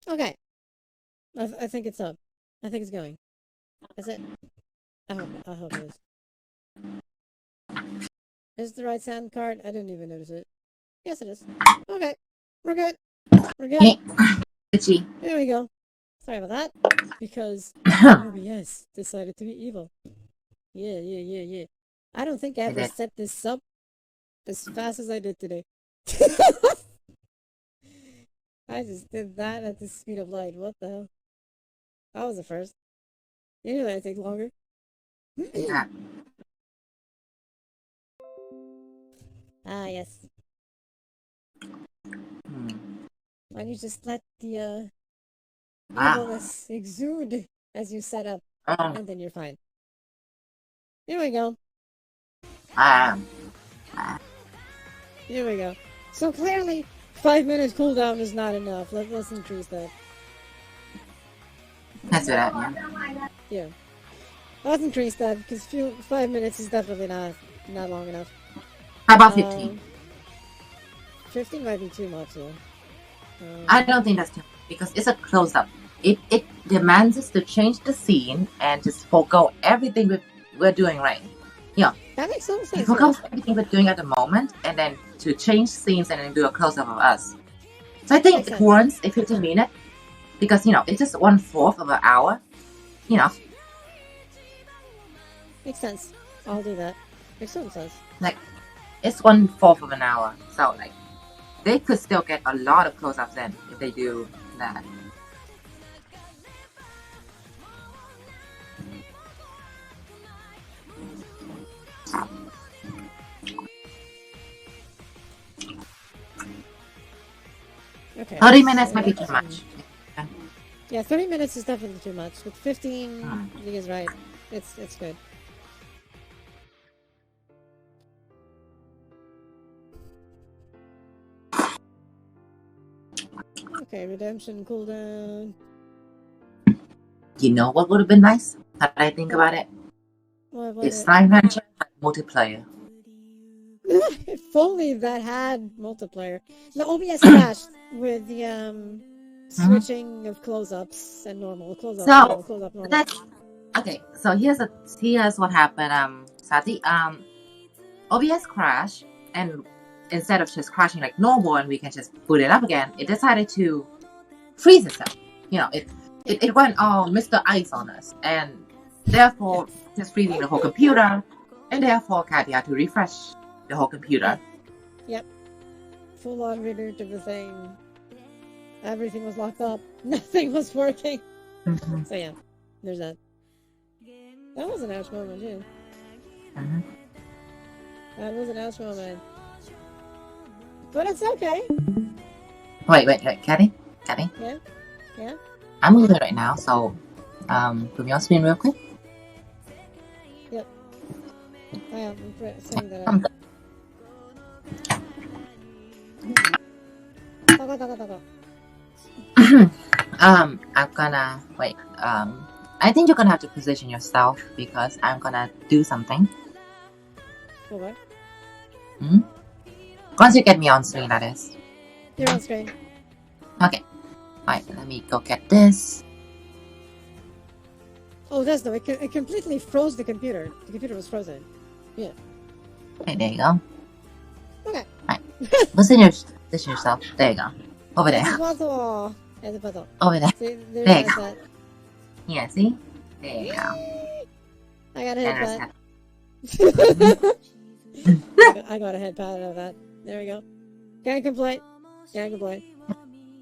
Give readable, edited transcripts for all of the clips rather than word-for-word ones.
Okay. I think it's up. I think it's going. Is it? I hope it is. Is the right sound card? I didn't even notice it. Yes, it is. Okay. We're good. We're good. Hey, itchy. There we go. Sorry about that. Because OBS decided to be evil. Yeah, yeah, yeah, yeah. I don't think I I ever did. set this up as fast as I did today. I just did that at the speed of light. What the hell? That was the first. Usually I take longer. Yeah. Ah, yes. Hmm. Why don't you just let the Ah. evilness exude as you set up, Oh. and then you're fine. Here we go. Ah. Ah. Here we go. So clearly, 5 minutes cooldown is not enough. Let's increase that. Let's do that, yeah. Yeah. Let's increase that because 5 minutes is definitely not long enough. How about 15? 15 might be too much though. I don't think that's too much because it's a close up. It demands us to change the scene and just forego everything we're doing right. Yeah. That makes some You sense. forego Yeah. everything we're doing at the moment and then to change scenes and then do a close up of us. So I think Makes it sense. warrants a 15-minute because it's just 1/4 of an hour. Makes sense. I'll do that. Makes some sense. Like it's 1/4 of an hour. So like they could still get a lot of close ups in if they do that. Okay. 30 minutes might be too much. Yeah, 30 minutes is definitely too much. With 15, I think is right. It's good. Okay, redemption cooldown. You know what would have been nice? How did I think about it? What If it? Slime Rancher had multiplayer. If only that had multiplayer. The OBS crashed with the switching of close-ups and normal close-up, normal So close-up, normal. that's okay. So here's what happened. Sati, OBS crashed, and instead of just crashing like normal and we can just boot it up again, it decided to freeze itself. It went all Mr. Ice on us, and therefore just freezing the whole computer, and therefore Kathy had to refresh the whole computer. Yep. Full on reboot of the thing. Everything was locked up. Nothing was working. Mm-hmm. So yeah, there's that. That was an ouch moment too. Mm-hmm. That was an ouch moment. But it's okay. Wait, Kathy? Yeah? Yeah? I'm moving right now, so put me on screen real quick. Yep. I am setting that up. I'm gonna wait. I think you're gonna have to position yourself because I'm gonna do something. Okay. Hmm? Once you get me on screen, that is. You're on screen. Okay. Alright, let me go get this. Oh, that's no. It completely froze the computer. The computer was frozen. Yeah. Okay, there you go. Okay. Alright. Position yourself. There you go. Over there. Over there. See, There you go. that. Yeah, see? There you go. I got a head pat. I got a head pat out of that. There we go. Can't complain. Can't complain.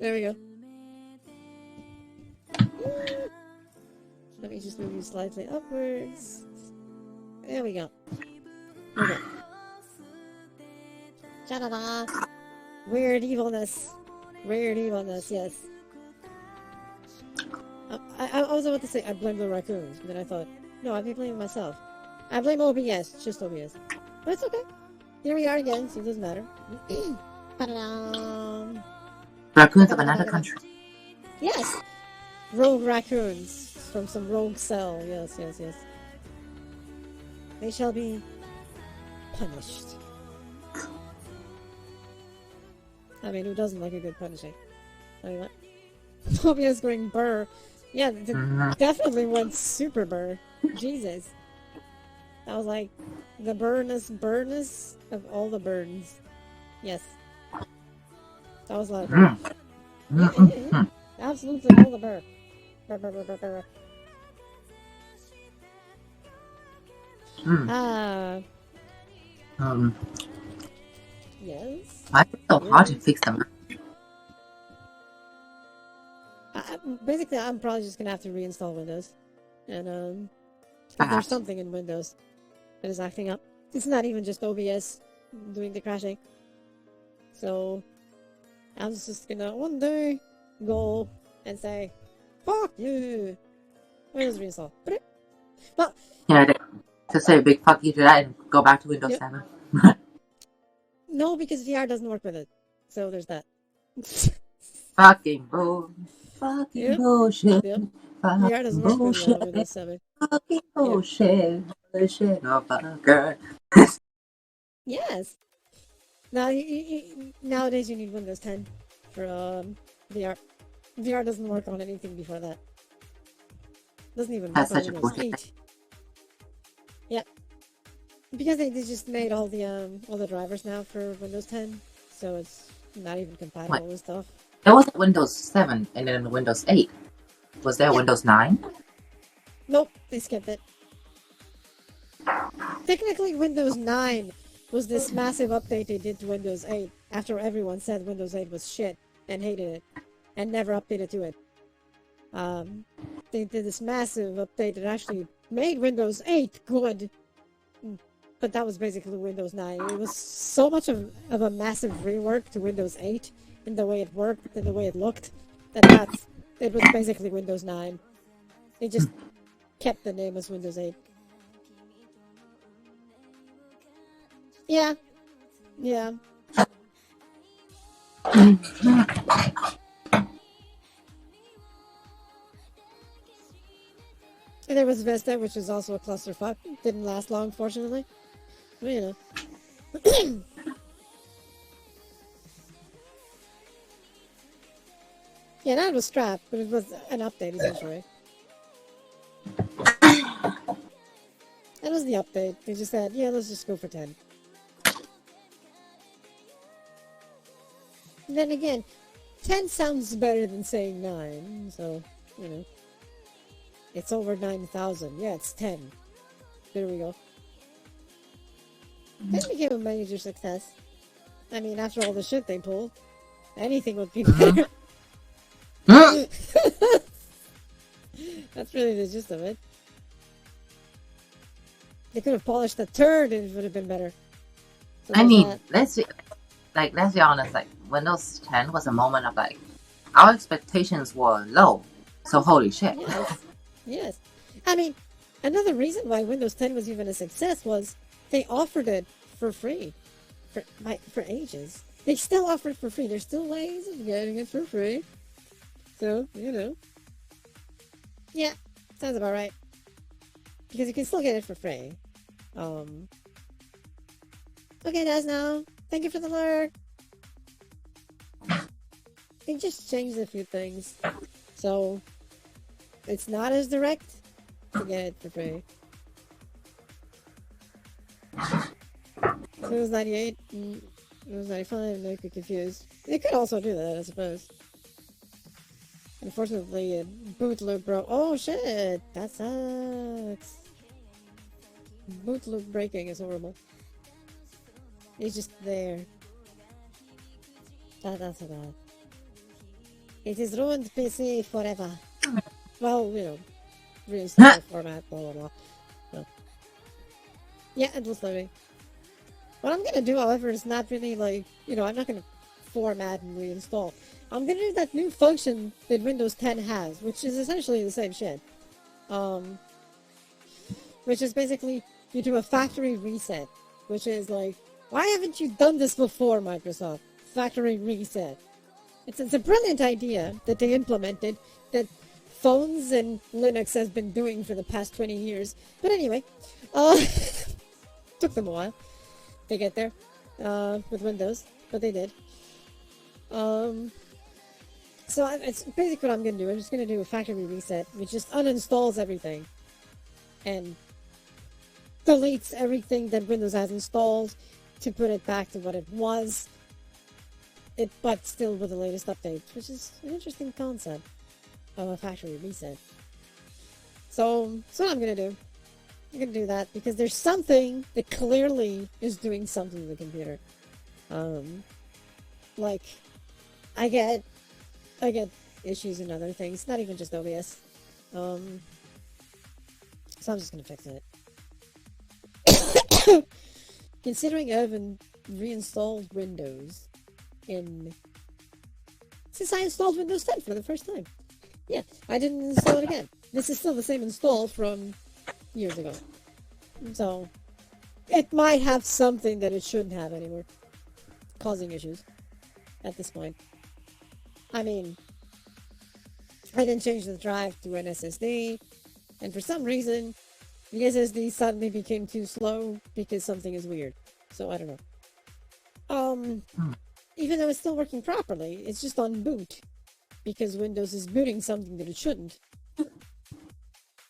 There we go. Let me just move you slightly upwards. There we go. Okay. Sha-da-da. Weird evilness. Weird evilness, yes. I was about to say I blame the raccoons, but then I thought, no, I'd be blaming myself. I blame OBS, just OBS. But it's okay. Here we are again, so it doesn't matter. Raccoons of another country. Yes! Rogue raccoons from some rogue cell. Yes. They shall be punished. I mean, who doesn't like a good punishing? I mean, what? OBS going burr. Yeah, it definitely went super burr. Jesus. I was like, the burness of all the burns. Yes. That was a lot of burr. Yeah. Absolutely all the burr. Burr, burr, burr, burr, burr. Yes. Why is it so hard to fix them? Basically, I'm probably just gonna have to reinstall Windows. And, if there's something in Windows that is acting up. It's not even just OBS doing the crashing. So, I'm just gonna one day go and say, fuck you! Windows reinstall. Well, Yeah, to say a big fuck you to that and go back to Windows 7. No, because VR doesn't work with it. So there's that. Fucking bullshit. Yep. Fucking VR doesn't work with bullshit. Windows 7. Fucking bullshit. Bullshit, no fucker. Yes. Now, nowadays you need Windows 10 for VR. VR doesn't work on anything before that. Doesn't even work on Windows 8. Yeah. Because they just made all the drivers now for Windows 10, so it's not even compatible with stuff. There was Windows 7 and then Windows 8. Was there Windows 9? Nope, they skipped it. Technically, Windows 9 was this massive update they did to Windows 8 after everyone said Windows 8 was shit and hated it and never updated to it. They did this massive update that actually made Windows 8 good. But that was basically Windows 9. It was so much of a massive rework to Windows 8 in the way it worked and the way it looked that it was basically Windows 9. They just kept the name as Windows 8. Yeah. Yeah. And there was Vista, which was also a clusterfuck. Didn't last long, fortunately. But, you know. Yeah, that was Strap, but it was an update, essentially. That was the update. They just said, yeah, let's just go for 10. And then again, 10 sounds better than saying 9, so, you know. It's over 9,000. Yeah, it's 10. There we go. 10 became a major success. I mean, after all the shit they pulled, anything would be better. That's really the gist of it. They could have polished the turd and it would have been better. So I mean, let's be honest, like, Windows 10 was a moment of, like, our expectations were low. So, holy shit. Yes. Yes. I mean, another reason why Windows 10 was even a success was they offered it for free for ages. They still offer it for free. There's still ways of getting it for free. So, you know. Yeah, sounds about right. Because you can still get it for free. Okay, guys, now. Thank you for the lurk. They just changed a few things. So, it's not as direct to get it for free. So it was 98, it was 95, no, I get confused. They could also do that, I suppose. Unfortunately, boot loop broke. Oh shit! That sucks. Boot loop breaking is horrible. It's just there. That's so bad. It is ruined PC forever. Well, you know, reinstall format, blah blah blah. So. Yeah, it was loading. What I'm gonna do, however, is not really like, you know, I'm not gonna format and reinstall. I'm gonna do that new function that Windows 10 has, which is essentially the same shit. Which is basically, you do a factory reset, which is like, why haven't you done this before, Microsoft? Factory reset. It's a brilliant idea that they implemented, that phones and Linux has been doing for the past 20 years. But anyway, took them a while to get there, with Windows, but they did. So so it's basically what I'm gonna do. I'm just gonna do a factory reset, which just uninstalls everything and deletes everything that Windows has installed to put it back to what it was. But still with the latest updates, which is an interesting concept of a factory reset. So what I'm gonna do. I'm gonna do that because there's something that clearly is doing something to the computer. Like I get issues and other things, not even just OBS. So I'm just gonna fix it. Considering I haven't reinstalled Windows since I installed Windows 10 for the first time. Yeah, I didn't install it again. This is still the same install from years ago. So it might have something that it shouldn't have anymore, causing issues at this point. I mean, I didn't change the drive to an SSD, and for some reason, the SSD suddenly became too slow because something is weird. So I don't know. Even though it's still working properly, it's just on boot because Windows is booting something that it shouldn't.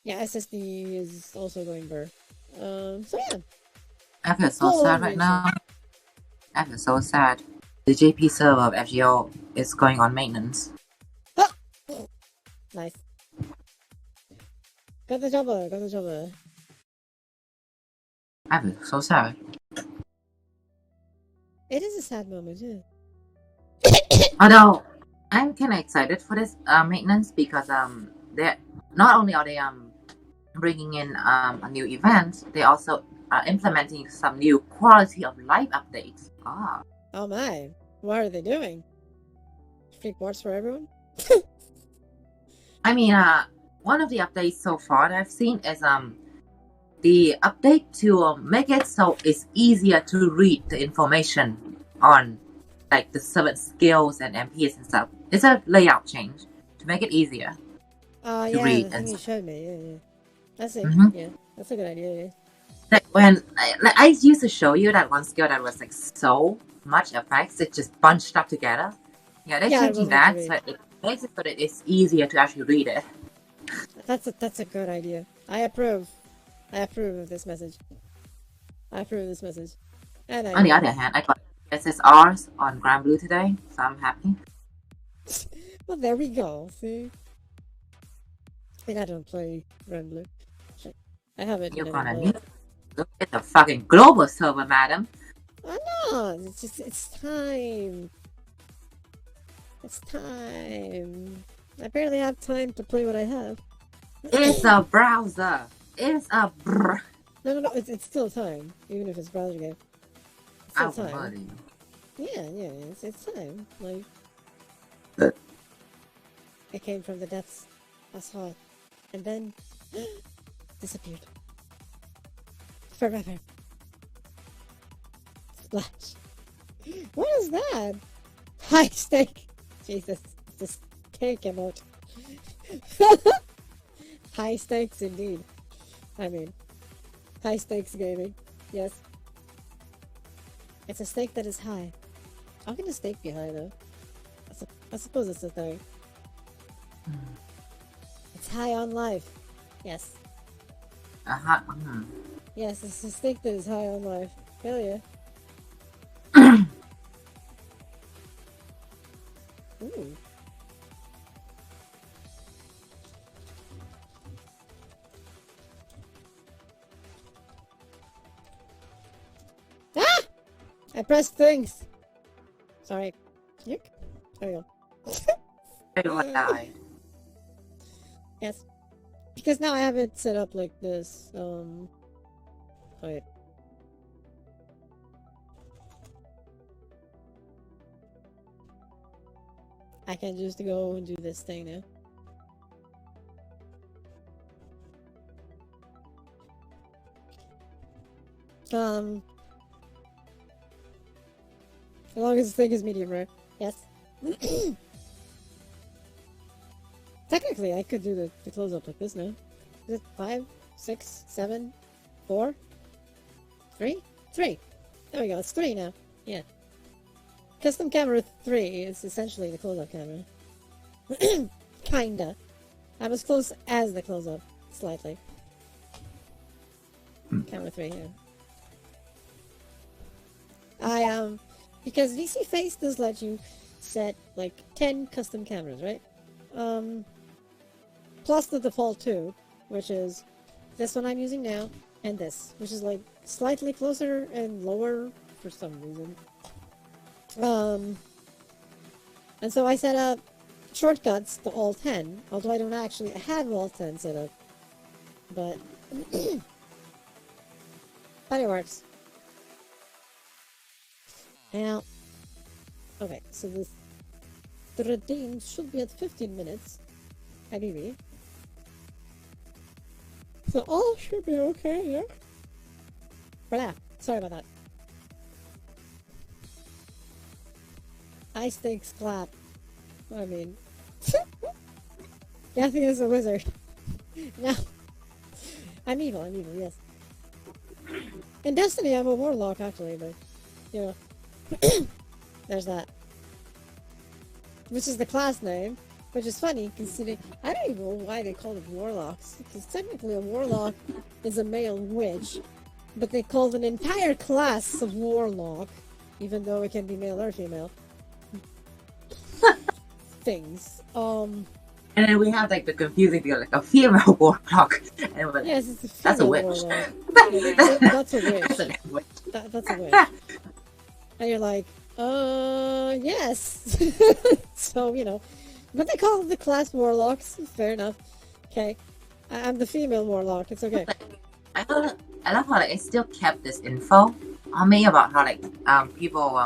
Yeah, SSD is also going burr. So yeah. I feel so sad right now. I feel so sad. The JP server of FGO is going on maintenance. Ah! Nice. Got the jobber, got the jobber. I feel so sad. It is a sad moment, yeah. Although I'm kind of excited for this maintenance because they not only are they bringing in a new event, they also are implementing some new quality of life updates. Oh my, what are they doing? Free ports for everyone? I mean, one of the updates so far that I've seen is the update to make it so it's easier to read the information on like the servant skills and MPs and stuff. It's a layout change to make it easier to read. The thing you showed me, yeah. That's it. Yeah, that's a good idea, yeah. Like when I used to show you that one skill that was like so much effects, it just bunched up together. Yeah, they're changing that so it makes it so that it's easier to actually read it. That's a good idea. I approve. I approve of this message. And on the other hand, I got SSRs on Grand Blue today, so I'm happy. Well, there we go. See, I mean, I don't play Grand Blue. I haven't. You're gonna need to look at the fucking global server, madam. I know. It's time. It's time. I barely have time to play what I have. It's a browser. It's a brr. No. It's still time, even if it's browser game. It's still time. Yeah. It's time. Like it came from the depths. I saw it, and then disappeared forever. Splash. What is that? High stake. Jesus, this cake emote. High stakes indeed. I mean, high stakes gaming. Yes. It's a stake that is high. How can a stake be high though? I suppose it's a thing. It's high on life. Yes. Yes, it's a stake that is high on life. Hell yeah. Ooh. Ah! I pressed things. Sorry. Yuck. There we go. Yes. Because now I have it set up like this. Wait. I can just go and do this thing now. As long as the thing is medium rare. Yes. Technically, I could do the close up like this now. Is it 5, 6, 7, 4, 3? 3! There we go, it's 3 now. Yeah. Custom camera 3 is essentially the close up camera. Kinda. I'm as close as the close-up, slightly. Camera 3 here. Because VC Face does let you set like 10 custom cameras, right? Plus the default 2, which is this one I'm using now, and this, which is like slightly closer and lower for some reason. And so I set up shortcuts to Alt-10, although I don't actually have Alt-10 set up. But, but it works. Now, okay, so the redeem should be at 15 minutes, ideally. So all should be okay, yeah? But yeah, sorry about that. Ice stakes clap. I mean, Kathy is a wizard. No, I'm evil, yes. In Destiny, I'm a warlock, actually, but, you know, there's that. Which is the class name, which is funny, considering, I don't even know why they call it warlocks, because technically a warlock is a male witch, but they called an entire class of warlock, even though it can be male or female. Things. And then we have like the confusing thing, like a female warlock. And like, yes, it's a female that's a witch. Warlock. Yeah, that's a witch. That's a witch. And you're like, yes. So, you know, but they call it the class warlocks. Fair enough. Okay. I'm the female warlock. It's okay. I love how like it still kept this info on me about how like people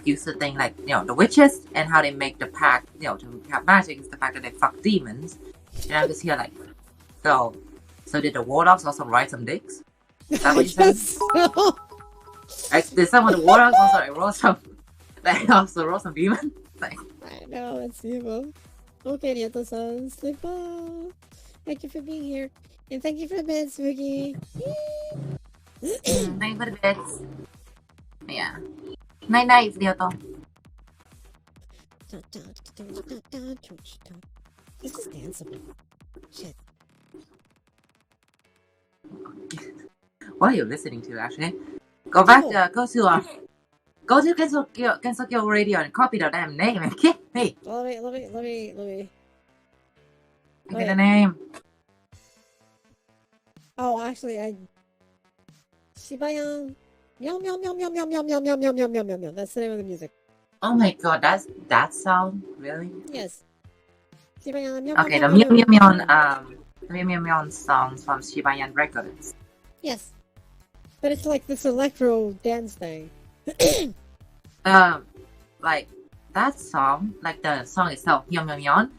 used to think like, you know, the witches and how they make the pact, you know, to have magic is the fact that they fuck demons. And I'm just here like, so did the warlocks also ride some dicks? Is that what you said? So. Like, did some of the warlocks also like roll some demons? Like, I know, it's evil. Okay, Nieto-san, sleep well. Thank you for being here. And thank you for the bed, Spooky. thank you for the bits. Yeah. Night night, Ryoto. This is danceable. Shit. What are you listening to, actually? Go back go to Gensokyo Radio and copy the damn name, okay? Hey. Let me. Give me the name. Oh, actually, Shibayan. Yum yum yum yum yum yum yum yum yum yum yum yum yum. That's the name of the music. Oh my god, that's that sound? Really? Yes. Okay, the Mew Mew Mew songs from Shibayan Records. Yes. But it's like this electro dance thing. Like that song, like the song itself, Yum Yum Yon,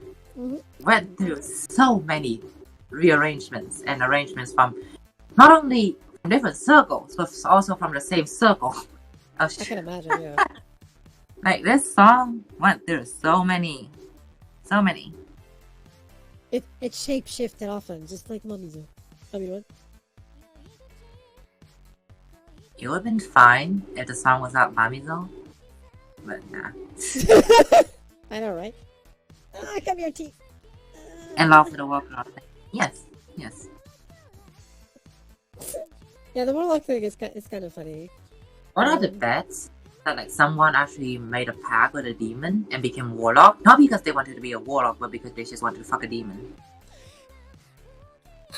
went through so many rearrangements and arrangements from not only from different circles, but also from the same circle. I can imagine, yeah. Like this song went through so many. It shape shifted often, just like Mamizu. I mean, what? It would have been fine if the song was not Mamizo, but nah. I know, right? Come here, teeth. And Love for the Warlock. Yes. Yeah, the warlock thing is kind of funny. What are the bets that like someone actually made a pact with a demon and became warlock? Not because they wanted to be a warlock, but because they just wanted to fuck a demon.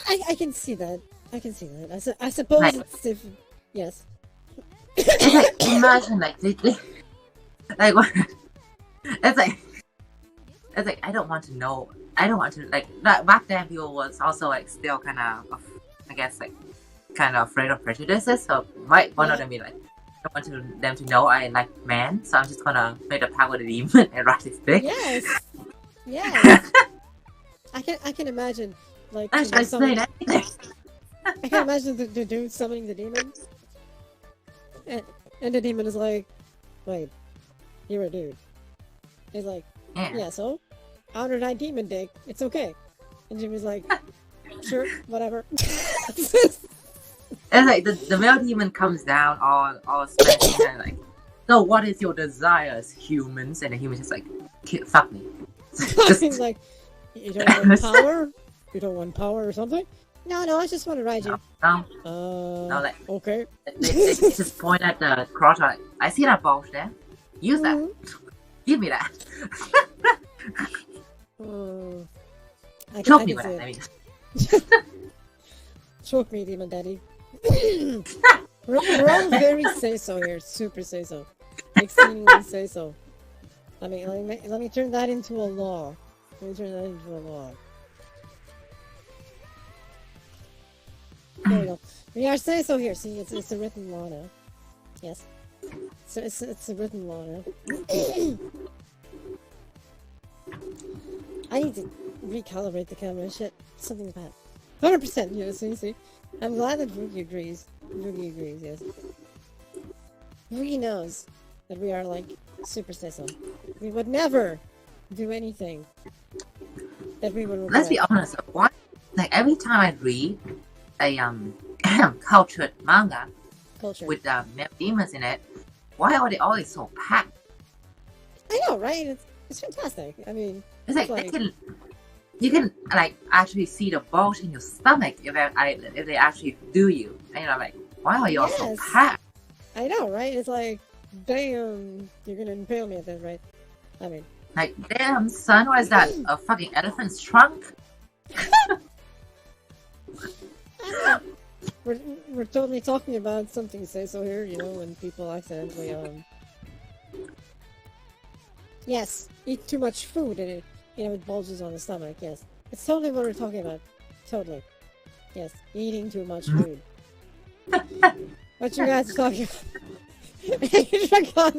I can see that. I suppose like, it's if yes. It's like imagine like they like what? It's like I don't want to know. I don't want to like back then. People was also like still kind of I guess like kind of afraid of prejudices. So might one of them be like I want them to know I like men. So I'm just gonna make a pact with a demon and ride his dick. Yes. I can imagine like I can imagine the dude summoning the demon. And the demon is like, wait, you're a dude. He's like, yeah, so? Honor thy demon dick. It's okay. And Jimmy's like, sure, whatever. It's like the male demon comes down all sweaty and like, so what is your desires, humans? And the human's just like, fuck me. He's like, you don't want power? You don't want power or something? No, I just want to ride you. No, like okay. they just point at the crotch. Like, I see that bulge there. Use that. Give me that. Choke me with that. I mean. Choke me, demon daddy. we're all very say-so here. Super say-so. Extremely say-so. I mean, let me turn that into a law. There we go. We are say-so here. See, it's a written law now. Yes. So it's a written law now. I need to recalibrate the camera. Shit, something's bad. 100%. You know, see. I'm glad that Rugi agrees. Yes. Rugi knows that we are like super say-so. We would never do anything that we would regret. Let's be honest. Why? Like every time I read a cultured manga with demons in it, why are they always so packed? I know, right? It's fantastic. I mean, it's like you can like actually see the bulge in your stomach if they actually do you. And you're like, why are you all so packed? I know, right? It's like, damn, you're gonna impale me at that, right? I mean, like, damn, son, what is that? A fucking elephant's trunk? We're totally talking about something say-so here, you know, when people accidentally yes, eat too much food and it bulges on the stomach. Yes, it's totally what we're talking about. Totally, yes, eating too much food. What you guys talking about?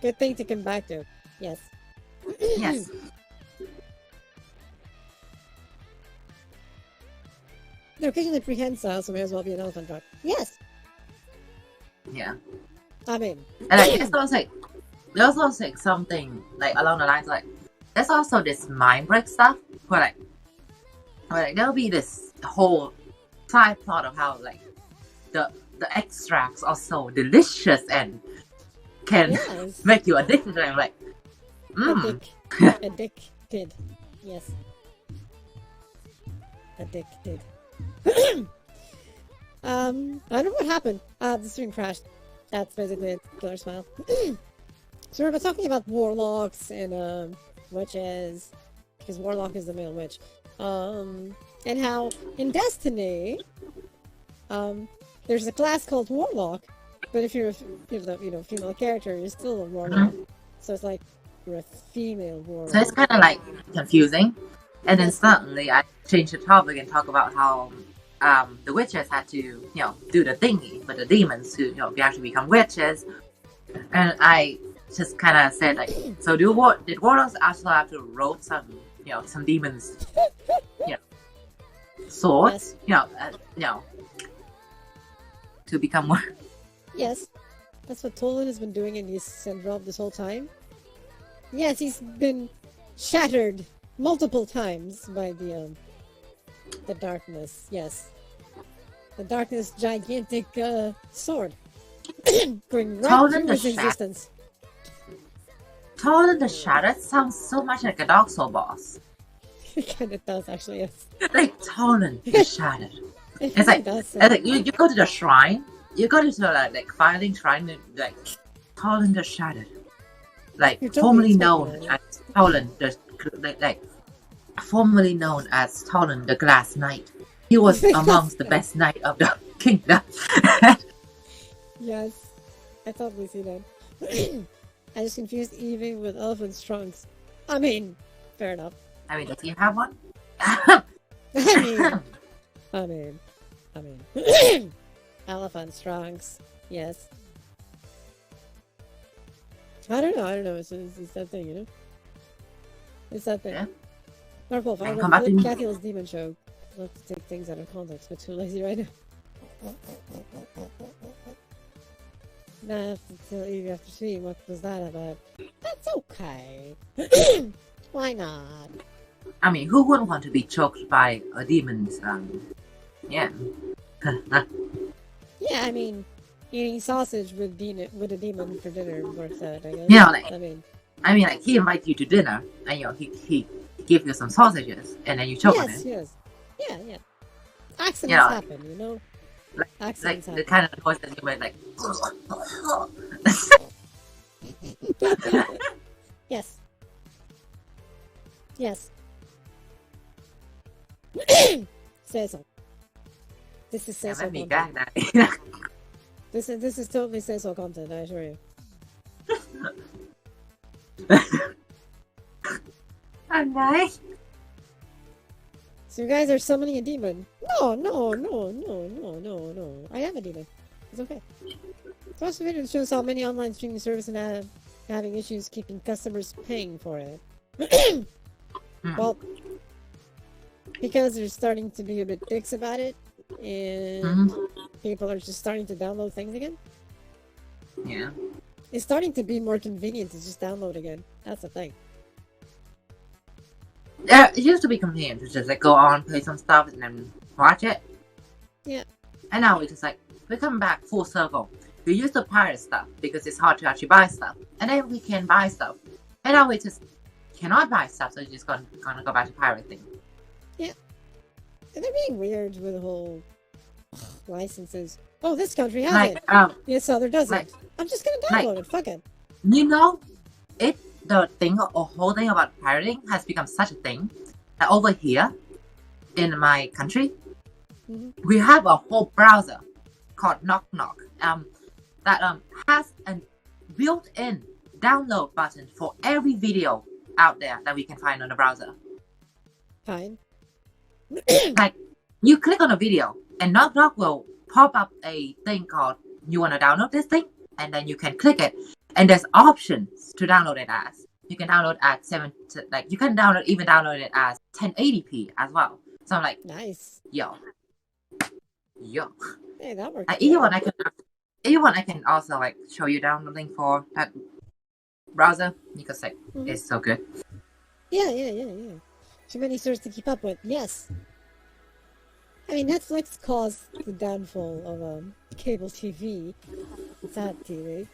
Good thing to come back to. Yes. Yes. They're occasionally prehensile, so may as well be an elephant truck. Yes. Yeah. I mean, and like it's also like something like along the lines like there's also this mind break stuff where like there'll be this whole side plot of how like the extracts are so delicious and can make you addicted to them. Like, addicted. Yes. Addicted. I don't know what happened. The stream crashed. That's basically it. Killer smile. So we're talking about warlocks and witches, because warlock is the male witch. And how in Destiny, there's a class called warlock, but if you're the female character, you're still a warlock. So it's like you're a female warlock. So it's kind of like confusing. And then suddenly I changed the topic and talk about how the witches had to, do the thingy with the demons to, actually become witches. And I just kind of said, like, so did warlocks actually have to roll some demons, swords, to become more? Yes, that's what Tolan has been doing in his syndrome this whole time. Yes, he's been shattered multiple times by the darkness. Yes, the darkness gigantic sword going right through his existence. Tolan the Shattered sounds so much like a Dark Souls boss. It kind of does, actually. Yes. Like Tolan the Shattered. It's like you go to the shrine. You go to the like filing shrine, like Tolan the Shattered, like formerly known as Tolan the formerly known as Tolan the Glass Knight. He was amongst the best knight of the kingdom. Yes, I totally see that. I just confused Evie with elephant's trunks. I mean, fair enough. I mean, does he have one? I mean, elephant's trunks. Yes. I don't know. It's that thing, you know. It's that thing. Yeah. Dark Wolf, I read Cathill's Demon Show. I love to take things out of context, but too lazy right now. Now I have to tell you after seeing what was that about. That's okay. Why not? I mean, who wouldn't want to be choked by a demon's, yeah. Yeah, I mean, eating sausage with a demon for dinner works out, I guess. You know, like, I mean, like he invites you to dinner, and you know he give you some sausages, and then you choke on it. Yes. Yeah. Accidents You know, happen, you know. Accidents like happen. the kind of noise that you make, like. Yes. Say so. This is say so content. This is totally say so content, I assure you. Nice. So you guys are summoning a demon. No. I have a demon. It's okay. Plus the video shows how many online streaming services have having issues keeping customers paying for it. Well, because they're starting to be a bit dicks about it, and people are just starting to download things again. Yeah. It's starting to be more convenient to just download again. That's the thing. Yeah, it used to be convenient to just like go on, play some stuff, and then watch it. Yeah. And now we just like we come back full circle. We used to pirate stuff because it's hard to actually buy stuff, and then we can buy stuff, and now we just cannot buy stuff, so we're just gonna go back to pirating. Yeah. And they're being weird with the whole licenses. Oh, this country has it. This other doesn't. I'm just gonna download it. Fuck it. You know, the whole thing about pirating has become such a thing that over here in my country, we have a whole browser called Knock Knock that has a built-in download button for every video out there that we can find on the browser. Fine. Like, you click on a video and Knock Knock will pop up a thing called you want to download this thing, and then you can click it, and there's options to download it as. You can download at you can download it as 1080p as well. So I'm like, nice. Yo. Hey, that works. Even I can also like show you downloading for that browser because like it's so good. Yeah. Too many stores to keep up with. Yes. I mean, Netflix caused the downfall of cable TV, fat TV,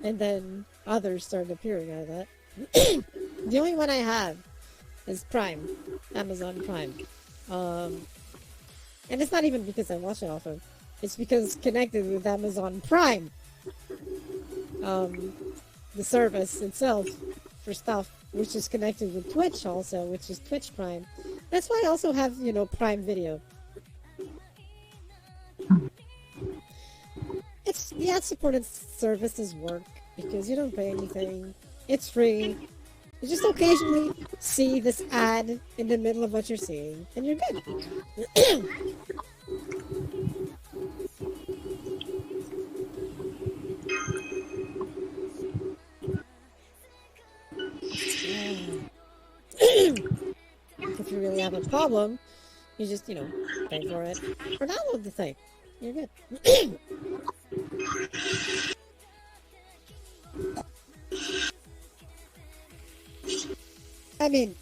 and then others started appearing out of that. The only one I have is Prime, Amazon Prime, and it's not even because I watch it often. It's because it's connected with Amazon Prime, the service itself for stuff, which is connected with Twitch also, which is Twitch Prime. That's why I also have, Prime Video. The ad-supported services work because you don't pay anything. It's free. You just occasionally see this ad in the middle of what you're seeing, and you're good. If you really have a problem, you just, pay for it. Or download the thing. You're good. I mean,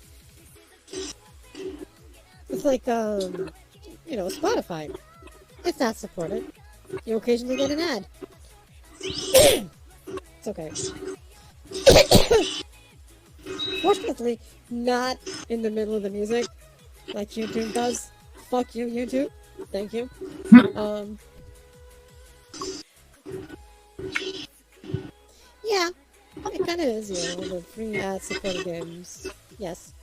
it's like, Spotify. It's not supported. You occasionally get an ad. It's okay. Fortunately, not in the middle of the music, like YouTube does. Fuck you, YouTube. Thank you. Yeah, it kind of is, the free ad-supported games. Yes.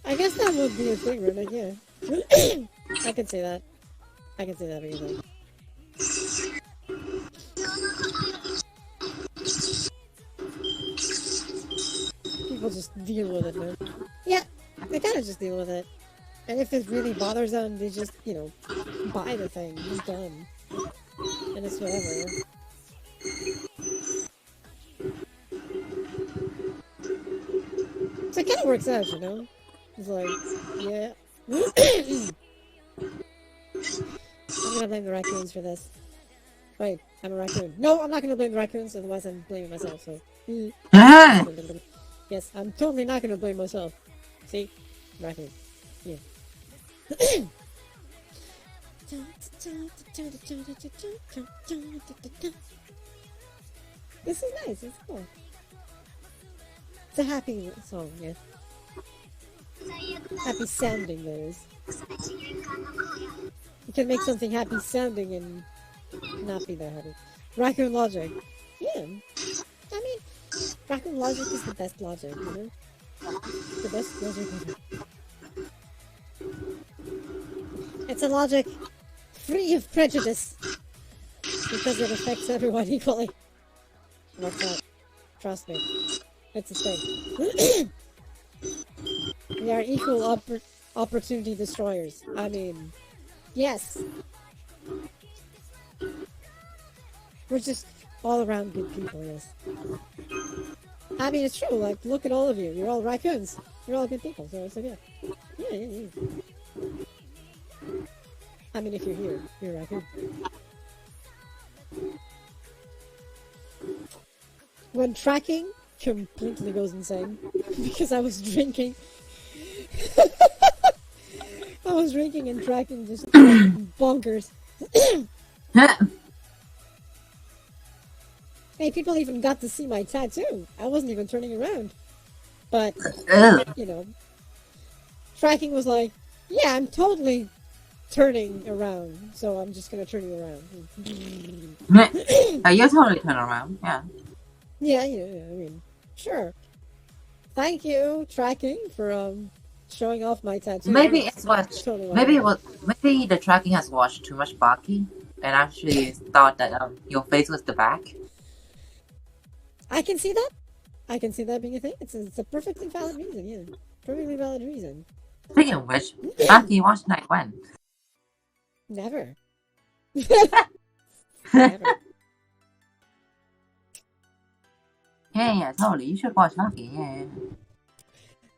I guess that would be a thing, right? Yeah. I can say that. Easily. People just deal with it, man. Yeah, they kind of just deal with it. And if it really bothers them, they just, buy the thing. It's done. And it's whatever. So it kind of works out, It's like, yeah. I'm gonna blame the raccoons for this. Wait, I'm a raccoon. No, I'm not gonna blame the raccoons, otherwise I'm blaming myself, so... Yes, I'm totally not gonna blame myself. See? Raccoon. Yeah. This is nice, it's cool. It's a happy song, yeah. Happy sounding, that is. You can make something happy sounding and not be that happy. Raccoon logic. Yeah. I mean, Raccoon logic is the best logic, you know? The best logic ever. It's a logic free of prejudice. Because it affects everyone equally. What's that? Trust me. It's a thing. We are equal opportunity destroyers. I mean, yes. We're just all around good people, yes. I mean, it's true. Like, look at all of you. You're all raccoons. You're all good people, so it's like, yeah. Yeah. I mean, if you're here, you're a raccoon. When tracking completely goes insane because I was drinking. I was drinking and tracking just bonkers. Hey, people even got to see my tattoo. I wasn't even turning around. But, you know, tracking was like, yeah, I'm totally turning around, so I'm just gonna turn you around. You totally turn around, yeah. Yeah, I mean, sure. Thank you, tracking, for showing off my tattoo. Maybe it's what. Totally maybe the tracking has watched too much Baki and actually thought that your face was the back. I can see that. I can see that being a thing. It's a perfectly valid reason. Yeah, perfectly valid reason. Speaking of which, Baki watched night when? Never. Never. Yeah, totally. You should watch Baki. Yeah.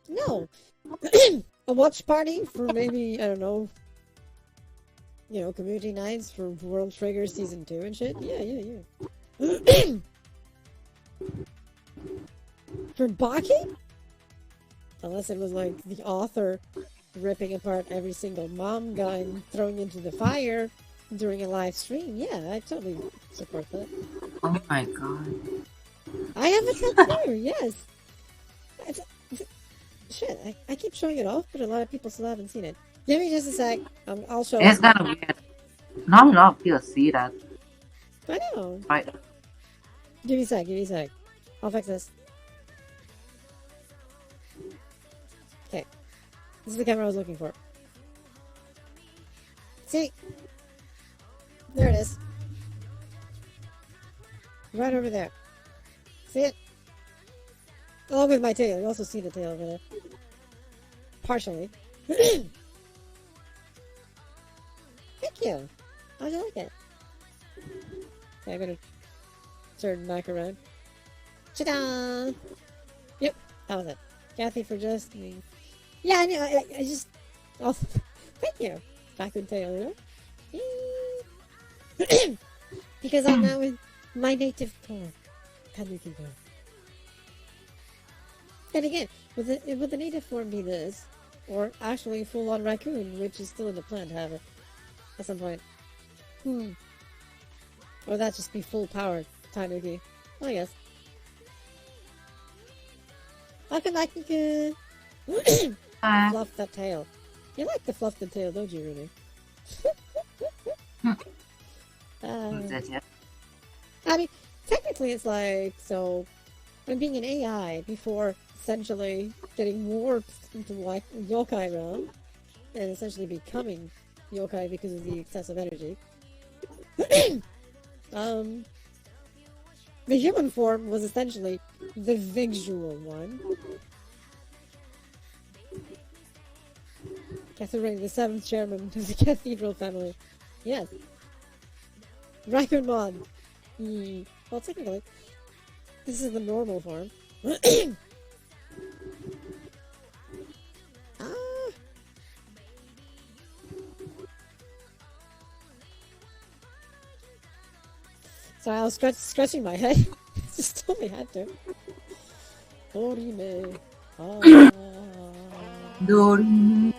No. A watch party for maybe, I don't know, community nights for World Trigger Season 2 and shit? Yeah. For Baki? Unless it was like the author ripping apart every single mom guy and throwing into the fire during a live stream. Yeah, I totally support that. Oh my god. I have a tattoo, yes. Shit, I keep showing it off, but a lot of people still haven't seen it. Give me just a sec. I'll show it. It's kind of weird. Not a lot of people see that. I know. Right. Give me a sec. I'll fix this. Okay. This is the camera I was looking for. See? There it is. Right over there. See it? Along with my tail. You also see the tail over there. Partially. Thank you. How'd you like it? Okay, I'm gonna turn back around. Ta-da! Yep, that was it. Kathy for just me. Yeah, I know. I just. Oh, thank you. Back and tail, you know? Because I'm now in my native form. Tanuki form. And again, would the native form be this? Or actually full-on raccoon, which is still in the plan to have it at some point. Or that just be full-powered Tanuki. Oh, yes. Welcome back, Niku! Fluff that tail. You like to fluff the tail, don't you, really? I mean, technically it's like, so, when being an AI, before essentially getting warped into like yokai realm, and essentially becoming yokai because of the excessive energy, the human form was essentially the visual one. Catherine, the 7th chairman of the Cathedral family. Yes. Raccoon Mod. Well, technically, this is the normal form. So I was scratching my head. Just totally had to. Horime. Dorime.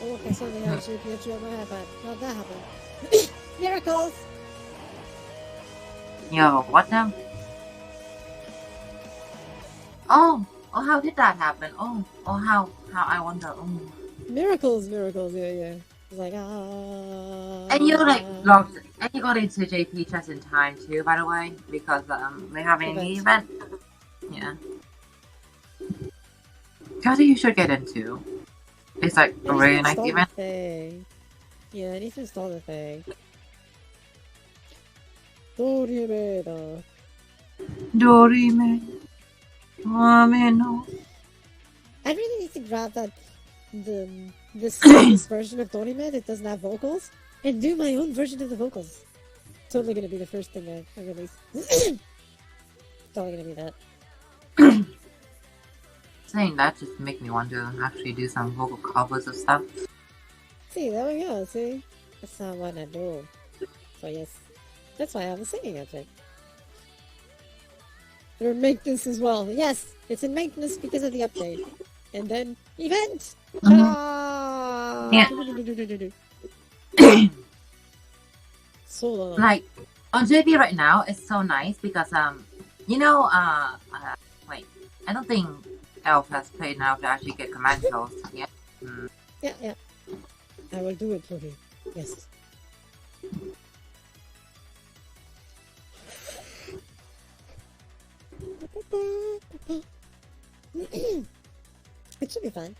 Oh, look, I suddenly had a Pikachu on my iPad. How'd that happen? Miracles! You have a what now? Oh, how did that happen? How I wonder. Oh. Miracles, yeah. It's like, And you like logged, and you got into JP just in time too, by the way, because we're having an event. Yeah. What you should get into? It's like a really nice event. Yeah, I need to install the thing. Dorime. No. I really need to grab that the serious version of Dorime that doesn't have vocals and do my own version of the vocals. Totally gonna be the first thing I release. Totally gonna be that. Saying that just make me want to actually do some vocal covers of stuff. See, there we go, see? That's not what I do. So yes, that's why I was singing it. They're in maintenance as well. Yes, it's in maintenance because of the update. And then, event! Yeah. So long. Like, on JP right now, it's so nice because, wait, I don't think Elf has played enough to actually get command closed yet. Yeah. I will do it for you. Yes. It should be fun.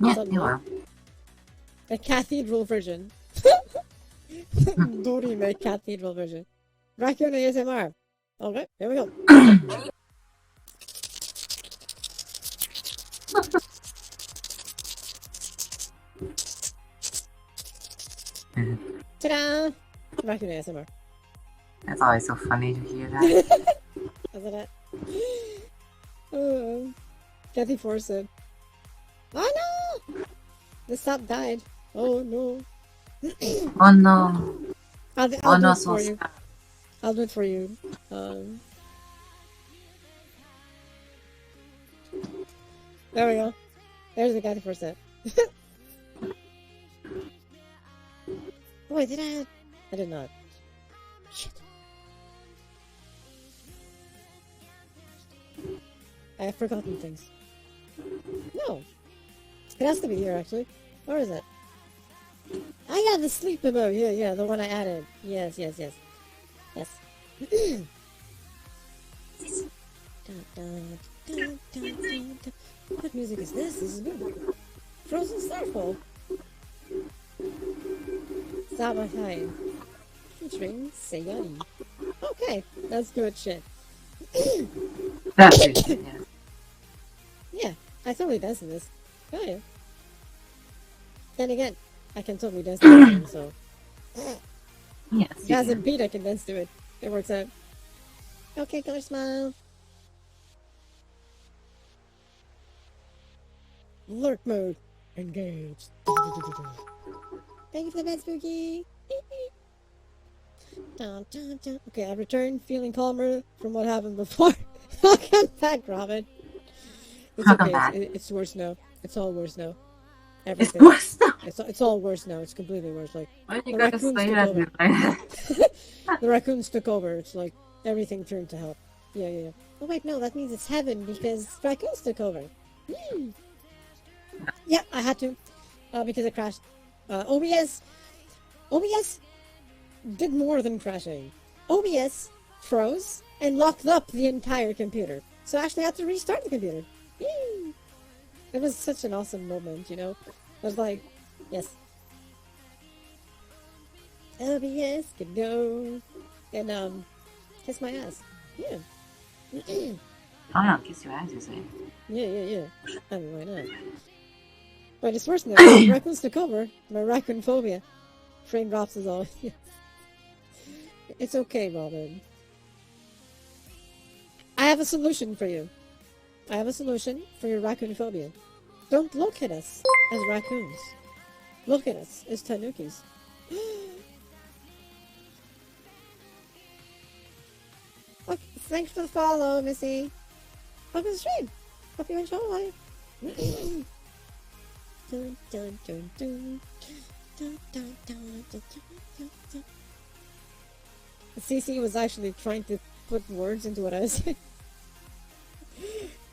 Yeah, you will. A cathedral version. Dorime cathedral version. Raccoon ASMR. Okay, here we go. Ta-da! Raccoon ASMR. It's always so funny to hear that. Isn't it? Kathy Forson. Oh no! The sap died. Oh no. Oh no. I'll do it for you. Sad. I'll do it for you. There we go. There's the Kathy Forson. Wait, did I? I did not. Shit. I have forgotten things. No. It has to be here, actually. Where is it? I got the sleep memo. Yeah, the one I added. Yes. What music is this? This is new. Frozen Starfall. Sabatai. Featuring Sayani. Okay, that's good shit. That's it, yeah. Yeah, I totally dance to this. Oh yeah. Then again, I can totally dance to it, so. Yes. Jazz and beat, I can dance to it. It works out. Okay, color smile. Lurk mode. Engaged. Thank you for the bed, Spooky. Okay, I returned feeling calmer from what happened before. Welcome back, Robin. It's Welcome okay. back. It's worse now. It's all worse now. It's Everything. worse now. It's all worse now. It's completely worse. Like Why you the gotta raccoons say took that? over. The raccoons took over. It's like everything turned to hell. Yeah. Oh wait, no, that means it's heaven because raccoons took over. Yeah, I had to because it crashed. OBS did more than crashing. OBS froze and locked up the entire computer. So I actually had to restart the computer. Yay! It was such an awesome moment, you know? I was like, yes. OBS can go. And, kiss my ass. Yeah. Oh no, kiss your ass, you say. Yeah. I mean, why not? But it's worse now. Raccoons took over. My raccoon phobia. Frame drops is all. It's okay, Robin. I have a solution for you. I have a solution for your raccoon phobia. Don't look at us as raccoons. Look at us as tanukis. Okay, thanks for the follow, Missy. Welcome to the stream. Hope you enjoy. Dun, dun, dun, dun. Dun, dun, dun, dun, dun, dun. CC was actually trying to put words into what I was saying.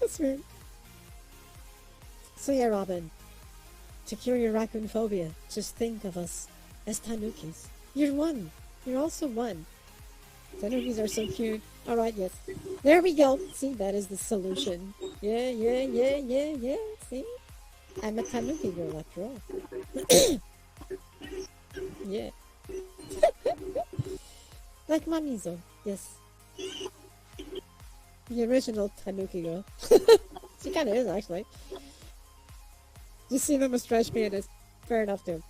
That's weird. So yeah, Robin. To cure your raccoon phobia, just think of us as tanukis. You're one. You're also one. Tanukis are so cute. Alright, yes. There we go. See, that is the solution. Yeah. See? I'm a tanuki girl after all. Yeah. Like Mamizo. Yes. The original tanuki girl. She kind of is, actually. You see them as trash pandas. Fair enough, too.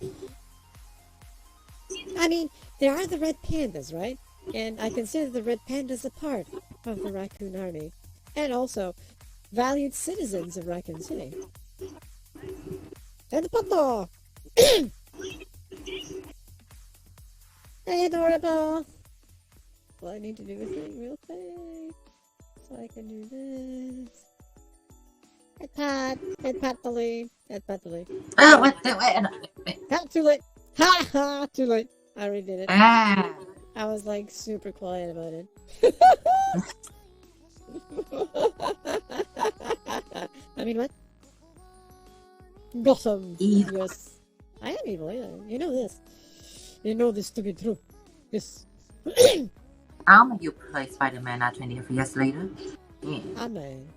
I mean, there are the red pandas, right? And I consider the red pandas a part of the raccoon army. And also, valued citizens of Raccoon City. And the putto! Hey, adorable! Well, I need to do a thing real quick. So I can do this. Head pat the lead. Head pat the lead. Oh, wait. Ha, too late. Ha ha, too late. I already did it. Ah. I was like super quiet about it. I mean, what? Gotham. Evil. Yes. I am evil, yeah. You know this. You know this to be true. Yes. I'll make you play Spider-Man now 20 years later. Yeah. Amen.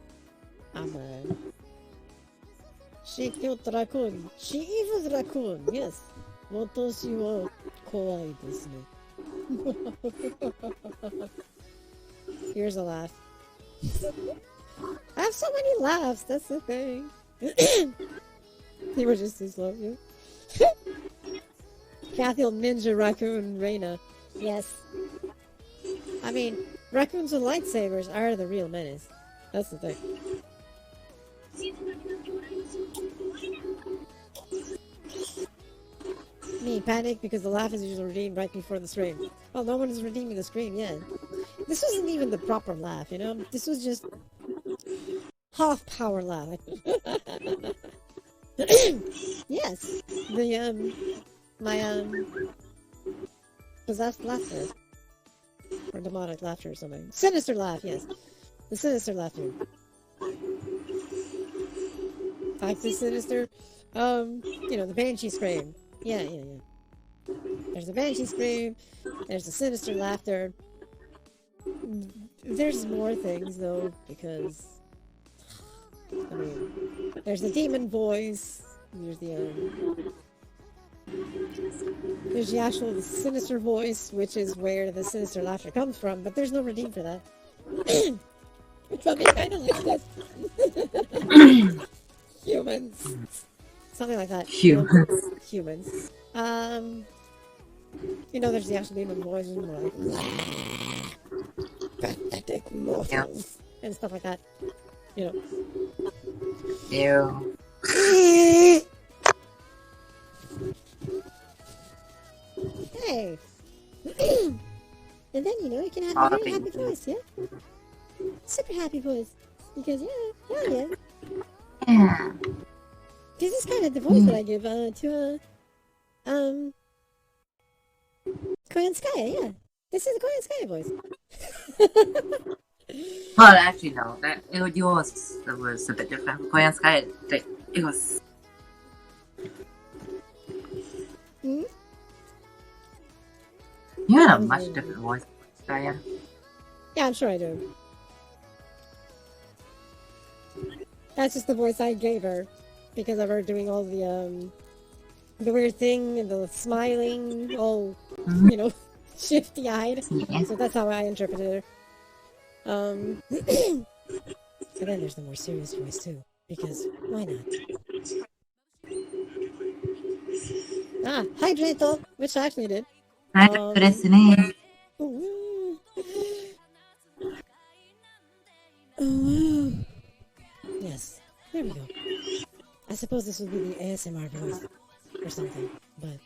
She killed raccoon. She evil raccoon. Yes. Watashi wa kawaii desu ne. Here's a laugh. I have so many laughs, that's the thing. You were just too slow, you. Kathy Ninja Raccoon Reina. Yes. I mean, raccoons with lightsabers are the real menace. That's the thing. Me panic because the laugh is usually redeemed right before the stream. Well, no one is redeeming the stream yet. This wasn't even the proper laugh, you know? This was just half power laugh. Yes. My possessed laughter. Or demonic laughter or something. Sinister laugh, yes. The sinister laughter. Back to sinister. You know, the banshee scream. Yeah. There's the banshee scream. There's the sinister laughter. There's more things though, because I mean, there's the demon voice. There's the actual sinister voice, which is where the sinister laughter comes from. But there's no redeem for that. Which would be kind of like this. Humans. Something like that. Humans. You know, there's the actual demon voice and like pathetic mortals and stuff like that. You know. Ew. Hey. And then, you know, you can have a very happy voice, yeah? Super happy voice. Because, yeah. Yeah. This is kind of the voice that I give to Koyan Sky, yeah. This is the Koyan Sky voice. Well, actually, no. Yours was a bit different. Korean Sky, it was. Hmm? You had a much different voice, Diane. Yeah, I'm sure I do. That's just the voice I gave her. Because of her doing all the weird thing and the smiling, all, you know, shifty-eyed. Yeah. So that's how I interpreted her. So then there's the more serious voice too, because why not? Ah, Hydrato, which I actually did. はい、ですね。 Ooh. Ooh. Yes, there we go. I suppose this would be the ASMR voice or something, but.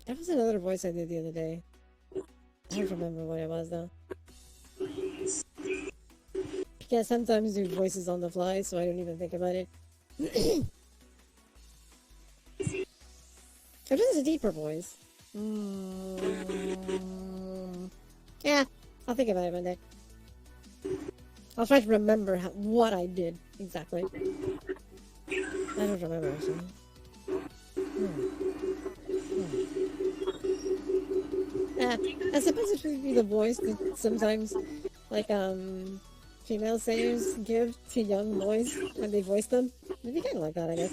That was another voice I did the other day. I don't remember what it was though. I can't sometimes do voices on the fly, so I don't even think about it. It was a deeper voice. Yeah, I'll think about it one day. I'll try to remember what I did exactly. I don't remember actually. Yeah, I suppose it should be the voice that sometimes, like, female singers give to young boys when they voice them. It'd be kind of like that, I guess.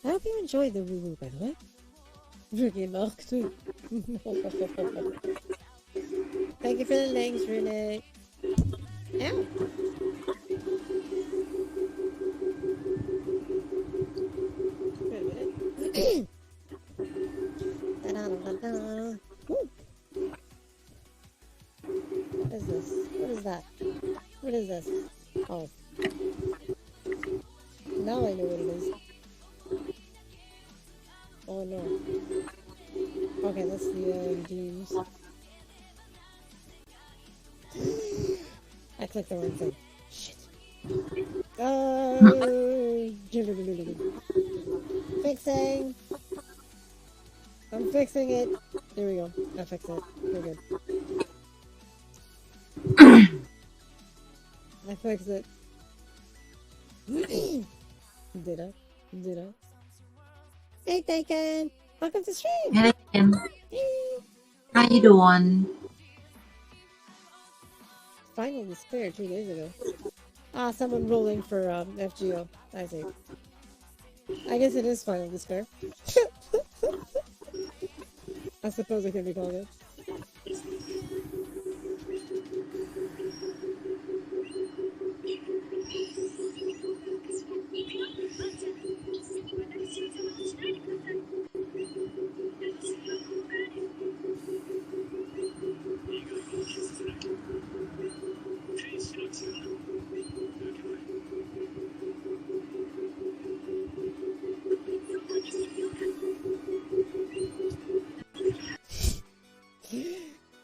I hope you enjoyed the woo-woo, by the way. Ricky Mark, too. Thank you for the links, Renee. Ow. Wait a minute. Da-da-da-da-da. Woo. What is this? What is that? What is this? Oh. Now I know what it is. Oh no. Okay, that's the dreams. I clicked the wrong thing. Shit. Fixing. I'm fixing it. There we go. I fixed it. We're good. I fixed it. Did I? Did I? Hey, Taken! Welcome to stream! Hey, how you doing? Final despair 2 days ago. Ah, someone rolling for FGO. I see. I guess it is final despair. I suppose it can be called it.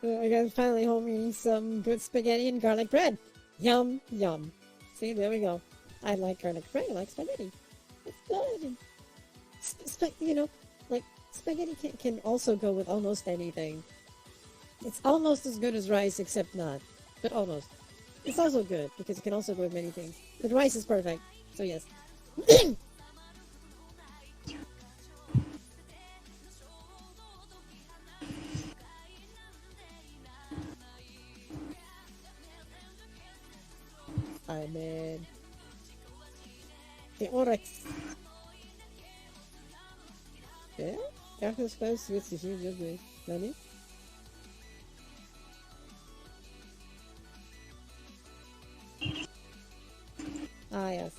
I got finally home eating some good spaghetti and garlic bread. Yum, yum. See, there we go. I like garlic bread. I like spaghetti. It's good. You know, like, spaghetti can also go with almost anything. It's almost as good as rice, except not. But almost. It's also good, because it can also go with many things. But rice is perfect. So yes. I'm in the Oryx. Yeah? After space switch is usually Nani? Ah, yes.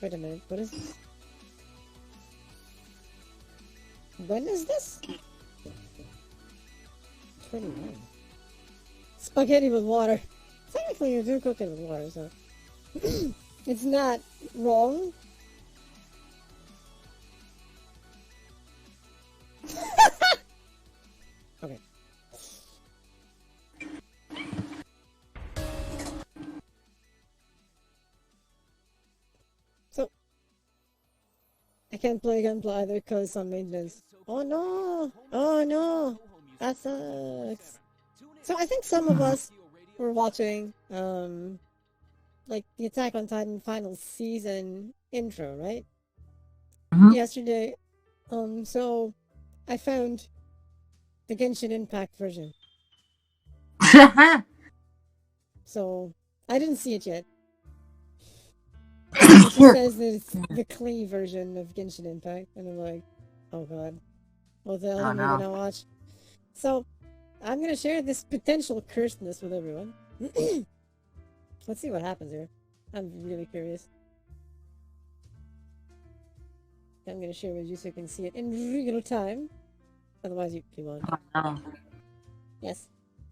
Wait a minute, what is this? When is this? 21. Spaghetti with water. Technically, you do cook it with water, so it's not wrong. Okay. So, I can't play Gunpla either because on maintenance. Oh no! Oh no! That sucks. So I think some of us were watching, like the Attack on Titan final season intro, right? Yesterday. So I found the Genshin Impact version. So I didn't see it yet. It just says that it's the clean version of Genshin Impact, and I'm like, oh god, what the hell am I gonna watch? So, I'm gonna share this potential cursedness with everyone. Let's see what happens here. I'm really curious. I'm gonna share with you so you can see it in real time. Otherwise, you won't. Oh. Yes.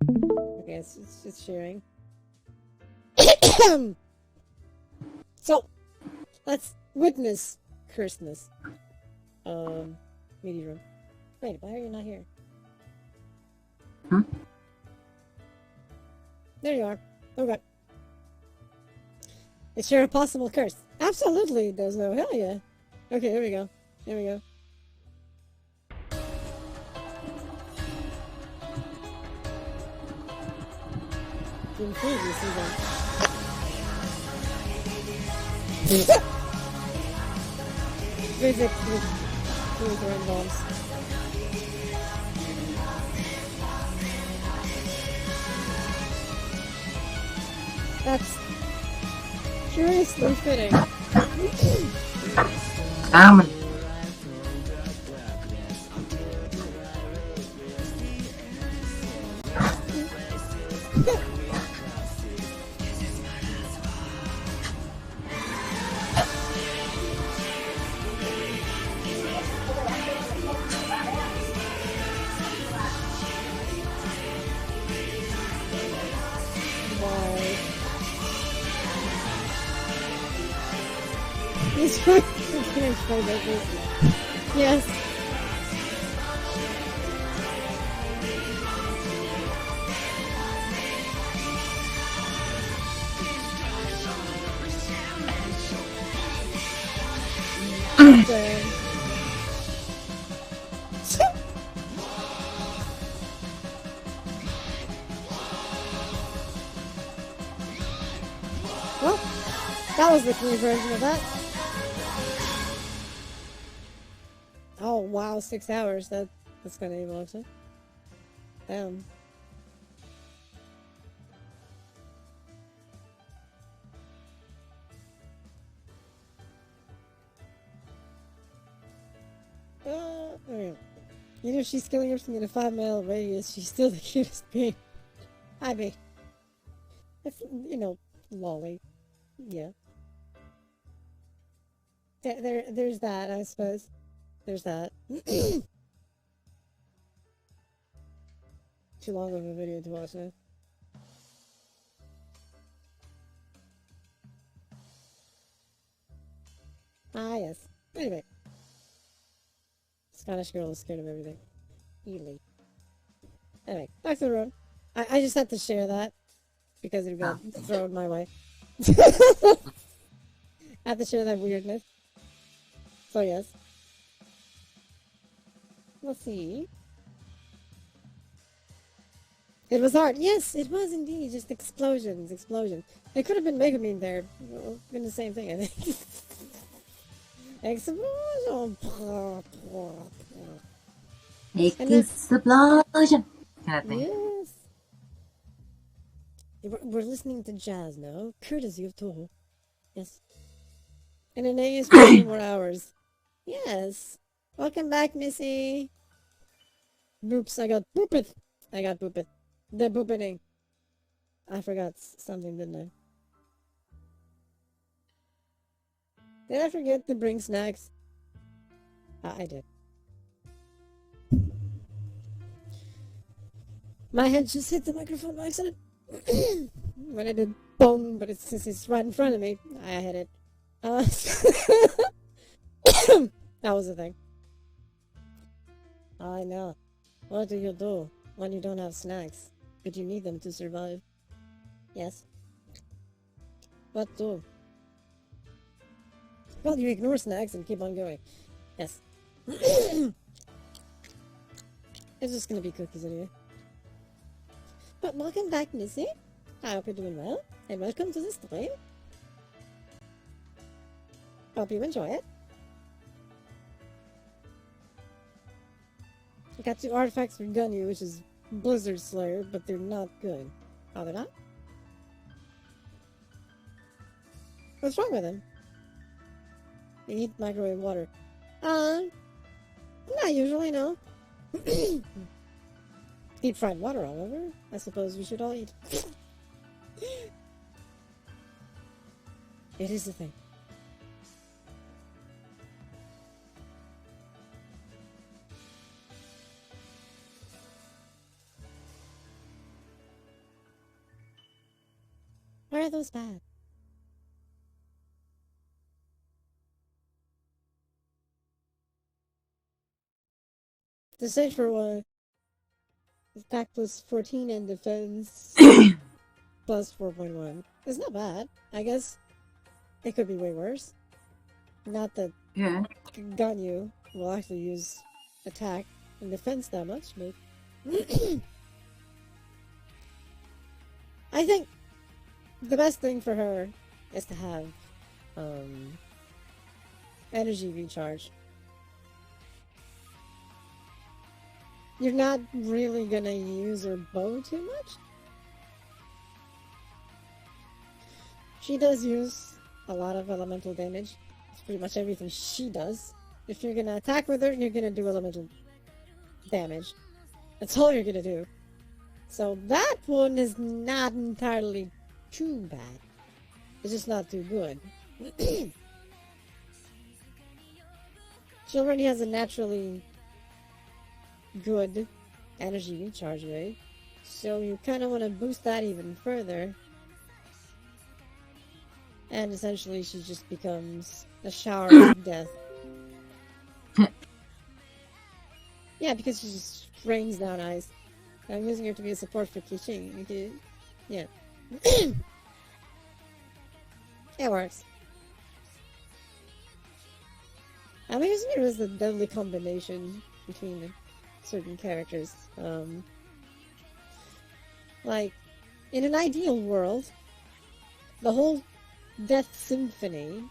Okay, it's just sharing. So, let's witness cursedness. Media room. Wait, why are you not here? Huh? There you are. Okay. Is there a possible curse? Absolutely, there's no. Hell yeah. Okay, here we go. Here we go. In previous season. Visit with throwing bombs. That's curiously fitting. Salmon. He's trying to explain that. Yes. Well, that was the clean version of that. Oh wow, 6 hours. That's kind of evil, actually. Damn. Okay. You know, she's killing everything in a 5-mile radius. She's still the cutest bee. Hi, bee. It's, you know, lolly. Yeah. There's that, I suppose. There's that. Too long of a video to watch now. Ah, yes. Anyway. Scottish girl is scared of everything. Ely. Anyway, back to the road. I just had to share that because it got thrown my way. I had to share that weirdness. So, yes. Let's see. It was art. Yes, it was indeed. Just explosions. It could have been Megumin there. Well, been the same thing, I think. Explosion. Explosion. Kind of thing. Yes. We're listening to jazz now, courtesy of Toho. Yes. And an A is for 2 more hours. Yes. Welcome back, Missy. Boops, I got booped. The boopening. I forgot something, didn't I? Did I forget to bring snacks? I did. My head just hit the microphone by accident. When I did boom, but since it's right in front of me, I hit it. That was the thing. I know. What do you do when you don't have snacks, but you need them to survive? Yes. What do? Well, you ignore snacks and keep on going. Yes. It's just gonna be cookies anyway. But welcome back, Missy. I hope you're doing well, and welcome to the stream. Hope you enjoy it. I got 2 artifacts for Gunyu, which is Blizzard Slayer, but they're not good. Oh, they're not? What's wrong with them? Eat microwave water. Not usually, no. Eat fried water, however. I suppose we should all eat. It is the thing. Why are those bad? The stage for one. Attack plus 14 and defense plus 4.1. It's not bad. I guess it could be way worse. Not that Yeah. Ganyu will actually use attack and defense that much, but I think the best thing for her is to have energy recharge. You're not really gonna use her bow too much. She does use a lot of elemental damage. It's pretty much everything she does. If you're gonna attack with her, you're gonna do elemental damage. That's all you're gonna do. So that one is not entirely too bad. It's just not too good. She already has a naturally good energy recharge rate, so you kind of want to boost that even further. And essentially she just becomes a shower of death. Yeah, because she just rains down ice. I'm using her to be a support for Kishing. Okay. Yeah. It works. I'm using her as a deadly combination between certain characters. Like, in an ideal world, the whole Death Symphony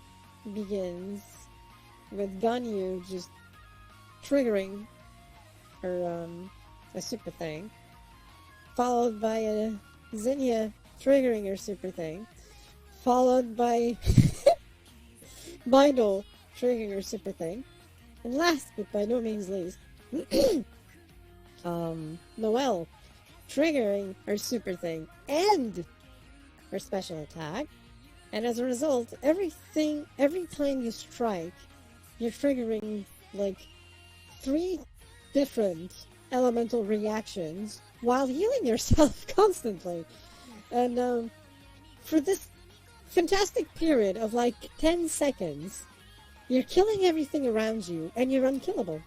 begins with Ganyu just triggering her, a super thing, followed by a Zinnia triggering her super thing, followed by Bidol triggering her super thing, and last but by no means least, Noelle triggering her super thing and her special attack. And as a result, every time you strike, you're triggering like 3 different elemental reactions while healing yourself constantly. And for this fantastic period of like 10 seconds, you're killing everything around you and you're unkillable.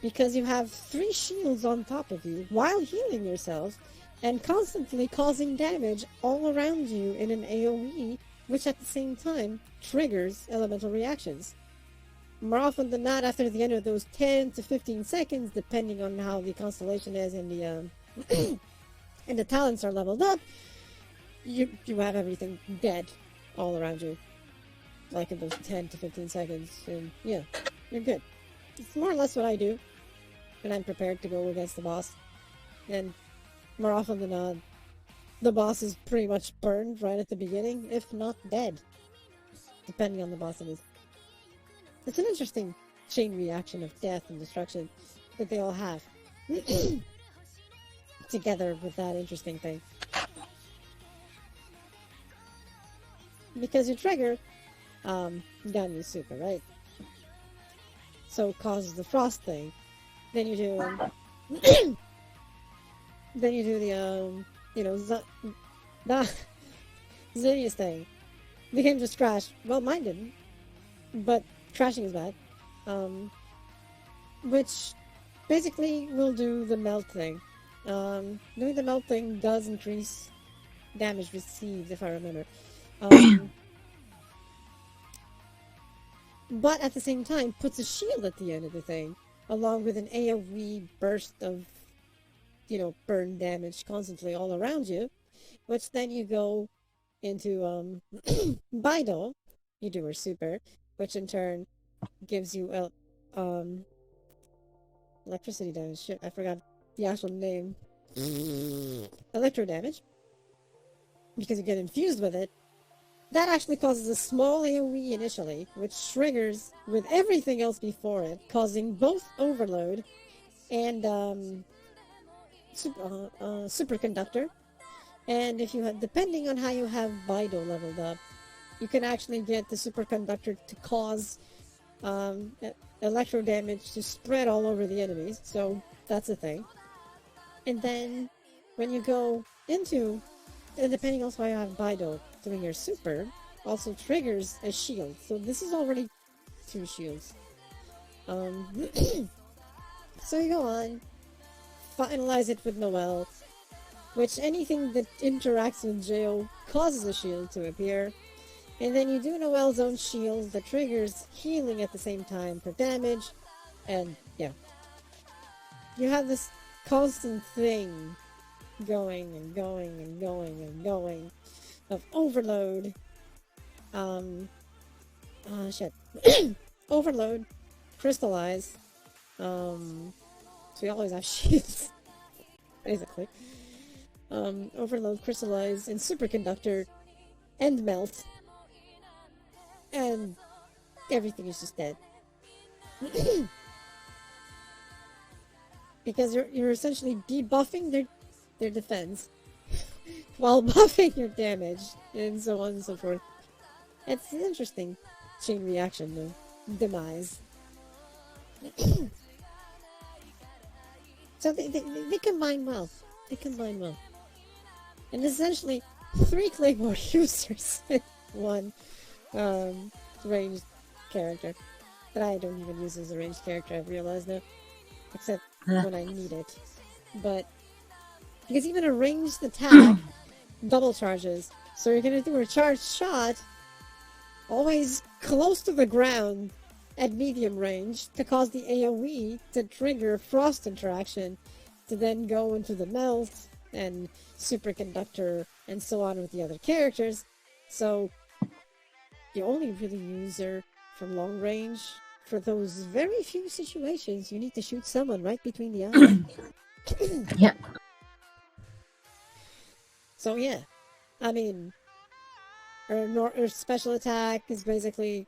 Because you have 3 shields on top of you while healing yourself and constantly causing damage all around you in an AoE, which at the same time triggers elemental reactions. More often than not, after the end of those 10 to 15 seconds, depending on how the constellation is and the and the talents are leveled up, you have everything dead all around you. Like in those 10 to 15 seconds, and yeah, you're good. It's more or less what I do when I'm prepared to go against the boss. And more often than not, the boss is pretty much burned right at the beginning, if not dead. Depending on the boss it is. It's an interesting chain reaction of death and destruction that they all have. Together with that interesting thing. Because you trigger Ganyu Super, right? So it causes the frost thing. Then you do then you do the Zinnia's thing. The game just crashed. Well, mine didn't. But crashing is bad. Which basically will do the melt thing. Doing the melt thing does increase damage received, if I remember. But at the same time, puts a shield at the end of the thing, along with an AoE burst of, burn damage constantly all around you, which then you go into, Bidol, you do her super, which in turn gives you, electricity damage. Shit, I forgot the actual name. Electro damage. Because you get infused with it, that actually causes a small AoE initially, which triggers with everything else before it, causing both overload and superconductor. And if you have, depending on how you have Bido leveled up, you can actually get the superconductor to cause electro damage to spread all over the enemies. So that's a thing. And then when you go into, and depending on how you have Bido, doing your super also triggers a shield. So this is already 2 shields. So you go on, finalize it with Noelle, which anything that interacts with Jo causes a shield to appear. And then you do Noelle's own shield that triggers healing at the same time for damage. And yeah. You have this constant thing going and going and going and going of overload. Overload, crystallize. So we always have shields, basically. Overload, crystallize, and superconductor, and melt. And everything is just dead. Because you're essentially debuffing their defense while buffing your damage, and so on and so forth. It's an interesting chain reaction to demise. So they combine well. They combine well. And essentially 3 Claymore users in one ranged character. That I don't even use as a ranged character, I've realized now. Except when I need it. But because even a ranged attack double charges. So you're gonna do a charged shot always close to the ground at medium range to cause the AoE to trigger frost interaction to then go into the melt and superconductor and so on with the other characters. So you only really use her from long range for those very few situations you need to shoot someone right between the eyes. Yeah. So yeah, I mean, her special attack is basically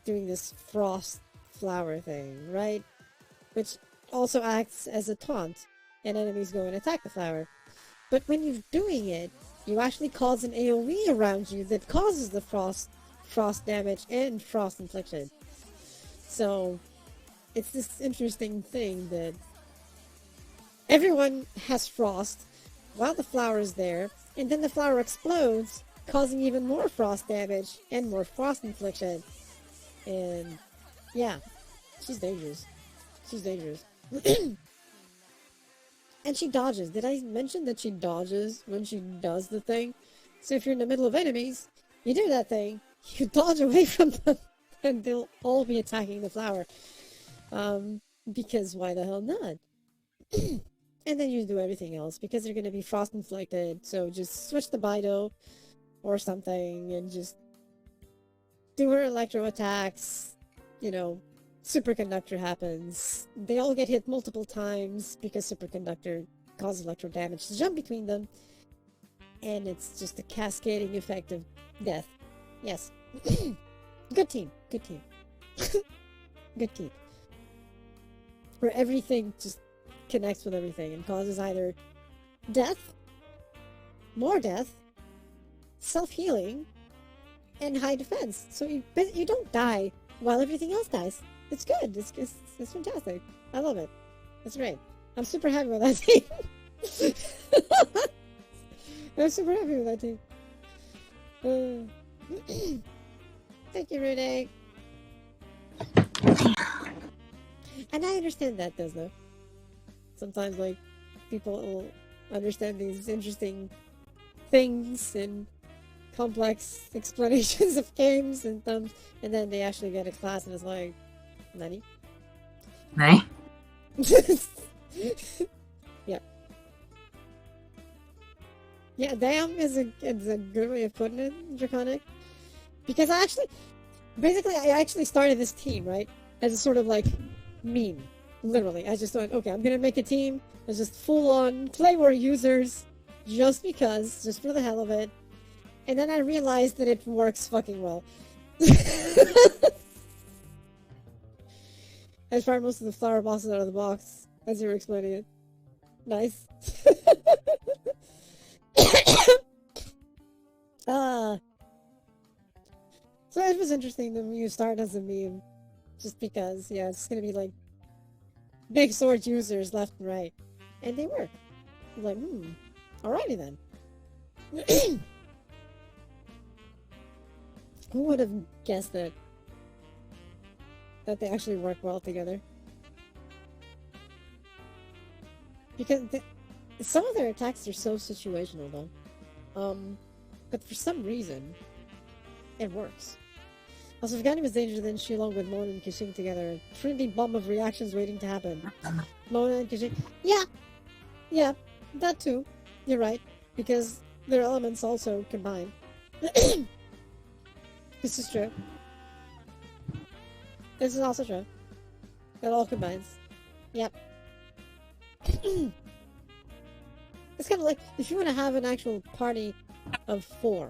doing this frost flower thing, right? Which also acts as a taunt, and enemies go and attack the flower. But when you're doing it, you actually cause an AoE around you that causes the frost damage and frost infliction. So it's this interesting thing that everyone has frost while the flower is there, and then the flower explodes, causing even more frost damage and more frost infliction. And yeah, she's dangerous. She's dangerous. And she dodges. Did I mention that she dodges when she does the thing? So if you're in the middle of enemies, you do that thing, you dodge away from them, and they'll all be attacking the flower. Because why the hell not? And then you do everything else, because they're going to be frost inflicted, so just switch the Bido or something, and just do her electro attacks, you know, superconductor happens. They all get hit multiple times because superconductor causes electro damage to jump between them. And it's just a cascading effect of death. Yes. Good team. Good team. Good team. Where everything just connects with everything and causes either death, more death, self-healing, and high defense. So you don't die while everything else dies. It's good. It's fantastic. I love it. It's great. I'm super happy with that team. I'm super happy with that team. Thank you, Rude. And I understand that, though. Sometimes, like, people will understand these interesting things and complex explanations of games and thumbs, and then they actually get a class and it's like, Nani? Nani? Yeah. Yeah, damn is a good way of putting it, Draconic. Because I actually started this team, right? As a sort of like meme. Literally. I just thought, okay, I'm gonna make a team that's just full on Claymore users just because, just for the hell of it. And then I realized that it works fucking well. I tried most of the flower bosses out of the box as you were explaining it. Nice. So it was interesting that you start as a meme. Just because, yeah, it's gonna be like big sword users left and right. And they were. I'm like, alrighty then. Who would have guessed that they actually work well together? Because some of their attacks are so situational though. But for some reason, it works. Also, if Gani was danger, then she along with Mona and Kishing together, a trinity bomb of reactions waiting to happen. Mona and Kishing, yeah, that too. You're right, because their elements also combine. This is true. This is also true. It all combines. Yep. It's kind of like if you want to have an actual party of 4,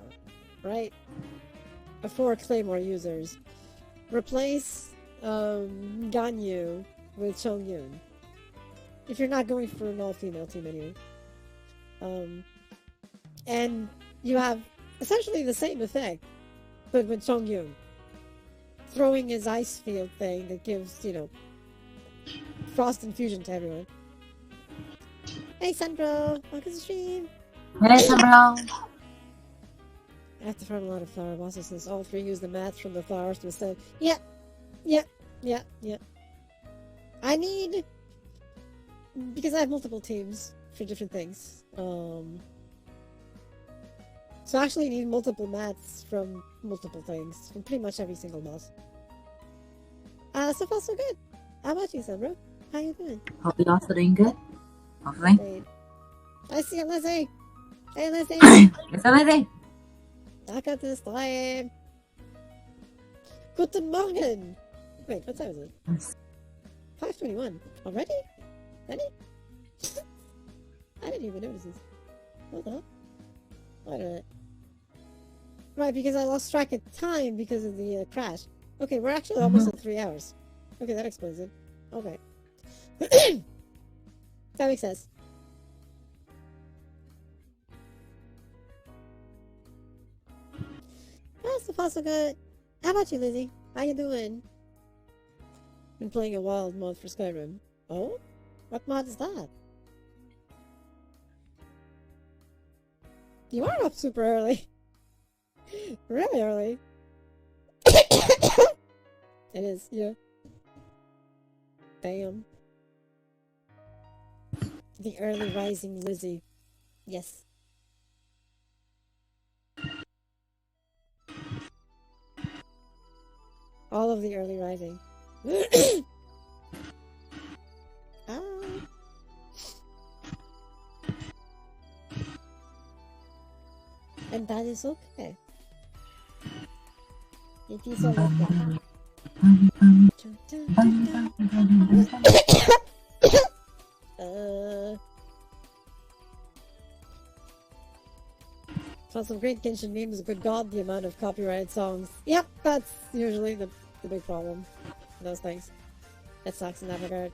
right? Of 4 Claymore users. Replace Ganyu with Chongyun. If you're not going for an all-female team anyway. And you have essentially the same effect, but with Chongyun. Throwing his ice field thing that gives, frost infusion to everyone. Hey Sandro, welcome to the stream. Hey, Sandro. I have to farm a lot of flower bosses since all 3 use the mats from the flowers to instead. Yeah. I need, because I have multiple teams for different things. So I actually need multiple mats from multiple things, from pretty much every single boss. So far so good. How about you, Sandro? How you doing? Hope you're also doing good. Hopefully. Great. I see you, Lizzie. Hey, Lizzie. It's Lizzie. Back at this time. Guten Morgen. Wait, what time is it? 5:21. Already? Ready? I didn't even notice this. What the hell? Wait a minute. Right, because I lost track of time because of the crash. Okay, we're actually almost at 3 hours. Okay, that explains it. Okay. That makes sense. Oh, so far so good. How about you, Lizzie? How you doing? Been playing a wild mod for Skyrim. Oh? What mod is that? You are up super early. Really early. It is, yeah. Damn. The early rising Lizzie. Yes. All of the early rising. Ah. And that is okay. It is okay. Found some great Genshin memes. Good God, the amount of copyrighted songs. Yep, that's usually the big problem. Those things. That sucks in that regard.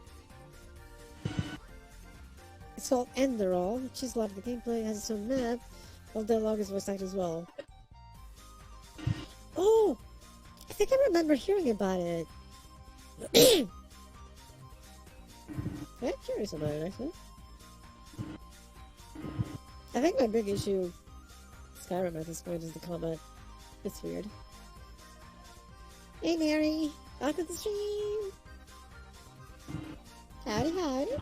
It's called Enderall, which is a lot of the gameplay, has its own map. All dialogue is voice acted as well. Oh! I think I remember hearing about it. I'm curious about it, actually. I think my big issue with Skyrim at this point is the combat. It's weird. Hey Mary! Welcome to the stream! Howdy howdy!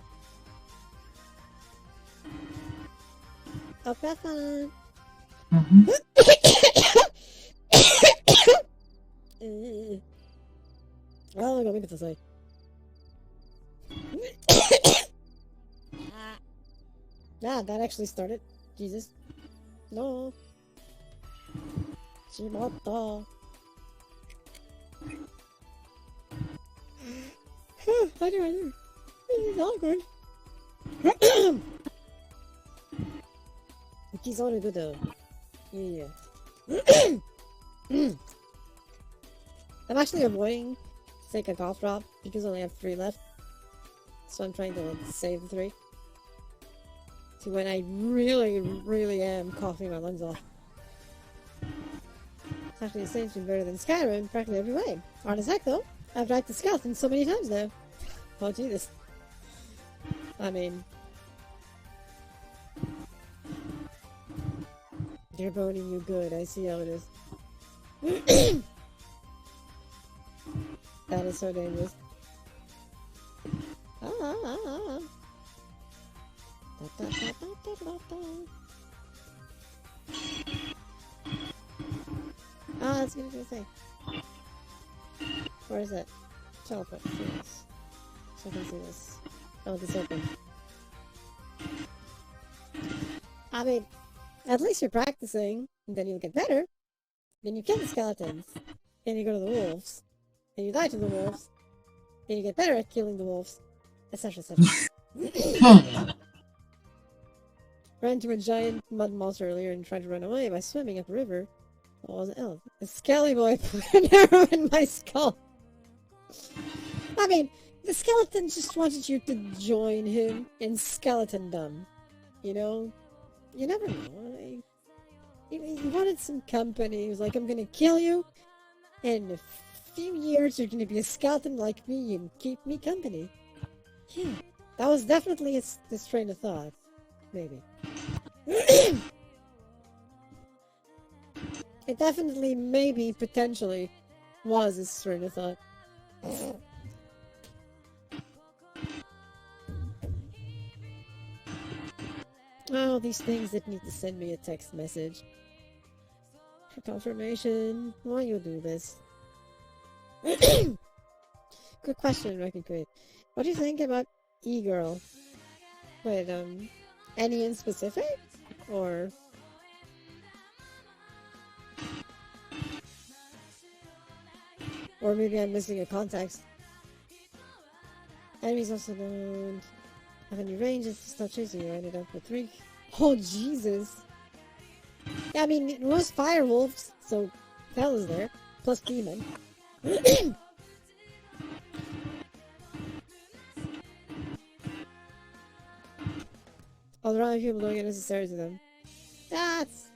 Hope you have fun! Oh, I got me to say. Ah, that actually started. Jesus. No. Shimata. I do. This is awkward. He's already good though. Yeah. I'm actually avoiding to take a cough drop because I only have 3 left. So I'm trying to like, save the 3. To when I really, really am coughing my lungs off. It's actually the same thing better than Skyrim practically every way. Hard as heck though. I've died to skeleton so many times now. Oh Jesus. I mean... They're boning you good, I see how it is. That is so dangerous. That's gonna do a thing. Where is it? Teleport. Yes. So I can see this. Oh, this open. I mean, at least you're practicing, and then you'll get better. Then you kill the skeletons. Then you go to the wolves. Then you die to the wolves. Then you get better at killing the wolves. Etc. etc. Ran into a giant mud monster earlier and tried to run away by swimming up a river. What was it? Oh, a skelly boy put an arrow in my skull. I mean, the skeleton just wanted you to join him in skeletondom. You know? You never know. He wanted some company. He was like, I'm gonna kill you. In a few years, you're gonna be a skeleton like me and keep me company. Yeah, that was definitely his train of thought. Maybe. It definitely, maybe, potentially, was his train of thought. Oh, these things that need to send me a text message. For confirmation. Why you do this? Good question, Wrecking Crate. What do you think about e-girl? Wait, any in specific? Or... Or maybe I'm missing a context. Enemies also don't have any range, it's not chasing you. I ended up with 3. Oh, Jesus! Yeah, I mean, it was fire wolves, so hell is there. Plus demon. All the wrong people don't get necessary to them. That's...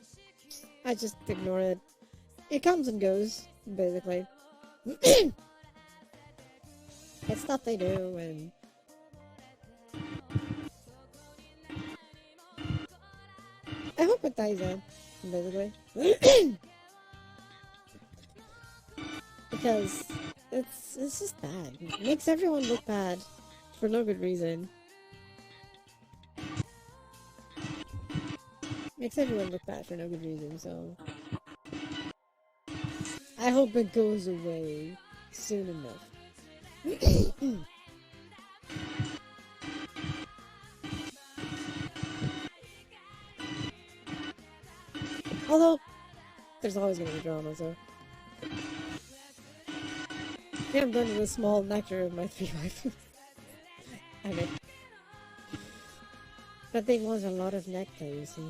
I just ignore it. It comes and goes, basically. It's stuff they do, and... I hope it dies out, basically. Because it's just bad. It makes everyone look bad for no good reason. Makes everyone look bad for no good reason, so... I hope it goes away soon enough. Although, there's always gonna be drama, so... Yeah, I'm done with a small nectar of my 3 waifus. Okay. But they want a lot of nectar, you see.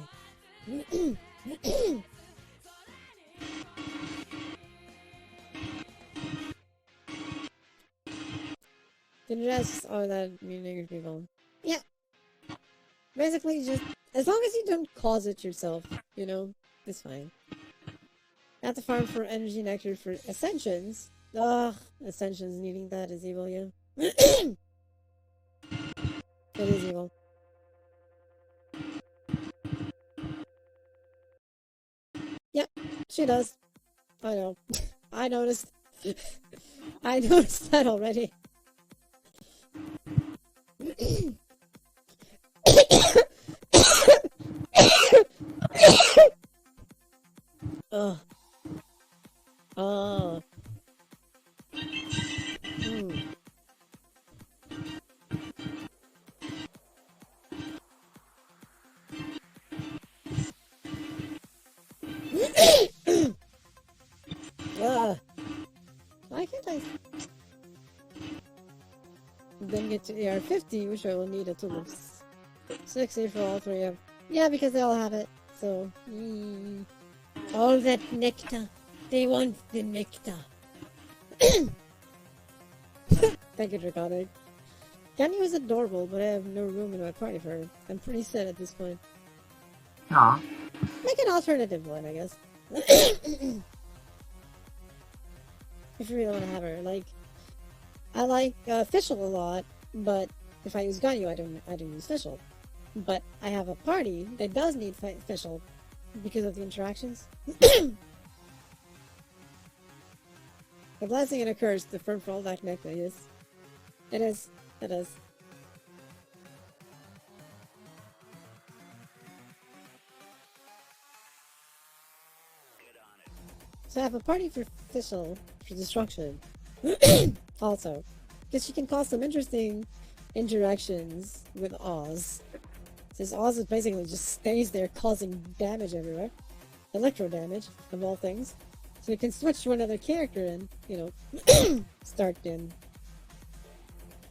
The rest are that negative people. Yeah. Basically, just as long as you don't cause it yourself, you know, it's fine. Have to farm for energy nectar for ascensions. Ugh, ascensions needing that is evil, yeah. It is evil. Yep, she does. I know. I noticed. I noticed that already. Ugh. Oh. Why can't I then get to AR-50, which I will need a total of 60 for all 3 of them. Yeah, because they all have it, so... All that nectar. They want the nectar. Thank you, Draconic. Candy was adorable, but I have no room in my party for her. I'm pretty sad at this point. Aw. Make an alternative one, I guess. If you really want to have her. Like, I like Fischl a lot, but if I use Ganyu, I don't use Fischl. But I have a party that does need Fischl because of the interactions. A blessing and a curse, the firm for all that nectar, yes. It is. It is. So I have a party for Fischl for destruction. Also. Because she can cause some interesting interactions with Oz. Since Oz is basically just stays there causing damage everywhere. Electro damage, of all things. So you can switch to another character and, you know, start in.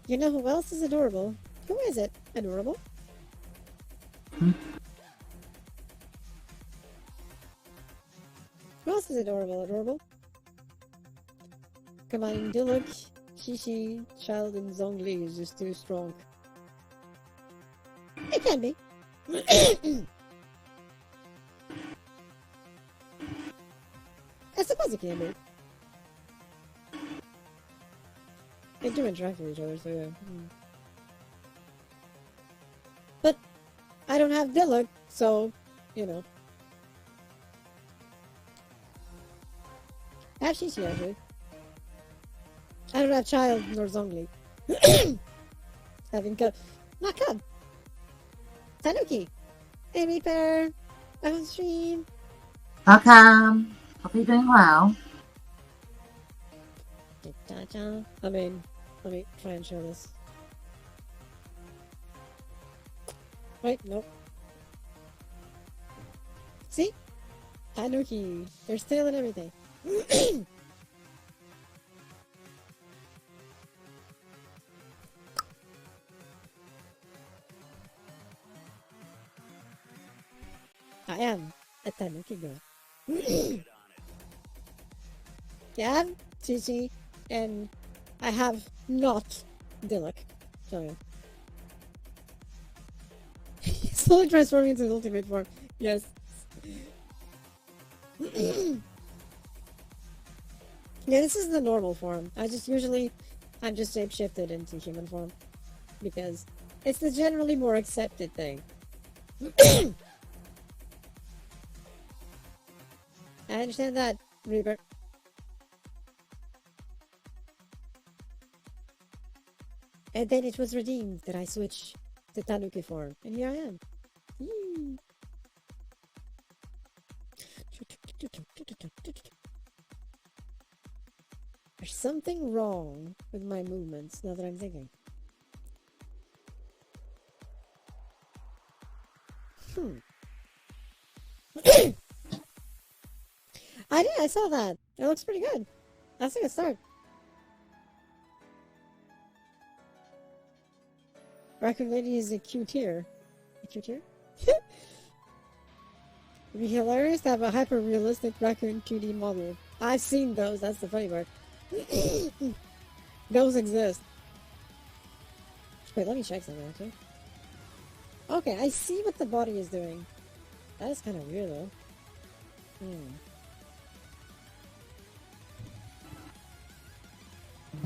You know who else is adorable? Who is it? Adorable? Who else is adorable? Adorable? Combining Diluc, Shishi, Child, and Zhongli is just too strong. It can be. I suppose it can be. They do interact with each other, so yeah. But I don't have Diluc, so, you know. I have Shishi, actually. I don't have Child nor Zhongli. Having Cub. Not Cub. Tanuki. Hey, Reaper. I'm on stream. Welcome. Hope you're doing well. I mean, let me try and show this. Wait, nope. See? Tanuki. There's tail and everything. I am a Tanuki girl. Yeah, I have Chi-Chi, and I have not Diluc. So yeah. He's slowly transforming into his ultimate form. Yes. Yeah, this is the normal form. I'm just shape-shifted into human form. Because it's the generally more accepted thing. I understand that, Reaper. And then it was redeemed that I switched to Tanuki form. And here I am. Yee. There's something wrong with my movements now that I'm thinking. I saw that. It looks pretty good. That's a good start. Raccoon Lady is a cute here. A cute here? It'd be hilarious to have a hyper-realistic Raccoon 2D model. I've seen those, that's the funny part. Those exist. Wait, let me check something actually. Okay, I see what the body is doing. That is kind of weird though.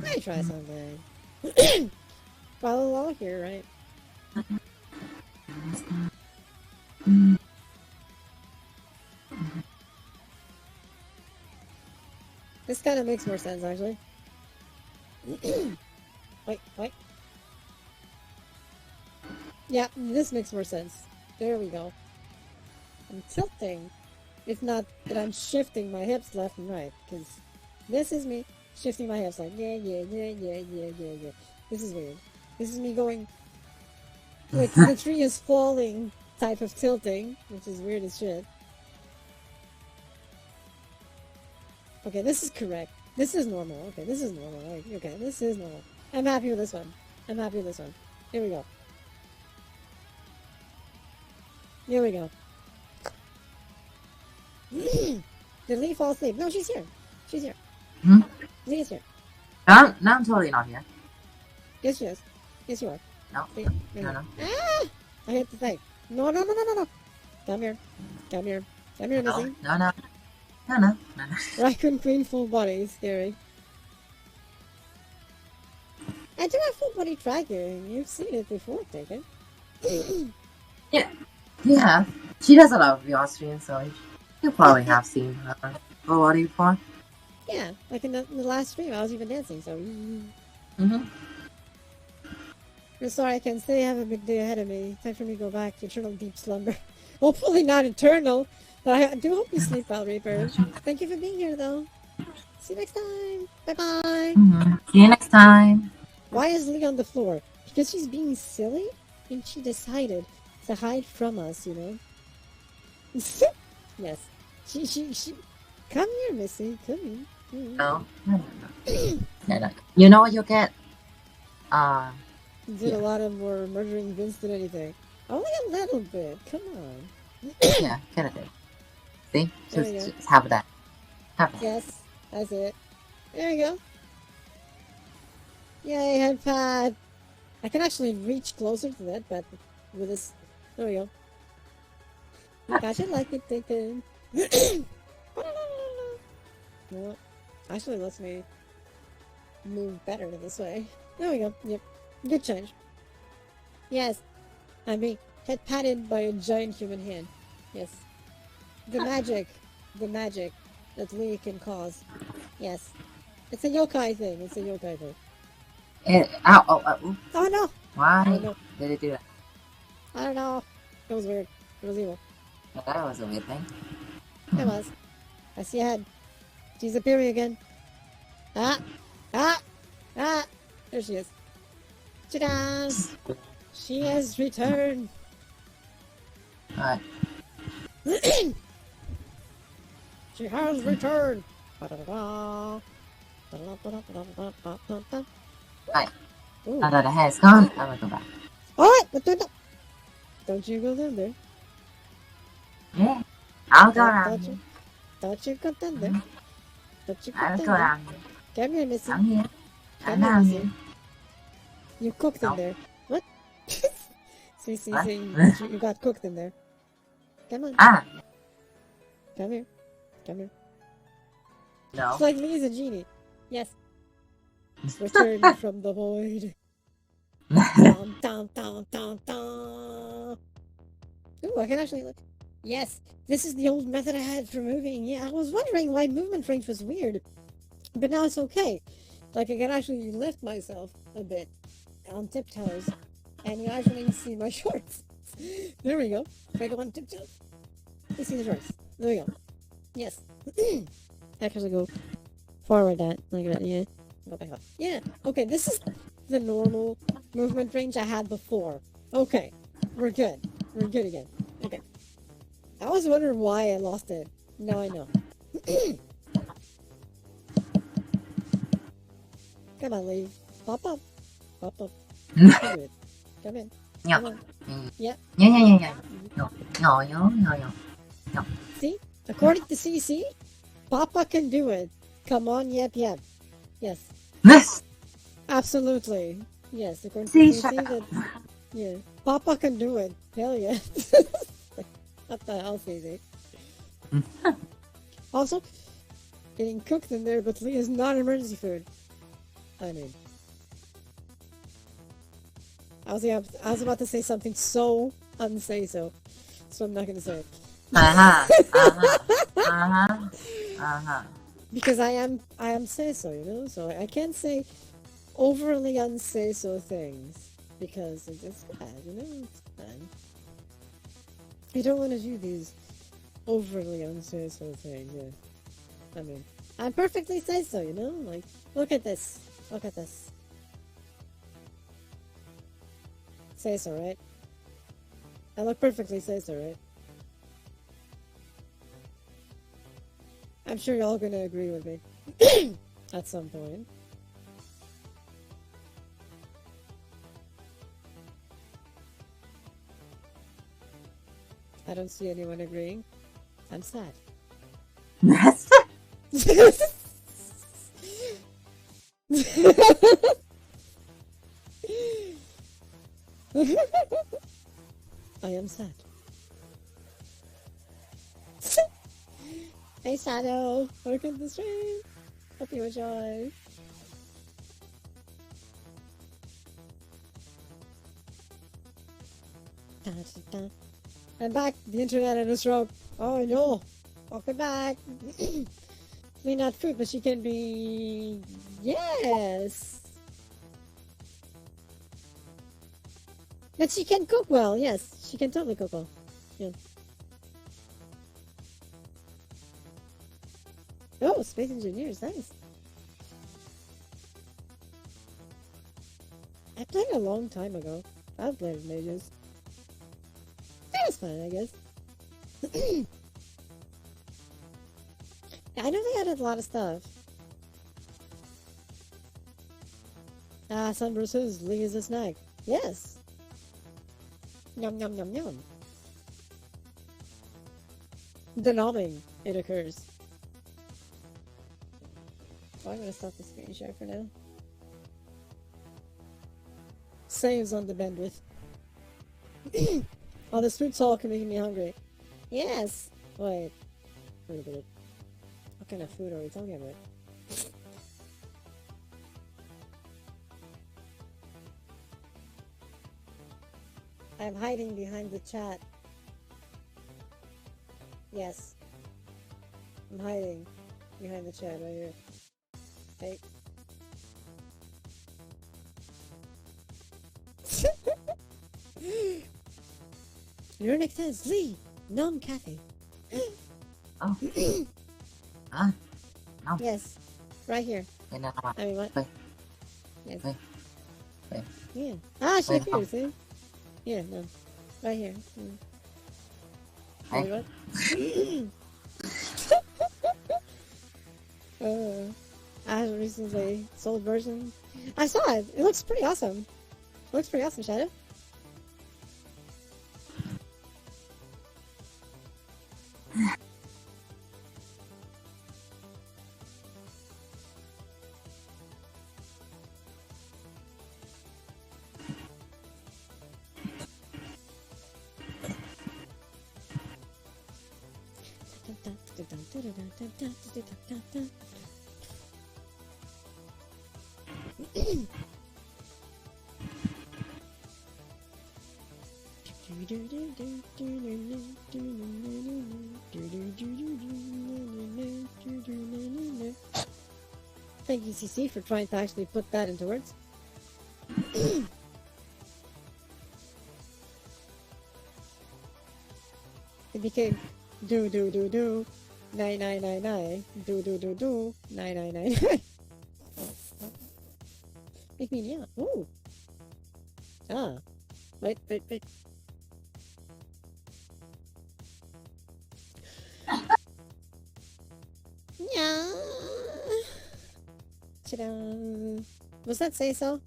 Let me try something. Follow along here, right? This kind of makes more sense, actually. Wait. Yeah, this makes more sense. There we go. I'm tilting. It's not that I'm shifting my hips left and right, because this is me shifting my hips like, yeah. This is weird. This is me going, like, the tree is falling type of tilting, which is weird as shit. Okay, this is correct. This is normal. Okay, this is normal. Okay, this is normal. I'm happy with this one. Here we go. Here we go. Did Lee fall asleep? No, she's here. She's here. Hmm? Lee is here. Now I'm totally not here. Yes, she is. Yes, you are. No. See? No, no. Ah! I hit the thing. No, no, no, no, no, no. Come here. Come here. Come here, No, Missy. no, no. No, no, no, no. Raccoon Queen full body. Scary. I do have full body tracking. You've seen it before, Taken. Yeah. Yeah. She does a lot of VR streams, so you probably have seen her body before. Yeah, like in the last stream, I was even dancing, so... Mm-hmm. I'm sorry, I can say I have a big day ahead of me. Time for me to go back to eternal deep slumber. Hopefully not eternal, but I do hope you sleep well, Reaper. Thank you for being here, though. See you next time. Bye-bye. Mm-hmm. See you next time. Why is Lee on the floor? Because she's being silly? And she decided to hide from us, you know? Yes. She... Come here, Missy. Come here. No, no, no, no, no. You know what you'll get? Did a lot of more murdering Vince than anything. Only a little bit. Come on. Yeah, get it. See? There we go. Just have that. Have that. Yes, that's it. There we go. Yay, head pad. I can actually reach closer to that, but with this. There we go. Gotcha, like it, taken. No, actually lets me move better this way. There we go. Yep. Good change. Yes. I'm being head patted by a giant human hand. Yes. The magic. The magic that Lee can cause. Yes. It's a yokai thing. It's a yokai thing. Oh no! Why Oh, no. did it do that? I don't know. It was weird. It was evil. That was a weird thing. It was. I see a head. She's appearing again. Ah! Ah! Ah! There she is. Ta-da! She has returned. Alright. She has returned. Right. Ooh. Now that the hair's gone, I'm gonna go back. Alright, but don't you go down there. Yeah. I'll go around here. Don't you go down there. Don't you go I'll down go there. around here. Come here, Missy. I'm here. Come I'm here, down Missy. here. You cooked in No. there. What? See, What? you got cooked in there. Come on. Ah, Come here. Come here. no. It's like me as a genie. Yes. Return from the void. Dum, dum, dum, dum, dum. Ooh, I can actually look. Yes, this is the old method I had for moving. Yeah, I was wondering why movement range was weird. But now it's okay. Like, I can actually lift myself a bit on tiptoes. And you actually see my shorts. There we go. If I go on tiptoes, you see the shorts. There we go. Yes. Actually go forward that. Like that, yeah. Go back up. Yeah. Okay, this is the normal movement range I had before. Okay. We're good. We're good again. Okay. I was wondering why I lost it. Now I know. Come on, Lee. Pop up. Pop up. Come in. Come in. Yeah. Come on. Yep. Yeah. No. See? According to CC, Papa can do it. Come on, yep. Yes. This. Absolutely. Yes, according to See, CC, shut up. that, yeah. Papa can do it. Hell yeah. What the hell, CC? Also, getting cooked in there, but Lee is not emergency food. I mean, I was about to say something so unsay so I'm not gonna say it. Because I am say so, you know, so I can't say overly unsay so things because it's bad, you know, it's bad. You don't want to do these overly unsay so things, yeah. I mean, I perfectly say so, you know, like, look at this. Look at this. Say so, right? I look perfectly say so, right? I'm sure y'all gonna agree with me. At some point. I don't see anyone agreeing. I'm sad. Nest? I am sad. Hey Shadow, welcome to the stream. Hope you enjoy. I'm back. The internet had a stroke. Oh no. Welcome back. May not food, but she can be. Yes. But she can cook well. Yes, she can totally cook well. Yeah. Oh, space engineers, nice. I played a long time ago. I've played in ages. That was fun, I guess. I know they added a lot of stuff. Ah, Sunburst says Lee is a snack. Yes. Yum yum yum yum. The nomming, it occurs. Oh, I'm gonna stop the screen share for now. Saves on the bandwidth. Oh, this food talk can make me hungry. Yes. Wait a minute. What kind of food are we talking about? I'm hiding behind the chat. Yes. I'm hiding behind the chat right here. Hey. Your next is Lee. Nom Cafe. Oh. Ah. No. Yes. Right here. Wait, no. I mean, what? Wait. Yes. Wait. Yeah. Ah, she Wait, appears, see? Yeah, no. Right here. Mm. Hey. Wait, what? I have a recently sold version. I saw it. It looks pretty awesome. It looks pretty awesome, Shadow. Thank you, CC, for trying to actually put that into words. It became do do do do 9999 do do do do 9999. Make me yeah. Ooh. Ah. Wait. Yeah. Ta-da. Was that say so?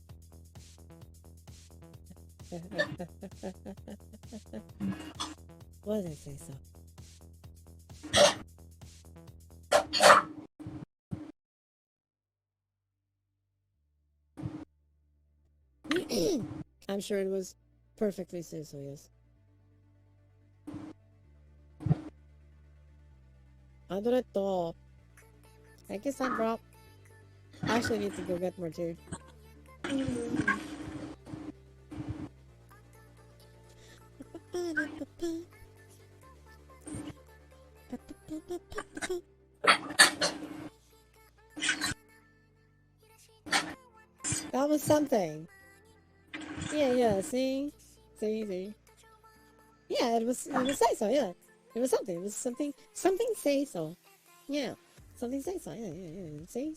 Was it say so? I'm sure it was perfectly say so, yes. Adoretto. I guess I dropped. I actually need to go get more too. That was something. Yeah, see? Yeah, it was say so, yeah. It was something say so. Yeah. Something say so, yeah. See?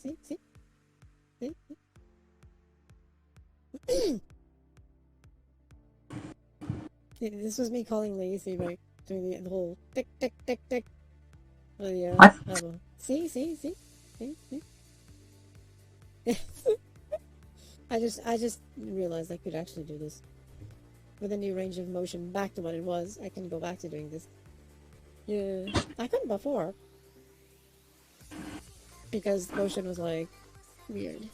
This was me calling lazy, like, doing the whole tick. Oh, yeah. What? See? I just realized I could actually do this. With a new range of motion back to what it was, I can go back to doing this. Yeah. I couldn't before. because the motion was like weird.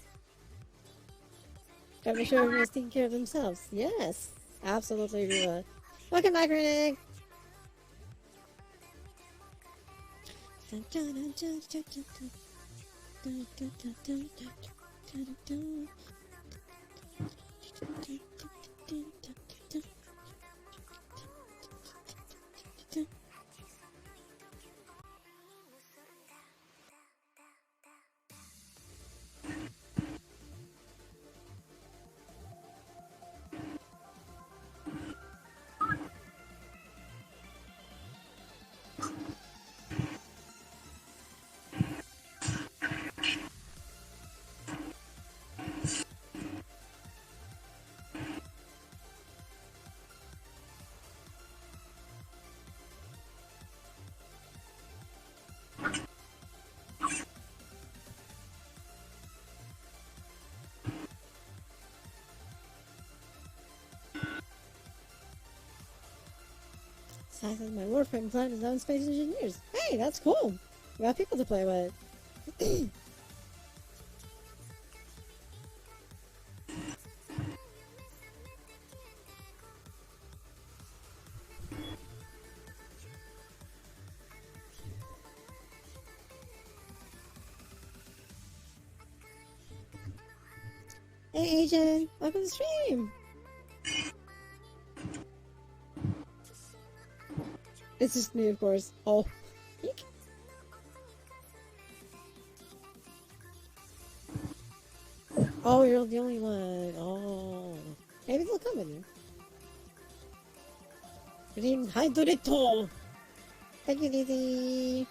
Gotta make sure everyone's taking care of themselves. Yes, absolutely, Rua. Welcome back, Renee. I said my Warframe clan is on Space Engineers. Hey, that's cool. We got people to play with. Hey, Agent. Welcome to the stream. It's just me, of course. Oh. Eek. Oh, you're the only one. Oh. Maybe they'll come with you. Green Hydorito. Thank you, Lizzie.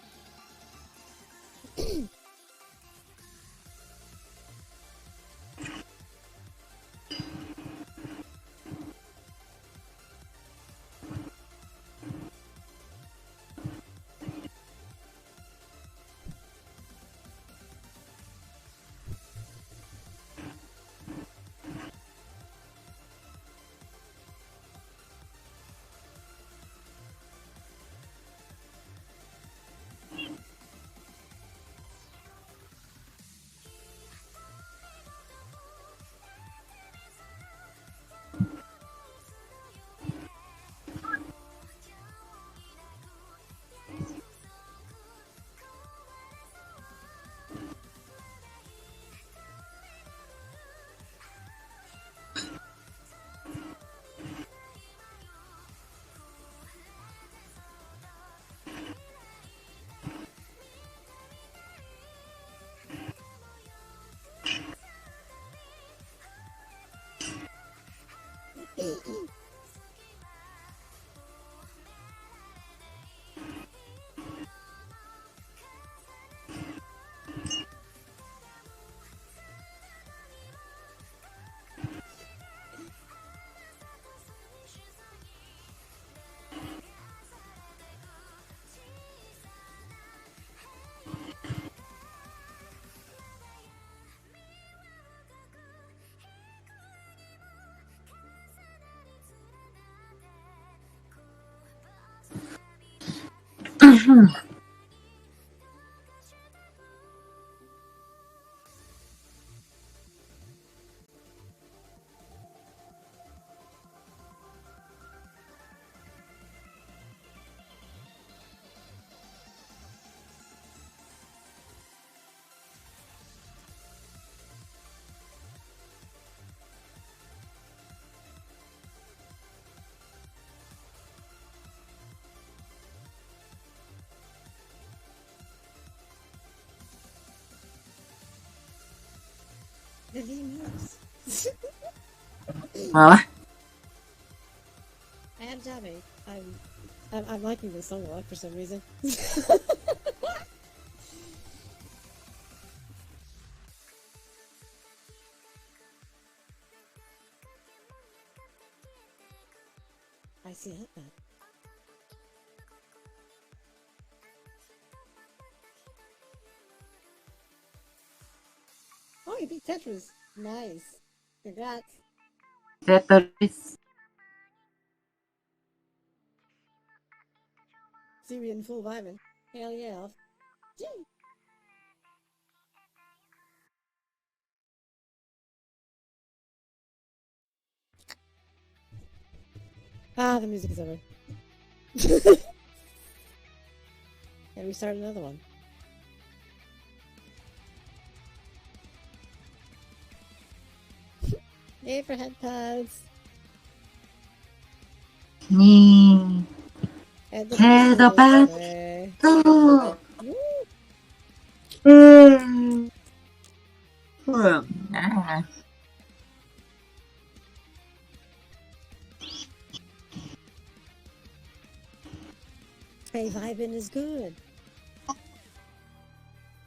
The moves. Well, I am jamming. I'm liking this song a lot for some reason. I see it. Oh, you beat Tetris. Nice. Congrats. Tetris. See me in full vibing. Hell yeah. Gee. Ah, the music is over. And we start another one. Yay for head pads. Me. And the Head music up and away. go. Hey, vibing is good.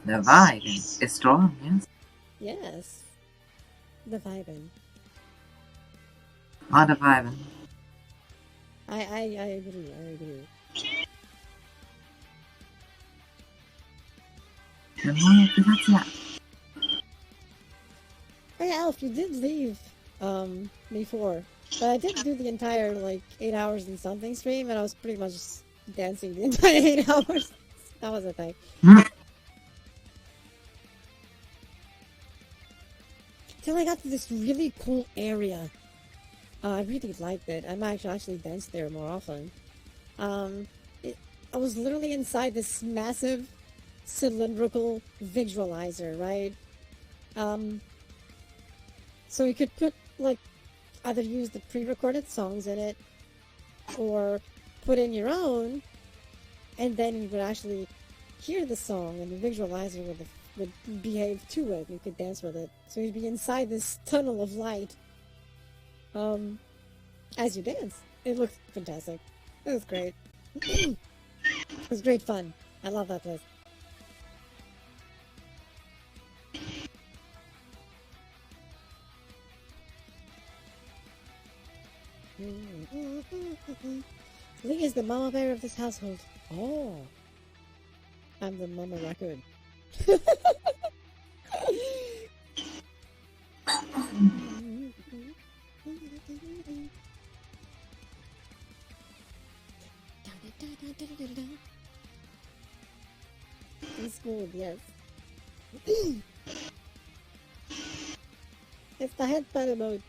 The vibe is strong, yes. Yes. The vibing. Oh, the vibe. I agree, I agree. Hey, Alf, you did leave, before. But I did do the entire, like, 8 hours and something stream, and I was pretty much dancing the entire 8 hours. That was a thing. Till I got to this really cool area. I really liked it. I might actually dance there more often. I was literally inside this massive cylindrical visualizer, right? So you could put, like, either use the pre-recorded songs in it, or put in your own, and then you would actually hear the song, and the visualizer would behave to it. You could dance with it. So you'd be inside this tunnel of light, as you dance. It looked fantastic. It was great. It was great fun. I love that place. Lee is the mama bear of this household. Oh. I'm the mama raccoon. It's cool, yes. It's the headband mode.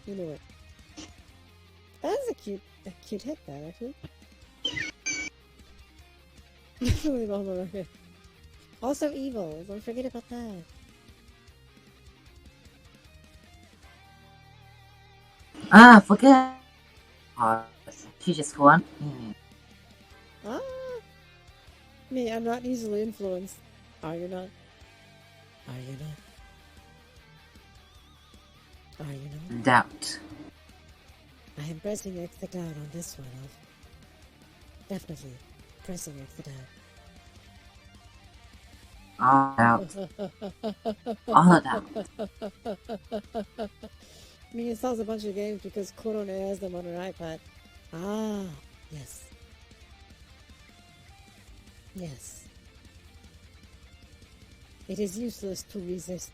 You know it. That's a cute headband, actually. Definitely mama raccoon. Also evil. Don't forget about that. Forget. Oh, she just won. Ah, me, I'm not easily influenced. Are you not? Are you not? Are you not? Doubt. I am pressing exit down on this one, Alf. Definitely pressing exit down. All doubt. All doubt. Me installs a bunch of games because Corona has them on her iPad. Ah, yes. Yes. It is useless to resist.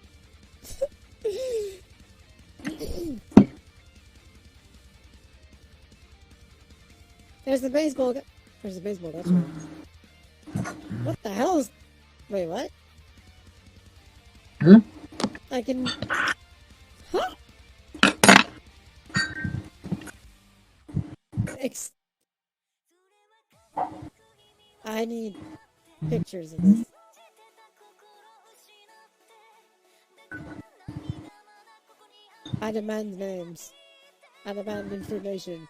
There's the baseball. There's the baseball. That's right. What the hell is? Wait, what? Hmm? I can. Huh? I need pictures of this. I demand names. I demand information.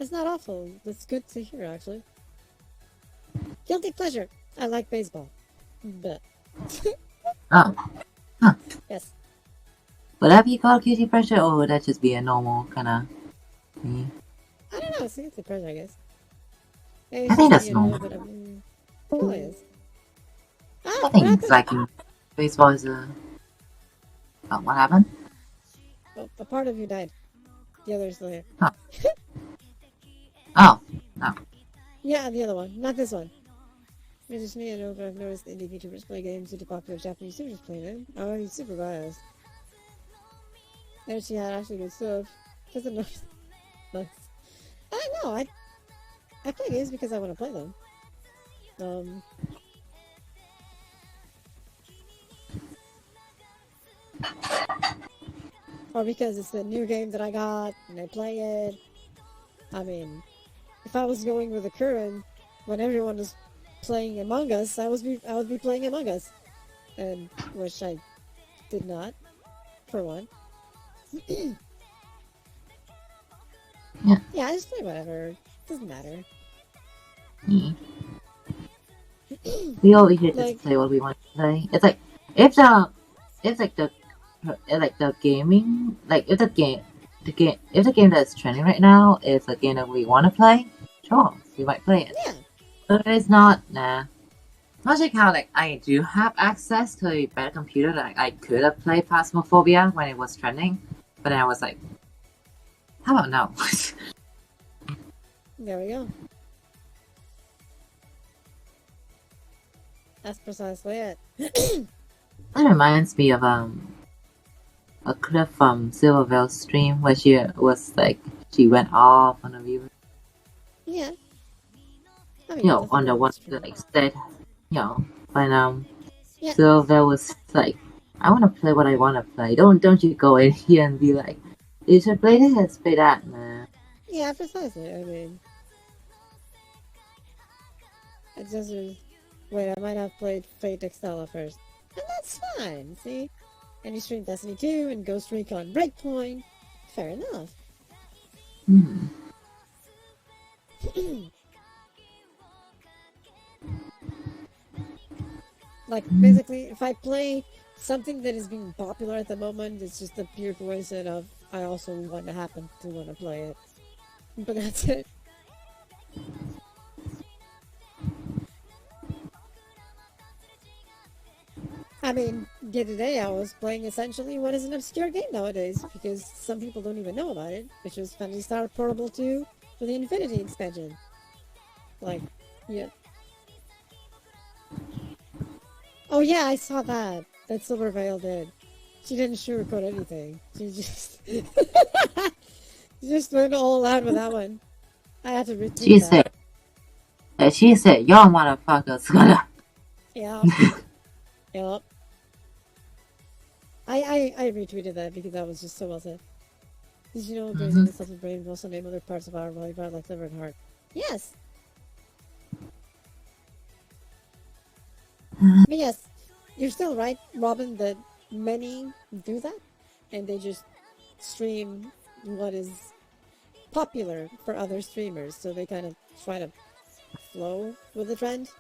It's not awful. That's good to hear, actually. Guilty pleasure. I like baseball. But. Oh. Huh. Yes. Would that be called cutie pressure, or would that just be a normal kind of thing? I don't know. It's guilty pleasure, I guess. I think that's normal. But probably is. Ah, I what think happened? like in baseball is a. Oh, what happened? Oh, a part of you died. The other's still here. Oh. Oh. No. Yeah, the other one. Not this one. It's just me. I know, but I've noticed indie VTubers play games due to popular Japanese YouTubers play them. Oh, he's super biased. There she had actually good stuff. Doesn't know. Nice. I know. I play games because I want to play them. Or because it's the new game that I got and I play it. I mean, if I was going with the current, when everyone was playing Among Us, I would be playing Among Us, and which I did not, for one. Yeah, I just play whatever. Doesn't matter. We always just Like, play what we want to play. It's like if the gaming, like if the game that's trending right now is a game that we want to play, sure, we might play it. yeah. But if it's not, nah. Much like how like I do have access to a better computer that I could have played Phasmophobia when it was trending, but then I was like, how about no? There we go. That's precisely it. That reminds me of a clip from Silverville's stream where she was like she went off on a viewer. Yeah. I mean, You know, on the one that like said, you know, when yeah. Silverville was like, I want to play what I want to play. Don't you go in here and be like, you should play this, play that, man. Yeah, precisely. I mean, it just was. Wait, I might have played Fate Extella first. And that's fine, see? And you streamed Destiny 2 and Ghost Recon Breakpoint. Fair enough. Like, basically, if I play something that is being popular at the moment, it's just a pure coincidence of I also want to happen to want to play it. But that's it. I mean, the other day I was playing essentially what is an obscure game nowadays, because some people don't even know about it, which was Phantasy Star Portable 2 for the Infinity expansion. Like, yeah. Oh yeah, I saw that. That Silver Veil did. She didn't sugarcoat anything. She just... she just went all out with that one. I had to retweet that. She said, y'all motherfuckers gonna... Yeah. Yep. I retweeted that because that was just so well said. Did you know grazing the cells of brain will also name other parts of our body part like liver and heart? Yes! But yes, you're still right, Robin, that many do that, and they just stream what is popular for other streamers, so they kind of try to flow with the trend,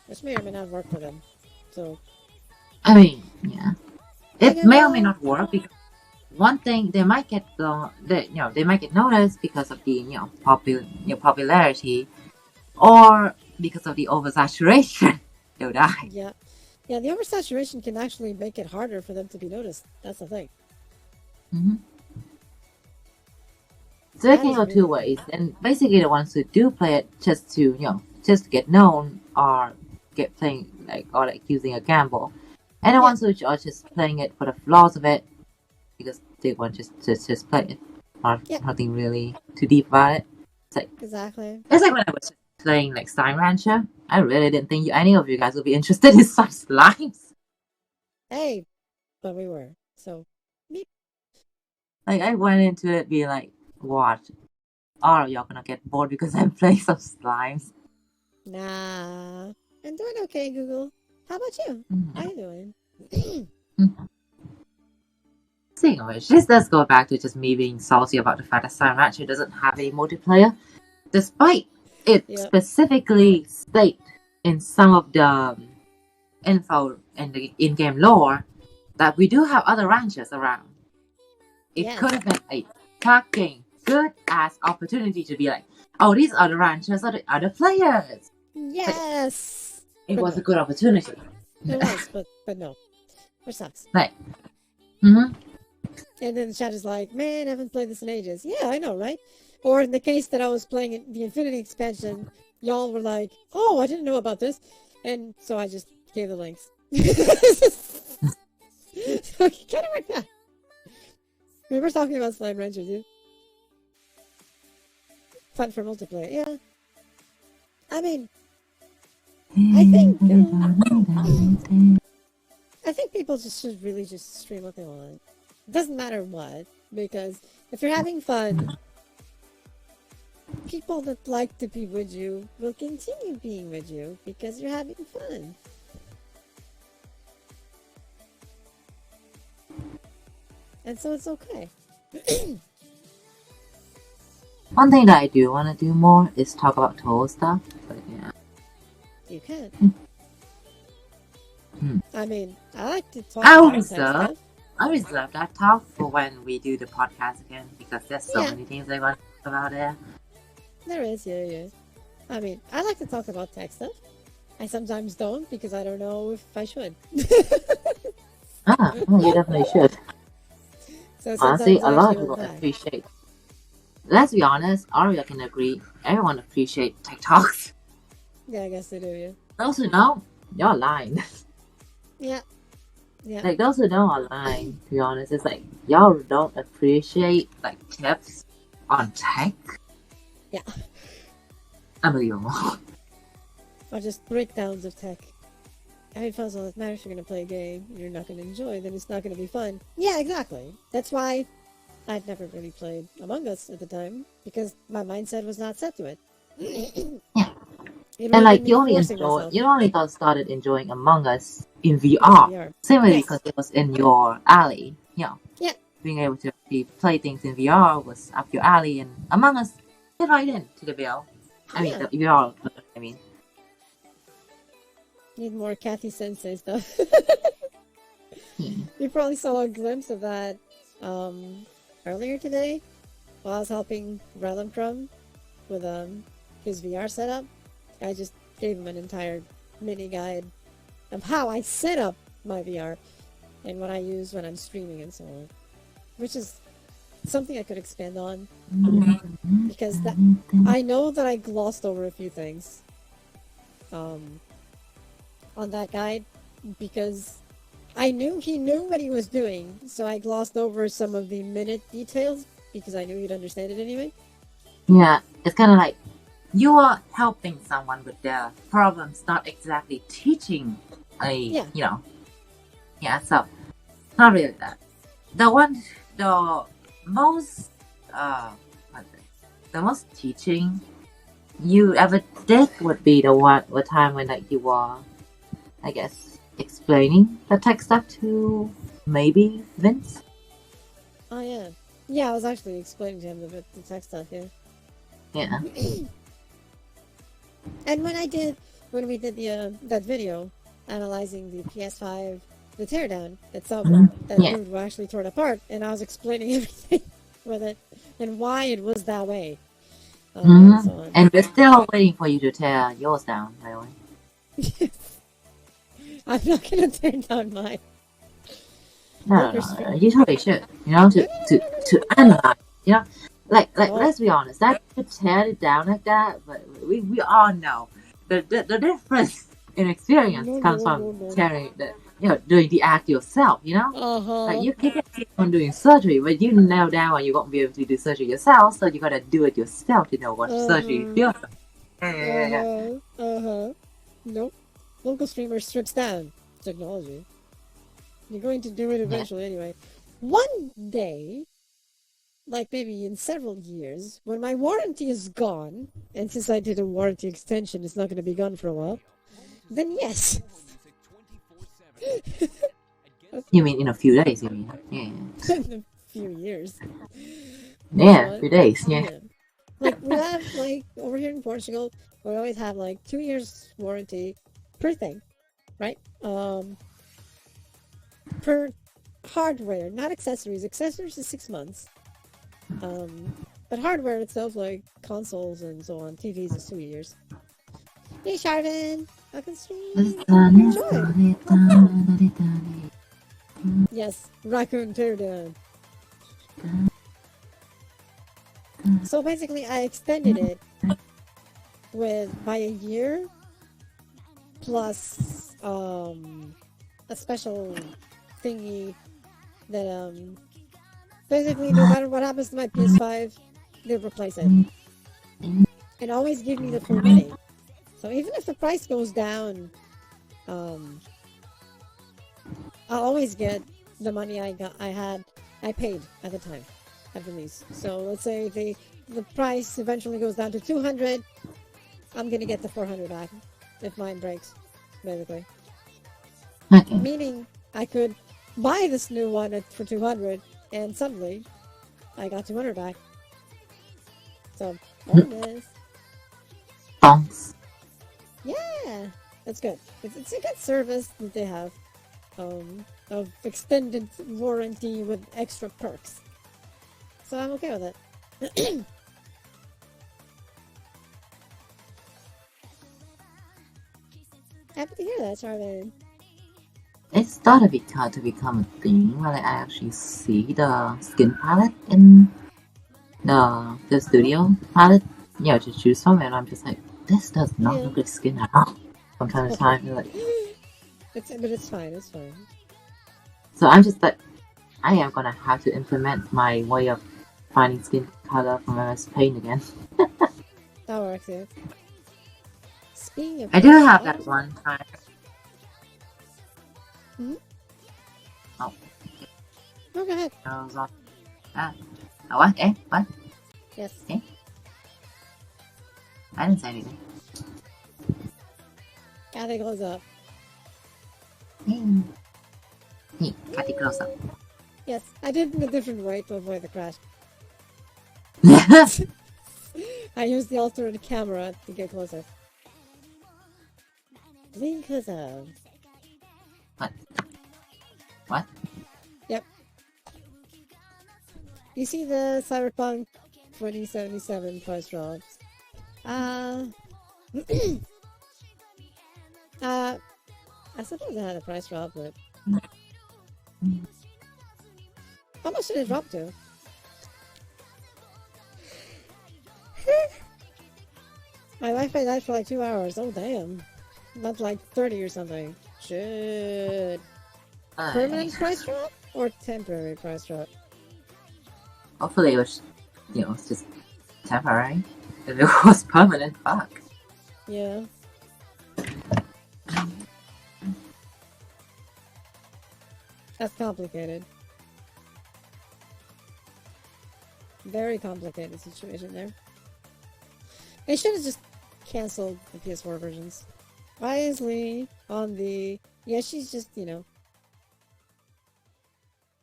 which may or may not work for them. So, I mean, yeah, it may or may not work because one thing they might get they might get noticed because of the popularity, or because of the oversaturation. They'll die. Yeah, the oversaturation can actually make it harder for them to be noticed. That's the thing. So it can go two ways, and basically the ones who do play it just to get known or get playing or using a gamble, and the ones who are just playing it for the flaws of it because they want just play it, or nothing really too deep about it. It's like exactly. It's like when I was playing like Slime Rancher. I really didn't think any of you guys would be interested in some slimes. Hey, but we were. So, like I went into it being like, what? Are y'all gonna get bored because I'm playing some slimes? Nah. I'm doing okay, Google. How about you? How you doing? Speaking of which, this does go back to just me being salty about the fact that Slime Rancher doesn't have a multiplayer, despite it specifically state in some of the info in the in-game lore that we do have other ranchers around. It could have been a fucking good ass opportunity to be like, oh, these other ranchers are the other players. Yes. It was a good opportunity. It was, but no. Which sucks. Like, And then the chat is like, man, I haven't played this in ages. Yeah, I know, right? Or in the case that I was playing the Infinity expansion, y'all were like, oh, I didn't know about this. And so I just gave the links. So kind of like that. We were talking about Slime Rancher, dude. Fun for multiplayer, yeah. I mean, I think people just should really just stream what they want. It doesn't matter what, because if you're having fun, people that like to be with you will continue being with you because you're having fun. And so it's okay. One thing that I do want to do more is talk about toll stuff. But yeah. You can. Hmm. I mean, I like to talk about that stuff. I reserve that talk for when we do the podcast again because there's so Yeah. many things I want to talk about there. There is, yeah. I mean, I like to talk about tech stuff. I sometimes don't because I don't know if I should. You definitely should. So honestly, a lot of hold people back. appreciate. Let's be honest, Aria can agree. Everyone appreciates tech talks. Yeah, I guess they do, yeah. Those who don't, you're lying. Yeah. Like those who don't are lying. To be honest, it's like y'all don't appreciate like tips on tech. Yeah. Unbelievable. Or just breakdowns of tech. I mean, first of all, it matters if you're going to play a game you're not going to enjoy, then it's not going to be fun. Yeah, exactly. That's why I'd never really played Among Us at the time, because my mindset was not set to it. Yeah. It And like really you only forcing myself. got started enjoying Among Us in VR. Simply Yes. because it was in your alley. Yeah. Being able to actually play things in VR was up your alley, and Among Us fit right into the bill. I mean, the VR. I mean, need more Kathy Sensei stuff. You probably saw a glimpse of that earlier today while I was helping Rhythm Crumb with his VR setup. I just gave him an entire mini guide of how I set up my VR and what I use when I'm streaming and so on, which is something I could expand on because I know that I glossed over a few things on that guide because I knew he knew what he was doing, so I glossed over some of the minute details because I knew he'd understand it anyway. Yeah, it's kind of like you are helping someone with their problems, not exactly teaching so not really that. The most teaching you ever did would be the time when like you were, I guess, explaining the tech stuff to maybe Vince. Oh yeah, I was actually explaining to him the tech stuff. Yeah. And when we did the that video analyzing the PS5, the teardown itself, that dude actually tore it apart, and I was explaining everything with it and why it was that way. And, so on. And we're still waiting for you to tear yours down, by the way. I'm not gonna tear down mine. No, you totally should. You know, to analyze. You know, like let's be honest. That you tear it down like that, but we all know the difference in experience comes from tearing doing the act yourself. You know, like you can see someone doing surgery, but you know that one you won't be able to do surgery yourself, so you gotta do it yourself to know what surgery feels like. Nope. Local streamer strips down technology. You're going to do it eventually anyway. One day, like maybe in several years, when my warranty is gone, and since I did a warranty extension, it's not going to be gone for a while, then yes. You mean in a few days, you mean? Yeah. In a few years. Yeah, a few days, yeah. Like, we have, like, over here in Portugal, we always have, like, 2 years warranty per thing, right? Per hardware, not accessories. Accessories is 6 months. But hardware itself, like consoles and so on, TVs is 2 years. Hey, Sharvin! Welcome stream! Enjoy! Yes, raccoon teardown. So basically, I extended it by a year plus a special thingy that Basically, no matter what happens to my PS5, they'll replace it. And always give me the full money. So even if the price goes down, I'll always get the money I paid at the time of release. So let's say the price eventually goes down to 200, I'm gonna get the 400 back if mine breaks, basically. Okay. Meaning I could buy this new one for 200, and suddenly I got 200 back. So bonus. Thanks. Yeah, that's good. It's a good service that they have, of extended warranty with extra perks. So I'm okay with it. Happy to hear that, Charmaine. It started to become a thing when I actually see the skin palette in the studio palette, to choose from, and I'm just like, this does not look like skin at all. From time to time, like, but it's fine. It's fine. So I'm just like, I am gonna have to implement my way of finding skin color from MS Paint again. That works, yeah. Speaking of, I do have that one time. Hmm? Oh. Oh, go ahead. What? What? Yes. I didn't say anything. Kathy, close up. Hey, Kathy, close up. Yes, I did it in a different way to avoid the crash. I used the alternate camera to get closer. Because of... What? Yep. You see the Cyberpunk 2077 price drops. I suppose it had a price drop, but... How much did it drop to? My Wi-Fi died for like 2 hours. Oh, damn. Not like 30 or something. Shit. Permanent price drop? Or temporary price drop? Hopefully it was, it's just temporary. If it was permanent, fuck. Yeah. That's complicated. Very complicated situation there. They should have just canceled the PS4 versions. Wisely on the... Yeah, she's just,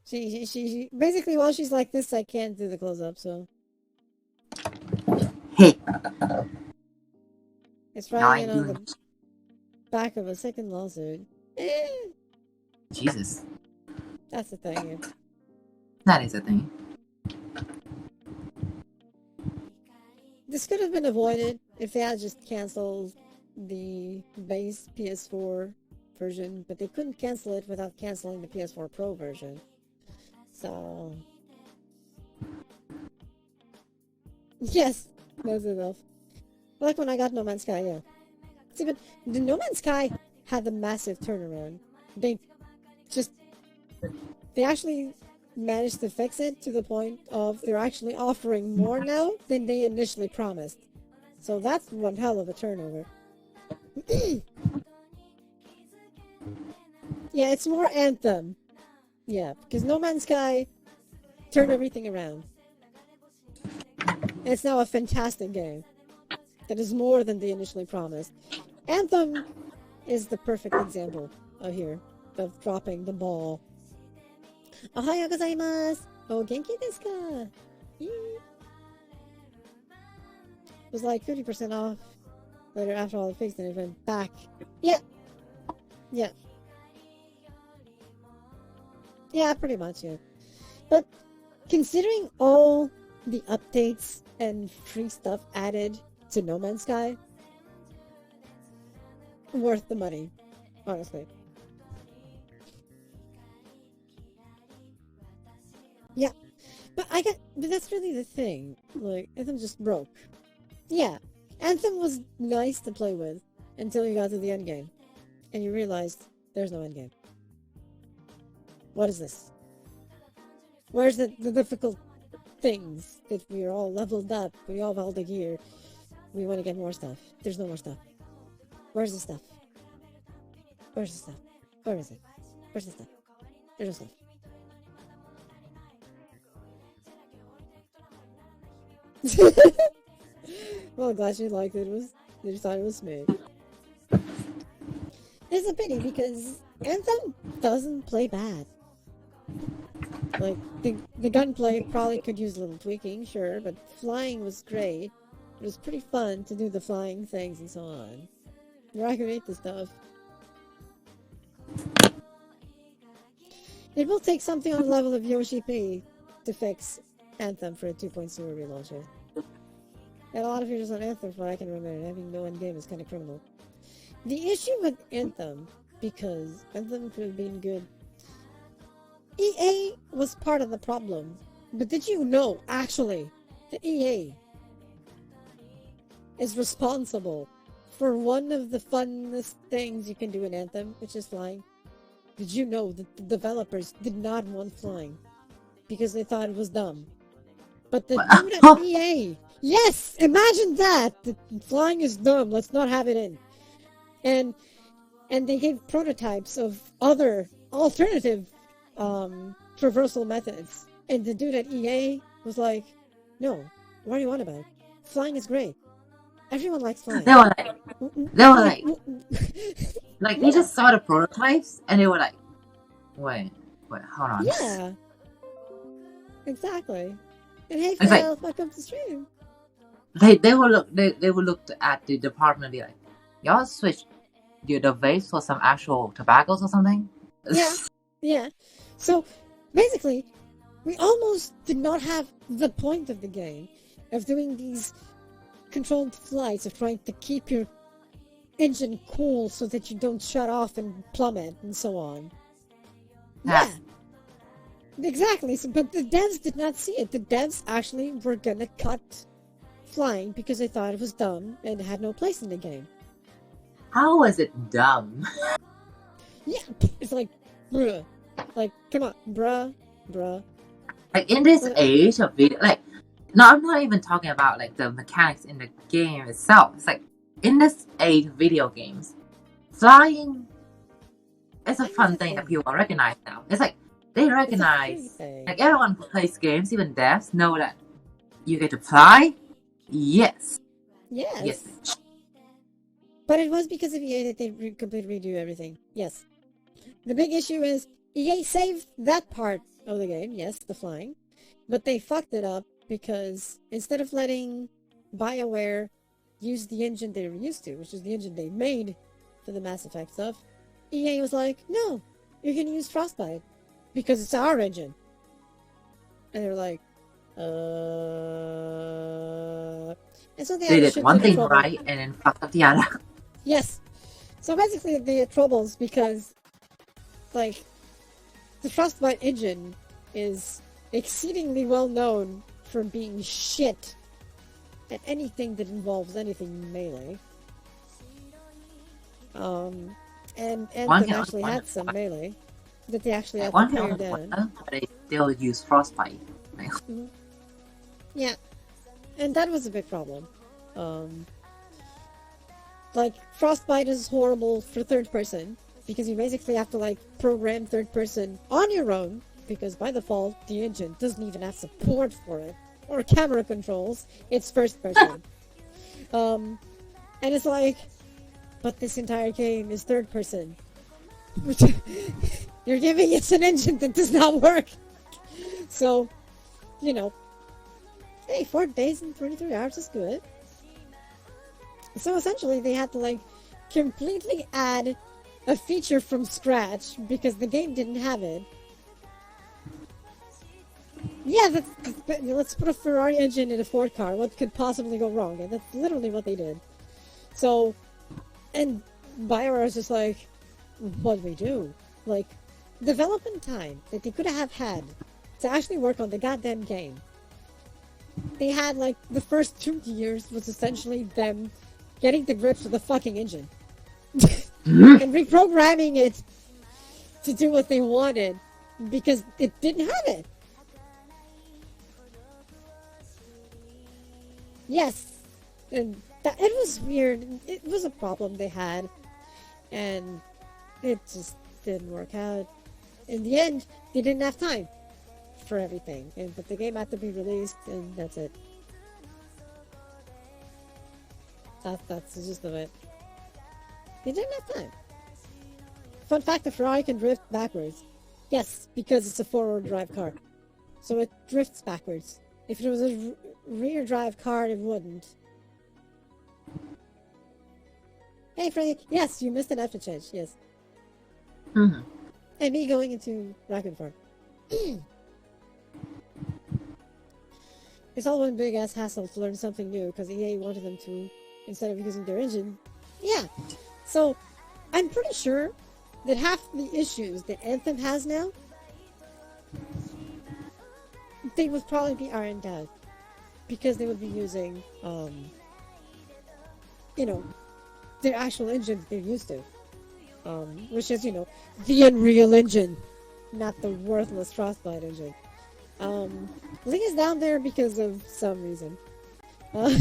She basically, while she's like this, I can't do the close-up, so... Hey! It's riding in on the back of a second lawsuit. Jesus. That's the thing, yeah. That is a thing. This could have been avoided if they had just canceled the base PS4 version, but they couldn't cancel it without canceling the PS4 Pro version. So... Yes, that's enough. Like when I got No Man's Sky, yeah. See, but the No Man's Sky had a massive turnaround. They actually managed to fix it to the point of they're actually offering more now than they initially promised. So that's one hell of a turnover. Yeah, it's more Anthem. Yeah, because No Man's Sky turned everything around. And it's now a fantastic game that is more than they initially promised. Anthem is the perfect example of dropping the ball. Ohayou gozaimasu! Oh, genki desu ka? It was like 50% off later after all the fixed and it went back. Yeah. Yeah. Yeah, pretty much, yeah. But considering all the updates and free stuff added to No Man's Sky, worth the money, honestly. Yeah, but that's really the thing. Like, Anthem just broke. Yeah, Anthem was nice to play with until you got to the end game, and you realized there's no end game. What is this? Where's the difficult things that we're all leveled up, we all have all the gear, we want to get more stuff. There's no more stuff. Where's the stuff? Where's the stuff? Where is it? Where's the stuff? There's no stuff. Well, I'm glad you liked it. You thought it was smooth. It's a pity because Anthem doesn't play bad. Like, the gunplay probably could use a little tweaking, sure, but flying was great. It was pretty fun to do the flying things and so on. Recreate the stuff. It will take something on the level of Yoshi P to fix Anthem for a 2.0 relauncher. And a lot of features on Anthem, from what I can remember, having no end game is kind of criminal. The issue with Anthem, because Anthem could have been good, EA was part of the problem. But did you know, actually, that EA is responsible for one of the funnest things you can do in Anthem, which is flying? Did you know that the developers did not want flying because they thought it was dumb? But the dude at EA, yes, imagine that! The flying is dumb, let's not have it in. And they gave prototypes of other alternative traversal methods. And the dude at EA was like, no, what do you want about it? Flying is great. Everyone likes flying. They were like, like they just saw the prototypes and they were like, wait, hold on. Yeah. Exactly. And hey, Phil, like, welcome to stream. They will look at the department and be like, y'all switch the vapes for some actual tobaccos or something? Yeah. So basically, we almost did not have the point of the game of doing these controlled flights, of trying to keep your engine cool so that you don't shut off and plummet and so on. Yeah. Exactly. So, but the devs did not see it. The devs actually were gonna cut flying because they thought it was dumb and had no place in the game. How was it dumb? Yeah, it's like, bruh. Like, come on, bruh. Like, in this age of video, like, no, I'm not even talking about, like, the mechanics in the game itself. It's like, in this age of video games, flying is a fun thing that people recognize now. It's like, they recognize, like, everyone who plays games, even devs, know that you get to fly. Yes. But it was because of EA that they completely redo everything. Yes. The big issue is EA saved that part of the game, yes, the flying, but they fucked it up because instead of letting BioWare use the engine they were used to, which is the engine they made for the Mass Effect stuff, EA was like, no, you're gonna use Frostbite because it's our engine. And they were like, and so they did one thing right and then fucked up the other. Yes. So basically they had troubles because, like, the Frostbite engine is exceedingly well known for being shit at anything that involves anything melee. And Anthem actually had some melee that they actually had to clear down. But they still use Frostbite. Mm-hmm. Yeah. And that was a big problem. Like, Frostbite is horrible for third person, because you basically have to, like, program third person on your own, because by default, the engine doesn't even have support for it, or camera controls, it's first person. And it's like, but this entire game is third person. You're giving it an engine that does not work! So, you know, hey, 4 days and 23 hours is good. So essentially they had to, like, completely add a feature from scratch because the game didn't have it. Yeah, let's put a Ferrari engine in a Ford car. What could possibly go wrong? And that's literally what they did. So, and BioWare was just like, what do we do? Like, development time that they could have had to actually work on the goddamn game. They had, like, the first 2 years was essentially them getting the grips with the fucking engine. And reprogramming it to do what they wanted because it didn't have it. Yes, and that it was weird. It was a problem they had, and it just didn't work out. In the end, they didn't have time for everything, but the game had to be released, and that's it. That's the gist of it. They didn't have time. Fun fact: the Ferrari can drift backwards. Yes, because it's a forward drive car, so it drifts backwards. If it was a rear drive car, it wouldn't. Hey, Freddy. Yes, you missed an outfit change. Yes. Mm-hmm. And me going into Raccoon Farm. It's all one big ass hassle to learn something new because EA wanted them to, instead of using their engine. Yeah. So, I'm pretty sure that half the issues that Anthem has now, they would probably be ironed out because they would be using, you know, their actual engine they're used to, which is, the Unreal Engine, not the worthless Frostbite engine. Link is down there because of some reason. My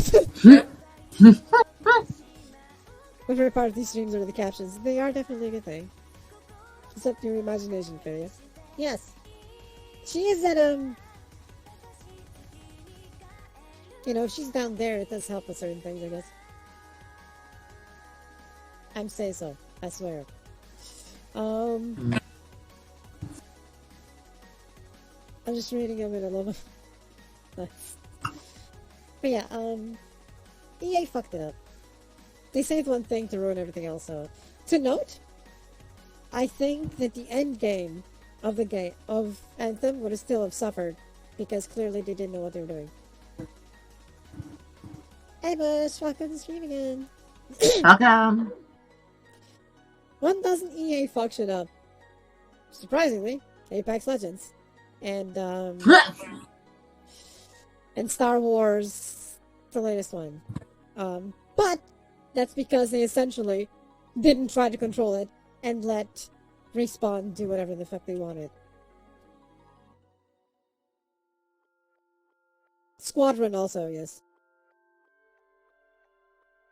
favorite part of these streams are the captions. They are definitely a good thing. It's up to your imagination, Phineas. Yes. She is at, if she's down there, it does help with certain things, I guess. I'm say so. I swear. I'm just reading them and I love them. Nice. But yeah, EA fucked it up. They saved one thing to ruin everything else, so. To note, I think that the end game of Anthem would have still have suffered because clearly they didn't know what they were doing. Hey Bush, welcome to the stream again. Welcome. When doesn't EA fuck shit up? Surprisingly, Apex Legends. And and Star Wars, the latest one. But that's because they essentially didn't try to control it and let Respawn do whatever the fuck they wanted. Squadron also, yes.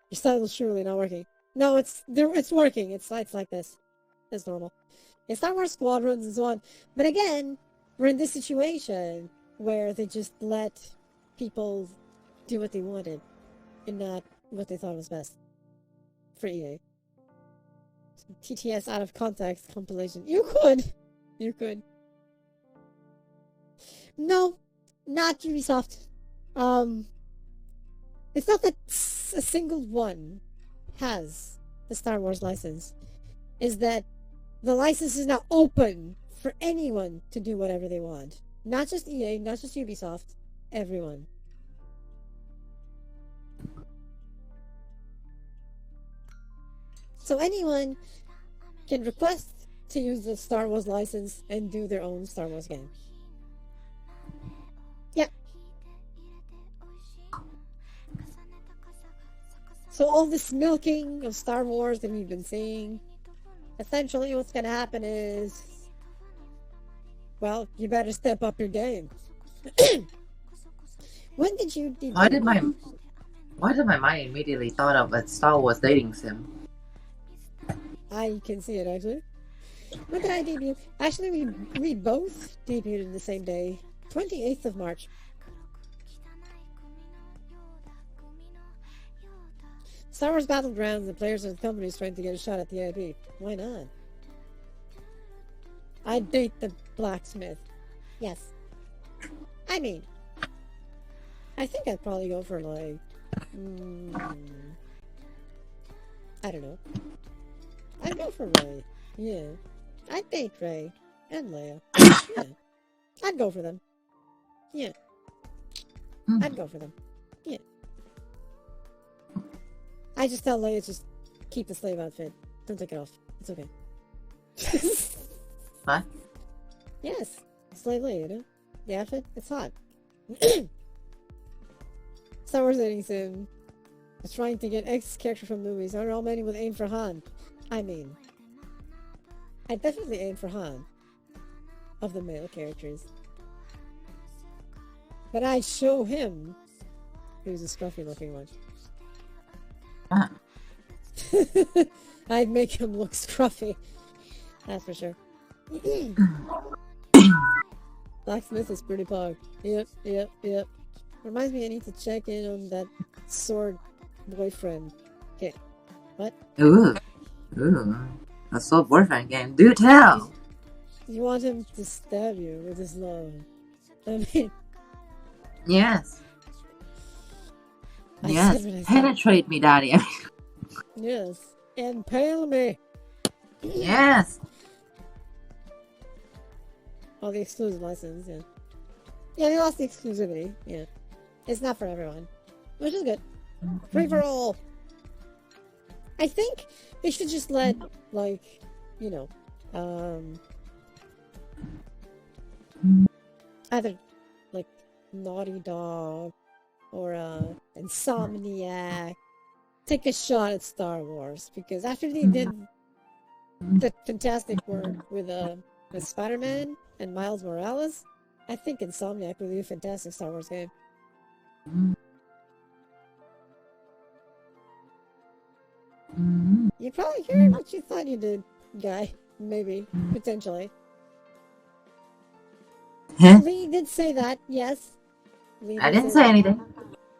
Your style is surely not working. No, it's working. It's like this. It's normal. Yeah, Star Wars Squadrons is one. But again, we're in this situation where they just let people do what they wanted and not what they thought was best for EA. TTS out of context compilation. You could. No, not Ubisoft. It's not that a single one has the Star Wars license. Is that the license is now open for anyone to do whatever they want. Not just EA, not just Ubisoft, everyone. So anyone can request to use the Star Wars license and do their own Star Wars game. Yeah. So all this milking of Star Wars that we've been seeing, essentially what's gonna happen is, well, you better step up your game. When did you debut? Why did my mind immediately thought of a Star Wars dating sim? I can see it actually. When did I debut? Actually, we both debuted in the same day, 28th of March. Star Wars Battlegrounds and players and companies trying to get a shot at the IP. Why not? I'd date the blacksmith. Yes. I mean, I think I'd probably go for like, I don't know. I'd go for Rey. Yeah. I'd date Rey and Leia. Yeah. I'd go for them. Yeah. I'd go for them. Yeah. I just tell Leia just keep the slave outfit. Don't take it off. It's okay. What? Yes. Slave Leia, The outfit? It's hot. Star Wars dating sim. Is trying to get X character from movies. Aren't all many would aim for Han? I mean, I definitely aim for Han. Of the male characters. But I show him He was a scruffy looking one. Ah. I'd make him look scruffy. That's for sure. Blacksmith is pretty pog. Yep. Reminds me I need to check in on that sword boyfriend. Okay. What? Ooh. A sword boyfriend game. Do tell. You want him to stab you with his love. I mean... Yes. Yes. I Penetrate me, daddy. Yes. Impale me. Yes. All the exclusive license, yeah. Yeah, they lost the exclusivity, yeah. It's not for everyone. Which is good. Free for all. I think they should just let, like, you know, either, like, Naughty Dog or, Insomniac take a shot at Star Wars. Because after they did the fantastic work with Spider-Man and Miles Morales, I think Insomniac would be a fantastic Star Wars game. You probably heard what you thought you did, guy. Maybe. Potentially. Lee did say that, yes. I didn't say anything.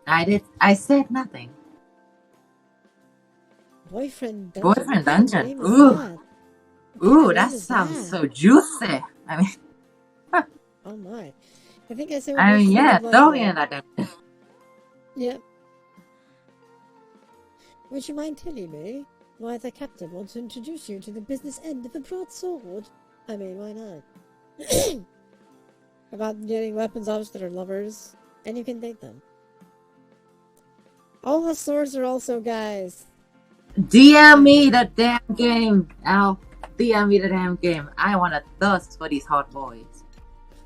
I said nothing. Boyfriend Dungeon. Boyfriend Dungeon. Ooh, that sounds so juicy. I mean, oh my. I think I said. I mean, yeah, throw me in that dungeon. Yeah. Would you mind telling me why the captain wants to introduce you to the business end of the broadsword? I mean, why not? About getting weapons off that are lovers, and you can date them. All the swords are also guys. DM me the damn game, Al. DM me the damn game. I want a thirst for these hot boys.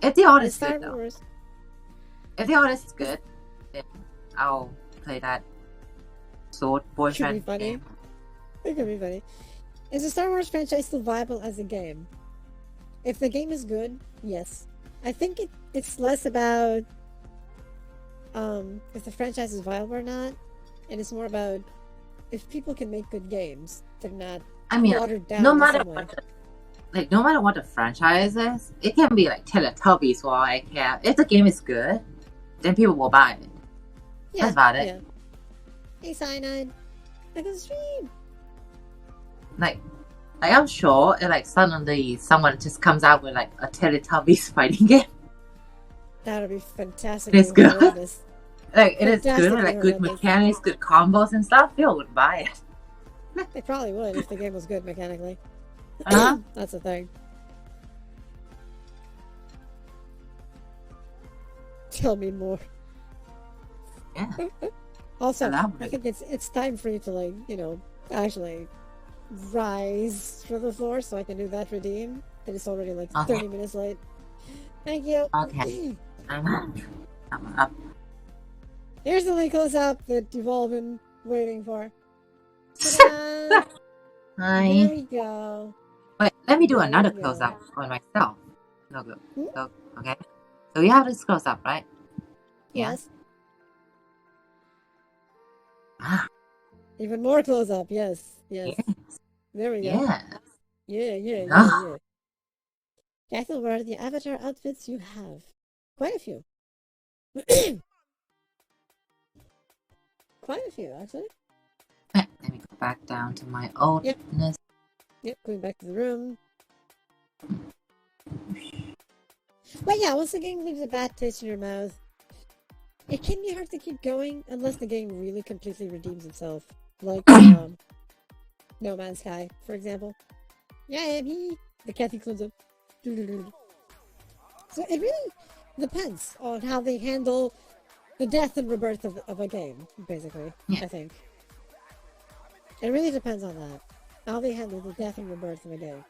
If the art is good, though. If the art is good, then I'll play that sword boyfriend game. It could be funny. Is the Star Wars franchise still viable as a game? If the game is good, yes. I think it's less about if the franchise is viable or not, and it's more about if people can make good games, they're not watered down. No matter what the franchise is, it can be like Teletubbies for all I care. If the game is good, then people will buy it. Yeah, that's about it. Yeah. Hey, Cyanide. I can stream. Like I'm sure if suddenly someone just comes out with like a Teletubbies fighting game. That would be fantastic. It's good. It is good with like good mechanics, good combos and stuff. People would buy it. They probably would if the game was good mechanically. That's the thing. Tell me more. Yeah. Also, I think it's time for you to actually rise for the floor so I can do that redeem. And it's already 30 minutes late. Thank you. Okay. I'm up. Here's the link close up that you've all been waiting for. Ta-da! Hi. There we go. Wait, let me do another close up on myself. No good. So, okay. So you have this close up, right? Yes. Even more close up, yes. There we go. Yeah. Jackal, what are the avatar outfits you have? Quite a few. Quite a few, actually. Let me go back down to my oldness. Yep, going back to the room. But yeah, once the game leaves a bad taste in your mouth, it can be hard to keep going unless the game really completely redeems itself. Like, No Man's Sky, for example. Yeah, the Kathy closes up. So it really depends on how they handle the death and rebirth of a game, basically, I think. It really depends on that. How they handle the death and rebirth of a game.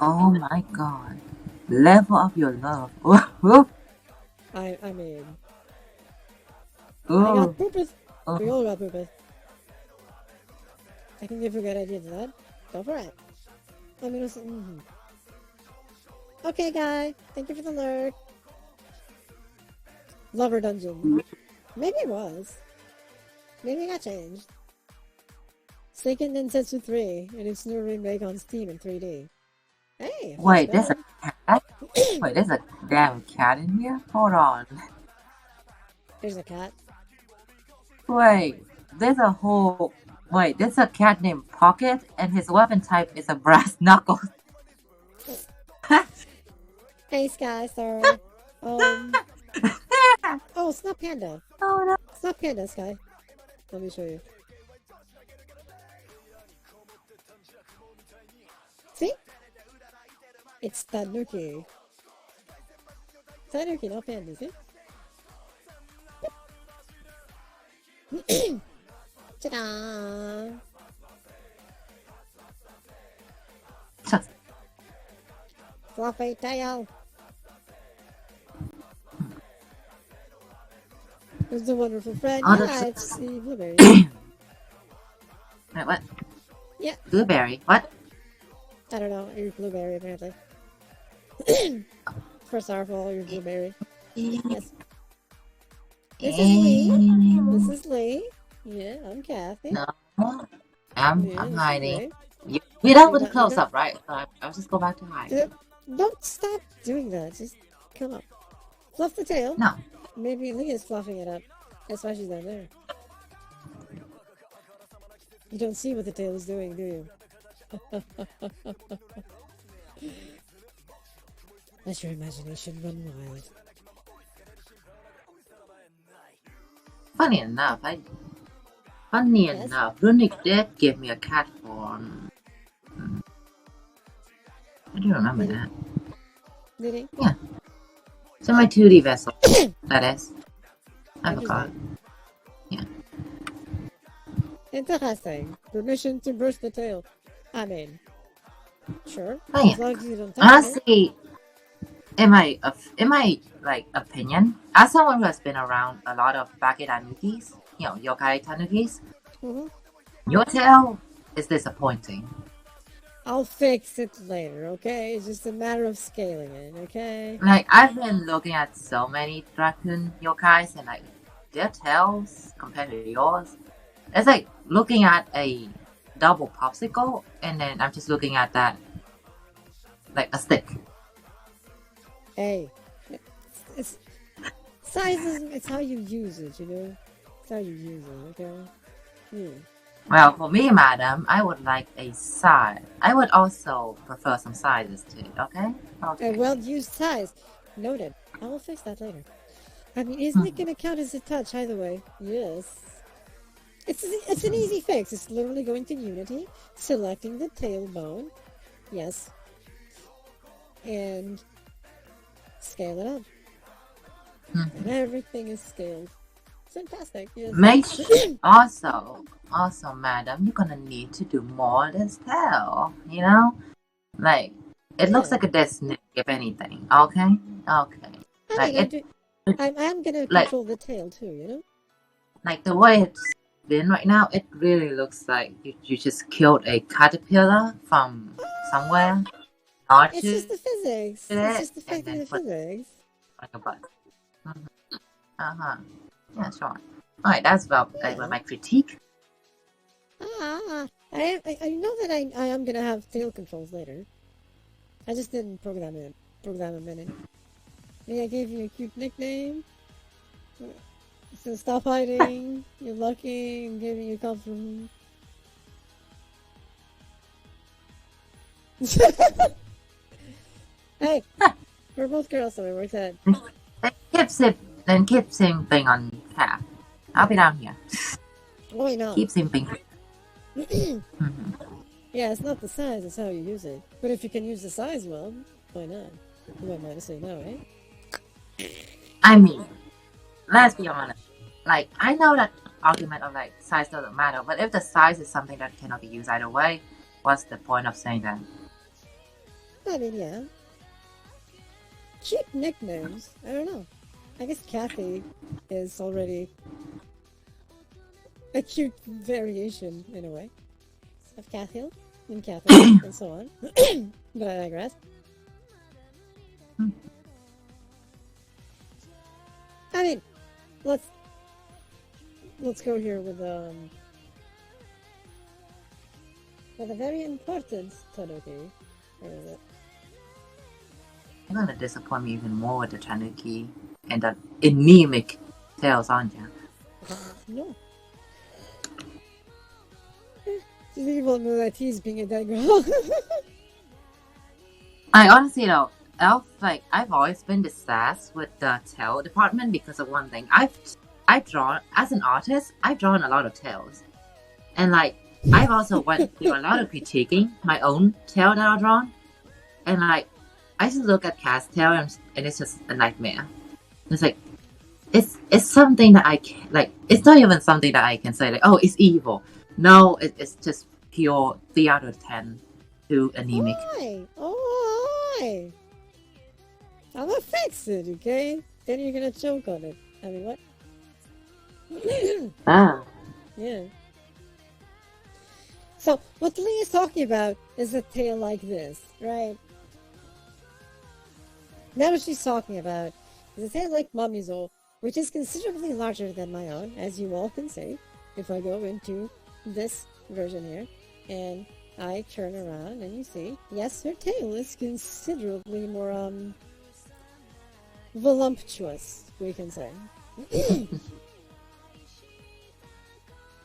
Oh my god. Level up your love. I mean... Ooh. I got poopeth. We all got poopeth. I can give you a good idea to that. Go for it. Let me know. Okay, guy. Thank you for the lurk. Lover Dungeon. Maybe it was. Maybe it got changed. Seiken Densetsu 3 and its new remake on Steam in 3D. Hey, Wait, there's a cat? Wait, there's a damn cat in here? Hold on. There's a cat. Wait, there's a whole... Wait, there's a cat named Pocket, and his weapon type is a brass knuckle. Hey, Sky, sorry. Oh, Snap Panda. Oh no. Snap Panda, Sky. Let me show you. See? It's Tanuki. Tanuki, not Panda, see? Ta-da! Just... Fluffy tail. Who's the wonderful friend? Oh, Yeah, that's- it's the blueberry. Wait, what? Yeah. Blueberry? What? I don't know. You're blueberry, apparently. First off, all you're blueberry. Yes. This is Lee. This is Lee. Yeah, I'm Kathy. No. I'm Yeah, this is hiding. Lee. We're done with the You close know- up, right? So I'll just go back to hide. Don't stop doing that. Just come up. Fluff the tail. No. Maybe Lee is fluffing it up. That's why she's down there. You don't see what the tail is doing, do you? Let your imagination run wild. Funny enough, Yes? Runic did give me a cat form. I do remember that. Did he? It's in my 2D vessel. That is. I forgot. Interesting. Permission to brush the tail. I mean, sure. Oh, yeah. As long as you don't touch it. Honestly, in my like opinion, as someone who has been around a lot of Bake Tanukis, yokai tanukis, Mhm. your tail is disappointing. I'll fix it later, okay? It's just a matter of scaling it, okay? Like, I've been looking at so many raccoon yokais, and like their tails compared to yours, it's like looking at a double popsicle, and then I'm just looking at that like a stick. Hey, it's size it's how you use it, you know? It's how you use it, okay? Well, for me, madam, I would like a size. I would also prefer some sizes too, okay? A well-used size. Noted. I will fix that later. I mean, isn't it gonna count as a touch either way? Yes. It's an easy fix. It's literally going to Unity, selecting the tailbone. Yes. And scale it up. And everything is scaled. Fantastic. Yes. Make sure, also, madam, you're gonna need to do more of this tail, you know? Like, it looks Yeah. like a destiny, if anything, okay? Okay. I Like, mean, I'm gonna like- control the tail too, you know? Like, the way it's been right now, it really looks like you just killed a caterpillar from somewhere. It's just the physics. It's just affecting the physics. on your butt. Yeah, sure. Alright, that's about my critique. I know that I am gonna have tail controls later. I just didn't program them in it. Maybe I gave you a cute nickname. So stop hiding. You're lucky. I'm giving you a compliment. Hey, we're both girls, so it works out. Then keep simping on cat. I'll be down here. Oh, wait, no. Keep simping. Yeah, it's not the size, it's how you use it. But if you can use the size well, why not? You might mind to say no, right? I mean, let's be honest. Like, I know that argument of like size doesn't matter, but if the size is something that cannot be used either way, what's the point of saying that? I mean, yeah. Cute nicknames. I don't know. I guess Kathy is already a cute variation, in a way, of Cathiel and Catherine and so on. But I digress. I mean, let's go here with a very important Tanuki. Where is it? You're gonna disappoint me even more with the Tanuki and the anemic tails, aren't you? No. People know that he's being a dead girl. I honestly though, I've always been obsessed with the tail department because of one thing. I've drawn as an artist. I've drawn a lot of tails, and like I've also went through a lot of critiquing my own tail that I've drawn, and like I just look at Cat's tail and it's just a nightmare. It's like it's something that I can like. It's not even something that I can say like, oh, it's evil. No, it's just pure 3 out of 10 to anemic. Why? Oh, why? I'm gonna fix it, okay? Then you're gonna choke on it. I mean, what? Yeah. So, what Lee is talking about is a tail like this, right? Now what she's talking about is a tail like Mamizo, which is considerably larger than my own, as you all can see, if I go into this version here, and I turn around and you see, yes, her tail is considerably more, voluptuous, we can say.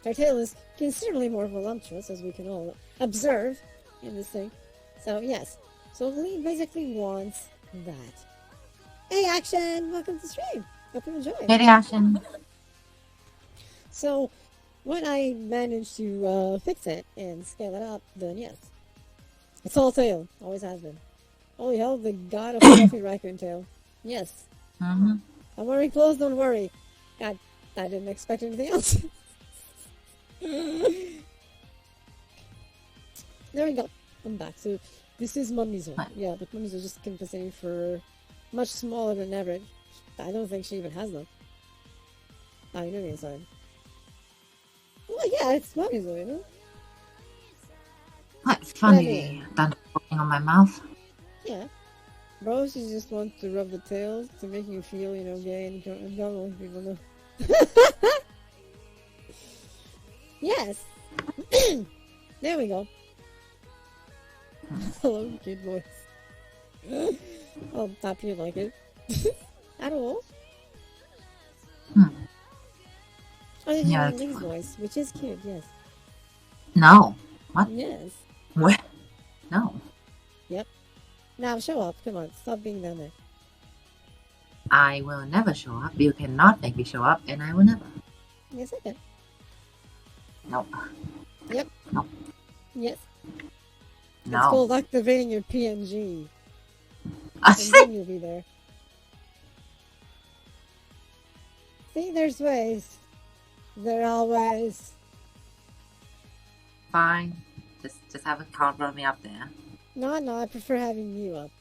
Her tail is considerably more voluptuous, as we can all observe in this thing. So, yes. So, Lee basically wants that. Hey, Action! Welcome to the stream! Hope you enjoy. Hey, Action! So, when I manage to fix it and scale it up, then yes. It's all tail. Always has been. Holy hell, the god of fluffy raccoon tail. Yes. Mm-hmm. I'm wearing clothes, don't worry. I didn't expect anything else. There we go. I'm back. So this is Mamizo. Yeah, but Mamizo just compensating for much smaller than average. I don't think she even has them. Oh, you know the inside. Well, yeah, it's Mamizo, you know? What funny done on my mouth? Yeah. Bro, she just wants to rub the tails to make you feel, you know, gay and normal, people know. Yes! There we go. Hello, cute voice. I'll tap you like it. I don't know. Oh, you have Link's voice, which is cute, yes. No. What? Yes. What? No. Yep. Now show up, come on, stop being down there. I will never show up. You cannot make me show up, and I will never. Yes, I can. Nope. Yep. Nope. Yes. No. It's called activating your PNG. And then you'll be there. See, there's ways. There are ways. Fine. Just have a cover me up there. No, I prefer having you up.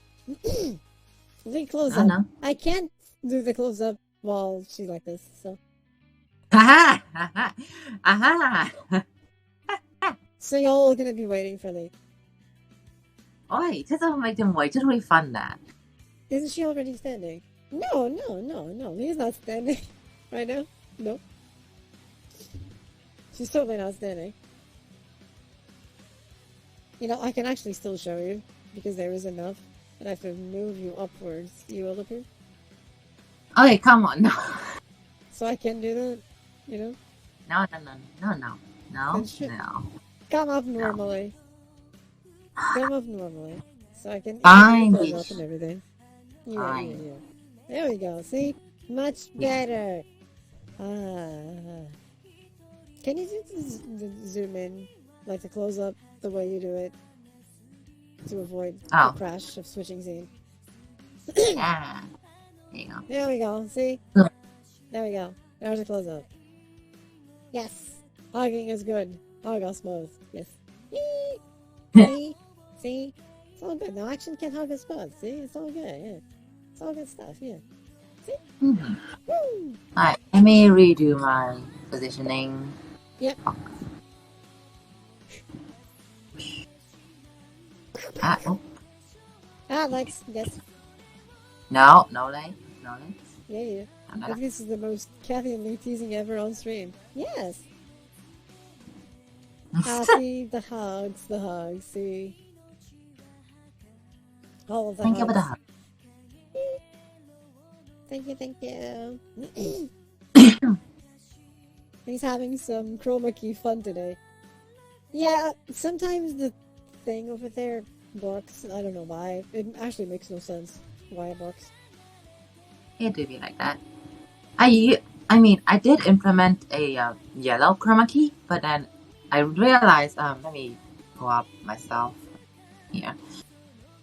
The close I up. know. I can't do the close up while she's like this, so. Aha! Aha! Aha! So you're all gonna be waiting for me. Oi, just don't make them wait. Just refund that. Isn't she already standing? No. He's not standing. Right now? Nope. She's totally not standing. You know, I can actually still show you, because there is enough. And I have to move you upwards. You will appear. Okay, come on. No. So I can do that, you know? No. Come up normally. Come up normally. So I can Fine, up bitch. and everything. Yeah. Fine. There we go. See? Much better. Can you do the zoom in? Like the close up the way you do it? To avoid the crash of switching scene. Yeah. There you go. There we go. See? There we go. There's a close up. Yes. Hugging is good. Hug us both. Yes. See? It's all good. No, Action can hug us both. See? It's all good. Yeah. It's all good stuff. Yeah. See? Mm-hmm. Woo! Alright, let me redo my positioning. Yep. Oh. Legs. Yes. No legs. Yeah. I think this is the most Kathy and me teasing ever on stream. Yes. See, the hugs, see. All of the Thank you for the hugs. hug. Thank you. He's having some chroma key fun today. Yeah, sometimes the thing over there works. I don't know why. It actually makes no sense why it works. It do be like that. I mean, I did implement a yellow chroma key, but then I realized, let me pull up myself here.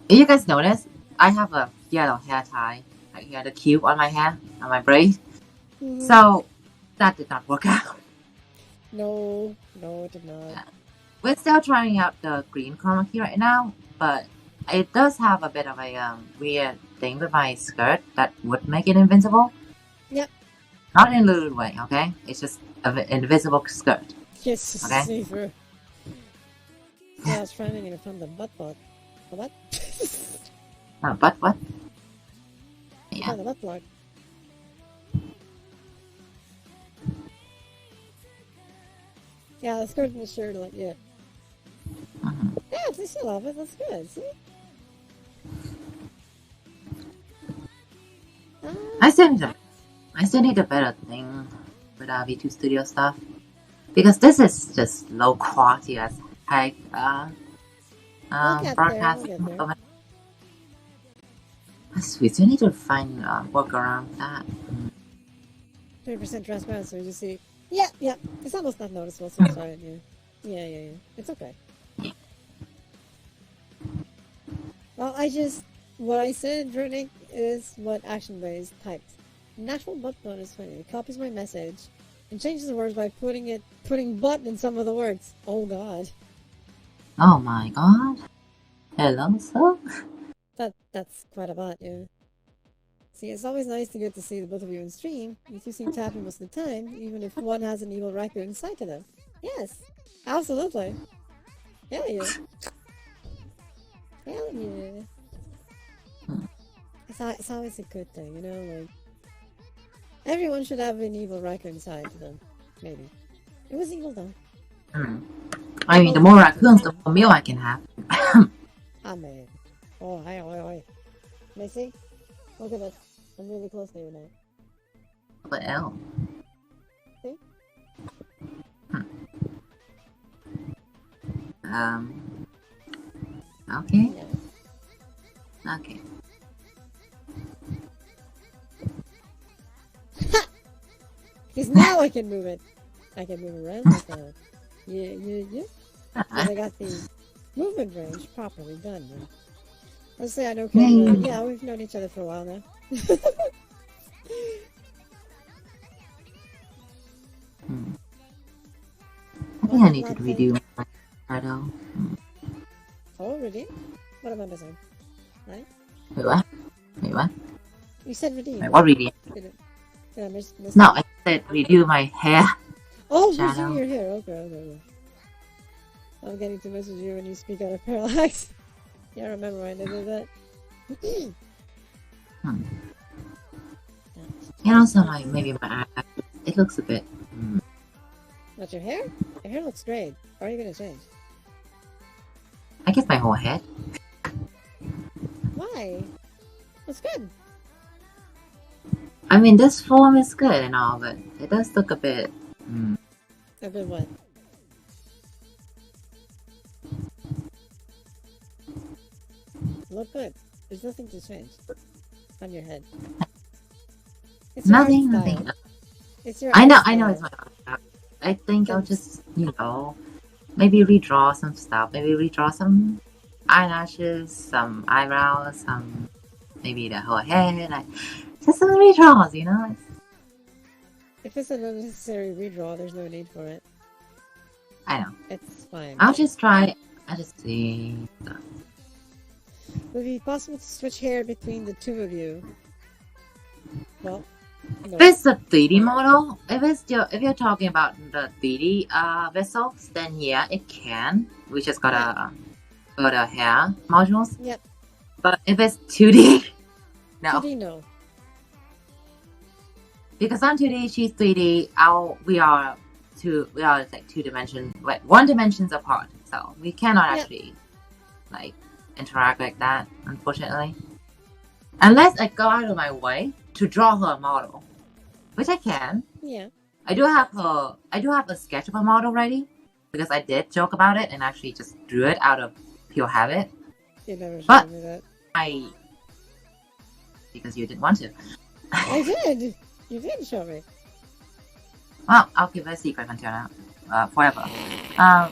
If you guys notice, I have a yellow hair tie, like here, the cube on my hair, on my braid. So that did not work out. No, it did not. Yeah. We're still trying out the green chroma key right now, but it does have a bit of a weird thing with my skirt that would make it invincible. Yep. Not in a little way, okay? It's just an invisible skirt. Yes, okay? See through. Yeah, I was trying to find the butt. What? But what? Yeah. The butt plug. Yeah, the skirt and the shirt, like, yeah. Yeah, they still have it. That's good. See? I still need a better thing with our V2 Studio stuff, because this is just low quality as heck. Broadcasting. We still need to find work around that. 30% transparency, you see. Yeah. It's almost not noticeable, so it's fine. Yeah. It's okay. Well, what I said, Vernick, is what ActionBase typed. Natural butt button is funny. It copies my message and changes the words by putting butt in some of the words. Oh god. Oh my god. Hello, sir. That's quite a bot, yeah. See, it's always nice to get to see the both of you in stream. You two seem happy most of the time, even if one has an evil raccoon inside to them. Yes, absolutely. Hell yeah. Hell yeah. It's always a good thing, you know, like... Everyone should have an evil raccoon inside to them. Maybe. It was evil, though. I mean, the more raccoons, the more meal I can have. Amen. Oh, hi. Missy? Look at this. I'm really close to you now. What else? See? Okay. Yeah. Okay. Because now I can move it. I can move it around like that. Yeah. Because I got the movement range properly done. Man. Let's say I know Kevin. Yeah, we've known each other for a while now. I think I need to redo my shadow. Oh, redeem? What am I missing? Right? Wait, what? You said redeem. Wait, what redeem? Did I miss No, I said redo my hair. Oh, shadow. redo your hair. Okay. I'm getting to message you when you speak out of parallax. Yeah, I remember when I did that. And also, like, maybe my eye. It looks a bit... Not your hair? Your hair looks great. Or are you going to change? I guess my whole head. Why? That's good. I mean, this form is good and all, but it does look a bit... A bit what? Look good. There's nothing to change on your head. It's nothing. It's your I know it's my art. I think I'll just, maybe redraw some stuff. Maybe redraw some eyelashes, some eyebrows, maybe the whole head. Just some redraws, If it's an unnecessary redraw, there's no need for it. I know. It's fine. I'll just try. I'll just see. Would it be possible to switch hair between the two of you? Well, no. If it's a 3D model, if you're talking about the 3D vessels, then yeah, it can. We just gotta go to hair modules. Yep. But if it's 2D, no. 2D, no. because I'm 2D, she's 3D. We are like 2 dimensions, like 1 dimensions apart. So we cannot actually like interact like that, unfortunately. Unless I go out of my way to draw her a model, which I can. Yeah. I do have a sketch of a model ready because I did joke about it and actually just drew it out of pure habit. You never showed me that. Because you didn't want to. I did. You did show me. Well, I'll keep it a secret until now, forever. Yeah.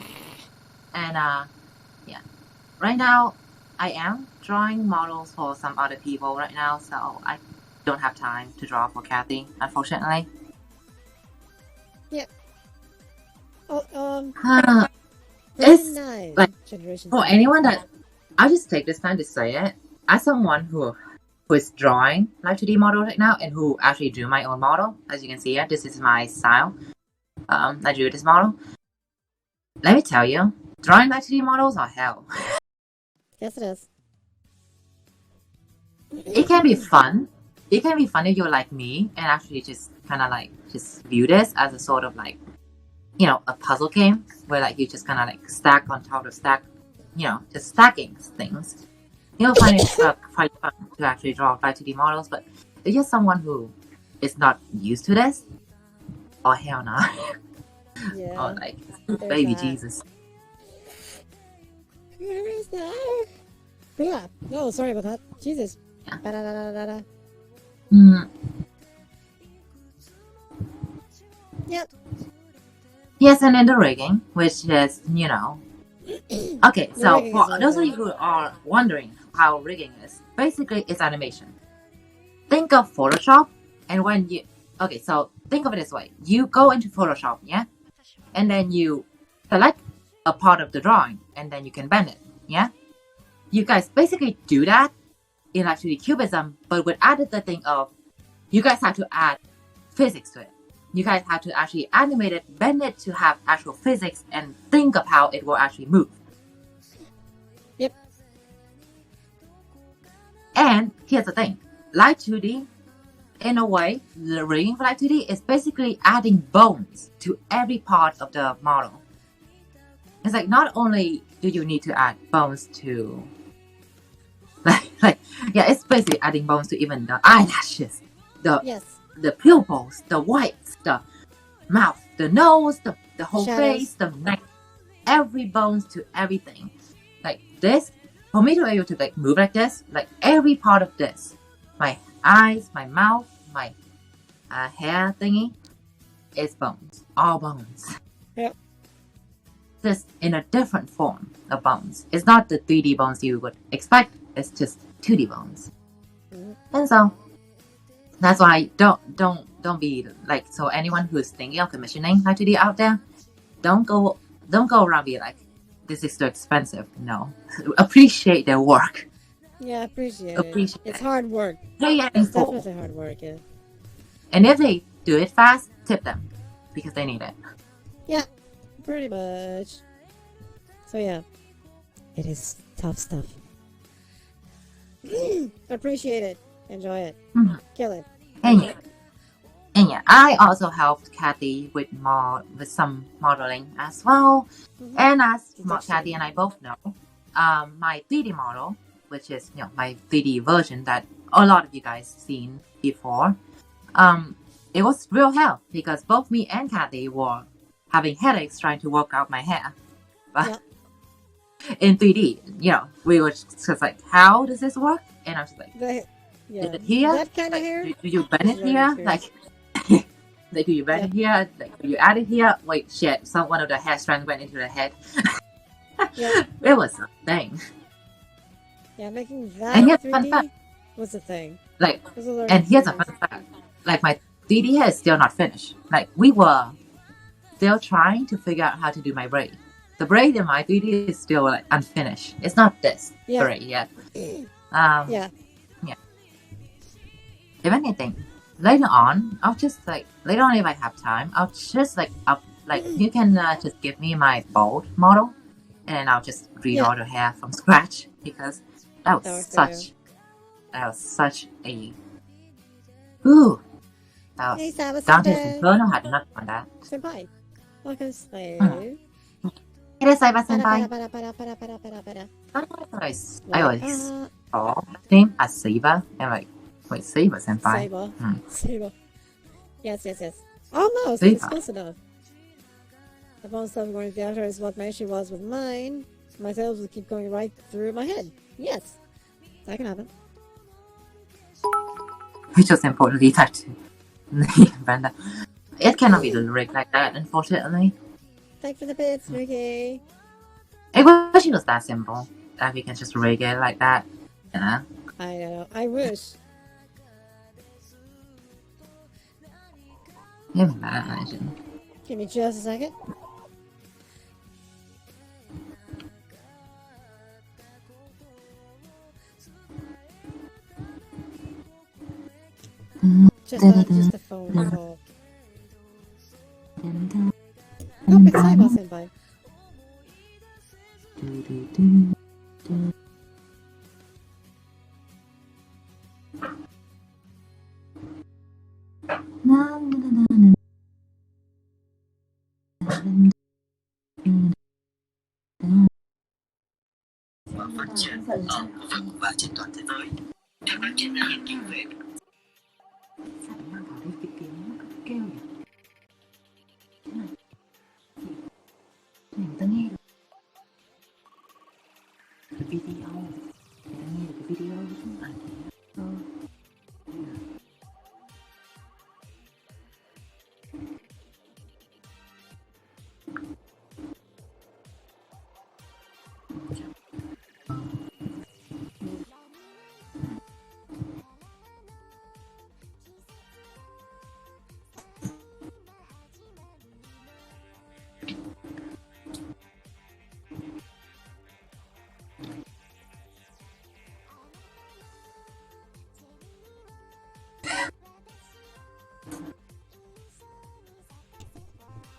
Right now, I am drawing models for some other people right now, so I don't have time to draw for Kathy, unfortunately. Yeah. Oh, it's nice. like for anyone that I'll just take this time to say it. As someone who is drawing like 2D model right now and who actually drew my own model, as you can see here, this is my style. I drew this model. Let me tell you, drawing like 2D models are hell. Yes, it is. It can be fun. It can be fun if you're like me and actually just kind of like just view this as a sort of like, you know, a puzzle game where like you just kind of like stack on top of stack, you know, just stacking things. You'll find it quite fun to actually draw 2D models, but if you're someone who is not used to this, oh hell no. Yeah. Oh, like baby that. Jesus. Where is that? Yeah. No, sorry about that. Jesus. Yeah. Da-da-da-da-da-da. Yep. Yes, and then the rigging, which is, you know. Okay, so for those of you who are wondering how rigging is, basically it's animation. Think of Photoshop, and when you... Okay, so think of it this way. You go into Photoshop, yeah? And then you select a part of the drawing, and then you can bend it, yeah? You guys basically do that in like 3D Cubism, but with added the thing of you guys have to add physics to it. You guys have to actually animate it, bend it to have actual physics, and think of how it will actually move. Yep. And here's the thing. Light 2D, in a way, the rigging for Light 2D is basically adding bones to every part of the model. It's like not only do you need to add bones to... yeah, it's basically adding bones to even the eyelashes, the pupils, the whites, the mouth, the nose, the whole face, the neck, every bones to everything. Like this, for me to be able to like move like this, like every part of this, my eyes, my mouth, my hair thingy, is bones, all bones. Yep. Just in a different form of bones. It's not the 3D bones you would expect. It's just 2D bones. And so that's why don't be like, so anyone who's thinking of commissioning like 2D out there, don't go around being like, this is too expensive. No. Appreciate their work. Yeah, appreciate it. It's hard work. Yeah, it's definitely hard work, yeah. And if they do it fast, tip them. Because they need it. Yeah, pretty much. So yeah. It is tough stuff. Appreciate it. Enjoy it. Kill it. And yeah, I also helped Kathy with some modeling as well. And as Kathy and I both know, my 3D model, which is my 3D version that a lot of you guys seen before, it was real hell because both me and Kathy were having headaches trying to work out my hair. But in 3D, we were just like, how does this work? And I was like, is it here? That kind of hair? Do you bend it here? Like, do you bend it here? Like, do you add it here? Wait, shit! One of the hair strands went into the head. It was a thing. Yeah, making that and 3D was a thing. Like, and here's a fun fact: like, my 3D hair is still not finished. Like, we were still trying to figure out how to do my braid. The braid in my 3D is still like unfinished. It's not this braid yet. If anything, later on if I have time, I'll just you can just give me my bold model, and I'll just redraw the hair from scratch because that was such a That Hey, was Saba down to Senpai. Inferno had not done that. Senpai. Welcome, slave. It is Saiba Para, Senpai. para. I always saw his name as Saiba. I'm like, wait, Saiba Senpai. Saba. Hmm. Saba. Yes. Almost. Saba. It's close enough. The phone stuff going to the after is what my issue was with mine. My sales would keep going right through my head. Yes. That can happen. Which was importantly that Brenda. It cannot be rigged like that, unfortunately. Thanks for the bits, Ricky. I wish it was that simple. That we can just rig it like that. You know? I know. I wish. Even that, imagine. Give me just a second. Just a phone call. Oh, it's Saiba Senpai. Phát triển ở khu vực và trên toàn thế giới. Theo các chuyên gia nghiên cứu về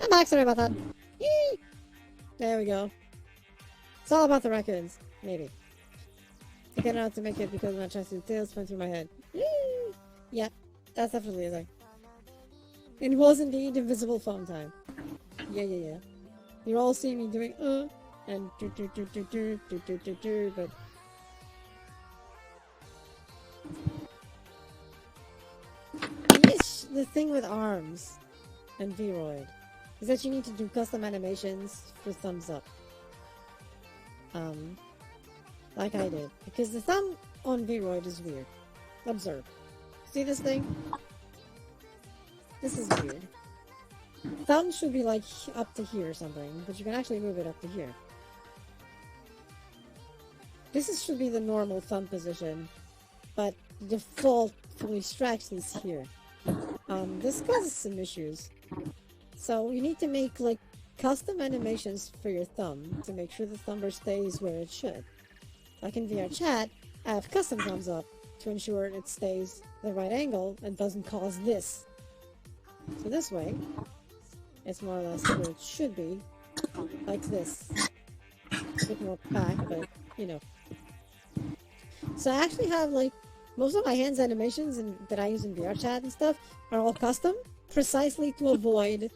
I'm back, sorry about that. Yee! There we go. It's all about the raccoons. Maybe. I cannot out to make it because my chest and tails went through my head. Yee! Yeah, that's definitely a thing. It was indeed invisible phone time. Yeah. You all see me doing and but the thing with ARMS and Vroid is that you need to do custom animations for thumbs up. Like I did. Because the thumb on Vroid is weird. Observe. See this thing? This is weird. Thumb should be like up to here or something, but you can actually move it up to here. Should be the normal thumb position, but the default fully stretched is here. This causes some issues. So you need to make like custom animations for your thumb to make sure the thumb stays where it should. Like in VR chat, I have custom thumbs up to ensure it stays the right angle and doesn't cause this. So this way, it's more or less where it should be, like this. A bit more back, but you know. So I actually have like most of my hands animations that I use in VR chat and stuff are all custom, precisely to avoid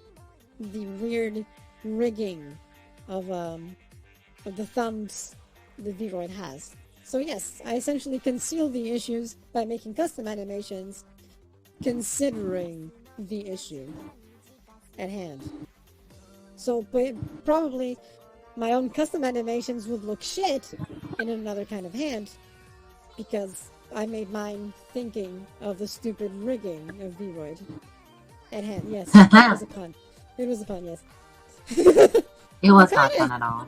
the weird rigging of the thumbs the Vroid has. So yes, I essentially conceal the issues by making custom animations, considering the issue at hand. So probably my own custom animations would look shit in another kind of hand, because I made mine thinking of the stupid rigging of Vroid at hand. Yes, it was a pun. It was a pun, yes. It was not fun at all.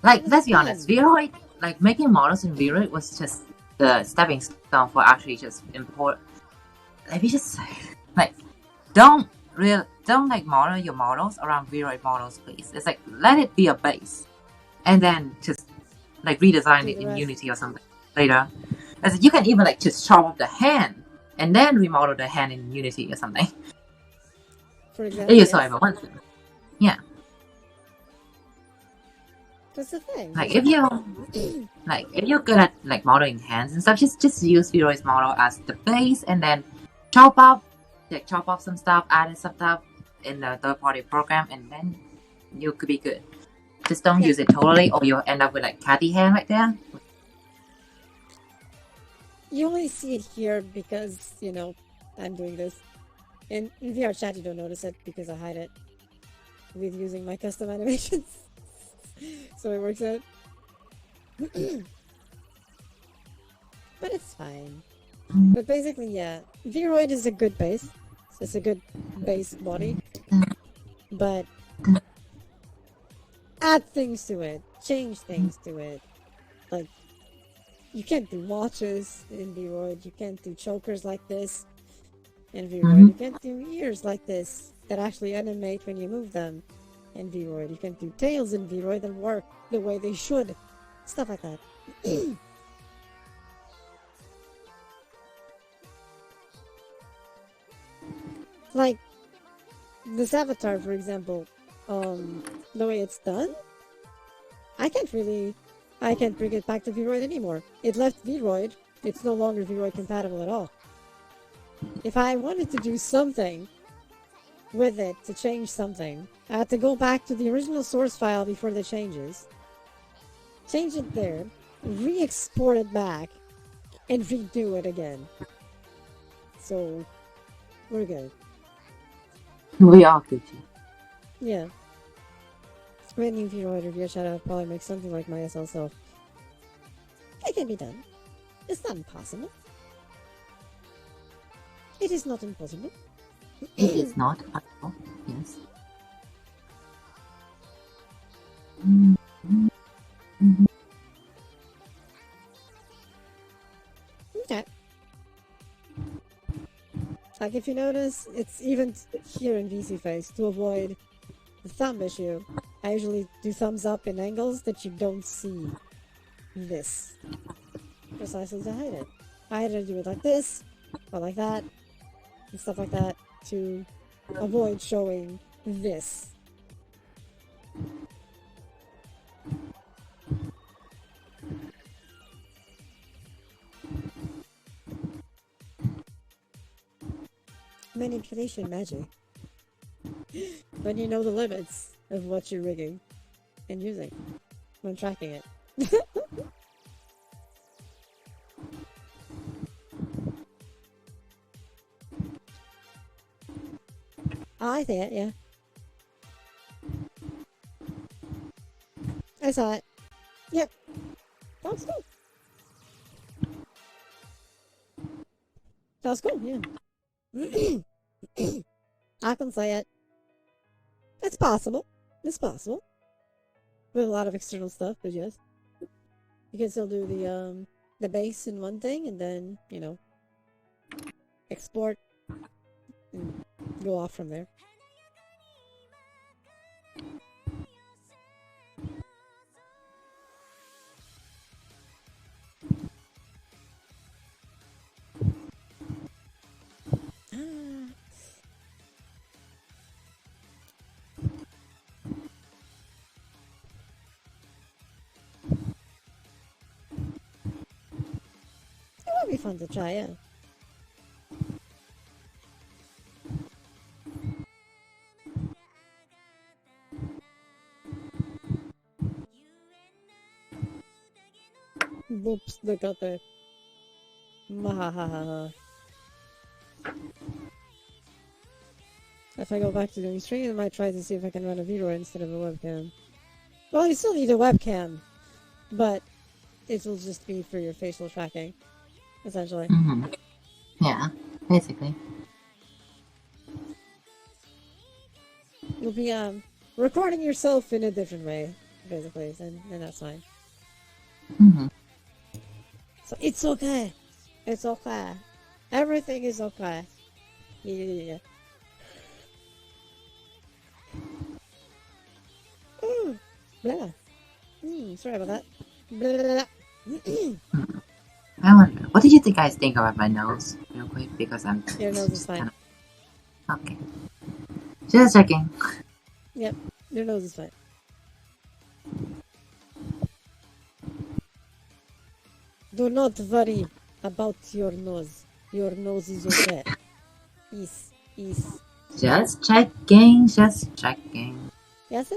Like, let's be honest, Vroid, like making models in Vroid was just the stepping stone for actually just import. Like, we just like don't like model your models around Vroid models, please. It's like let it be a base, and then just like redesign it in Unity or something later. As you can even like just chop off the hand and then remodel the hand in Unity or something. For example, you saw it once. Yeah. That's the thing. Like if you're good at like modeling hands and stuff, just use Vroid's model as the base and then chop up like chop off some stuff, add some stuff in the third-party program, and then you could be good. Just don't use it totally, or you'll end up with like catty hair right there. You only see it here because, you know, I'm doing this. In VR chat, you don't notice it because I hide it with using my custom animations. So it works out. But it's fine. But basically, yeah, Vroid is a good base. It's a good base body. But add things to it, change things to it. Like, you can't do watches in Vroid, you can't do chokers like this in Vroid, you can't do ears like this that actually animate when you move them in Vroid, you can't do tails in Vroid that work the way they should. Stuff like that. Like, this avatar, for example, the way it's done, I can't bring it back to Vroid anymore. It left Vroid, it's no longer Vroid compatible at all. If I wanted to do something with it, to change something, I had to go back to the original source file before the changes, change it there, re-export it back, and redo it again. So, we're good. We are Gucci. Yeah. Great new Vroid review shout out probably make something like my SL self. It can be done. It's not impossible. It is not impossible. It is not at all. Yes. Okay. Like if you notice, it's even here in VC Face to avoid the thumb issue. I usually do thumbs up in angles that you don't see this. Precisely to hide it. I either do it like this, or like that, and stuff like that to avoid showing this. Manipulation magic. When you know the limits of what you're rigging and using when tracking it. I see it, yeah. I saw it. Yep. That was cool. That was cool, yeah. I can say it. It's possible. It's possible. With a lot of external stuff, but yes. You can still do the base in one thing and then, you know, export and go off from there. It would be fun to try, yeah. Whoops, look out there. Mahahaha. If I go back to doing streaming, I might try to see if I can run a Vroid instead of a webcam. Well, you still need a webcam, but it will just be for your facial tracking, essentially. Yeah, basically. You'll be recording yourself in a different way, basically, and that's fine. So it's okay. It's okay. Everything is okay. Yeah. Blah. Sorry about that. Blah. I wonder, what did you guys think about my nose, real quick? Because I'm. Your nose is fine. Okay. Just checking. Yep, your nose is fine. Do not worry about your nose. Your nose is okay. Peace. East. Just checking, just checking. Yes.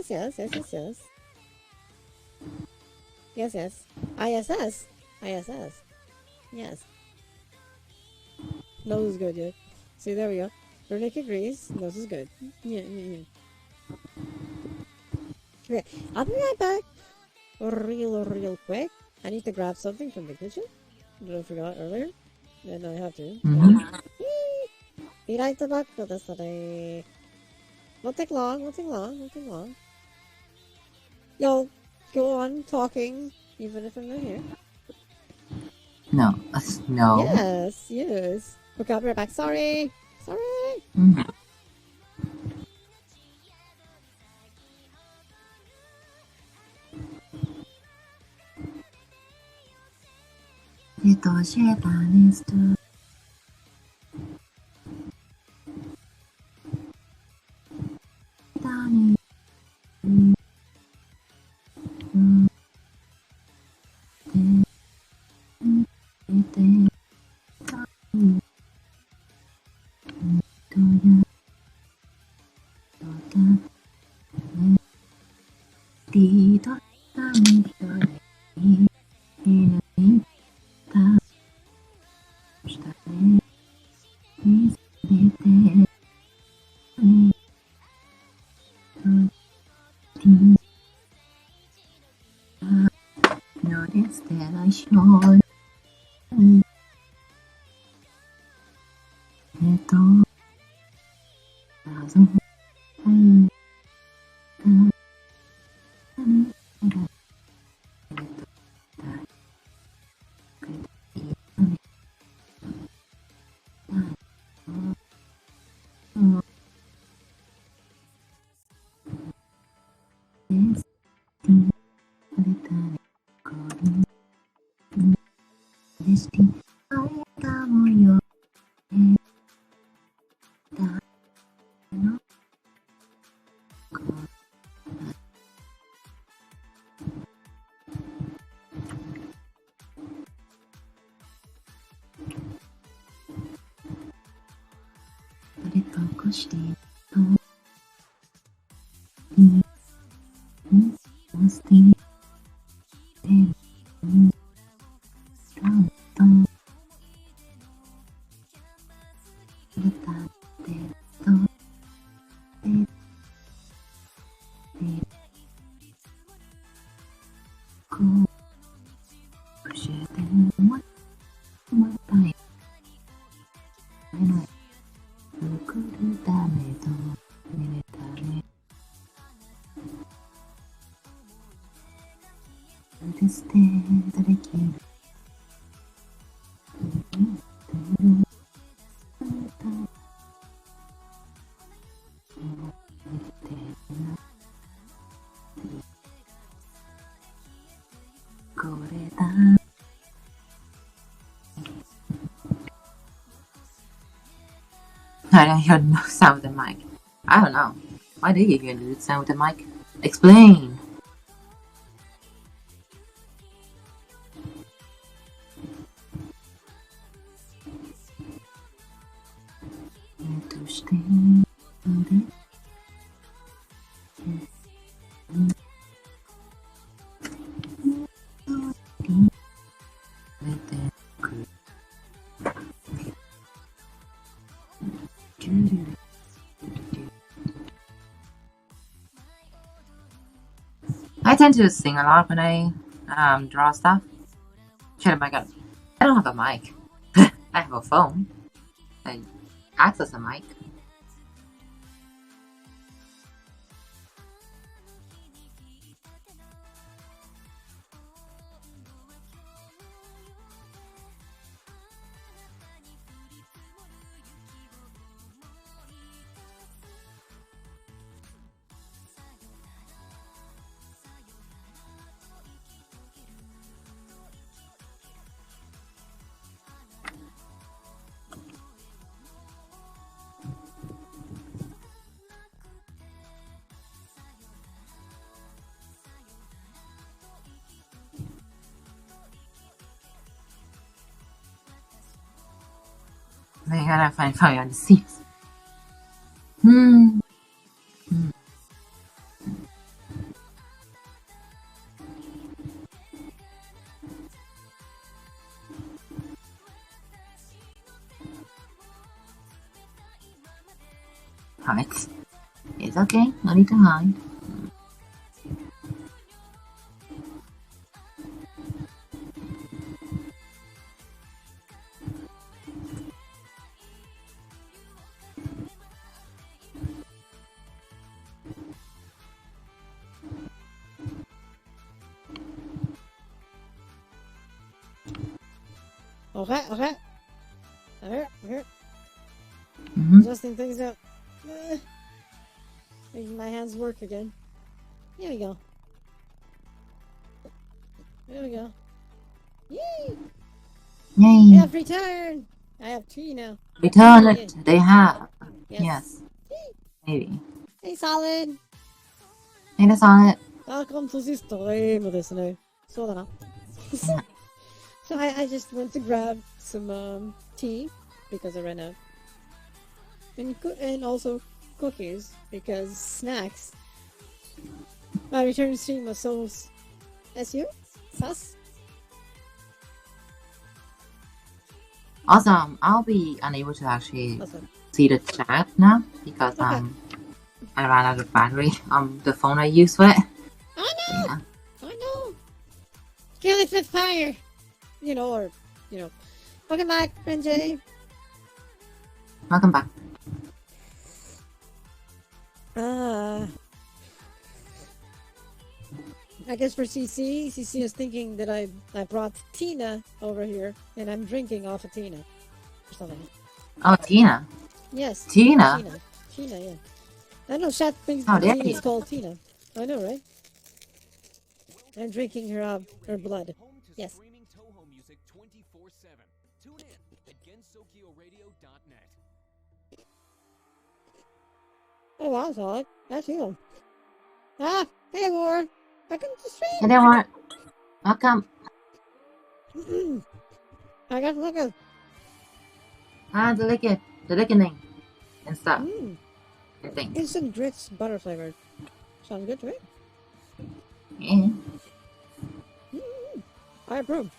ISS. Yes. Nose is good, yeah. See, there we go. Verdict agrees. Nose is good. Yeah. Okay, I'll be right back. Real quick. I need to grab something from the kitchen that I forgot earlier. And I have to. Be right back for this today. Won't take long. Y'all go on talking, even if I'm not here. No. Yes. Okay, I'll be right back. Sorry. I don't hear no sound with the mic. I don't know. Why do you hear no sound with the mic? Explain. I tend to sing a lot when I draw stuff. Shit, oh my god. I don't have a mic. I have a phone. I access a mic. I gotta find fire on the seams. Hmm. Hmm. Right. It's okay. No need to hide. Okay, okay. Here. Mm-hmm. Adjusting things out. Making my hands work again. Here we go. There we go. Yay! Yay. I have returned! I have 3 now. Return Yeah. it. They have. Yes. Yes. Maybe. Hey, Solid! Hey, that's on it. Welcome to the stream ですね。そうだな。Yeah. So I just went to grab some tea because I ran out. And also cookies because snacks. My return stream was so SU? Sus? Awesome. I'll be unable to actually Awesome. see the chat now because Okay. I ran out of battery on the phone I use for it. Oh no! Yeah. Oh no! Kill it with fire! Or. Welcome back, Renjay. Welcome back. I guess for CC is thinking that I brought Tina over here and I'm drinking off of Tina or something. Oh, Tina. Yes. Tina. Tina, yeah. I know Chat thinks How dare Tina's you. called Tina. I know, right? I'm drinking her blood. Yes. Streaming Toho music 24/7. Tune in at gensokyoradio.net. Oh, wow, Solid. That's you. Ah, hey, War. Welcome to Hey stream. there, Warren. Welcome. I got to look at. The licking and stuff. I think. Instant grits butter flavored. Sounds good to me. Yeah. I approve.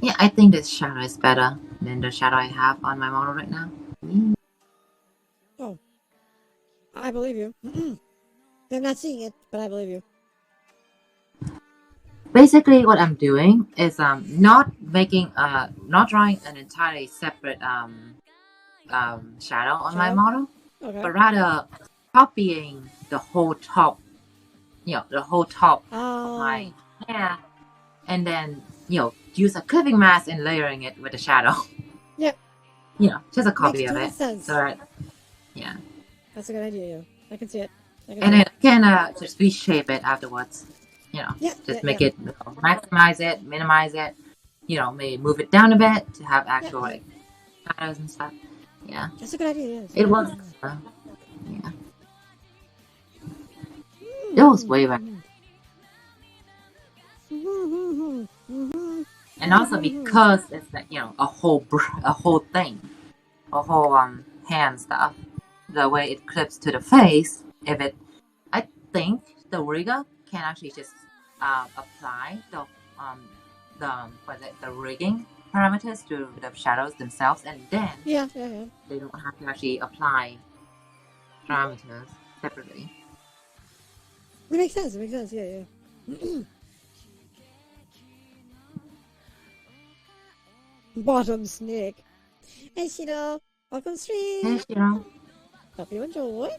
Yeah, I think this shadow is better than the shadow I have on my model right now. Yeah. Oh, I believe you. I'm not seeing it, but I believe you. Basically, what I'm doing is not drawing an entirely separate shadow on my Shadow? model, Okay. but rather copying the whole top, the whole top of my hair, and then use a clipping mask and layering it with the shadow. Yep. Just a copy Makes of total it. sense. So that, yeah. That's a good idea, yeah. I can see it. And then I can just reshape it afterwards. Make it, maximize it, minimize it. Maybe move it down a bit to have actual like shadows and stuff. Yeah. That's a good idea, yes. It works. Yeah. It was way better. And also because it's like a whole thing, a whole hand stuff. The way it clips to the face, I think the rigger can actually just apply the rigging parameters to the shadows themselves, and then they don't have to actually apply parameters separately. It makes sense, yeah. Bottom snake. Hey, Shiro. Welcome stream. Hey, Shiro. Hope you enjoy.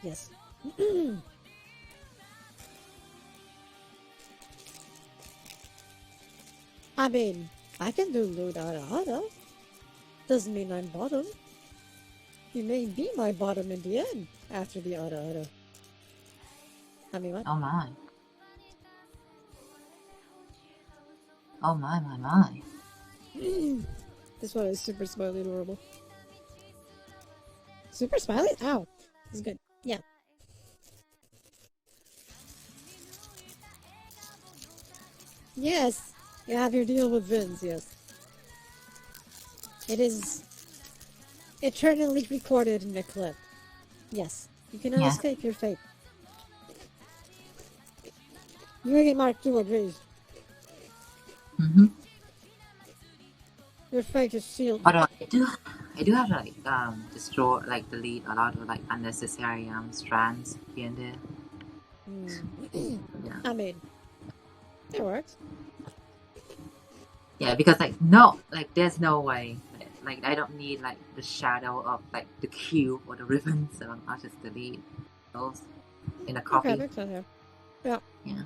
Yes. I mean, I can do Lud Ada. Doesn't mean I'm bottom. You may be my bottom in the end after the Ada. I mean, what? Oh my. Oh my. This one is super smiley adorable. Super smiley? Ow. This is good. Yeah. Yes, you have your deal with Vince, yes. It is eternally recorded in the clip. Yes, you cannot Yeah. escape your fate. Yuri Mark 2 agrees. Mm-hmm. Your fate is sealed. Although I do have to like destroy, like delete a lot of like unnecessary strands here and there. Yeah. I mean, it works. Yeah, because like there's no way. Like I don't need like the shadow of like the cube or the ribbon, so I'll just delete those in a copy. Okay, makes sense, yeah. Yeah.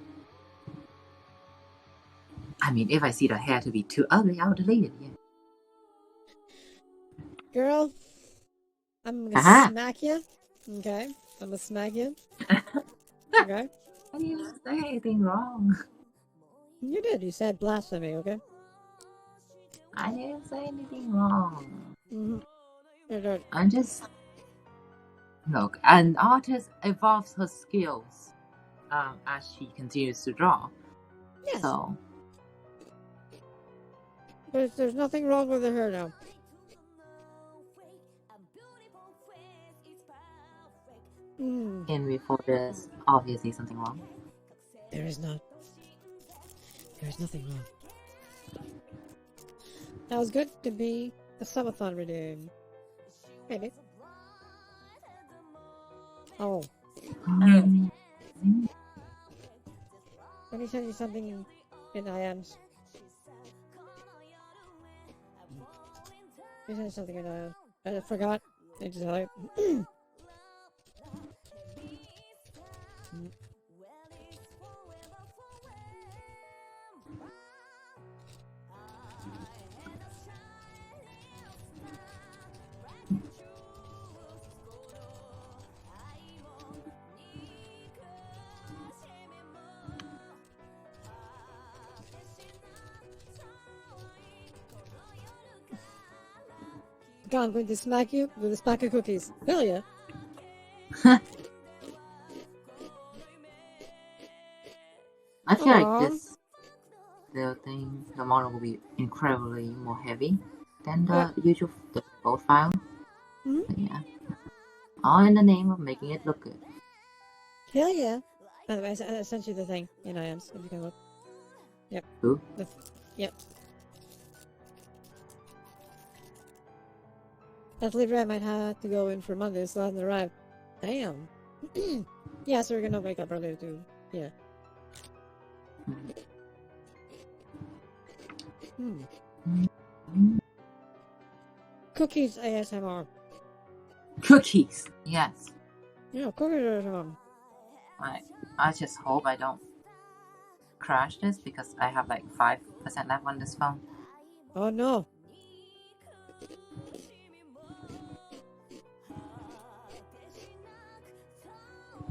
I mean, if I see the hair to be too ugly, I'll delete it. Yeah. Girl, I'm gonna Aha. smack you. Okay, I'm gonna smack you. Okay. I didn't say anything wrong. You did. You said blasphemy, okay? I didn't say anything wrong. Mm-hmm. You did. I'm just look. An artist evolves her skills as she continues to draw. Yes. So But there's nothing wrong with her now. in before there's obviously something wrong. There is not. There is nothing wrong. That was good to be a subathon redeem. Maybe. Oh. Let me send you something in IMs. Let me send you something in IMs. I forgot. I just tell you. God, I'm going to smack you with a pack of cookies. Hell yeah. I feel Aw. like the model will be incredibly more heavy than the usual boat file. But yeah, all in the name of making it look good. Hell yeah. By the way, I sent you the thing in IMs, if you can look. Yep. Who? Yep. That livery I might have to go in for Monday, so I haven't arrived. Damn. Yeah, so we're gonna wake up earlier too. Yeah. Cookies ASMR. Cookies. Yes. Yeah, cookies ASMR. I just hope I don't crash this because I have like 5% left on this phone. Oh no.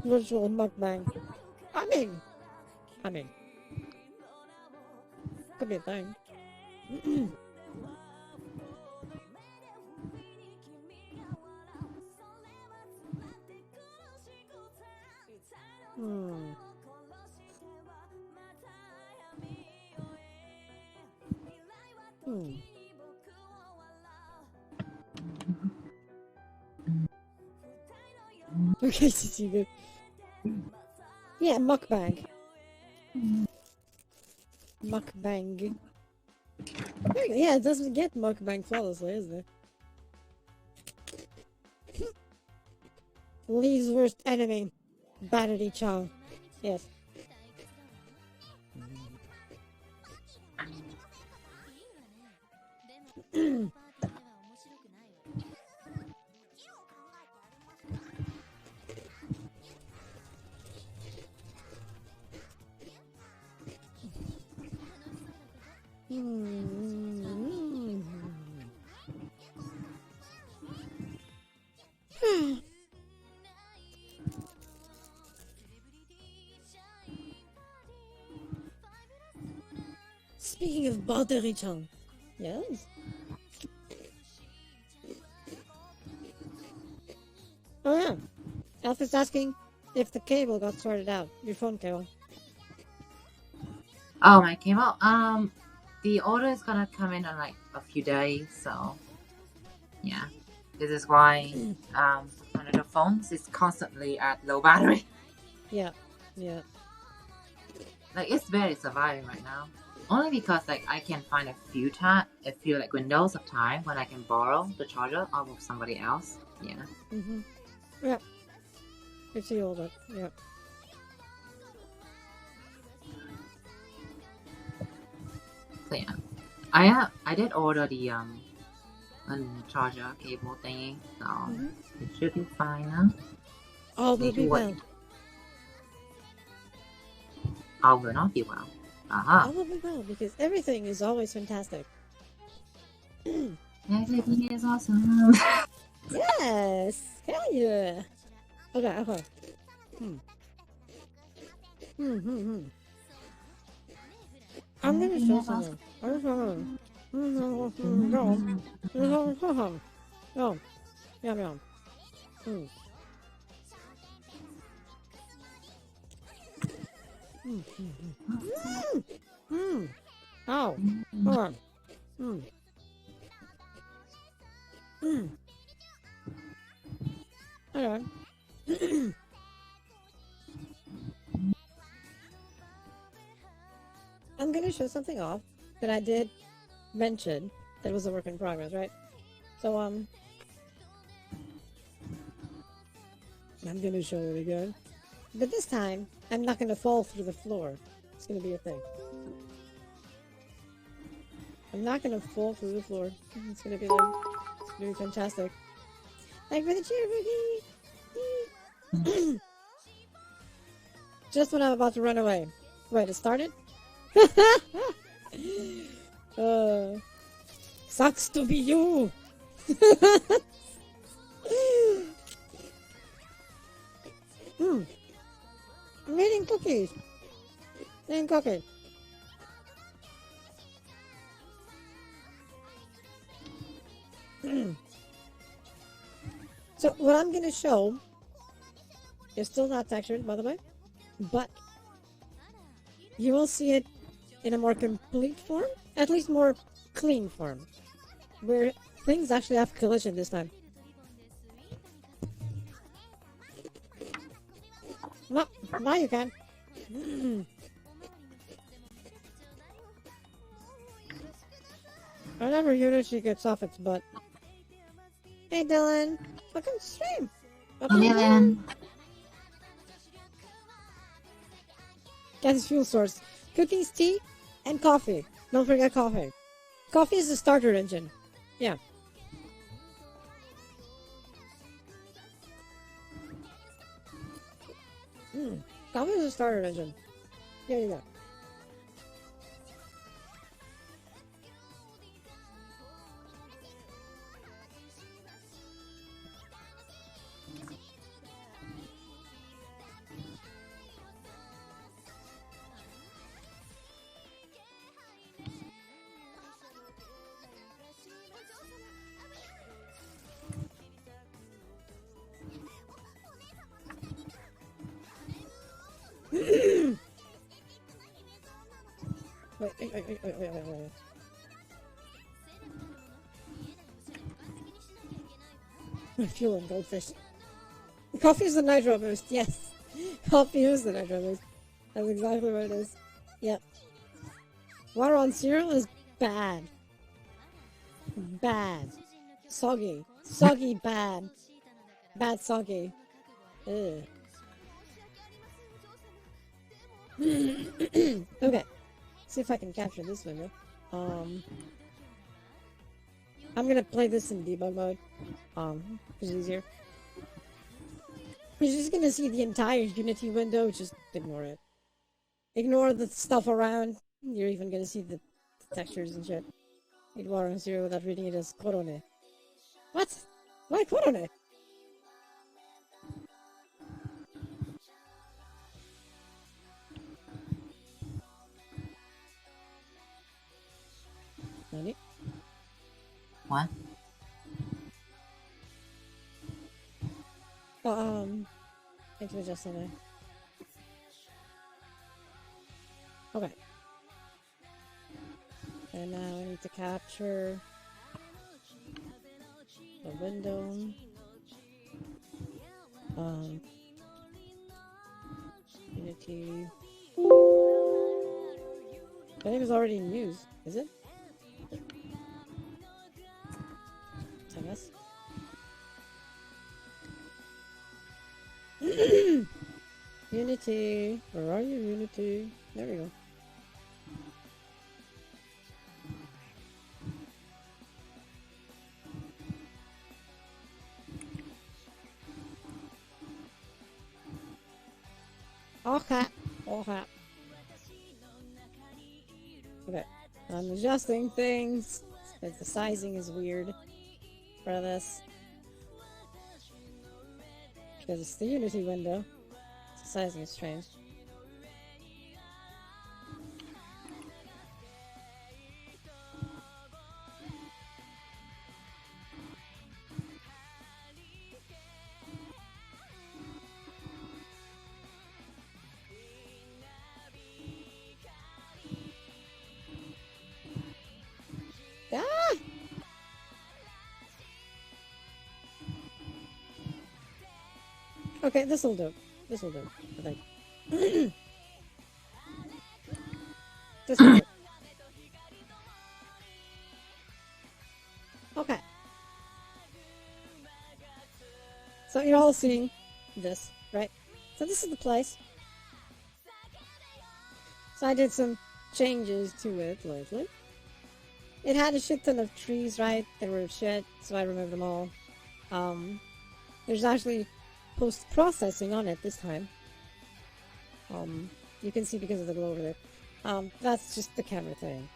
Virtual mukbang. I mean. Could be a thing. Okay, Cici, good. Yeah, mukbang. Mukbang. Yeah, it doesn't get mukbang flawlessly, is it? Lee's worst enemy. Battery Chong. Yes. Speaking of battery Chong. Yes. Oh yeah. Alpha's asking if the cable got sorted out. Your phone cable. Oh, my came out. The order is gonna come in on like a few days, so yeah. This is why one of the phones is constantly at low battery. Yeah, yeah. Like it's barely surviving right now. Only because like I can find a few like windows of time when I can borrow the charger off of somebody else. Yeah. Mm-hmm. Yeah. It's the older. Yeah. So yeah. I did order the charger cable thingy, so it should be fine now. All will be well. All will not be well. Aha. All will be well because everything is always fantastic. Everything is awesome. Yes! Hell yeah! Okay, okay. I'm gonna show something. Oh, yum yum. Oh, hold on. Okay. I'm gonna show something off that I did mention that was a work in progress, right? So, I'm gonna show it again. But this time, I'm not gonna fall through the floor. It's gonna be a thing. I'm not gonna fall through the floor. It's gonna be like, it's gonna be fantastic. Like for the cheer boogie! Just when I'm about to run away. Wait, it started? Sucks to be you! I'm eating cookies. Eating cookies. So what I'm gonna show is still not textured, by the way, but you will see it in a more complete form, at least more clean form, where things actually have collision this time. No, now you can. Whenever Unichi gets off its butt. Hey Dylan, welcome to stream. Welcome Dylan. Gas fuel source. Cookies, tea, and coffee. Don't forget coffee. Coffee is the starter engine. Yeah. Coffee is the starter engine. Yeah. Wait. My fuel and goldfish. Coffee is the nitro boost, yes. Coffee is the nitro boost. That's exactly what it is. Yep. Water on cereal is bad. Bad. Soggy. Soggy bad. Bad soggy. Ugh. Okay. See if I can capture this window. I'm gonna play this in debug mode. Which is easier. You're just gonna see the entire Unity window, just ignore it. Ignore the stuff around. You're even gonna see the textures and shit. Read water on zero without reading it as korone. What? Why korone? Nani? What? Thanks for adjusting there. Okay. And now I need to capture the window. Unity. I think it's already in use, is it? I guess. Unity, where are you, Unity? There we go. Okay. Okay. Okay. I'm adjusting things because the sizing is weird for this. Because it's the Unity window. The sizing is strange. Ah! Okay, this'll do. This'll do, I think. This'll do. Okay. So you're all seeing this, right? So this is the place. So I did some changes to it lately. It had a shit ton of trees, right? They were shit, so I removed them all. There's actually post-processing on it this time. You can see because of the glow over there. That's just the camera thing.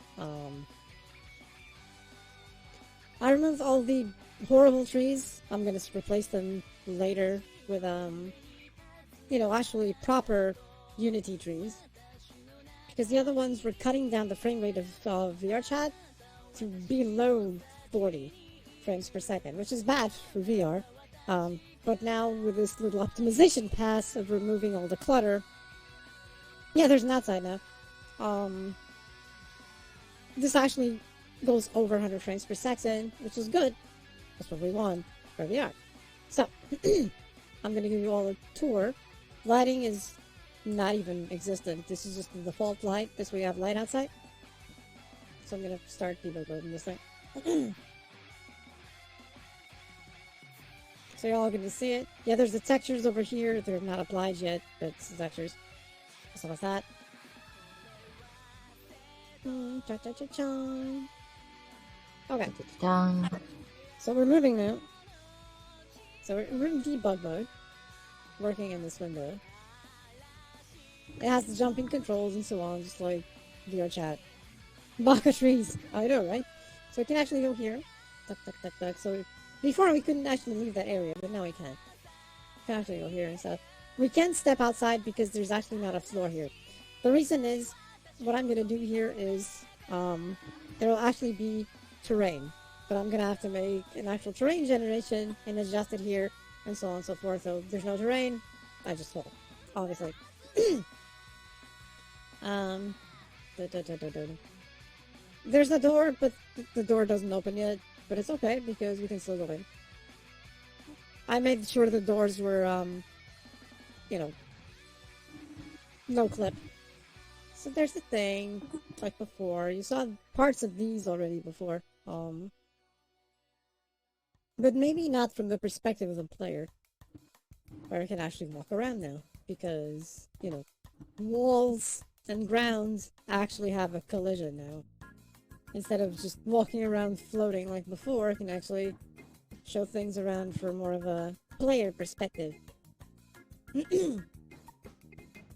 I removed all the horrible trees. I'm gonna replace them later with, actually proper Unity trees. Because the other ones were cutting down the frame rate of VR chat to below 40 frames per second, which is bad for VR. But now with this little optimization pass of removing all the clutter, yeah, there's an outside now. This actually goes over 100 frames per second, which is good. That's what we want for VR. So, I'm going to give you all a tour. Lighting is not even existent. This is just the default light. This way you have light outside. So I'm going to start debug loading this thing. So you're all going to see it. Yeah, there's the textures over here. They're not applied yet, but it's the textures. So what's that? Okay. So we're moving now. So we're in debug mode. Working in this window. It has the jumping controls and so on, just like VR chat. Baka trees! I know, right? So we can actually go here. Tuck, tuck, tuck, tuck. So before we couldn't actually leave that area, but now we can. We can actually go here and stuff. We can't step outside because there's actually not a floor here. The reason is, what I'm gonna do here is, there will actually be terrain. But I'm gonna have to make an actual terrain generation and adjust it here and so on and so forth. So if there's no terrain, I just fall. Obviously. There's a door, but the door doesn't open yet. But it's okay because we can still go in. I made sure the doors were, no clip. So there's the thing, like before. You saw parts of these already before. But maybe not from the perspective of the player. Where I can actually walk around now. Because, walls and grounds actually have a collision now. Instead of just walking around floating like before, I can actually show things around for more of a player perspective.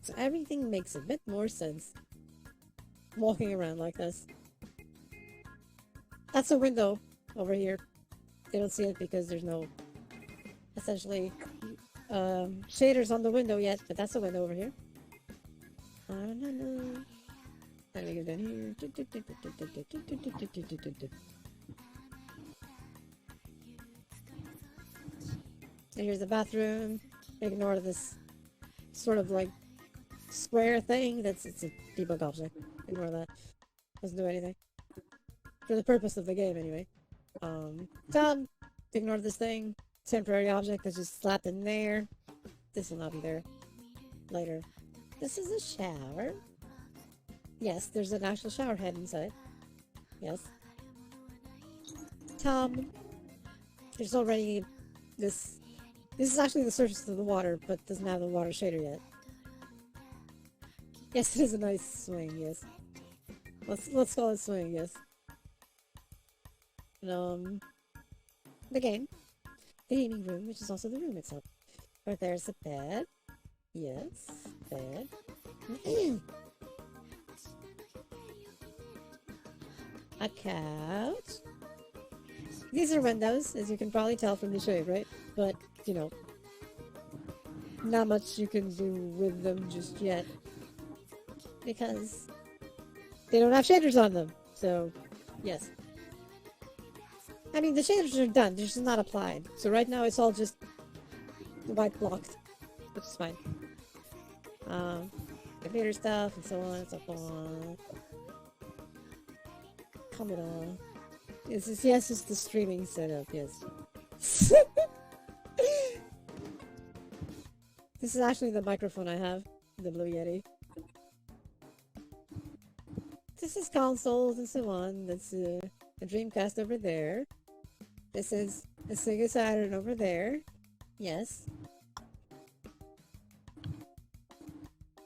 So everything makes a bit more sense walking around like this. That's a window over here. You don't see it because there's no, essentially, shaders on the window yet, but that's a window over here. Let me go down here. And here's the bathroom. Ignore this sort of like square thing. It's a debug object. Ignore that. Doesn't do anything. For the purpose of the game, anyway. Tom, ignore this thing. Temporary object that's just slapped in there. This will not be there later. This is a shower. Yes, there's an actual shower head inside. Yes. Tom, there's already this. This is actually the surface of the water, but doesn't have the water shader yet. Yes, it is a nice swing. Yes. Let's call it swing. Yes. And, the gaming room, which is also the room itself. Right there's a bed. Yes, bed. A couch. These are windows, as you can probably tell from the shade, right? But, you know, not much you can do with them just yet. Because they don't have shaders on them. So, yes. I mean, the shaders are done, they're just not applied. So right now it's all just white blocked, which is fine. Computer stuff and so on and so forth. Commodore. Yes, it's the streaming setup, yes. This is actually the microphone I have, the Blue Yeti. This is consoles and so on. That's a Dreamcast over there. This is a Sega Saturn over there. Yes.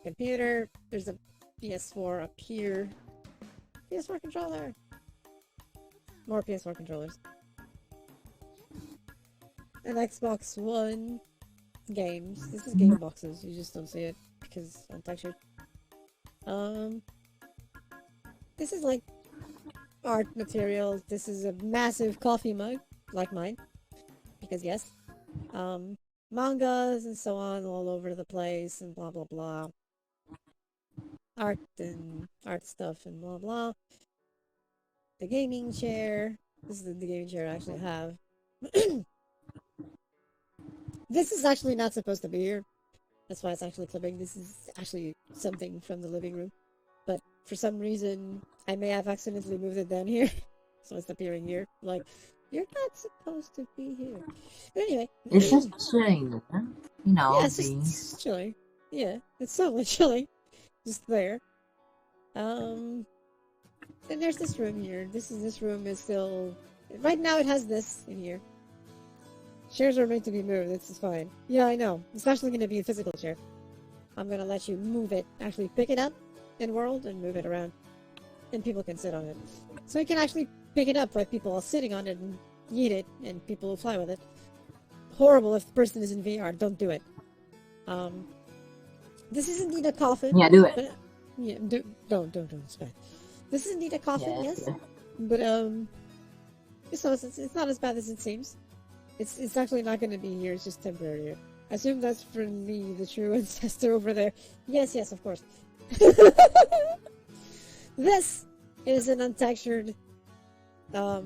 Computer. There's a PS4 up here. PS4 controller. More PS4 controllers. An Xbox One. Games. This is game boxes. You just don't see it because I'm textured. This is like art material. This is a massive coffee mug, like mine. Because yes. Mangas and so on all over the place and blah blah blah. Art and art stuff and blah blah. The gaming chair. This is the gaming chair I actually have. This is actually not supposed to be here. That's why it's actually clipping. This is actually something from the living room. But for some reason, I may have accidentally moved it down here. So it's appearing here. Like, you're not supposed to be here. But anyway. It's just chilling, you know. Yeah, it's just chilling. Yeah, it's totally chilling. Just there. And there's this room here. This room is still... Right now it has this in here. Chairs are meant to be moved. This is fine. Yeah, I know. It's actually going to be a physical chair. I'm going to let you move it. Actually pick it up in World and move it around. And people can sit on it. So you can actually pick it up while people are sitting on it and eat it. And people will fly with it. Horrible if the person is in VR. Don't do it. This is indeed a coffin. Yeah, do it. But, yeah, don't. It's bad. This is indeed a coffin, yes. Yeah. But, so it's not as bad as it seems. It's actually not going to be here. It's just temporary. I assume that's for me, the true ancestor over there. Yes, of course. This is an untextured, how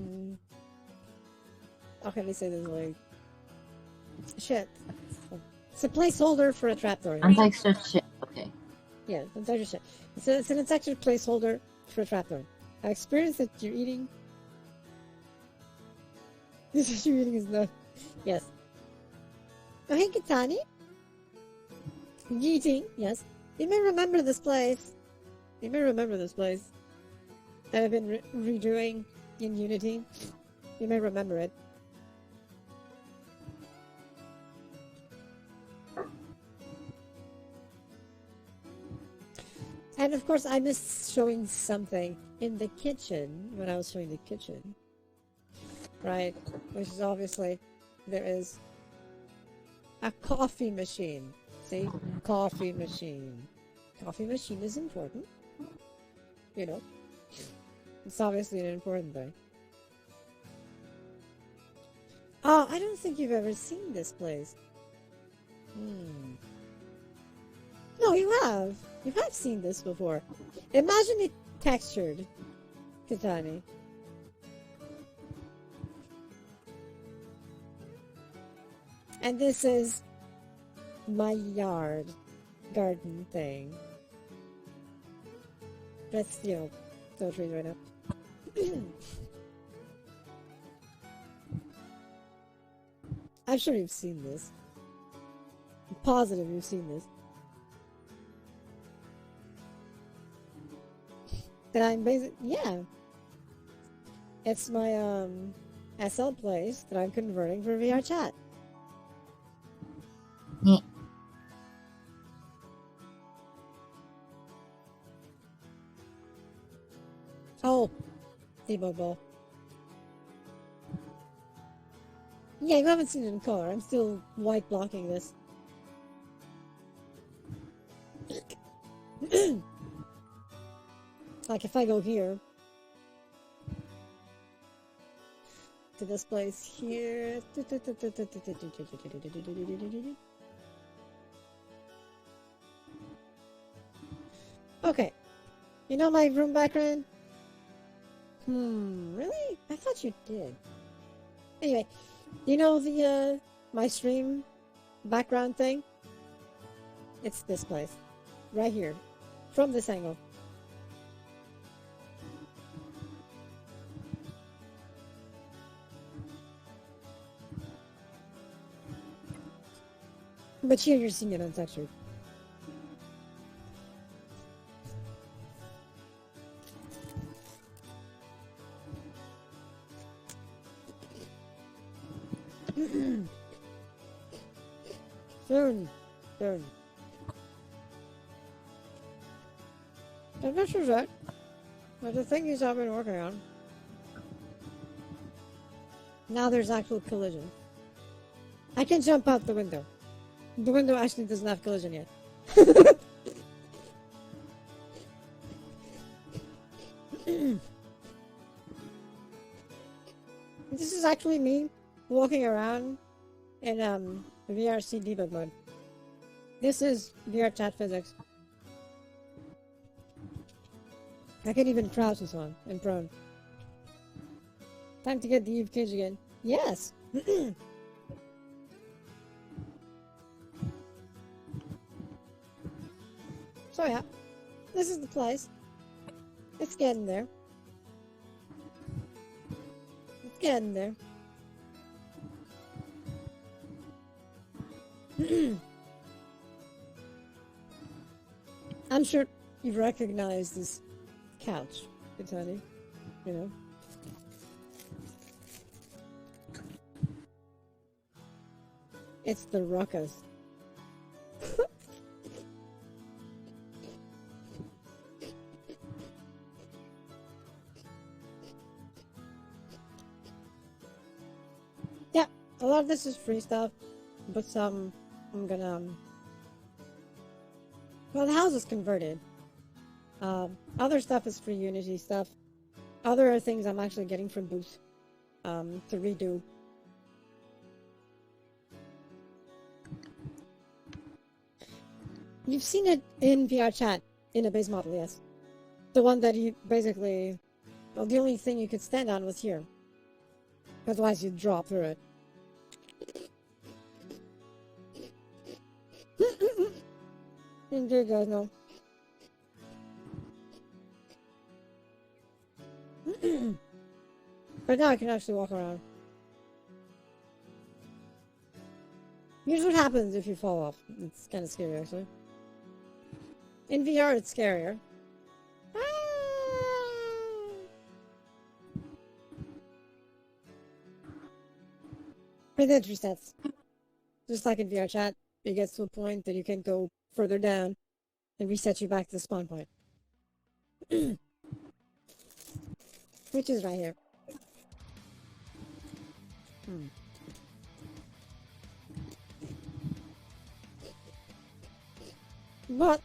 can I say this, like, shit. It's a placeholder for a trapdoor. Untextured shit, okay. Yeah, untextured shit. It's an untextured placeholder for a trapdoor. I experienced that you're eating. This is you're eating is not. Yes. Oh, hey, Kitani. Eating, yes. You may remember this place. That I've been redoing in Unity. You may remember it. And of course, I missed showing something in the kitchen when I was showing the kitchen. Right? Which is obviously, there is a coffee machine. See? Coffee machine. Coffee machine is important. You know? It's obviously an important thing. Oh, I don't think you've ever seen this place. No, you have. You have seen this before. Imagine it textured, Katani. And this is my garden thing. That's, don't read right now. I'm sure you've seen this. I'm positive you've seen this. That I'm yeah. It's my SL place that I'm converting for VR chat. Yeah. Oh, debug ball. Yeah, you haven't seen it in color. I'm still white blocking this. Like if I go here to this place here. Okay. You know my room background? Really? I thought you did. Anyway, you know the my stream background thing? It's this place. Right here. From this angle. But here you're seeing it untextured. Soon. I'm not sure that. But the thing is I've been working on. Now there's actual collision. I can jump out the window. The window actually doesn't have collision yet. This is actually me walking around in VRC debug mode. This is VR chat physics. I can even crouch and so on, and prone. Time to get the Eve cage again. Yes! So yeah, this is the place. It's getting there. It's getting there. I'm sure you recognize this couch, Katani. You know. It's the ruckus. Yeah, a lot of this is free stuff, but some I'm gonna. Well, the house is converted. Other stuff is free Unity stuff. Other things I'm actually getting from Boost to redo. You've seen it in VR chat in a base model, yes. The one that you basically, well, the only thing you could stand on was here. Otherwise, you'd drop through it. Indeed, guys, no. But now I can actually walk around. Here's what happens if you fall off. It's kind of scary, actually. In VR, it's scarier. But then it resets. Just like in VR chat, it gets to a point that you can go further down and reset you back to the spawn point. Which is right here. But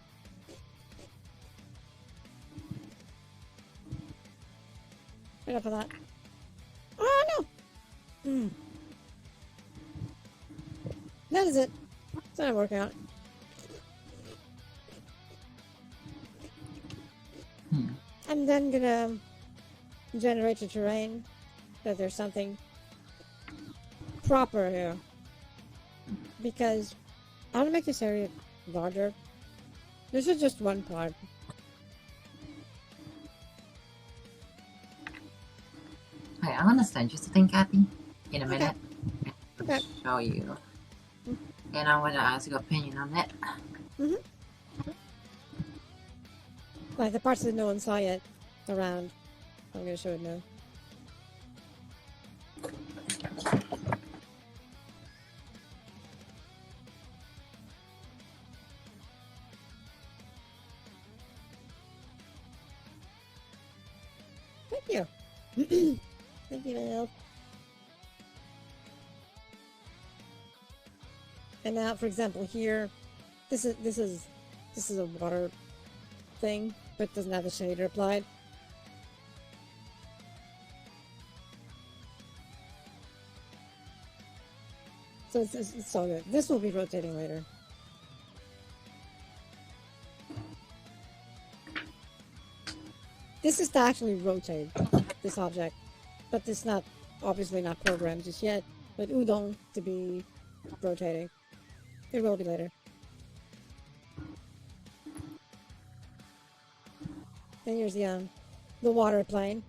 right up for that. Oh no! That is it. It's not working out. I'm then gonna generate the terrain that there's something proper here. Because I want to make this area larger. This is just one part. Okay, I'm gonna send you something, Kathy, in a minute. Okay. Show you. And I want to ask your opinion on it. Like the parts that no one saw yet around. I'm gonna show it now. Thank you. Thank you, Mel. And now, for example, here, this is a water thing, but doesn't have the shader applied. So it's all good. This will be rotating later. This is to actually rotate this object, but it's not, obviously not programmed just yet, but udon to be rotating. It will be later. And here's the water plane.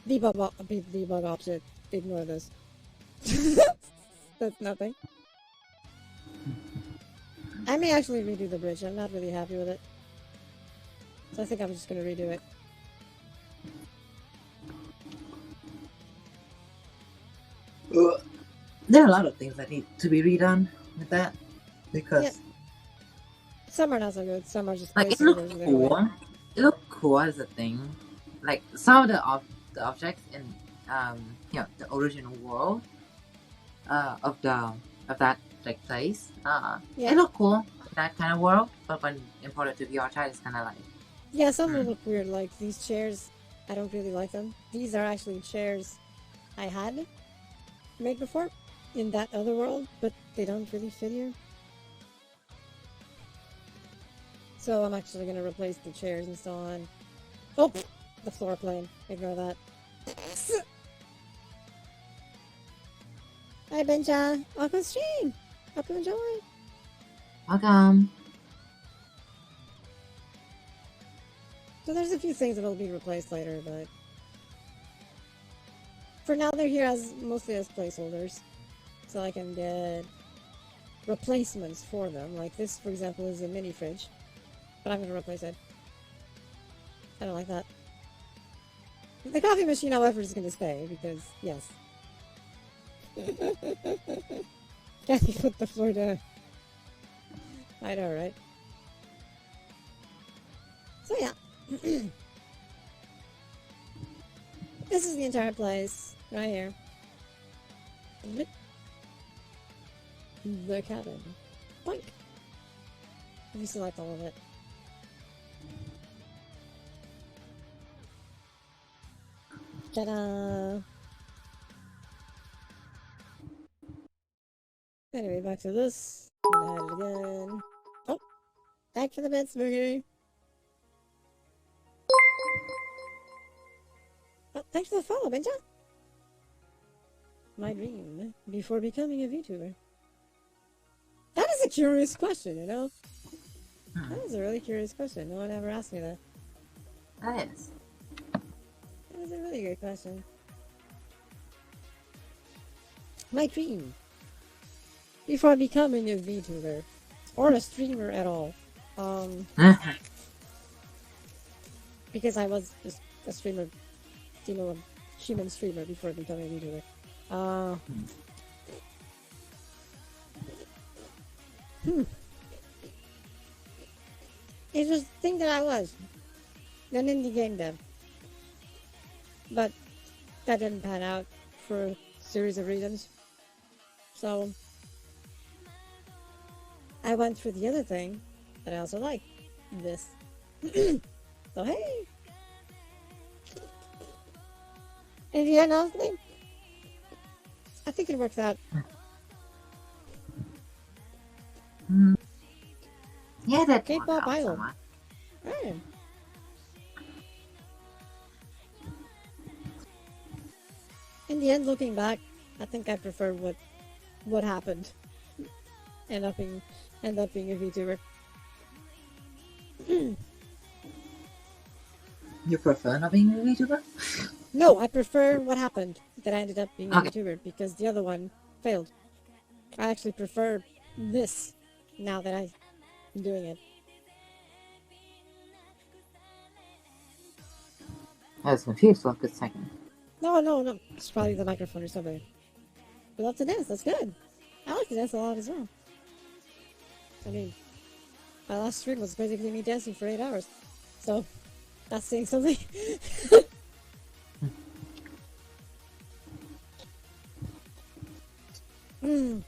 Debug opposite. Ignore this. That's nothing. I may actually redo the bridge. I'm not really happy with it. So I think I'm just gonna redo it. There are a lot of things that need to be redone with that. Because some are not so good. Some are just like it looked cool. It looked cool as a thing. Like some of the objects in the original world of that like place. It looked cool, that kind of world, but when imported to VR chat it's kinda like some will look weird, like these chairs. I don't really like them. These are actually chairs I had made before in that other world, but they don't really fit here. So I'm actually gonna replace the chairs and so on. Oh, the floor plane. Ignore that. Hi Benja, welcome to stream. Hope you enjoy. welcome. So there's a few things that will be replaced later, but for now they're here as mostly as placeholders, so I can get replacements for them. Like this, for example, is a mini fridge, but I'm gonna replace it. I don't like that. The coffee machine, however, is gonna stay because yes. Kathy put the floor down. I know, right? So yeah. This is the entire place, right here. The cabin. Boink! If you select all of it. Ta-da! Anyway, back to this. I'm gonna hide it again. Oh! Back to the bed, Spooky! Oh, thanks for the follow, Benja! My dream before becoming a VTuber. That is a curious question, you know? That is a really curious question. No one ever asked me that. That is. That is a really good question. My dream before becoming a VTuber or a streamer at all. Because I was just a streamer, a human streamer before becoming a VTuber. It was the thing that I was. An indie game dev. But that didn't pan out for a series of reasons. So I went for the other thing that I also like. This. So hey! And yeah, no, I think it works out. Yeah, that K-pop idol. So Right. In the end, looking back, I think I prefer what happened. End up being a VTuber. You prefer not being a VTuber? No, I prefer what happened, that I ended up being a Okay. VTuber, because the other one failed. I actually prefer this, now that I'm doing it. I was confused for a good second. No. It's probably the microphone or something. We love to dance, that's good. I like to dance a lot as well. I mean, my last stream was basically me dancing for 8 hours. So, that's saying something. Hmm.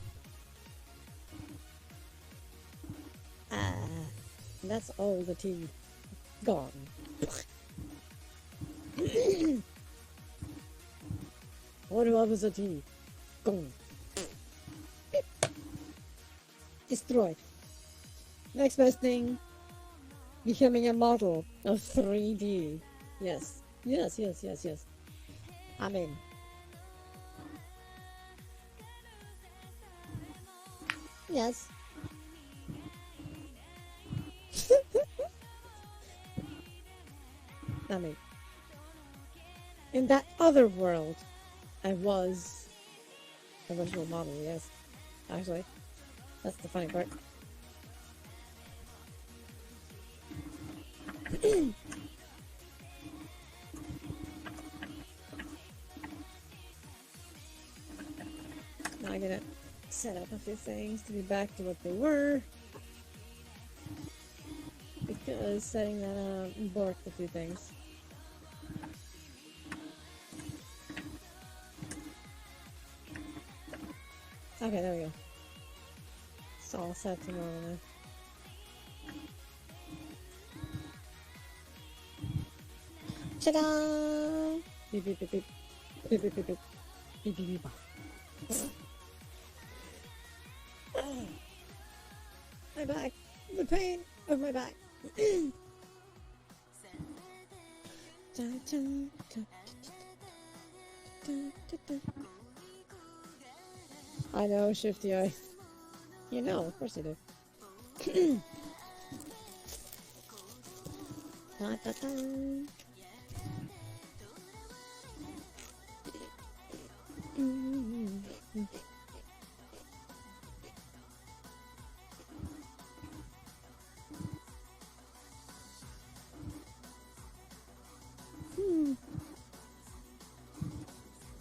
That's all the tea. Gone. What was the tea? Gone. Destroyed. Next best thing, becoming a model of 3D. Yes. I'm in. Yes. I'm in. In that other world, I was a virtual model, yes. Actually, that's the funny part. Now I gotta set up a few things to be back to what they were. Because setting that up borked a few things. Okay, there we go. It's all set to normal now. Ta-da! Beep beep beep beep. Beep beep beep beep. Beep beep beep. My back. The pain of my back. I know, Shifty Eye. You know, of course you do.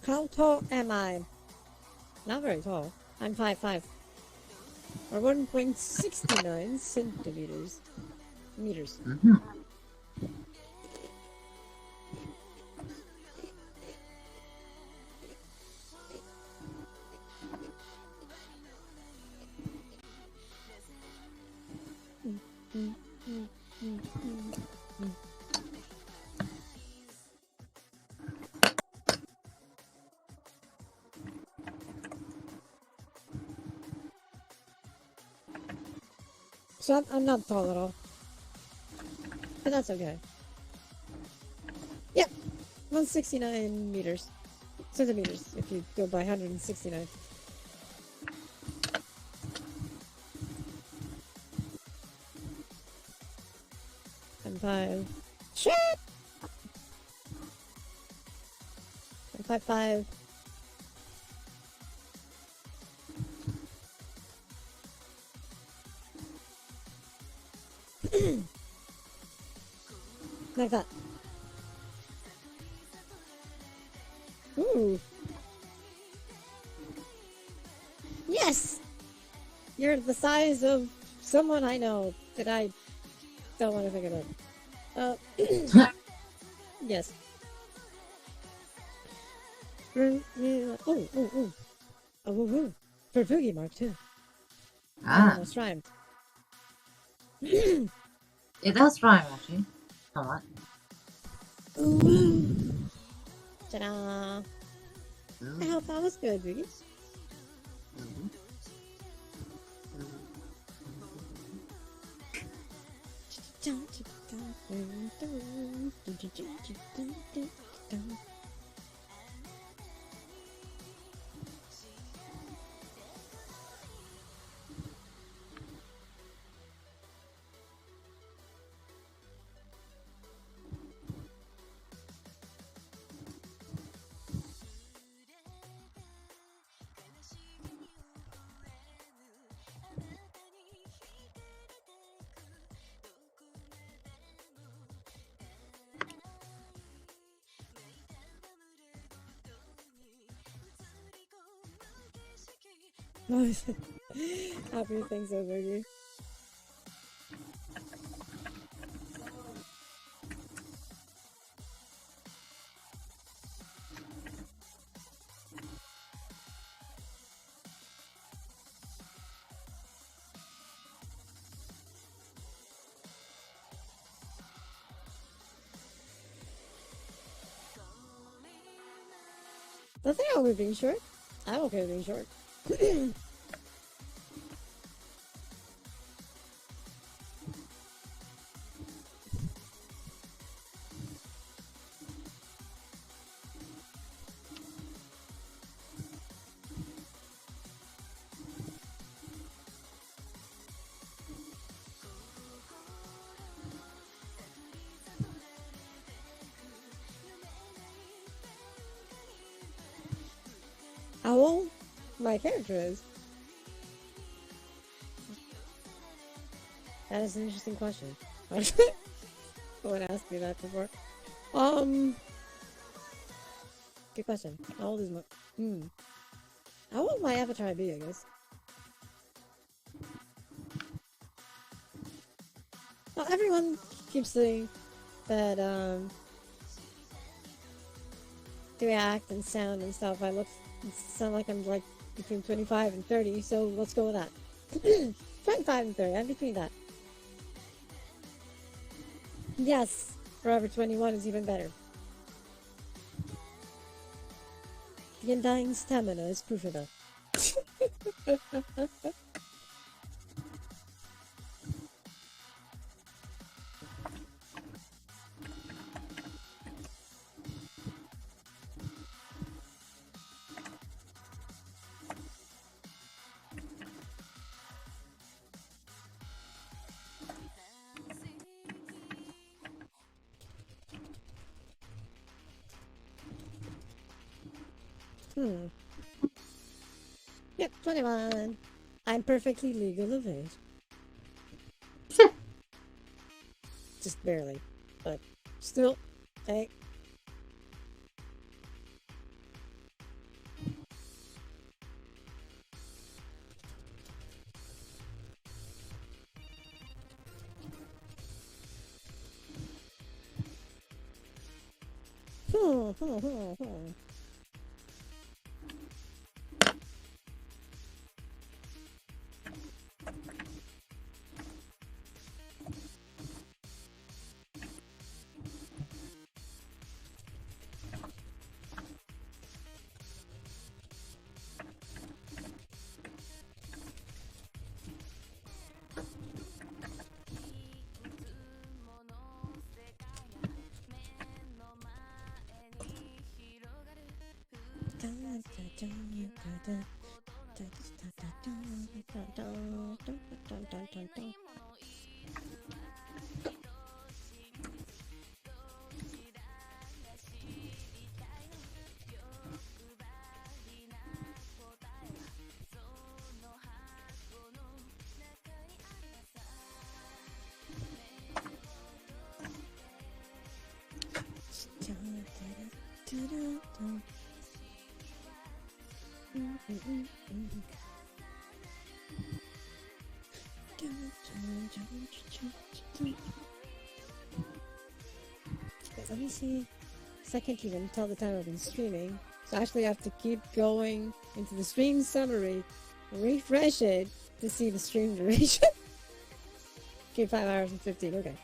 How tall am I? Not very tall. I'm 5'5". Or 1.69 centimeters. Meters. Mm-hmm. So I'm not tall at all. But that's okay. Yep. 169 meters. Centimeters, if you go by 169. I'm 5. Shit! I'm 5'5". Like that. Ooh. Yes! You're the size of someone I know that I don't want to think about. Yes. Oh. Oh, woo. For Boogie Mark, too. Ah, Almost rhymed. it does rhyme actually. Somewhat. Ta-da! I hope that was good, Boogies. Happy things over you. Nothing wrong with being short. I'm okay with being short. How old my character is? That is an interesting question. No one asked me that before. Good question. How old is my... How old my avatar be, I guess? Well, everyone keeps saying that, the way I act and sound and stuff, I sound like I'm like between 25 and 30, so let's go with that. 25 and 30, I'm between that. Yes, Forever 21 is even better. The undying stamina is proof of that. Yep, 21. I'm perfectly legal of age. Just barely, but still, hey. Let me see. So I can't even tell the time I've been streaming. So I actually have to keep going into the stream summary, refresh it to see the stream duration. Okay, 5 hours and 15, okay.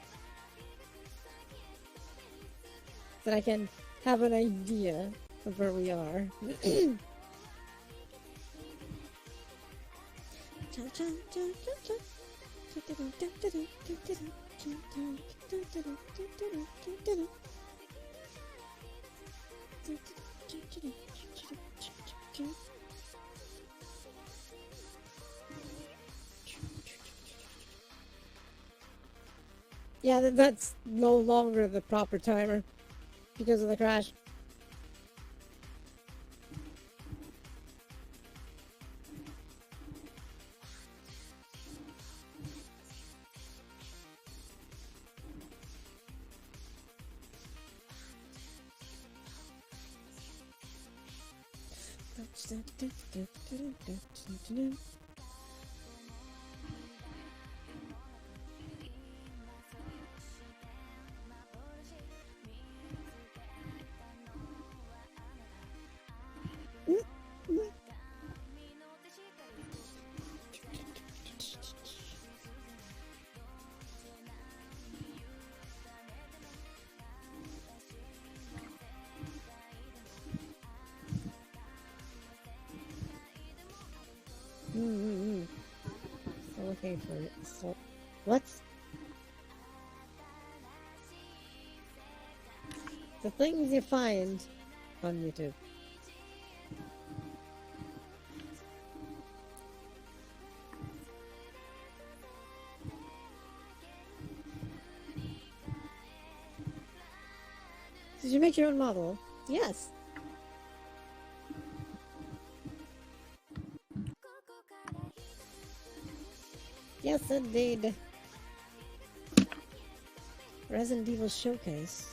Then I can have an idea of where we are. Yeah, that's no longer the proper timer because of the crash. So looking for it. So, what? The things you find on YouTube. Did you make your own model? Yes. Yes, indeed. Resident Evil Showcase.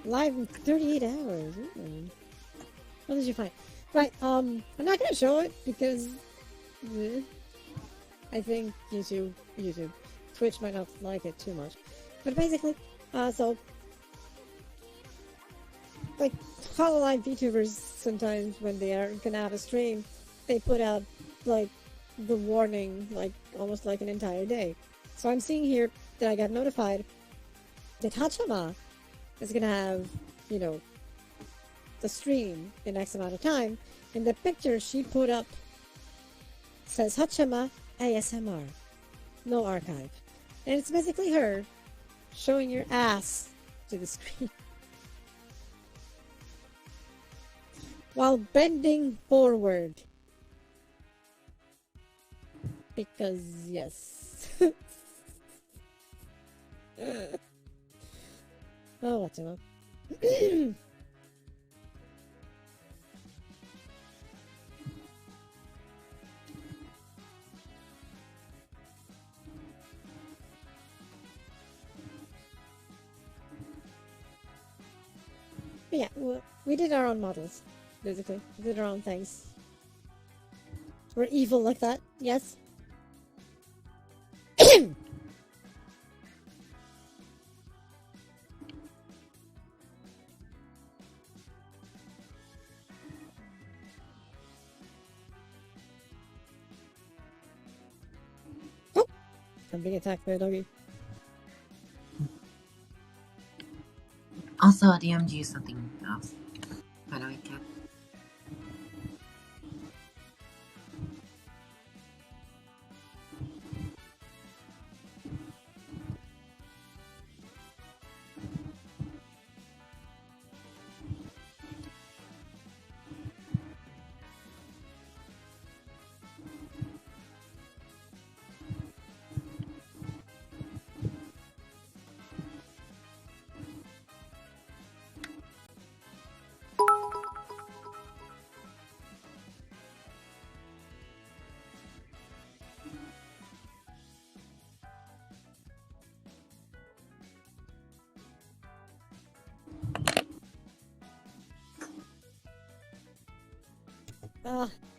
Live in 38 hours. Ooh. What did you find? Right, I'm not gonna show it because I think YouTube, Twitch might not like it too much. But basically, so like Hololive VTubers sometimes when they are gonna have a stream, they put out like the warning like almost like an entire day. So I'm seeing here that I got notified that Hachama is gonna have, the stream in X amount of time, and the picture she put up says Hachama ASMR, no archive. And it's basically her showing your ass to the screen while bending forward. Because, yes. Oh, what's it? Yeah, we did our own models, basically. We did our own things. We're evil like that, yes? Oh! I'm being attacked by a doggy. Also, DMG something else. By the way, cat.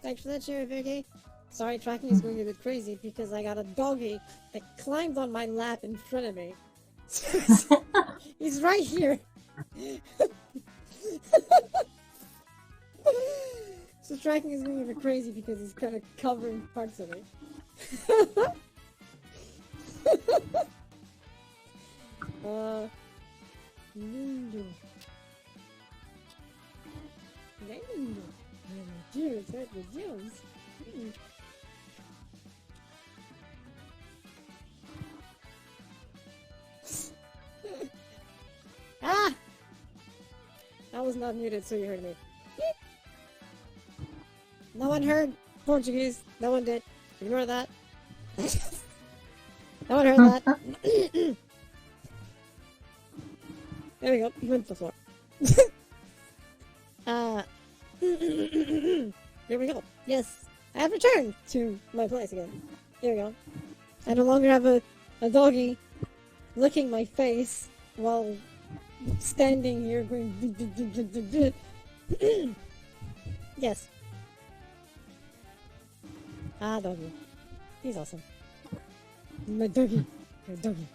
Thanks for that share, Vicky. Sorry, tracking is going a bit crazy because I got a doggy that climbed on my lap in front of me. He's right here. So tracking is going a bit crazy because he's kind of covering parts of it. Lindo. Lindo. Dear, that was Jones. Ah! I was not muted, so you heard me. No one heard Portuguese. No one did. Ignore that. No one heard that. There we go. He went to the floor. Here we go. Yes, I have returned to my place again. Here we go. I no longer have a doggy licking my face while standing here going. Yes. Ah, doggy. He's awesome. My doggy. My doggy.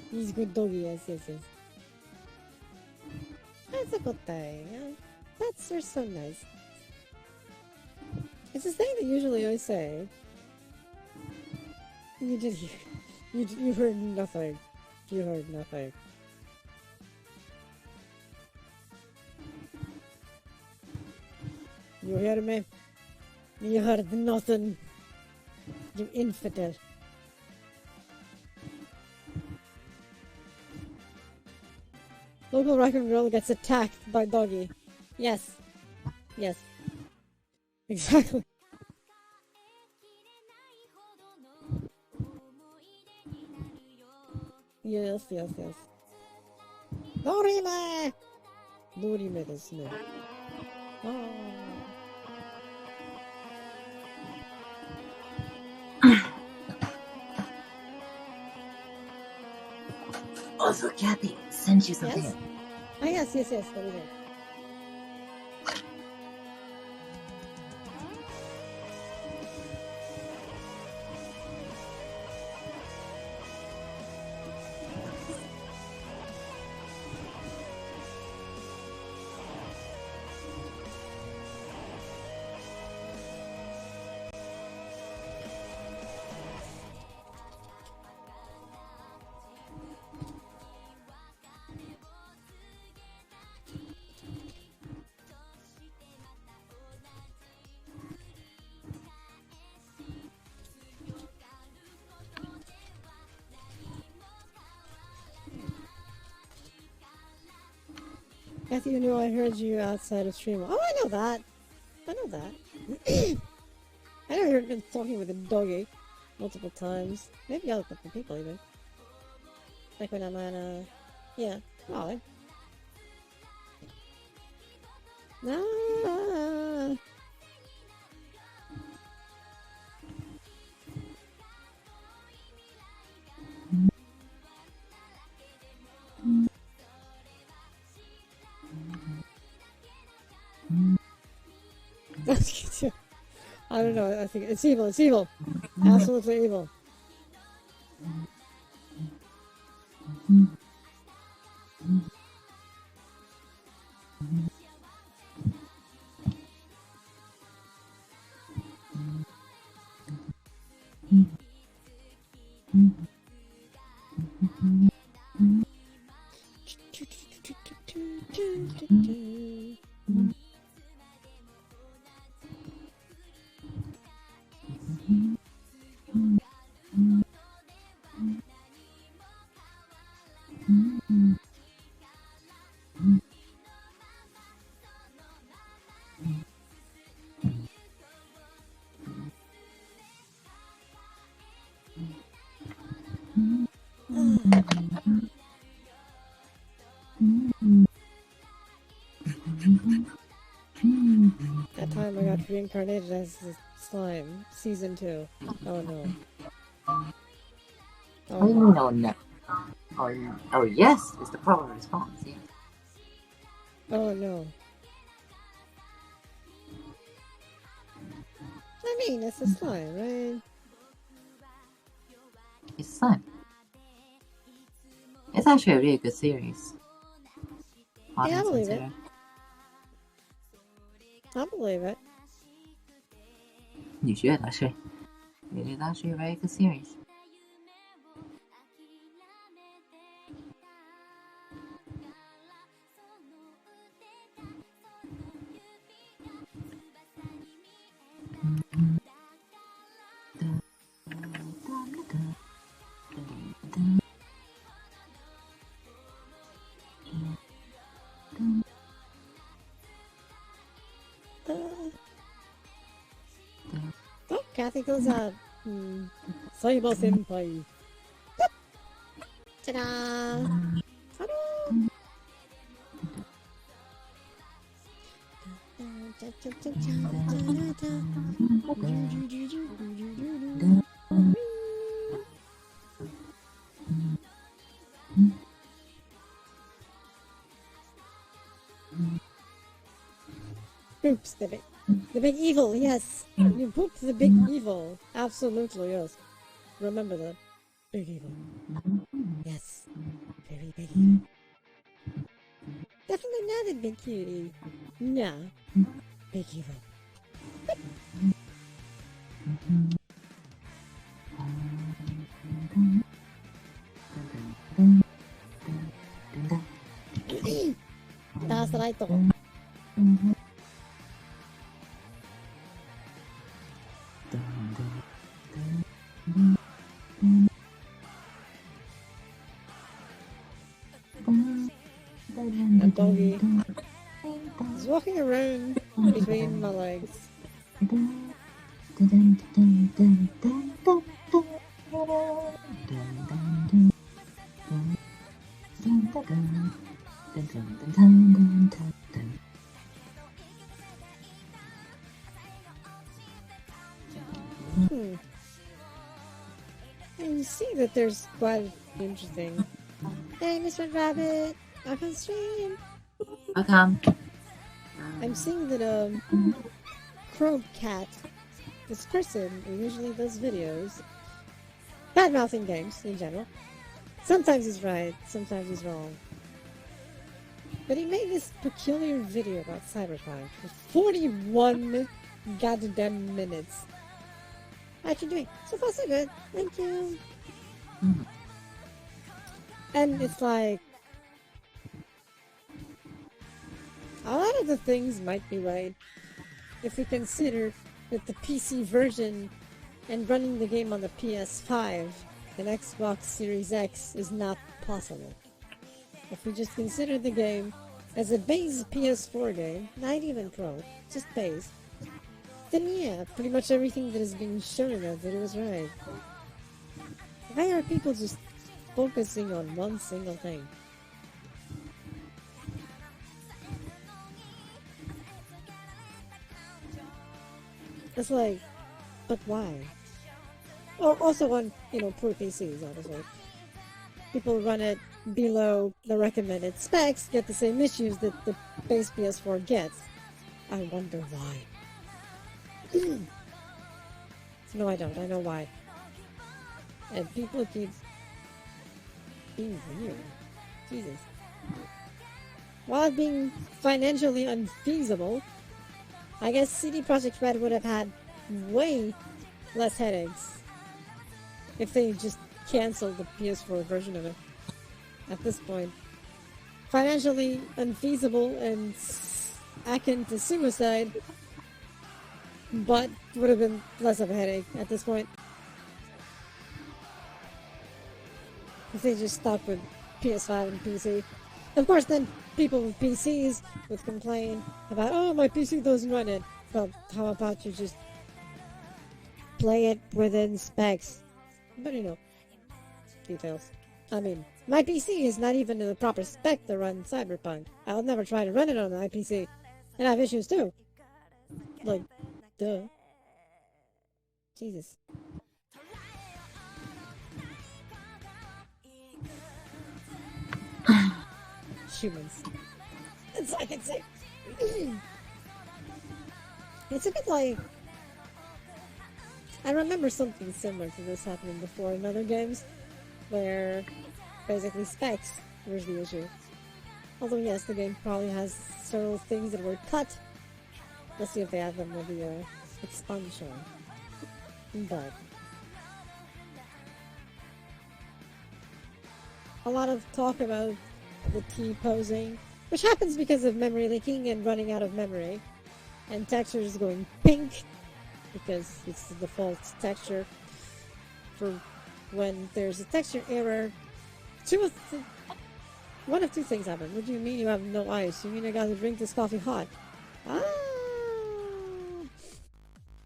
He's a good doggy, yes, yes, yes. That's a good thing. Pets are so nice. It's a thing that usually I say. You did hear. You heard nothing. You heard nothing. You heard me? You heard nothing. You infidel. Local raccoon girl gets attacked by doggy. Yes. Yes. Exactly. Yes, yes, yes. Dorime! Dorime desu ne. Oh. Also, Kathy sent you something. Yes? Ah, yes, yes, yes. What is it? Kathy, you know I heard you outside of stream. Oh, I know that. I know that. I know you've been talking with a doggy multiple times. Maybe other people even. Like when I'm at yeah. Oh. Ah. That's cute. I don't know. I think it's evil. It's evil. Absolutely evil. That time I got reincarnated as the slime. Season 2. Oh no. Oh, no, no. Oh, yes, is the proper response, yeah. Oh no. I mean, it's a slime, right? It's fun. It's actually a really good series. Yeah, I believe it. Consider. I believe it. You should, actually. It is actually a very good series. Oh, Kathy goes out. Saiba senpai. Ta-da! Ta-da! Oops, the big evil, yes. You pooped the big evil. Absolutely, yes. Remember that. Big evil. Yes. Very big evil. Definitely not a big cutie. No. Big evil. That's what I thought. And doggy is walking around between my legs. And you see that there's quite interesting. Hey, Mr. Rabbit, I'm on stream. Welcome. I'm seeing that Crow Cat, this person who usually does videos, bad mouthing games in general. Sometimes he's right, sometimes he's wrong. But he made this peculiar video about Cyberpunk for 41 goddamn minutes. How's you doing? So far so good. Thank you. And it's like, a lot of the things might be right if we consider that the PC version and running the game on the PS5 and Xbox Series X is not possible. If we just consider the game as a base PS4 game, not even Pro, just base, then yeah, pretty much everything that is being shown in that video is right. Why are people just focusing on one single thing? It's like, but why? Oh, also on, poor PCs, honestly. People run it below the recommended specs, get the same issues that the base PS4 gets. I wonder why. No, I don't. I know why. And people keep being weird. Jesus. While being financially unfeasible, I guess CD Projekt Red would have had way less headaches if they just canceled the PS4 version of it at this point. Financially unfeasible and akin to suicide, but would have been less of a headache at this point. If they just stuck with PS5 and PC. Of course, then people with PCs would complain about, oh, my PC doesn't run it. Well, how about you just play it within specs? But details. I mean, my PC is not even in the proper spec to run Cyberpunk. I'll never try to run it on my PC. And I have issues too. Like, duh. Jesus. Humans. That's all I can say. It's a bit like... I remember something similar to this happening before in other games, where basically specs was the issue. Although yes, the game probably has several things that were cut. Let's see if they have them with the expansion. But a lot of talk about the T-posing, which happens because of memory leaking and running out of memory, and textures going pink because it's the default texture for when there's a texture error. One of two things happen. What do you mean you have no ice? You mean I gotta drink this coffee hot?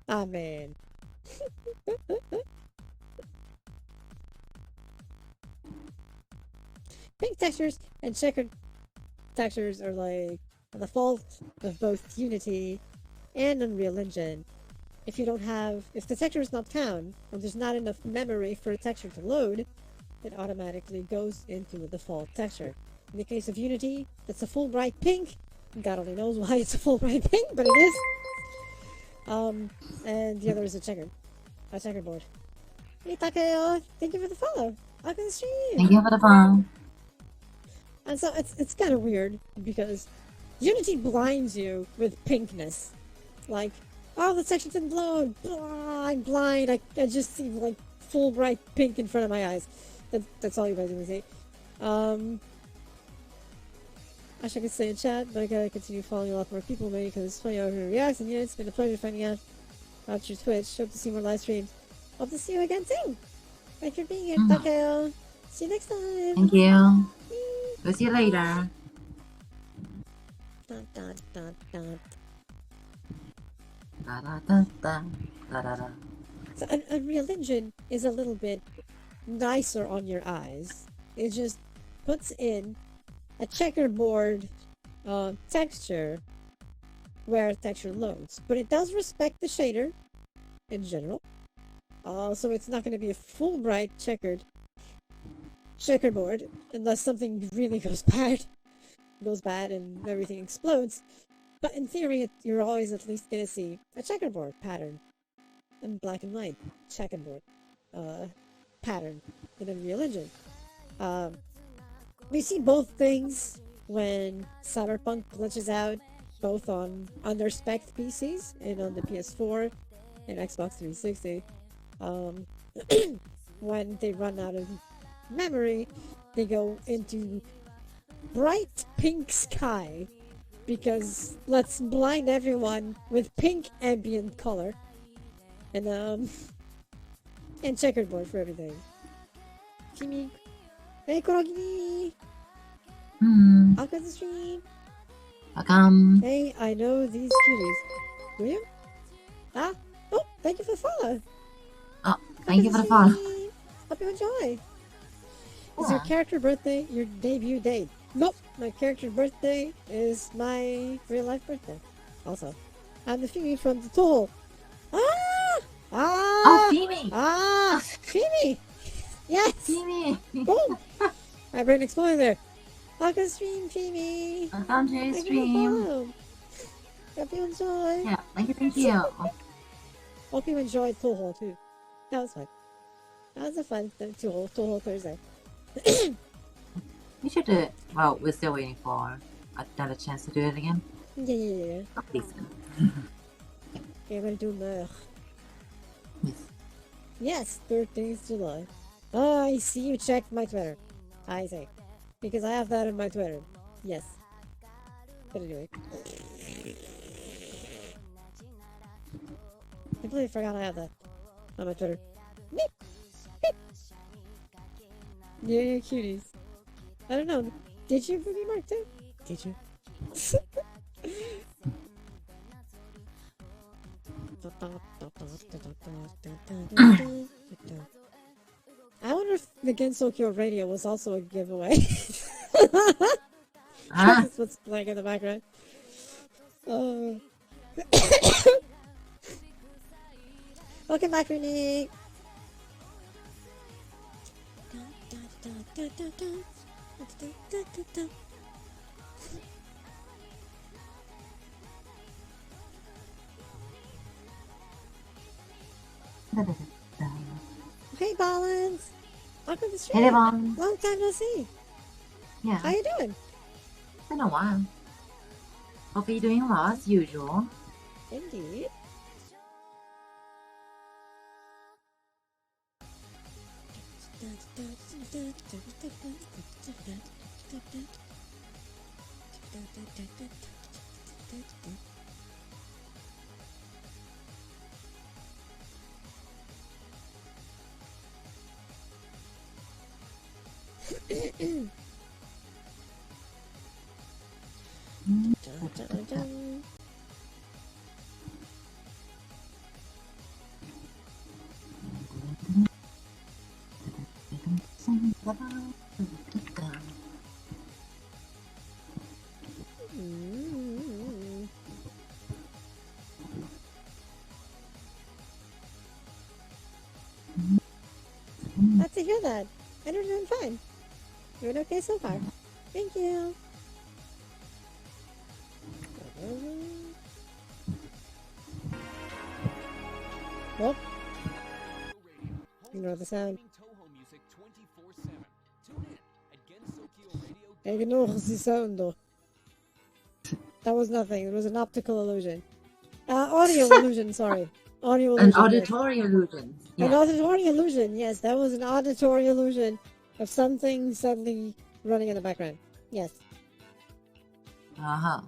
Ah man. Pink textures and checkered textures are like the fault of both Unity and Unreal Engine. If the texture is not found, or there's not enough memory for a texture to load, it automatically goes into the default texture. In the case of Unity, that's a full bright pink, God only knows why it's a full bright pink, but it is. And the other is a checkerboard. Hey Takeo, thank you for the follow. Welcome to the stream. Thank you for the phone. And so it's kind of weird because Unity blinds you with pinkness. Like, oh, the section's in blown. I'm blind. I just see like full bright pink in front of my eyes. That's all you guys are gonna see. I wish I could stay in chat, but I gotta continue following a lot more people maybe because it's funny how everyone reacts. And yeah, it's been a pleasure finding out about your Twitch. Hope to see more live streams. Hope to see you again soon. Thanks for being here, Takeo. See you next time. Thank you. We'll see you later. Dun, dun, dun, dun. Da, da, da, da, da, da, da. So Unreal Engine is a little bit nicer on your eyes. It just puts in a checkerboard texture where texture loads. But it does respect the shader in general. So it's not going to be a full bright checkerboard unless something really goes bad and everything explodes. But in theory, you're always at least going to see a checkerboard pattern and black and white checkerboard pattern in Unreal Engine. We see both things when Cyberpunk glitches out, both on under-spec PCs and on the PS4 and Xbox 360. When they run out of memory, they go into bright pink sky because let's blind everyone with pink ambient color and checkerboard for everything. Kimi, hey Kurogini! Welcome to the stream! Welcome. Hey, I know these cuties. Do you? Ah? Oh, thank you for the follow! Oh, thank you for the follow. Hope you enjoy! Is your character birthday your debut date? Nope, my character birthday is my real life birthday. Also, I'm the Phoebe from the Toll. Ah! Ah! Oh, Phoebe! Ah! Phoebe! Yes! Phoebe! Boom! My brain exploded there. Welcome to stream, Phoebe! Welcome to your Thank you for the stream. follow. Hope you enjoy. Yeah, thank you. Hope you enjoyed Toho too. That was fun. That was a fun Toho Thursday. We should do it. Well, we're still waiting for another chance to do it again. Yeah. Oh, please. Okay, I'm gonna do Mer. Yes. Yes, 13th July. Oh, I see you checked my Twitter. I see. Because I have that on my Twitter. Yes. But anyway. I completely forgot I have that on my Twitter. Meep. Meep. Yeah, cuties. I don't know. Did you boogie mark too? Did you? I wonder if the Gensokyo radio was also a giveaway. That's what's playing in the background. Welcome back, Renee. Hey, Ballins. Welcome to the stream. Hey, Devon. Long time no see. Yeah, How you doing? it's been a while. Hope you're doing well as usual. Indeed. Glad to hear that. And you're doing fine. You're doing okay so far. Thank you. Well, you know the sound. Toho music 24/7. Tune in at gensokyoradio.net. Ignore the sound though. That was nothing. It was an optical illusion. Audio illusion, sorry. Audio illusion. An auditory illusion. An Yes. auditory illusion, yes. That was an auditory illusion of something suddenly running in the background. Yes. Uh-huh.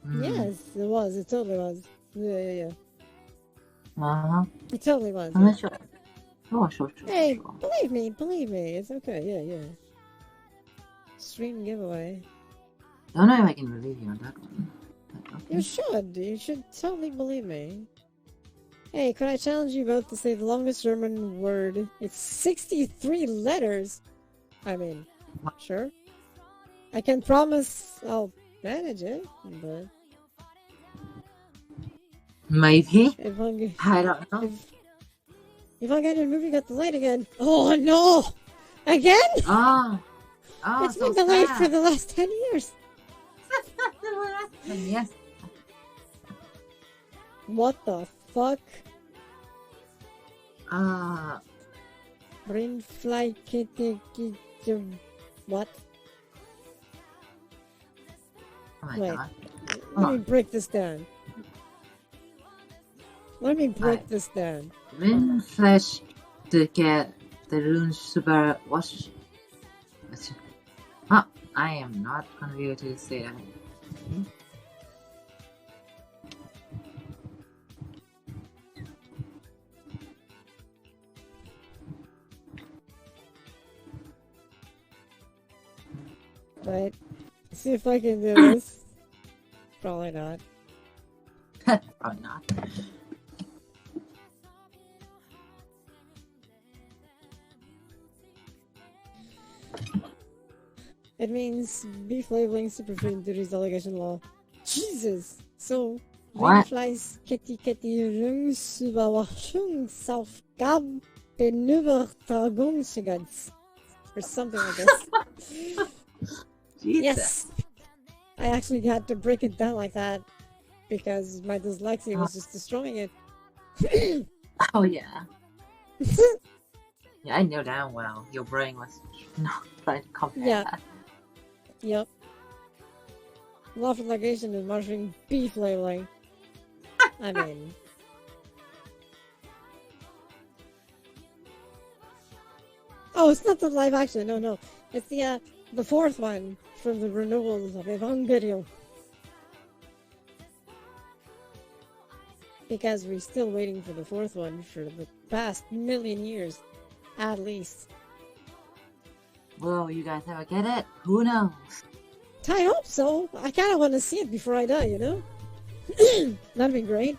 Mm. Yes, it was. It totally was. Yeah. Uh-huh. It totally was. I'm Yeah. not sure. Oh, sure. Hey, Sure. believe me. It's okay. Yeah. Stream giveaway. Don't know if I can believe you on that one. But okay. You should totally believe me. Hey, could I challenge you both to say the longest German word? It's 63 letters. I mean, sure. I can promise I'll manage it, but Maybe. if I get, I don't know. if I get a movie got delayed again, oh no! Again? Oh, It's so been delayed sad. for the last 10 years. Yes. What the fuck? Brain fly kitty. What? Oh my Wait. god. Let me break this down. Right. This down. Rindfleisch tycker the rune super wash. Oh, I am not gonna be able to say that. Right. See if I can do this. Probably not. Probably not. It means beef labeling superfood duties delegation law. Jesus! So, What? Rindfleisch Rücksüberwachungsaufgabenübertragungsgesetz. Or something like this. Jesus. Yes! I actually had to break it down like that because my dyslexia was just destroying it. Oh yeah. Yeah, I know damn well your brain was not trying to compare Yeah. that. Yep. Lawful negation is monitoring beef labeling. I mean... Oh, it's not the live action, no. It's the fourth one from the renewals of Evangelion. Because we're still waiting for the fourth one for the past million years, at least. Will you guys ever get it? Who knows? I hope so. I kind of want to see it before I die, you know? That'd be great.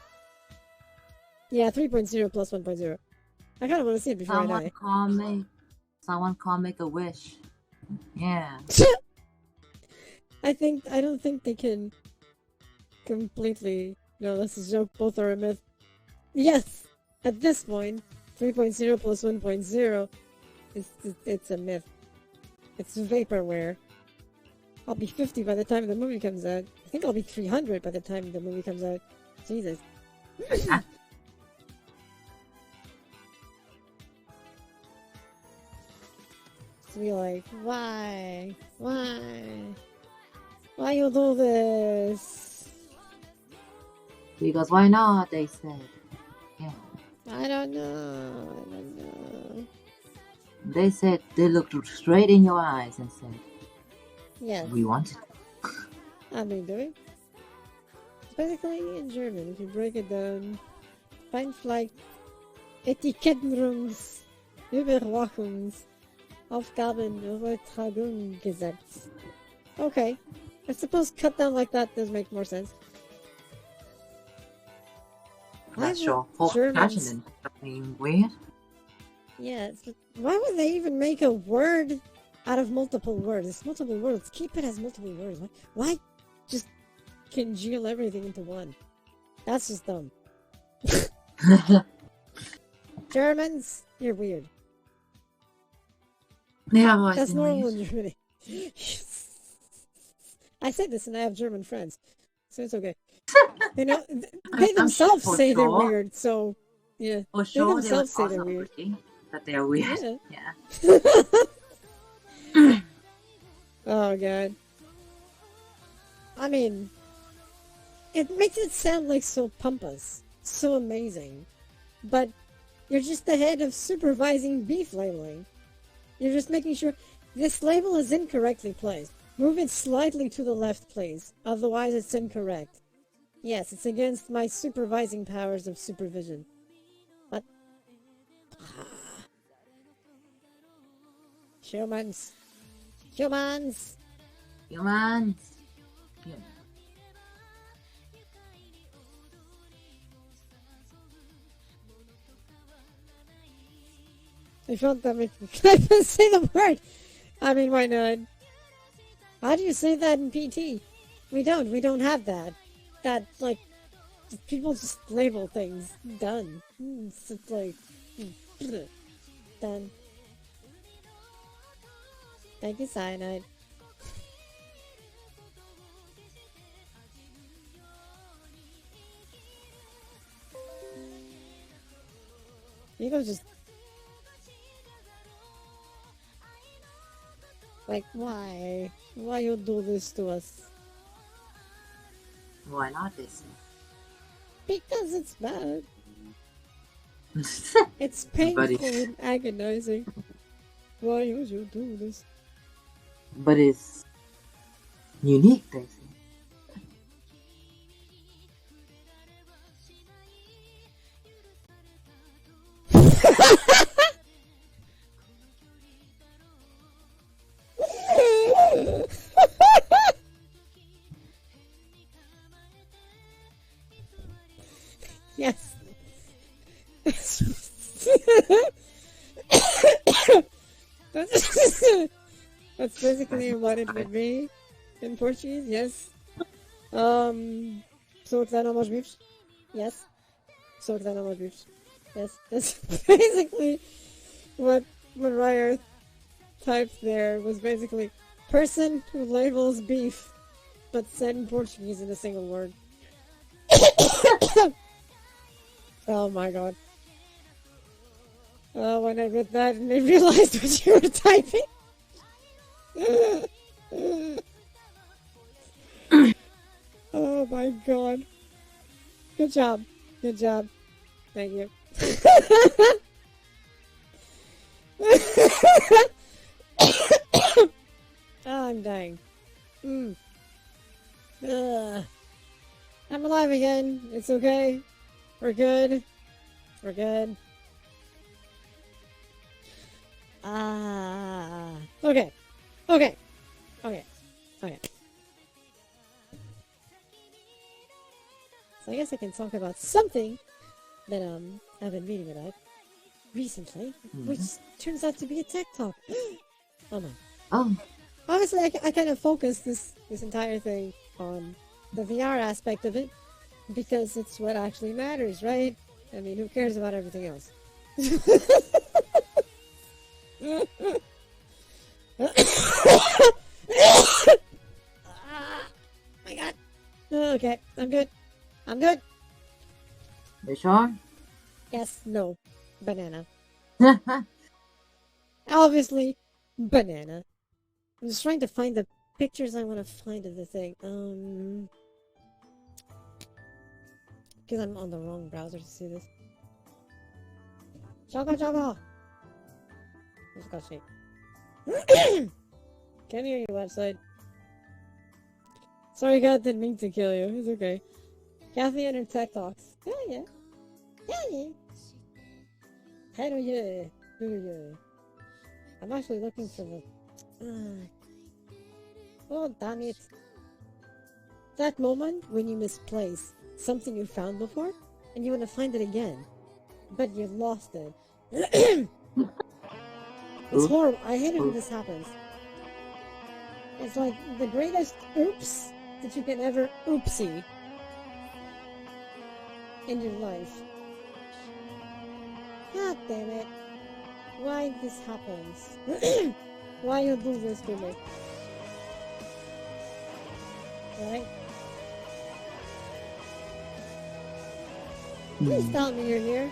Yeah, 3.0 plus 1.0. I kind of want to see it before I die. Someone call make a wish. Yeah. I don't think they can completely... No, that's a joke. Both are a myth. Yes! At this point, 3.0 plus 1.0, it's a myth. It's vaporware. I'll be 50 by the time the movie comes out. I think I'll be 300 by the time the movie comes out. Jesus. To be like, why? Why you do this? Because why not, they said. Yeah. I don't know. They said they looked straight in your eyes and said, Yes, we want it. I've been doing. It's basically in German, if you break it down. Feinfleisch, Etikettenrungs, Überwachungs, Aufgabenübertragungsgesetz. Okay. I suppose cut down like that does make more sense. Not Why sure. would Germans... Fashion something weird. Yes, but why would they even make a word out of multiple words? It's multiple words. Keep it as multiple words. Why just congeal everything into one? That's just dumb. Germans, you're weird. They have always That's been normal weird. in Germany. I said this and I have German friends, so it's okay. You know, they I'm themselves sure say they're sure. weird, so Yeah. For They sure, they would themselves say also they're weird. agree that they're weird. Yeah. Yeah. Oh god. I mean, it makes it sound like so pompous, so amazing, but you're just the head of supervising beef labeling. You're just making sure this label is incorrectly placed. Move it slightly to the left, please. Otherwise, it's incorrect. Yes, it's against my supervising powers of supervision. What? Humans. Humans! Humans. Yeah. I felt that make me say the word. I mean, why not? How do you say that in PT? We don't have that. That, like, people just label things. Done. It's just like, done. Thank you, Cyanide. You know, just like, why? Why you do this to us? Why not this? Because it's bad. But It's painful and agonizing. Why would you do this? it's unique, they say. Yes. That's basically what it would be in Portuguese, yes. So que dá não aos vivos? Yes. So que dá não aos vivos? Yes. That's basically what Ryer typed there was basically person who labels beef but said in Portuguese in a single word. Oh my god. When I read that and I realized what you were typing. Oh my god. Good job. Good job. Thank you. Oh, I'm dying. I'm alive again. It's okay. We're good. We're good. Okay. Okay. Okay. Okay. So I guess I can talk about something that I've been reading about recently, which turns out to be a tech talk. Oh my. Oh, Obviously, I kind of focused this entire thing on the VR aspect of it because it's what actually matters, right? I mean, who cares about everything else? My god. Okay, I'm good. I'm good. you sure? Yes, no. Banana. Obviously, banana. I'm just trying to find the pictures I want to find of the thing. Because I'm on the wrong browser to see this. Choco Choco! Let's go see. Come here, you website. Sorry, God, didn't mean to kill you. It's okay. Kathy and her tech talks. Yeah, yeah. Yeah, yeah. Hell yeah. Oh, yeah. I'm actually looking for the... Oh, damn it. That moment when you misplace something you found before, and you want to find it again, but you lost it. It's horrible. I hate it when this happens. It's like the greatest oops that you can ever oopsie in your life. God damn it. Why this happens? Why you do this to me? Right? Please tell me you're here.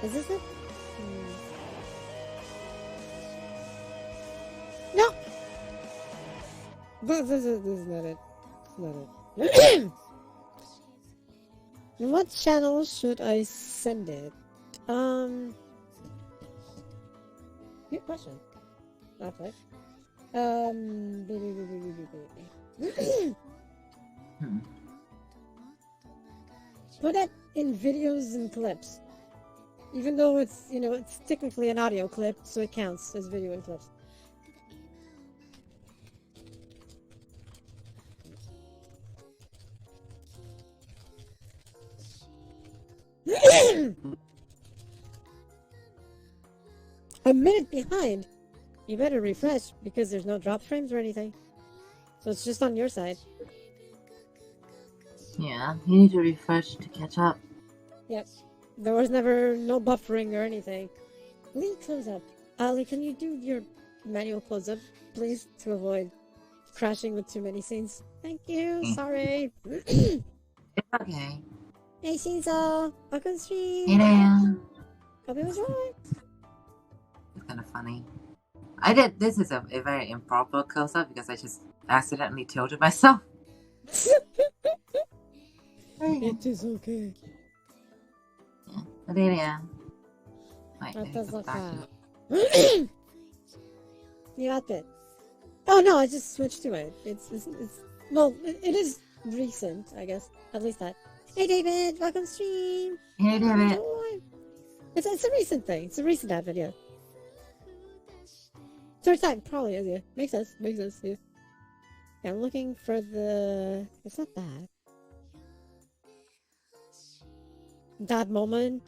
Is this it? No! This is not it. It's not it. What channel should I send it? Good question. Okay. Put it in videos and clips. Even though it's, it's technically an audio clip, so it counts as video and clips. A minute behind. You better refresh because there's no drop frames or anything. So it's just on your side. Yeah, you need to refresh to catch up. Yep. There was never no buffering or anything. Lee, close up. Ali, can you do your manual close up, please, to avoid crashing with too many scenes? Thank you. Sorry. It's okay. Hey, Shinzo. Welcome stream. Hey there. Hope it was right. It's kind of funny. This is a very improper close-up because I just accidentally tilted myself. It is okay. Yeah. But yeah. Wait, That let me does go look back bad. to- You got it. Oh no, I just switched to it. It's well, it is recent, I guess. At least that. Hey David, welcome stream. Hey David. It's a recent thing. It's a recent ad video. Third time, probably is, yeah. Makes sense, yeah. Yeah, I'm looking for the... It's not that. That moment.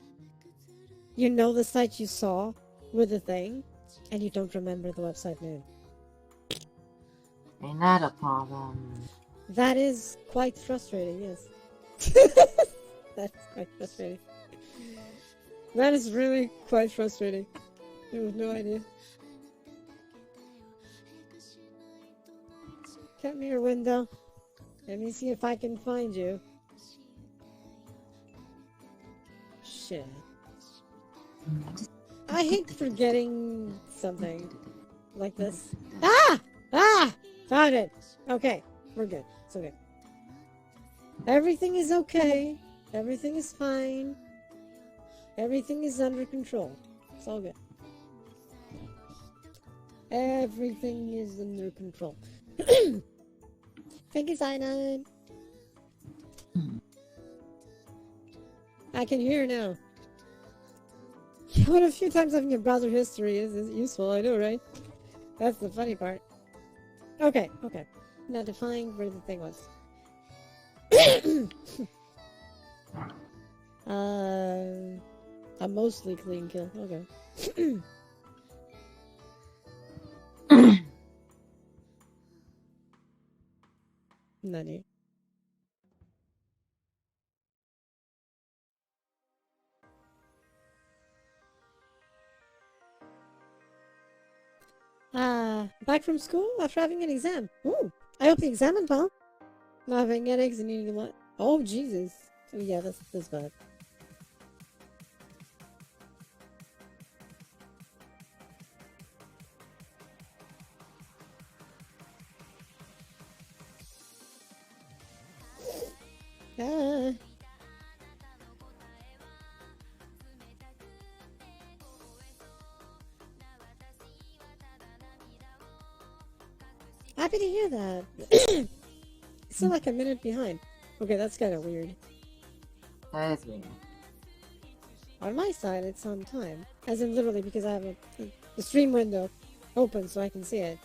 You know the site you saw with the thing, and you don't remember the website name. Ain't that a problem? That is quite frustrating, yes. That's quite frustrating. That is really quite frustrating. I have no idea. Come here, window. Let me see if I can find you. Shit. I hate forgetting something like this. Ah! Ah! Found it! Okay, we're good. It's okay. Everything is okay. Everything is fine. Everything is under control. It's all good. Everything is under control. Thank you, Cyanide. I can hear now. What a few times having your browser history is useful, I know, right? That's the funny part. Okay. Now to find where the thing was. A mostly clean kill. Okay. Nani. Back from school after having an exam. Ooh, I hope the exam went well. Not having headaches and eating a lot. Oh, Jesus. Oh, yeah, that's bad. Happy to hear that. Still like a minute behind. Okay, that's kind of weird. That is weird. On my side, it's on time. As in literally because I have the stream window open so I can see it.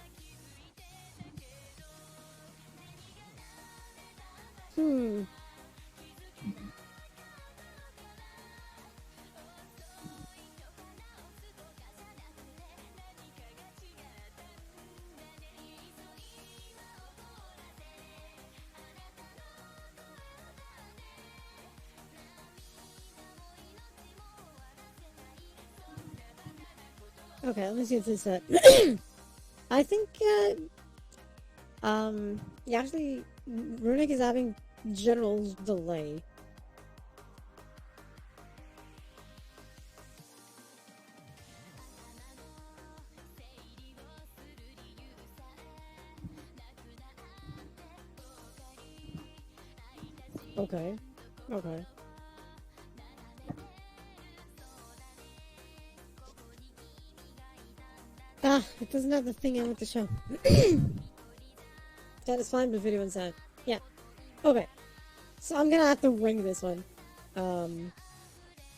Okay, let me see if this I think yeah, actually Runic is having general delay. Okay. Okay. Ah, it doesn't have the thing I want to show. That is fine, but video inside. Yeah. Okay. So I'm gonna have to wing this one.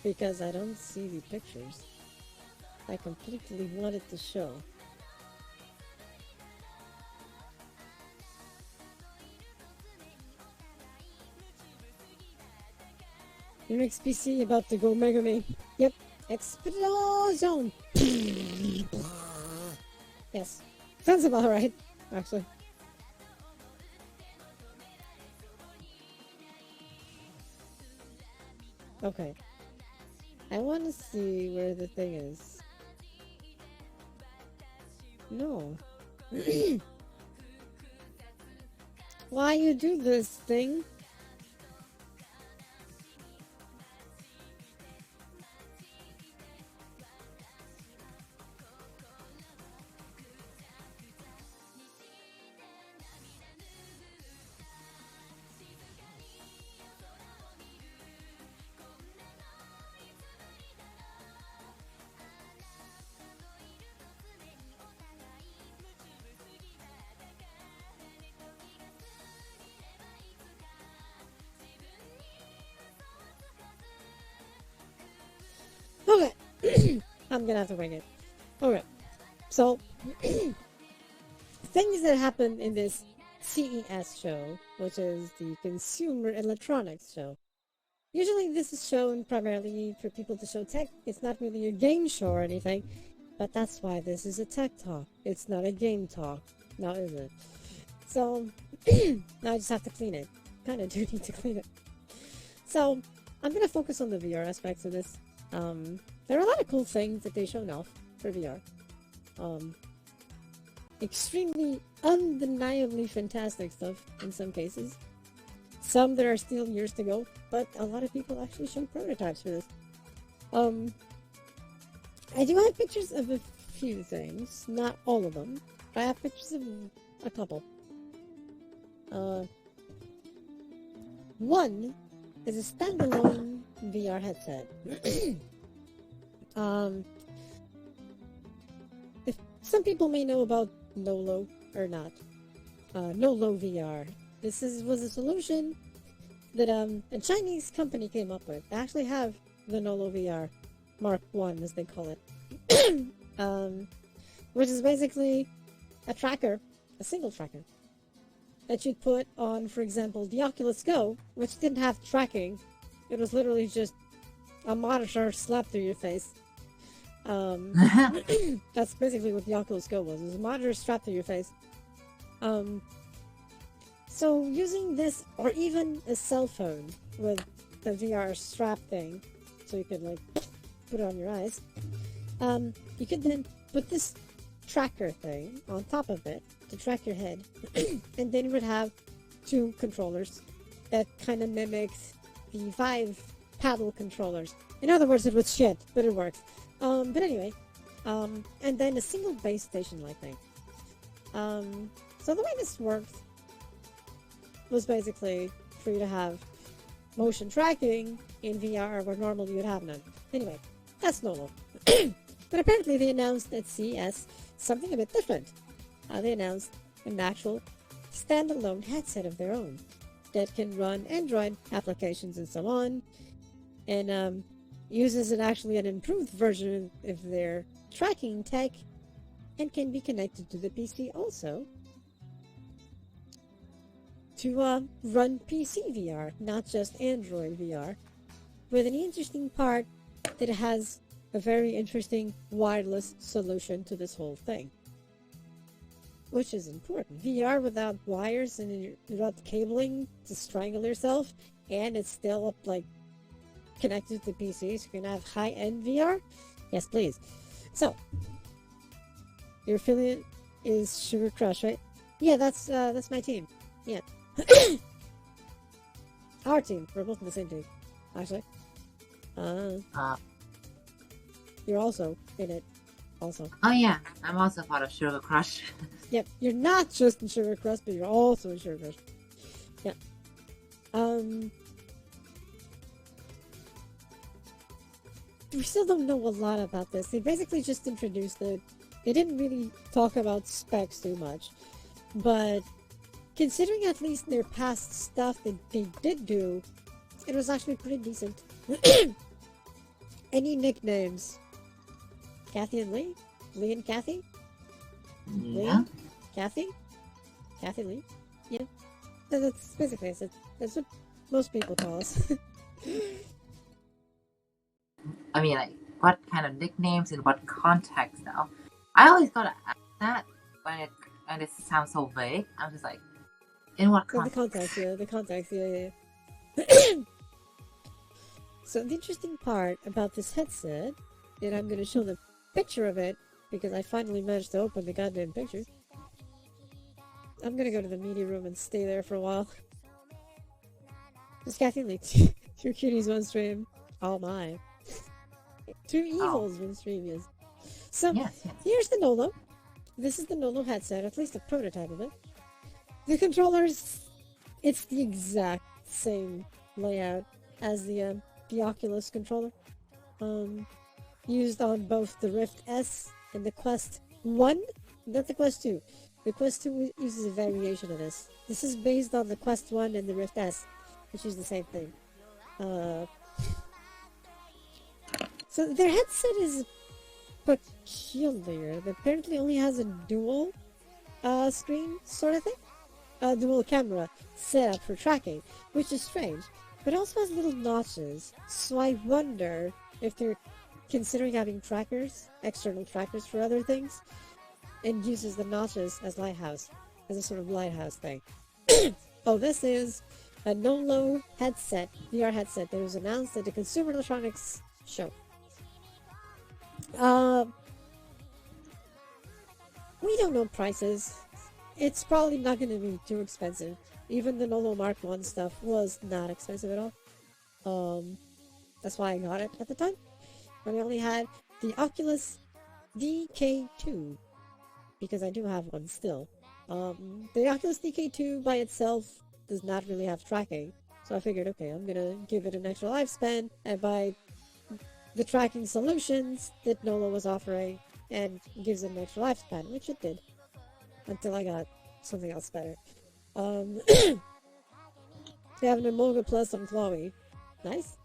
Because I don't see the pictures I completely wanted to show. Your next PC about to go Mega Man. Yep. Explosion! Yes. Sounds about right, actually. Okay. I want to see where the thing is. No. Why you do this thing? Okay. I'm gonna have to wing it. Okay. So, things that happened in this CES show, which is the Consumer Electronics Show. Usually this is shown primarily for people to show tech. It's not really a game show or anything, but that's why this is a tech talk. It's not a game talk. Now is it? So, now I just have to clean it. Kinda do need to clean it. So, I'm gonna focus on the VR aspects of this. There are a lot of cool things that they showed off for VR. Extremely undeniably fantastic stuff in some cases. Some that are still years to go, but a lot of people actually showed prototypes for this. I do have pictures of a few things, not all of them. I have pictures of a couple. One is a standalone VR headset. If some people may know about Nolo or not, Nolo VR. This was a solution that a Chinese company came up with. They actually have the Nolo VR Mark 1, as they call it, which is basically a tracker, a single tracker, that you'd put on, for example, the Oculus Go, which didn't have tracking. It was literally just a monitor slapped through your face. That's basically what the Oculus Go was. It was a monitor strapped to your face. So using this, or even a cell phone with the VR strap thing, so you could like put it on your eyes, you could then put this tracker thing on top of it to track your head, and then you would have two controllers that kind of mimics the Vive paddle controllers. In other words, it was shit, but it works. But anyway, and then a single base station-like thing. So the way this works was basically for you to have motion tracking in VR where normally you'd have none. Anyway, that's normal. But apparently they announced at CES something a bit different. They announced an actual standalone headset of their own that can run Android applications and so on, and uses actually an improved version of their tracking tech, and can be connected to the PC also to run PC VR, not just Android VR, with an interesting part that it has a very interesting wireless solution to this whole thing, which is important. VR without wires and without cabling to strangle yourself, and it's still like connected to PC, so you can have high-end VR. Yes, please. So your affiliate is Sugar Crush, right? Yeah, that's my team. Yeah. Our team. We're both in the same team, actually. You're also in it, also. Oh yeah, I'm also part of Sugar Crush. Yep, you're not just in Sugar Crush, but you're also in Sugar Crush. Yeah. we still don't know a lot about this. They basically just introduced it. They didn't really talk about specs too much. But considering at least their past stuff that they did do, it was actually pretty decent. Any nicknames? Kathy and Lee? Lee and Kathy? Yeah. Lee? Kathy? Kathy Lee? Yeah. That's basically it. That's what most people call us. I mean, like, what kind of nicknames in what context now? I always gotta ask that when it sounds so vague. I'm just like, in what So context? the context, yeah. So the interesting part about this headset, and I'm gonna show the picture of it, because I finally managed to open the goddamn picture. I'm gonna go to the media room and stay there for a while. Just Kathy Lee, two cuties, one stream. Oh my. Two evils, one stream, yes. So, Yes. here's the Nolo. This is the Nolo headset, at least a prototype of it. The controllers, it's the exact same layout as the Oculus controller. Used on both the Rift S and the Quest 1, not the Quest 2. The Quest 2 uses a variation of this. This is based on the Quest 1 and the Rift S, which is the same thing. So their headset is peculiar. It apparently only has a dual screen sort of thing. Dual camera setup for tracking, which is strange. But it also has little notches, so I wonder if they're considering having trackers, external trackers for other things, and uses the notches as lighthouse, as a sort of lighthouse thing. Oh, this is a Nolo headset, VR headset that was announced at the Consumer Electronics Show. We don't know prices. It's probably not going to be too expensive. Even the Nolo Mark 1 stuff was not expensive at all. That's why I got it at the time. But I only had the Oculus DK2, because I do have one still. The Oculus DK2 by itself does not really have tracking, so I figured, okay, I'm gonna give it an extra lifespan and buy the tracking solutions that Nolo was offering and gives it an extra lifespan, which it did, until I got something else better. We have an Emolga Plus on Chloe. Nice.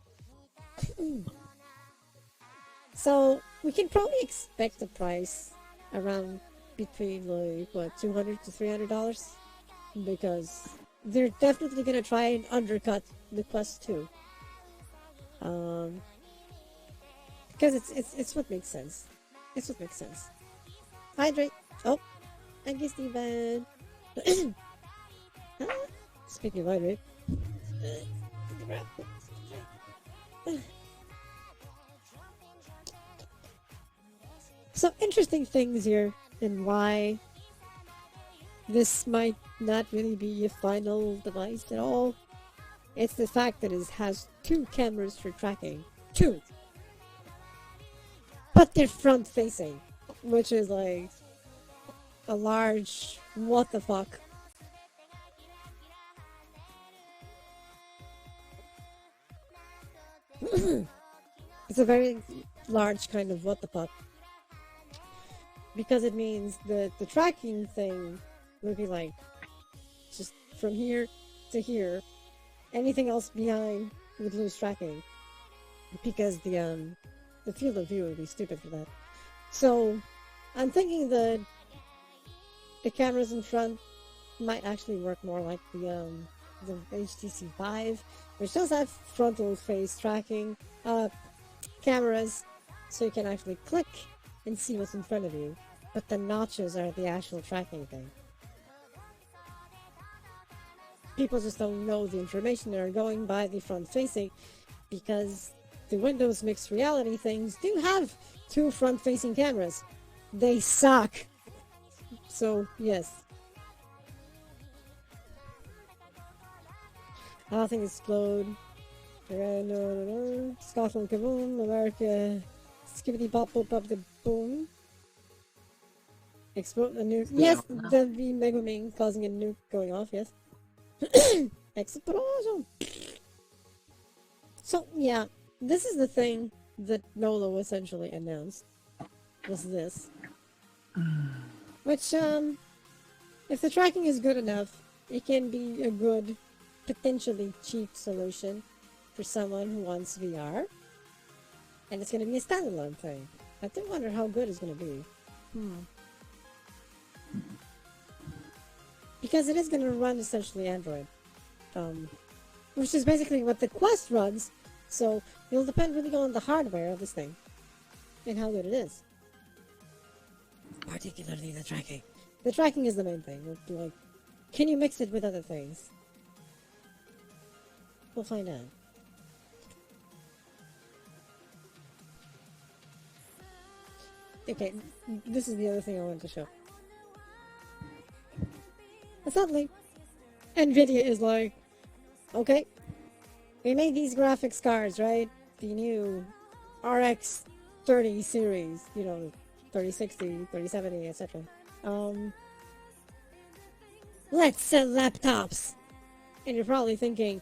So we can probably expect a price around between like what, $200 to $300, because they're definitely gonna try and undercut the Quest 2. Because it's what makes sense. It's what makes sense. Hydrate. Oh, thank you, Steven. Speaking of hydrate. So interesting things here, and why this might not really be a final device at all. It's the fact that it has 2 cameras for tracking. 2! But they're front facing, which is like a large what the fuck. It's a very large kind of what the fuck. Because it means that the tracking thing would be like just from here to here. Anything else behind would lose tracking. Because the field of view would be stupid for that. So I'm thinking that the cameras in front might actually work more like the HTC Vive, which does have frontal face tracking cameras, so you can actually click and see what's in front of you, but the notches are the actual tracking thing. People just don't know the information. They're going by the front facing, because the Windows mixed reality things do have 2 front facing cameras. They suck. So yes. Nothing explode. No. Scotland kaboom. America skibbity pop pop pop the boom. Explode a nuke. Yes, that'd be Meguming causing a nuke going off, yes. Explosion! So, yeah, this is the thing that Nolo essentially announced was this. Which, if the tracking is good enough, it can be a good, potentially cheap solution for someone who wants VR. And it's going to be a standalone thing. I do wonder how good it's going to be. Because it is going to run essentially Android. Which is basically what the Quest runs. So it'll depend really on the hardware of this thing. And how good it is. Particularly the tracking. The tracking is the main thing. Like, can you mix it with other things? We'll find out. Okay, this is the other thing I wanted to show. But suddenly, NVIDIA is like, okay, we made these graphics cards, right? The new RX 30 series, 3060, 3070, etc. Let's sell laptops! And you're probably thinking,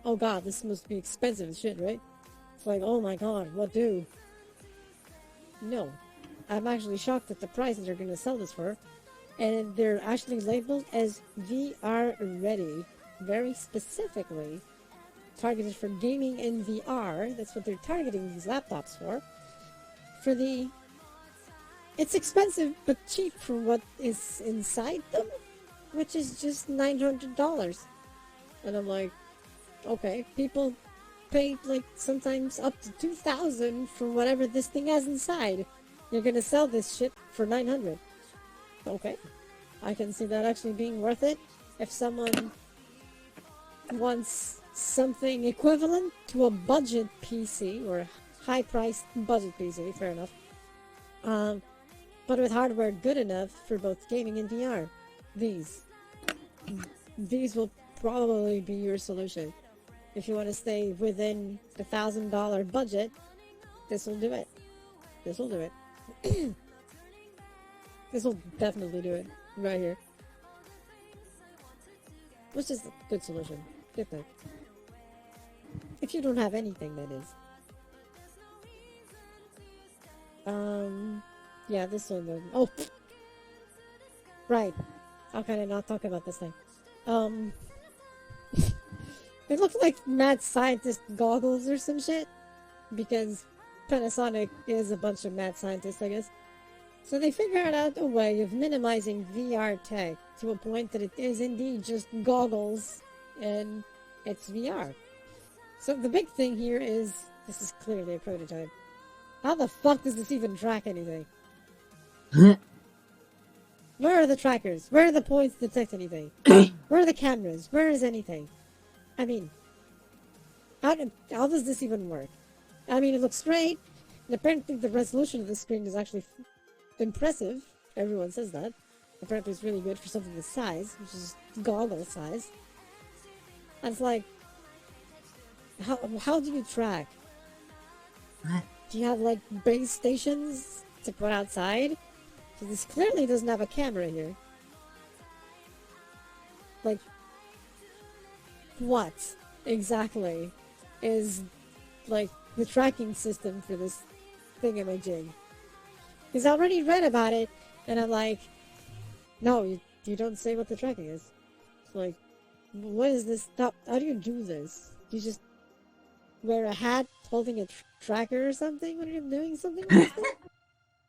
oh god, this must be expensive as shit, right? It's like, oh my god, what do? No. I'm actually shocked at the price that they're going to sell this for. And they're actually labeled as VR ready. Very specifically targeted for gaming in VR. That's what they're targeting these laptops for. It's expensive but cheap for what is inside them, which is just $900. And I'm like, okay, people pay like sometimes up to $2,000 for whatever this thing has inside. You're gonna sell this shit for $900. Okay, I can see that actually being worth it if someone wants something equivalent to a budget PC or a high-priced budget PC. Fair enough. But with hardware good enough for both gaming and VR, these will probably be your solution. If you want to stay within the $1,000 budget, this will do it. This will do it. This will definitely do it right here. Which is a good solution. Good thing. If you don't have anything, that is. Yeah, this one though. Oh! Right. How can I not talk about this thing? It looks like mad scientist goggles or some shit. Because Panasonic is a bunch of mad scientists, I guess. So they figured out a way of minimizing VR tech to a point that it is indeed just goggles and it's VR. So the big thing here is, this is clearly a prototype. How the fuck does this even track anything? Where are the trackers? Where are the points to detect anything? Where are the cameras? Where is anything? I mean, how does this even work? I mean, it looks great, and apparently the resolution of the screen is actually impressive. Everyone says that. Apparently it's really good for something this size, which is goggle size. And it's like, how do you track? Do you have, like, base stations to put outside? Because this clearly doesn't have a camera here. Like, what exactly is, like, the tracking system for this thingamajig? Because I already read about it, and I'm like, no, you don't say what the tracking is. It's like, what is this? How do you do this? Do you just wear a hat holding a tracker or something when you're doing something like this?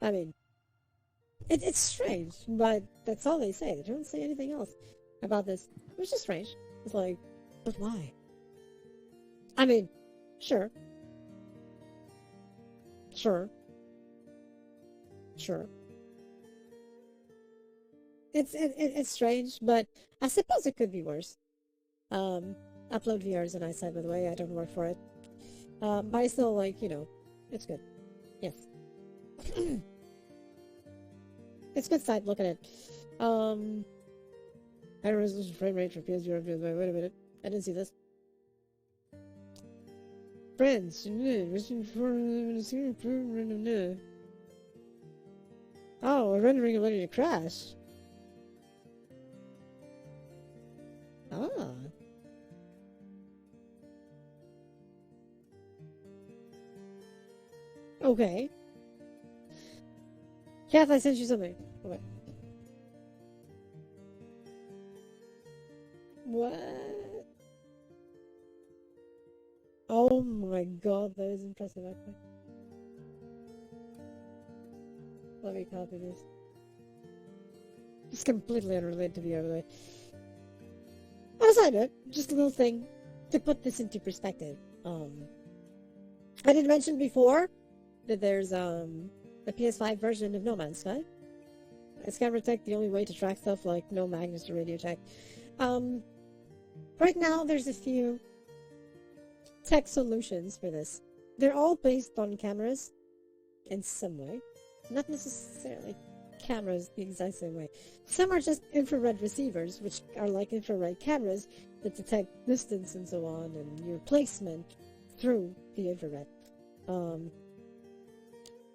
I mean, it's strange, but that's all they say. They don't say anything else about this, which is strange. It's like, but why? I mean, sure. It's strange, but I suppose it could be worse. Upload VR is a nice site, by the way. I don't work for it. But I still, like, it's good. Yes. It's a good site, look at it. High resolution frame rate for PS0 and PS5. Wait a minute. I didn't see this. Friends. Oh, we're rendering ready to crash. Ah. Okay. Kath, I sent you something. Okay. What? Oh my god, that is impressive, actually. Let me copy this. It's completely unrelated to the other way. On a side note, just a little thing to put this into perspective. I did mention before that there's a PS5 version of No Man's Sky. It's camera tech, the only way to track stuff like no magnets or radio tech. Right now there's a few tech solutions for this. They're all based on cameras in some way. Not necessarily cameras the exact same way. Some are just infrared receivers, which are like infrared cameras that detect distance and so on, and your placement through the infrared.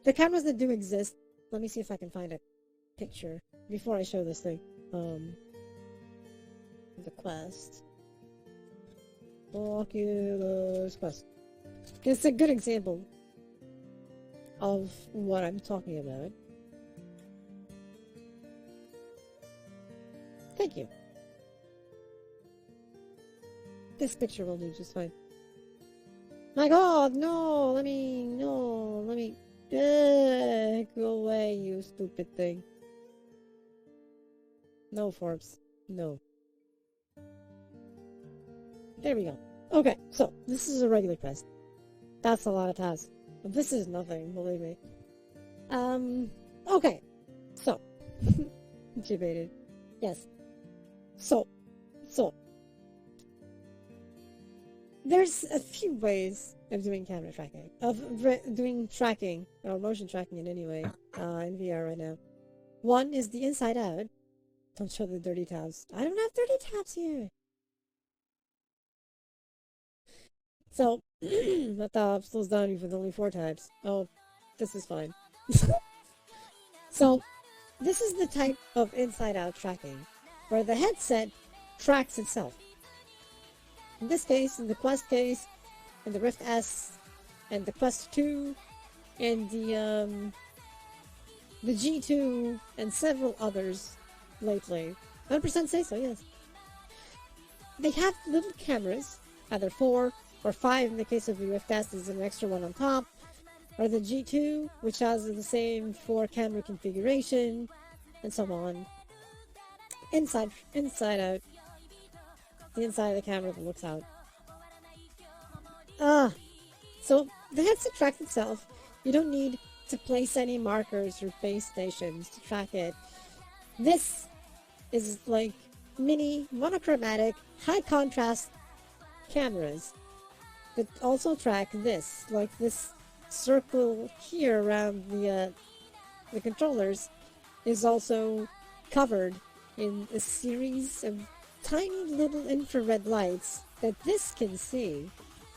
The cameras that do exist, let me see if I can find a picture before I show this thing. The Quest. Oculus Quest. It's a good example of what I'm talking about. Thank you. This picture will do just fine. My god, no! Let me... go away, you stupid thing. No, Forbes. No. There we go. Okay, so, this is a regular quest. That's a lot of tasks. This is nothing, believe me. Okay. So. Debated. Yes. So. There's a few ways of doing camera tracking. Doing tracking, or motion tracking in any way, in VR right now. One is the inside out. Don't show the dirty tabs. I don't have dirty tabs here. So, that tab slows down with only 4 tabs. Oh, this is fine. So, this is the type of inside-out tracking, where the headset tracks itself. In this case, in the Quest case, in the Rift S, and the Quest 2, and the G2, and several others lately. 100% say so, yes. They have little cameras, either 4 or 5 in the case of the Rift S, is an extra one on top, or the G2, which has the same 4 camera configuration, and so on. Inside out. The inside of the camera that looks out. So the headset tracks itself. You don't need to place any markers or base stations to track it. This is like mini monochromatic high contrast cameras that also track this, like this circle here around the controllers is also covered in a series of tiny little infrared lights that this can see,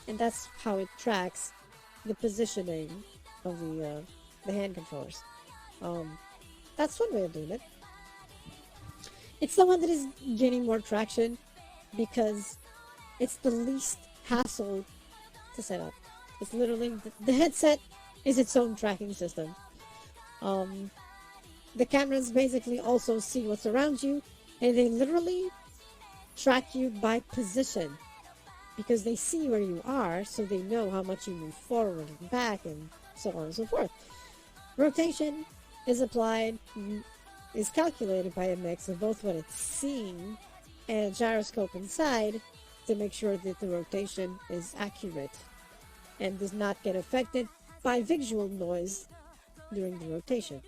and that's how it tracks the positioning of the hand controllers. That's one way of doing it. It's the one that is gaining more traction because it's the least hassle to set up. It's literally the headset is its own tracking system. The cameras basically also see what's around you, and they literally track you by position because they see where you are, so they know how much you move forward and back and so on and so forth. Rotation is calculated by a mix of both what it's seeing and a gyroscope inside to make sure that the rotation is accurate and does not get affected by visual noise during the rotation.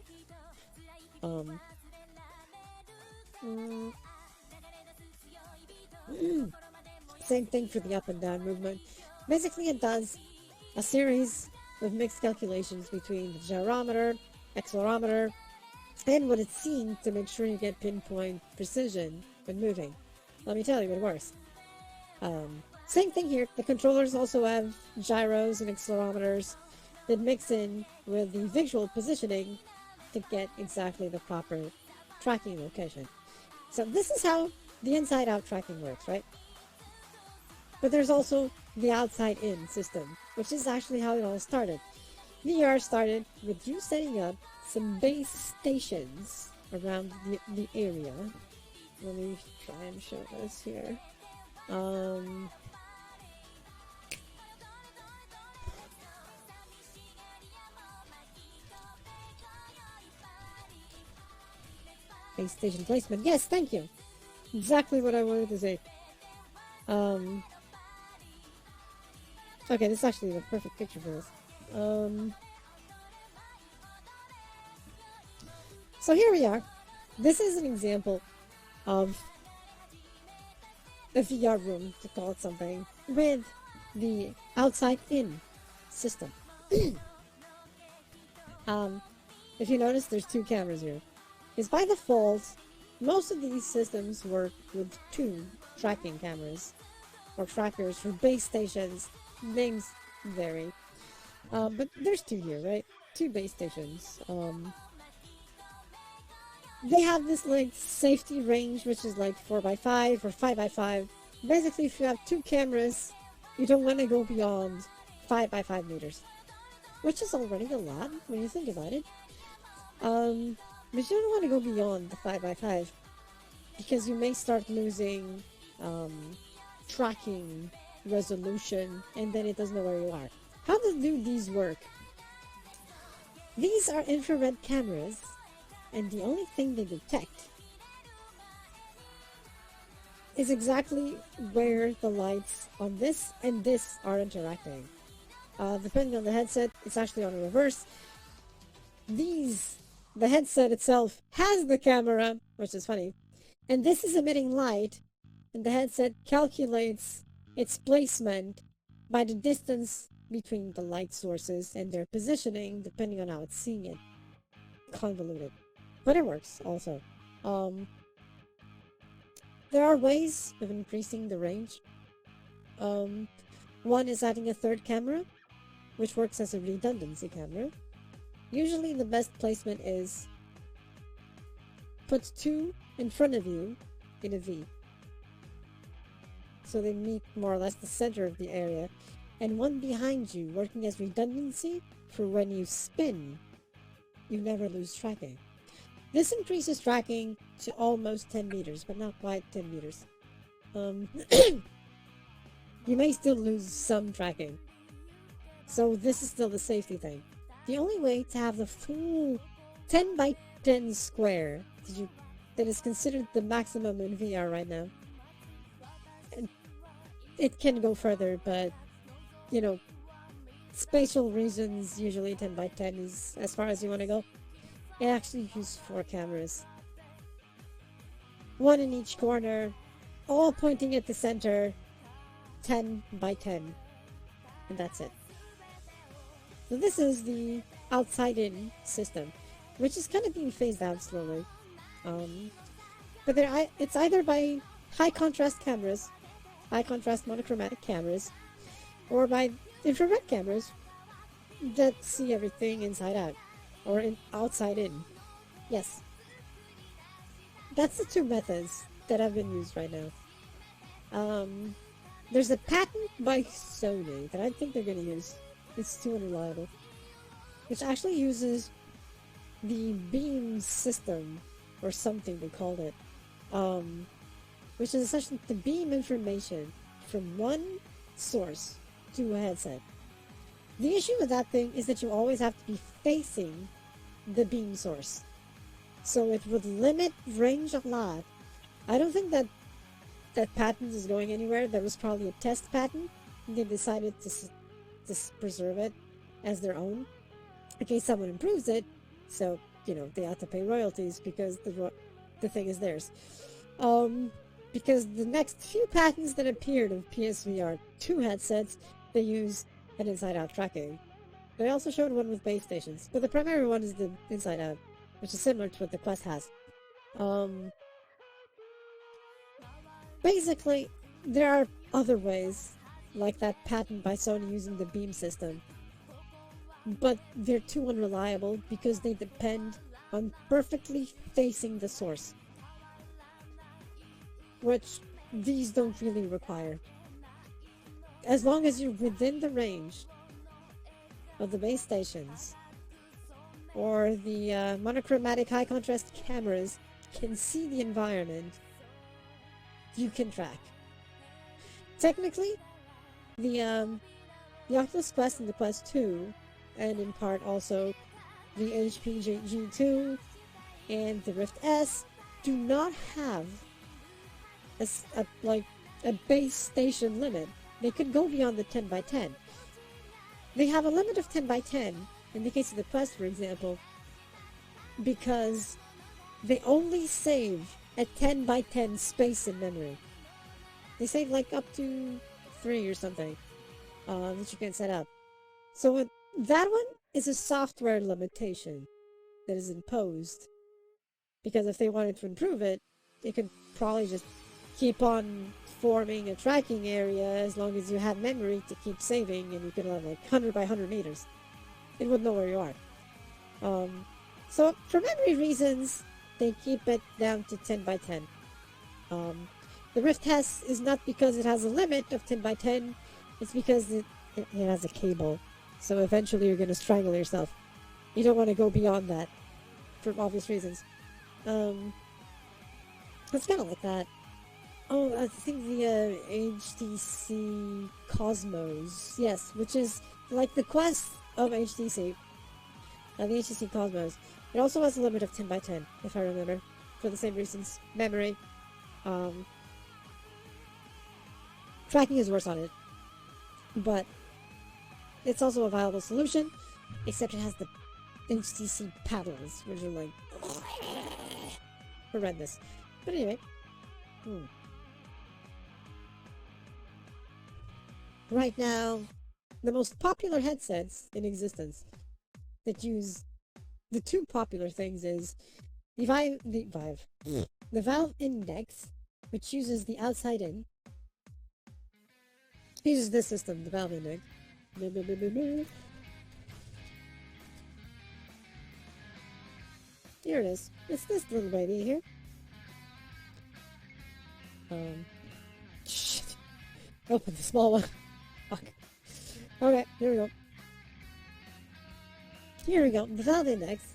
Same thing for the up and down movement. Basically, it does a series of mixed calculations between the gyrometer, accelerometer, and what it's seeing to make sure you get pinpoint precision when moving. Let me tell you, it works. Same thing here. The controllers also have gyros and accelerometers that mix in with the visual positioning to get exactly the proper tracking location. So this is how the inside-out tracking works, right? But there's also the outside-in system, which is actually how it all started. VR started with you setting up some base stations around the area. Let me try and show this here. Base station placement. Yes, thank you. Exactly what I wanted to say. Okay, this is actually the perfect picture for this. So here we are. This is an example of a VR room, to call it something, with the outside-in system. If you notice, there's two cameras here. Because by default, most of these systems work with two tracking cameras, or trackers for base stations. Names vary. But there's two here, right? Two base stations. They have this like safety range, which is like 4x5 or 5x5. Basically, if you have two cameras, you don't want to go beyond 5x5 meters, which is already a lot when you think about it. But you don't want to go beyond the 5x5 because you may start losing tracking resolution, and then it doesn't know where you are. How do these work? These are infrared cameras, and the only thing they detect is exactly where the lights on this and this are interacting. Depending on the headset, it's actually on reverse. The headset itself has the camera, which is funny, and this is emitting light, and the headset calculates its placement by the distance between the light sources and their positioning, depending on how it's seeing it. Convoluted. But it works, also. There are ways of increasing the range. One is adding a third camera, which works as a redundancy camera. Usually the best placement is put two in front of you in a V. So they meet more or less the center of the area, and one behind you working as redundancy for when you spin, you never lose tracking. This increases tracking to almost 10 meters, but not quite 10 meters. You may still lose some tracking. So this is still the safety thing. The only way to have the full 10 by 10 square that is considered the maximum in VR right now. And it can go further, but you know, spatial reasons, usually 10 by 10 is as far as you want to go. I actually use 4 cameras. One in each corner, all pointing at the center, 10 by 10. And that's it. So this is the outside-in system, which is kind of being phased out slowly. But it's either by high-contrast cameras, high-contrast monochromatic cameras, or by infrared cameras that see everything inside out, or outside in. Yes. That's the two methods that have been used right now. There's a patent by Sony that I think they're going to use. It's too unreliable. Which actually uses the beam system, or something they called it. Which is essentially to beam information from one source to a headset. The issue with that thing is that you always have to be facing the beam source. So it would limit range a lot. I don't think that patent is going anywhere. There was probably a test patent. They decided to preserve it as their own in case someone improves it. So, you know, they have to pay royalties because the thing is theirs. Because the next few patents that appeared of PSVR 2 headsets, they use an inside-out tracking. They also showed one with base stations, but the primary one is the inside-out, which is similar to what the Quest has. Basically, there are other ways, like that patent by Sony using the beam system, but they're too unreliable because they depend on perfectly facing the source, which these don't really require. As long as you're within the range, of the base stations or the monochromatic high contrast cameras can see the environment, you can track. Technically, the Oculus Quest and the Quest 2, and in part also the HP G2 and the Rift S, do not have a base station limit. They could go beyond the 10 by 10. They have a limit of 10 by 10 in the case of the Quest, for example, because they only save a 10 by 10 space in memory. They save like up to 3 or something that you can set up. So that one is a software limitation that is imposed, because if they wanted to improve it, they could probably just keep on forming a tracking area as long as you have memory to keep saving, and you could have like 100 by 100 meters. It would know where you are. So for memory reasons, they keep it down to 10 by 10. The Rift test is not because it has a limit of 10 by 10, it's because it has a cable. So eventually you're going to strangle yourself. You don't want to go beyond that, for obvious reasons. It's kind of like that. Oh, I think the HTC Cosmos, yes, which is like the Quest of HTC. The HTC Cosmos. It also has a limit of 10 by 10, if I remember, for the same reasons. Memory. Tracking is worse on it, but it's also a viable solution, except it has the HTC paddles, which are like horrendous. But anyway, right now, the most popular headsets in existence that use the two popular things is the Valve Index, which uses the outside in. Uses this system, the Valve Index. Here it is. It's this little baby here. Shit. Open the small one. Fuck. Okay, here we go. Here we go. The Valve Index.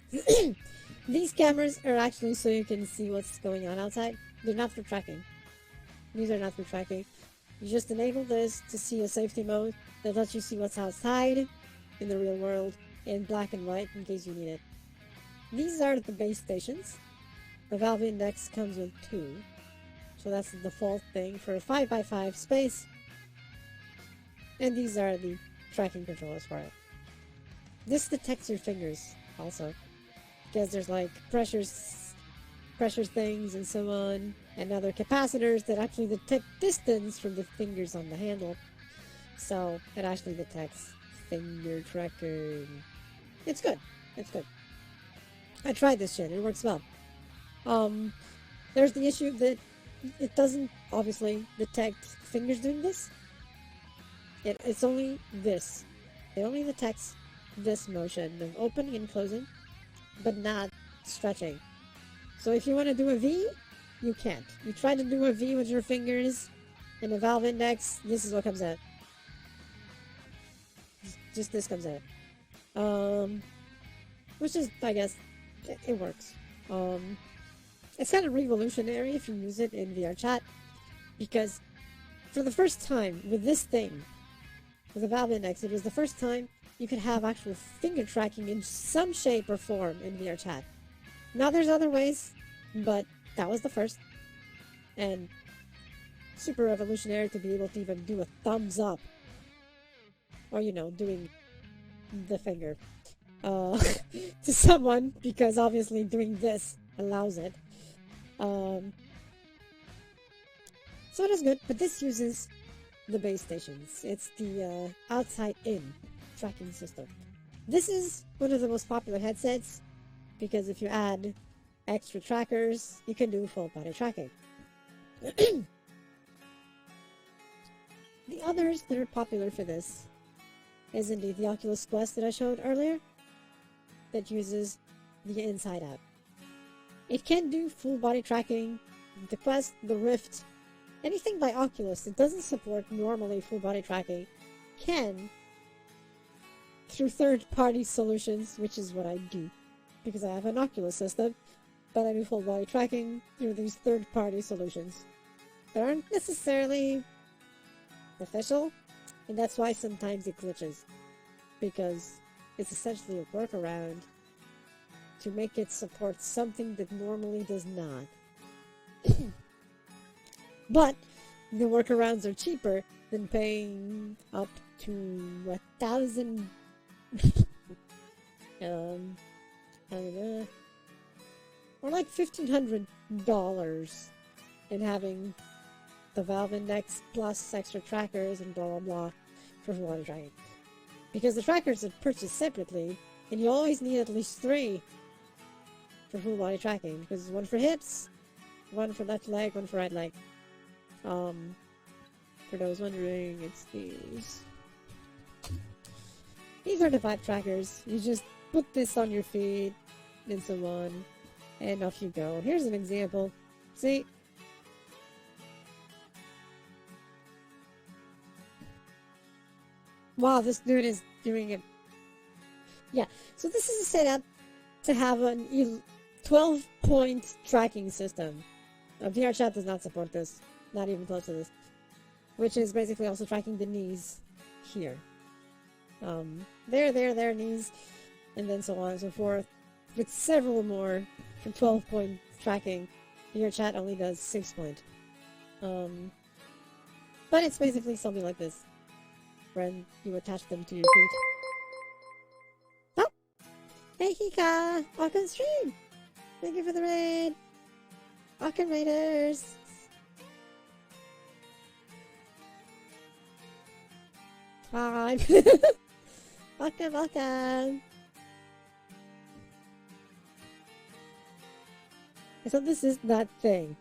These cameras are actually so you can see what's going on outside. They're not for tracking. These are not for tracking. You just enable this to see a safety mode that lets you see what's outside in the real world in black and white in case you need it. These are the base stations. The Valve Index comes with 2. So that's the default thing for a 5x5 space. And these are the tracking controllers for it. This detects your fingers also, because there's like pressure things and so on, and other capacitors that actually detect distance from the fingers on the handle. So it actually detects finger tracking. It's good. It's good. I tried this shit. It works well. There's the issue that it doesn't obviously detect fingers doing this. It's only this. It only detects this motion of opening and closing, but not stretching. So if you want to do a V, you can't. You try to do a V with your fingers in a Valve Index, this is what comes out. Just this comes out. Which is, I guess, it works. It's kind of revolutionary if you use it in VR chat, because for the first time with this thing, with the Valve Index, it was the first time you could have actual finger tracking in some shape or form in VR chat. Now there's other ways, but that was the first. And super revolutionary to be able to even do a thumbs up. Or, you know, doing the finger to someone, because obviously doing this allows it. So it is good, but this uses the base stations. It's the outside-in tracking system. This is one of the most popular headsets, because if you add extra trackers, you can do full body tracking. The others that are popular for this is indeed the Oculus Quest that I showed earlier, that uses the inside out. It can do full body tracking. The Quest, the Rift, anything by Oculus that doesn't support normally full body tracking can through third-party solutions, which is what I do, because I have an Oculus system, but I do full body tracking through these third-party solutions. They aren't necessarily official, and that's why sometimes it glitches, because it's essentially a workaround to make it support something that normally does not. But the workarounds are cheaper than paying up to 1,000 or like $1,500 and having the Valve Index plus extra trackers and blah blah blah for full body tracking. Because the trackers are purchased separately, and you always need at least 3 for full body tracking. Because one for hips, one for left leg, one for right leg. For those wondering, it's these. These are the 5 trackers. You just put this on your feet, into one, and off you go. Here's an example. See? Wow, this dude is doing it. Yeah, so this is a setup to have a 12-point tracking system. VRChat does not support this. Not even close to this. Which is basically also tracking the knees here. There, knees, and then so on and so forth. With several more from 12-point tracking. VRChat only does 6-point. But it's basically something like this. When you attach them to your feet. Oh! Hey Hika! Welcome stream! Thank you for the raid! Welcome raiders! Hi! Welcome, welcome! So this is that thing.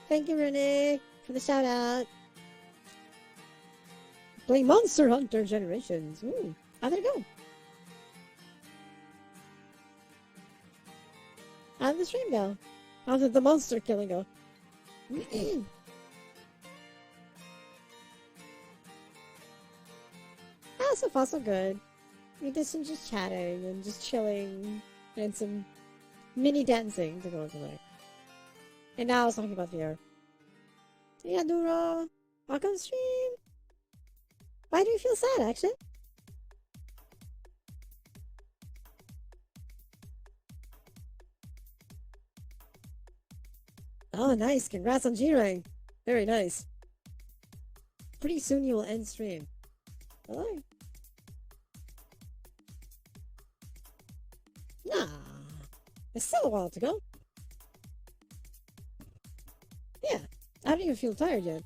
Thank you, Renee, for the shout out. Play Monster Hunter Generations. Ooh, how'd it go? How'd the stream go? How did the monster killing go? So far so good. We did some just chatting and just chilling and some mini dancing to go with tonight. And now I was talking about VR. Yeah, Duro. Welcome stream. Why do you feel sad, Action? Oh, nice. Congrats on G-Rank. Very nice. Pretty soon you will end stream. Alright. Nah. There's still a while to go. Yeah. I don't even feel tired yet.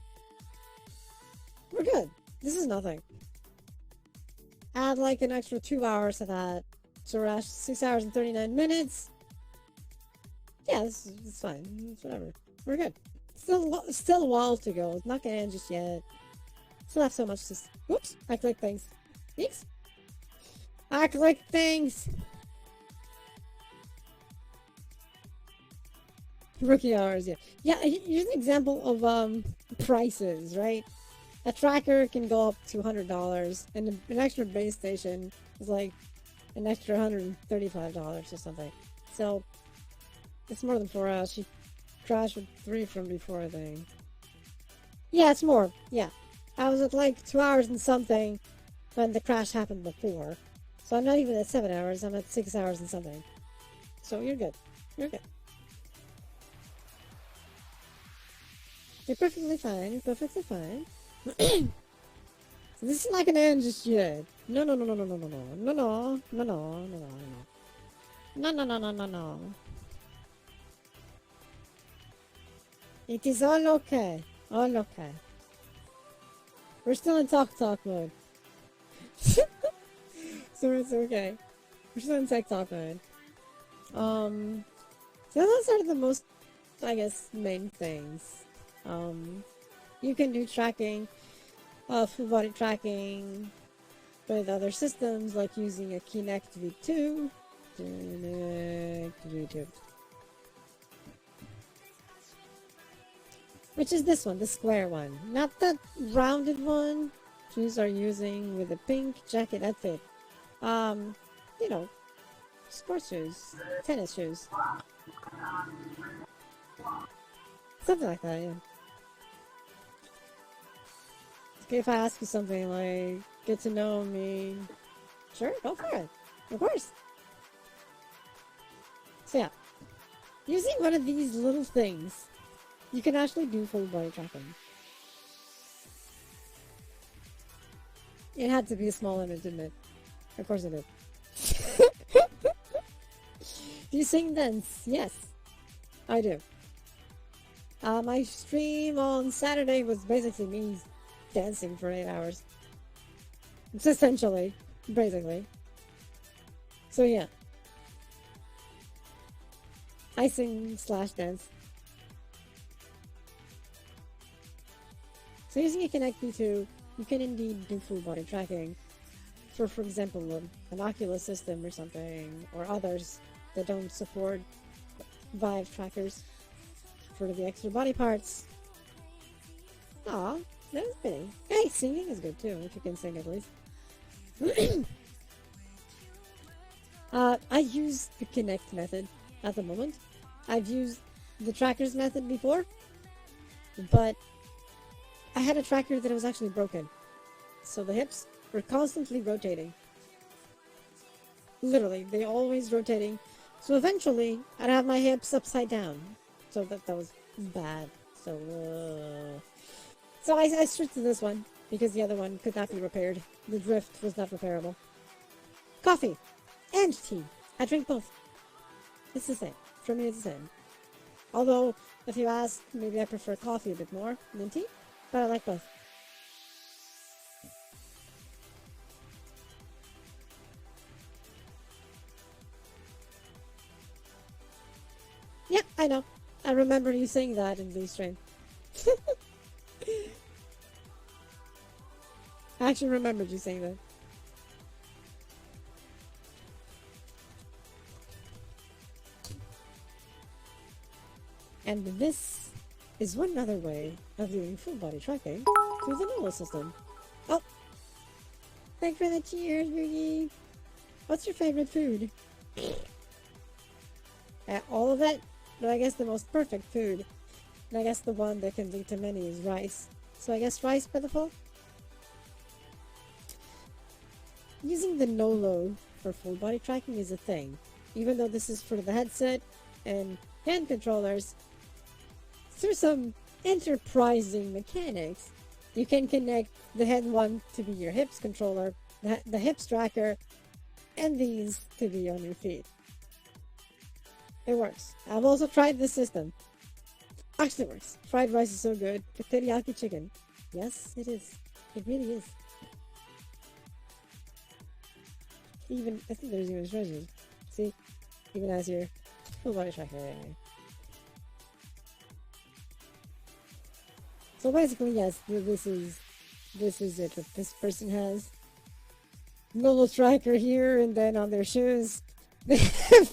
We're good. This is nothing. Add like an extra 2 hours to that. So we're at 6 hours and 39 minutes. Yeah, it's fine. It's whatever. We're good. Still a while to go. It's not gonna end just yet. Still have so much to... Whoops! I clicked things. Thanks. I clicked things! Rookie hours, yeah. Yeah, here's an example of prices, right? A tracker can go up to $100, and an extra base station is like an extra $135 or something. So, it's more than 4 hours. She crashed with 3 from before, I think. Yeah, it's more. Yeah. I was at like 2 hours and something when the crash happened before. So I'm not even at 7 hours, I'm at 6 hours and something. So you're good. You're good. You're perfectly fine. You're perfectly fine. So this is not gonna end just yet. No. It is all okay. All okay. We're still in talk mode. So it's okay. We're still in talk mode. So those are the most, I guess, main things. You can do tracking, full body tracking with other systems, like using a Kinect V2. Which is this one, the square one. Not the rounded one, shoes are you using with a pink jacket outfit? You know, sports shoes, tennis shoes. Something like that, yeah. Okay, if I ask you something like, get to know me, sure, go for it. Of course. So yeah, using one of these little things, you can actually do full body tracking. It had to be a small image, didn't it? Of course it did. Do you sing dance? Yes, I do. My stream on Saturday was basically me dancing for 8 hours. It's essentially, basically. So yeah. I sing / dance. So using a Connect V2, you can indeed do full body tracking for example, an Oculus system or something, or others that don't support Vive trackers for the extra body parts. Aw, that was fitting. Hey, singing is good too, if you can sing at least. I use the Connect method at the moment. I've used the trackers method before, but I had a tracker that was actually broken. So the hips were constantly rotating. Literally, they always rotating. So eventually, I'd have my hips upside down. So that was bad. So I switched to this one because the other one could not be repaired. The drift was not repairable. Coffee and tea. I drink both. It's the same. For me, it's the same. Although, if you ask, maybe I prefer coffee a bit more than tea, but I like both. Yeah, I know. I remember you saying that in the stream. I actually remembered you saying that. And this is one other way of doing full body tracking through the Nolo system. Oh! Thanks for the cheers, Boogie! What's your favorite food? All of it? But I guess the most perfect food, and I guess the one that can lead to many, is rice. So I guess rice by default? Using the Nolo for full body tracking is a thing. Even though this is for the headset and hand controllers, through some enterprising mechanics, you can connect the head one to be your hips controller, the hips tracker, and these to be on your feet. It works. I've also tried this system. Actually works. Fried rice is so good. The teriyaki chicken. Yes, it is. It really is. I think there's even instructions. See? Even as your full body tracker. So basically, yes, this is it. What this person has. Nolo tracker here, and then on their shoes, they have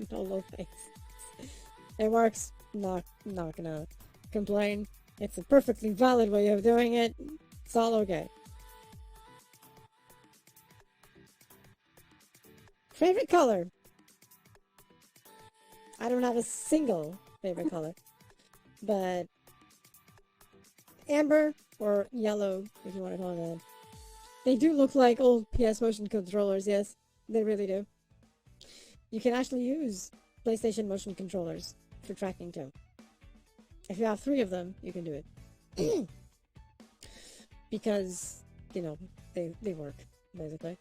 Nolo face. It works. Not gonna complain. It's a perfectly valid way of doing it. It's all okay. Favorite color? I don't have a single favorite color, but amber or yellow, if you want to call it that. They do look like old PS motion controllers, yes, they really do. You can actually use PlayStation motion controllers for tracking too. If you have 3 of them, you can do it. Because, you know, they work, basically.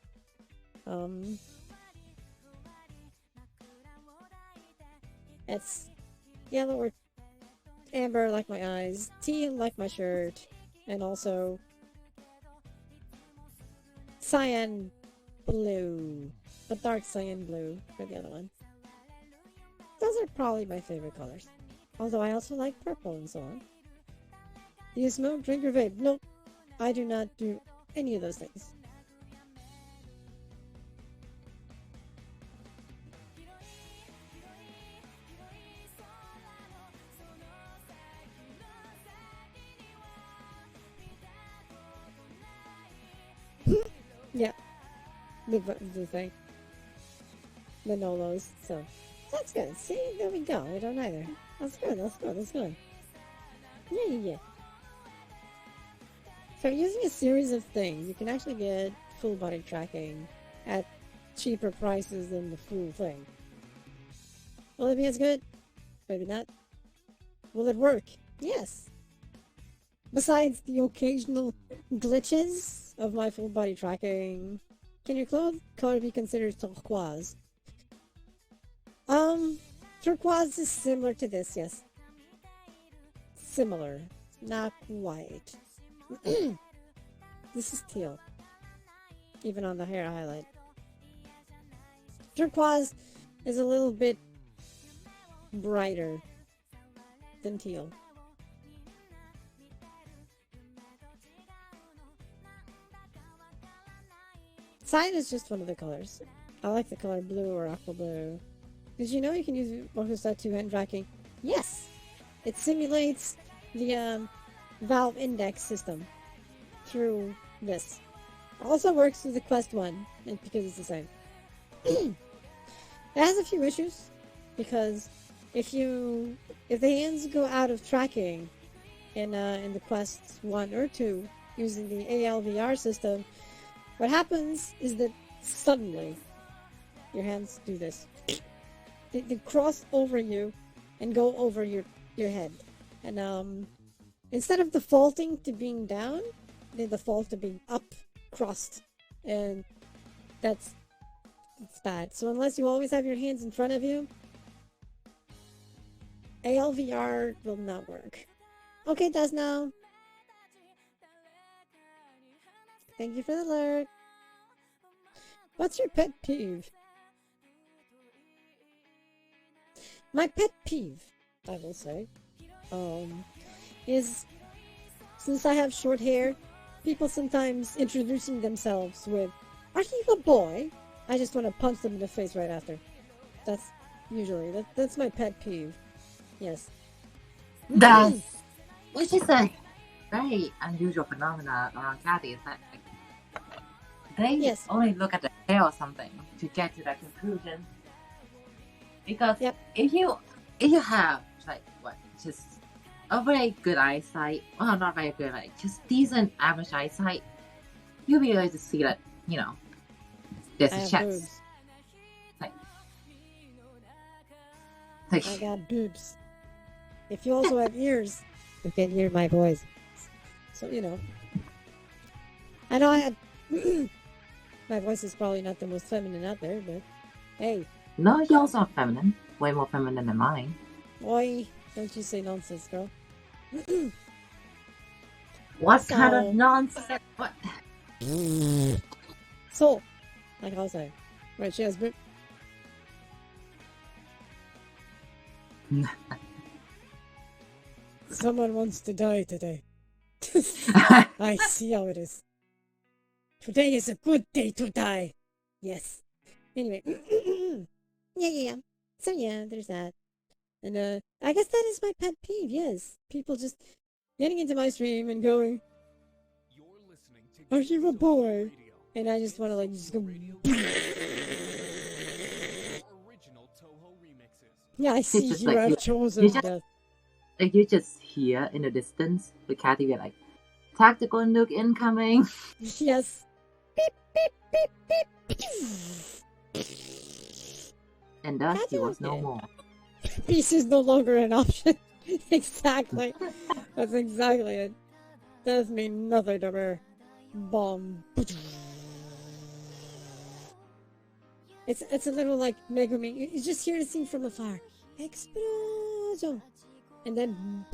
It's yellow or amber like my eyes, teal like my shirt, and also cyan blue, but dark cyan blue for the other one. Those are probably my favorite colors. Although I also like purple and so on. Do you smoke, drink, or vape? Nope. I do not do any of those things. Yeah. The thing. The Nolos. So that's good. See, there we go. I don't either. That's good. That's good. That's good. Yeah. So using a series of things, you can actually get full body tracking at cheaper prices than the full thing. Will it be as good? Maybe not. Will it work? Yes. Besides the occasional glitches of my full body tracking, can your color be considered turquoise? Turquoise is similar to this, yes. Similar. Not quite. This is teal. Even on the hair highlight. Turquoise is a little bit brighter than teal. Cyan is just one of the colors. I like the color blue or aqua blue. Did you know you can use Orchestra 2 hand tracking? Yes! It simulates the Valve Index system through this. Also works with the Quest 1, and because it's the same. It has a few issues, because if the hands go out of tracking in the Quest 1 or 2 using the ALVR system, what happens is that suddenly your hands do this. They cross over you and go over your head. And instead of defaulting to being down, they default to being up, crossed. And it's bad. So unless you always have your hands in front of you, ALVR will not work. Okay, it does now. Thank you for the alert. What's your pet peeve? My pet peeve, I will say, is since I have short hair, people sometimes introducing themselves with, "Are you a boy?" I just want to punch them in the face right after. That's usually, that's my pet peeve. Yes. Which is a very unusual phenomenon around Kathy, is that they only look at the hair or something to get to that conclusion. Because if you have just a very good eyesight, well, not very good, like just decent average eyesight, you'll be able to see that, there's a chest. I got boobs. If you also have ears, you can hear my voice. So, I know I had... my voice is probably not the most feminine out there, but hey. No, yours are feminine. Way more feminine than mine. Oi, don't you say nonsense, girl. What kind of nonsense? What? So, like I was saying, right, she has boob. Someone wants to die today. I see how it is. Today is a good day to die. Yes. Anyway. Yeah. So yeah, there's that. And I guess that is my pet peeve, yes. People just getting into my stream and going, "Are you a boy?" And I just want to just go. Yeah, I see you have chosen death. Like you just hear in the distance the Kathy be like, "Tactical nuke incoming." Yes. Beep, beep, beep, beep, beep. And thus he was no more. Peace is no longer an option. Exactly. That's exactly it. Does mean nothing to me. Bomb. It's a little like Megumi. You just hear the scene from afar. Explosion. And then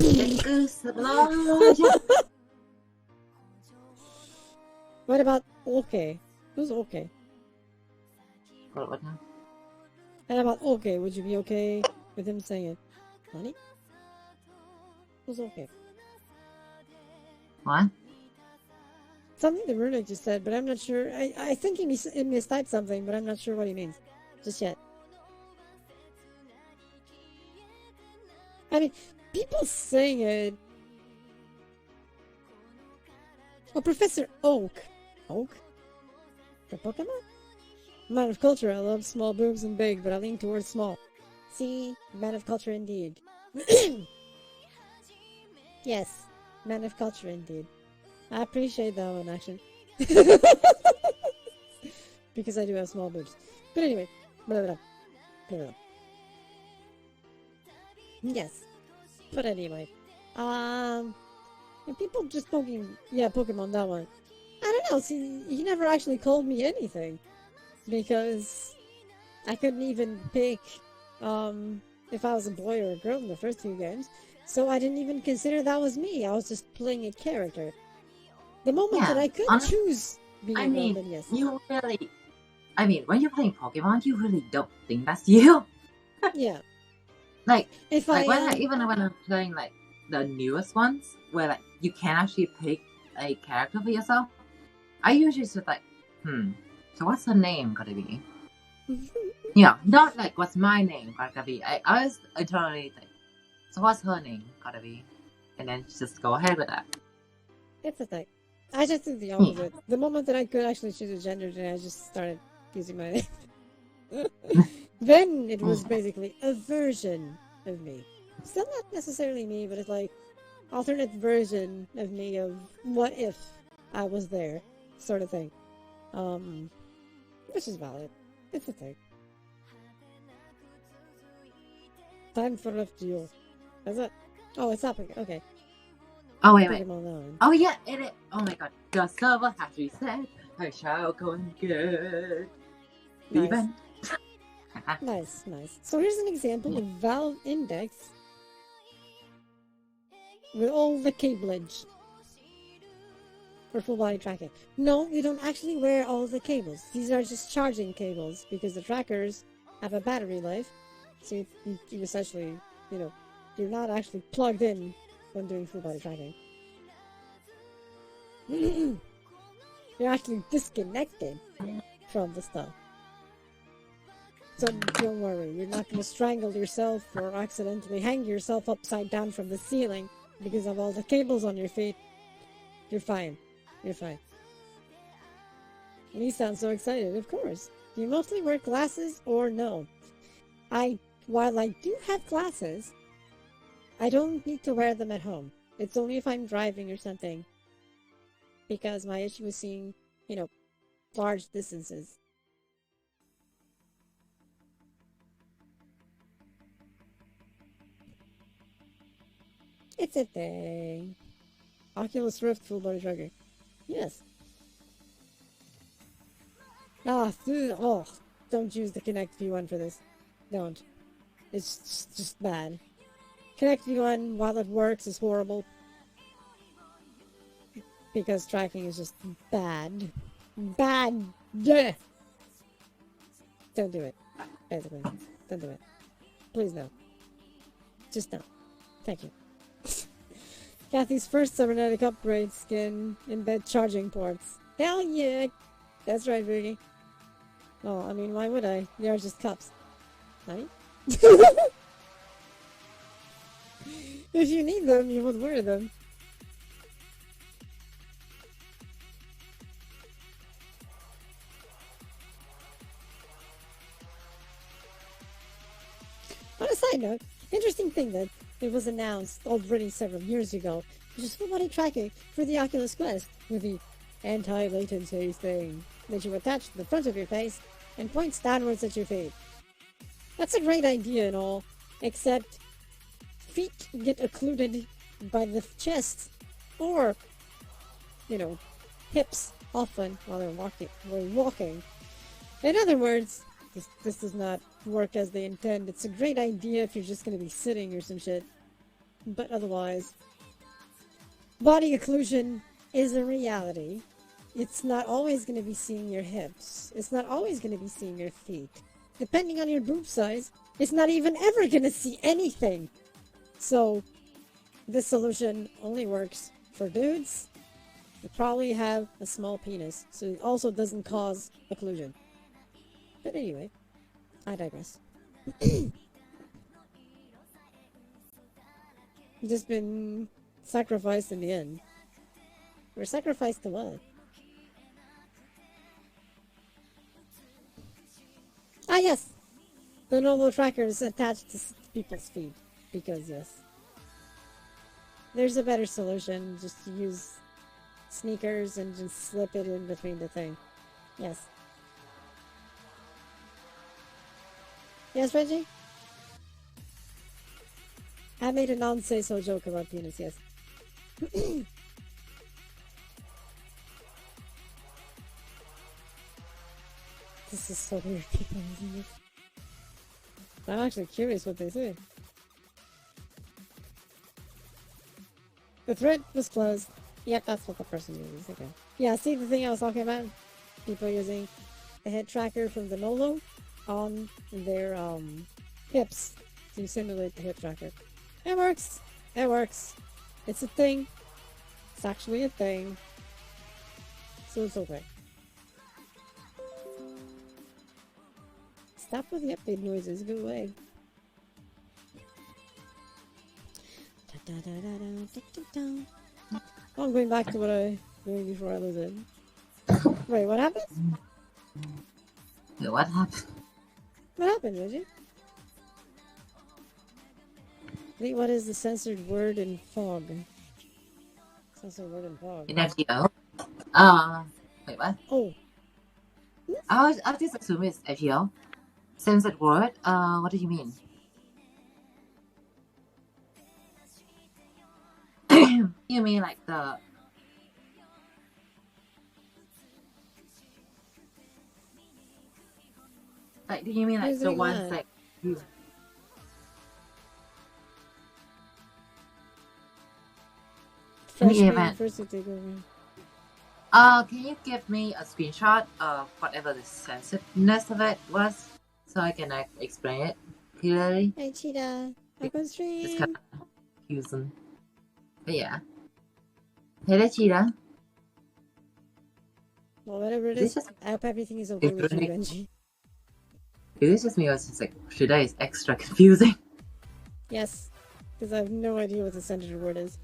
What about okay? Who's okay? What now? And about okay, would you be okay with him saying it? Honey? Who's okay? What? Something the Runic just said, but I'm not sure. I think he mistyped something, but I'm not sure what he means. Just yet. I mean, people saying it. Oh, Professor Oak. Oak? For Pokemon? Man of culture, I love small boobs and big, but I lean towards small. See? Man of culture indeed. Yes, man of culture indeed. I appreciate that one, actually. Because I do have small boobs. But anyway, blah, blah, blah, blah. Yes. But anyway, and people just Pokemon, that one. I don't know, see, he never actually called me anything. Because I couldn't even pick, if I was a boy or a girl in the first few games. So I didn't even consider that was me. I was just playing a character. The moment that I could choose being a girl, then yes. You really... I mean, when you're playing Pokemon, you really don't think that's you. Yeah. Like, If even when I'm playing, like, the newest ones, where, like, you can actually pick a character for yourself, I usually just like, so what's her name gonna be? Not like, what's my name gonna be? I always internally think, so what's her name gonna be? And then just go ahead with that. It's a thing. I just did the opposite. The moment that I could actually choose a gender, then I just started using my name. Then it was basically a version of me. Still not necessarily me, but it's like alternate version of me of what if I was there, sort of thing. Which is valid. It's a thing. Time for a duel. Is it? Oh, it's up again. Okay. Oh, wait. Oh, yeah, it is. Oh my god. The server has reset. I shall go and get the event. Nice. So here's an example of Valve Index with all the cableage for full body tracking. No, you don't actually wear all the cables. These are just charging cables because the trackers have a battery life. So you essentially, you're not actually plugged in when doing full body tracking. You're actually disconnected from the stuff. So don't worry, you're not going to strangle yourself or accidentally hang yourself upside down from the ceiling because of all the cables on your feet. You're fine. You're fine. And you sound so excited, of course. Do you mostly wear glasses or no? While I do have glasses, I don't need to wear them at home. It's only if I'm driving or something. Because my issue is seeing, large distances. It's a thing. Oculus Rift full body tracking. Yes. Don't use the Kinect V1 for this. Don't. It's just bad. Kinect V1, while it works, is horrible. Because tracking is just bad. Bad! Yeah. Don't do it. Basically. Don't do it. Please no. Just don't. Thank you. Kathy's first cybernetic upgrade skin embed charging ports. Hell yeah! That's right, Rudy. Oh, I mean, why would I? They are just cups. Right? If you need them, you would wear them. On a side note, interesting thing that it was announced already several years ago, which is full body tracking for the Oculus Quest with the anti-latency thing that you attach to the front of your face and points downwards at your feet. That's a great idea and all, except feet get occluded by the chest or, hips often while they're walking. In other words, this does not work as they intend. It's a great idea if you're just going to be sitting or some shit. But otherwise, body occlusion is a reality. It's not always going to be seeing your hips. It's not always going to be seeing your feet. Depending on your boob size, it's not even ever going to see anything. So, this solution only works for dudes who probably have a small penis. So it also doesn't cause occlusion. But anyway, I digress. Just been sacrificed in the end. We're sacrificed to what? Ah, yes. The normal tracker is attached to people's feet. Because, yes. There's a better solution. Just to use sneakers and just slip it in between the thing. Yes. Yes, Reggie? I made a non-say-so joke about penis, yes. This is so weird, people, isn't it? I'm actually curious what they say. The thread was closed. Yep, that's what the person uses. Okay. Yeah, see the thing I was talking about? People using a head tracker from the Nolo on their hips to simulate the hip tracker. It works. It works. It's a thing. It's actually a thing. So it's okay. Stop with the update noises. Go away. Oh, I'm going back to what I doing before I lose it. Wait, what happened? Wait, what happened? What happened, Reggie? Wait, what is the censored word in fog? Censored word in fog. In FGO? Wait, what? Oh. I just assume it's FGO. Censored word? What do you mean? You mean like the... Like, do you mean like the ones that you... Freshman first to take over. Can you give me a screenshot of whatever the sensitiveness of it was, so I can explain it clearly? Hey, Cheetah. Welcome stream. It's kind of confusing. But yeah. Hey there, Cheetah. Well, whatever it is, I hope everything is okay with you, Benji. It was just me, I was just like, today is extra confusing. Yes, because I have no idea what the censored word is.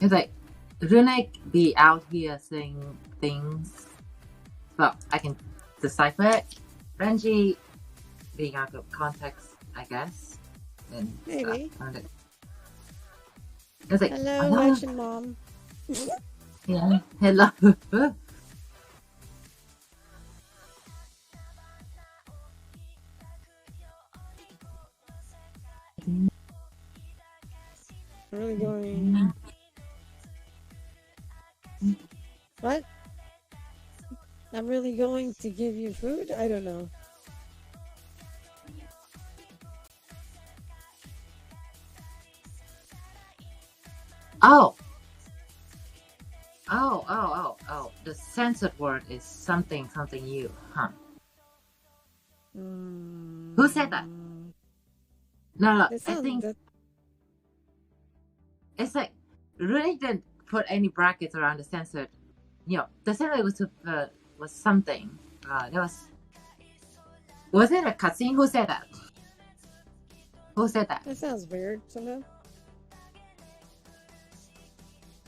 It's like, Runic be out here saying things, well, I can decipher it. Benji being out of context, I guess. And maybe. It's like, hello, Russian mom. Yeah, hello. I'm really going. What? I'm really going to give you food? I don't know. Oh. The censored word is something you, huh? Who said that? No, I think it's like really didn't put any brackets around the censored. You know, the censored was something. Was it a cutscene? Who said that? Who said that? That sounds weird somehow.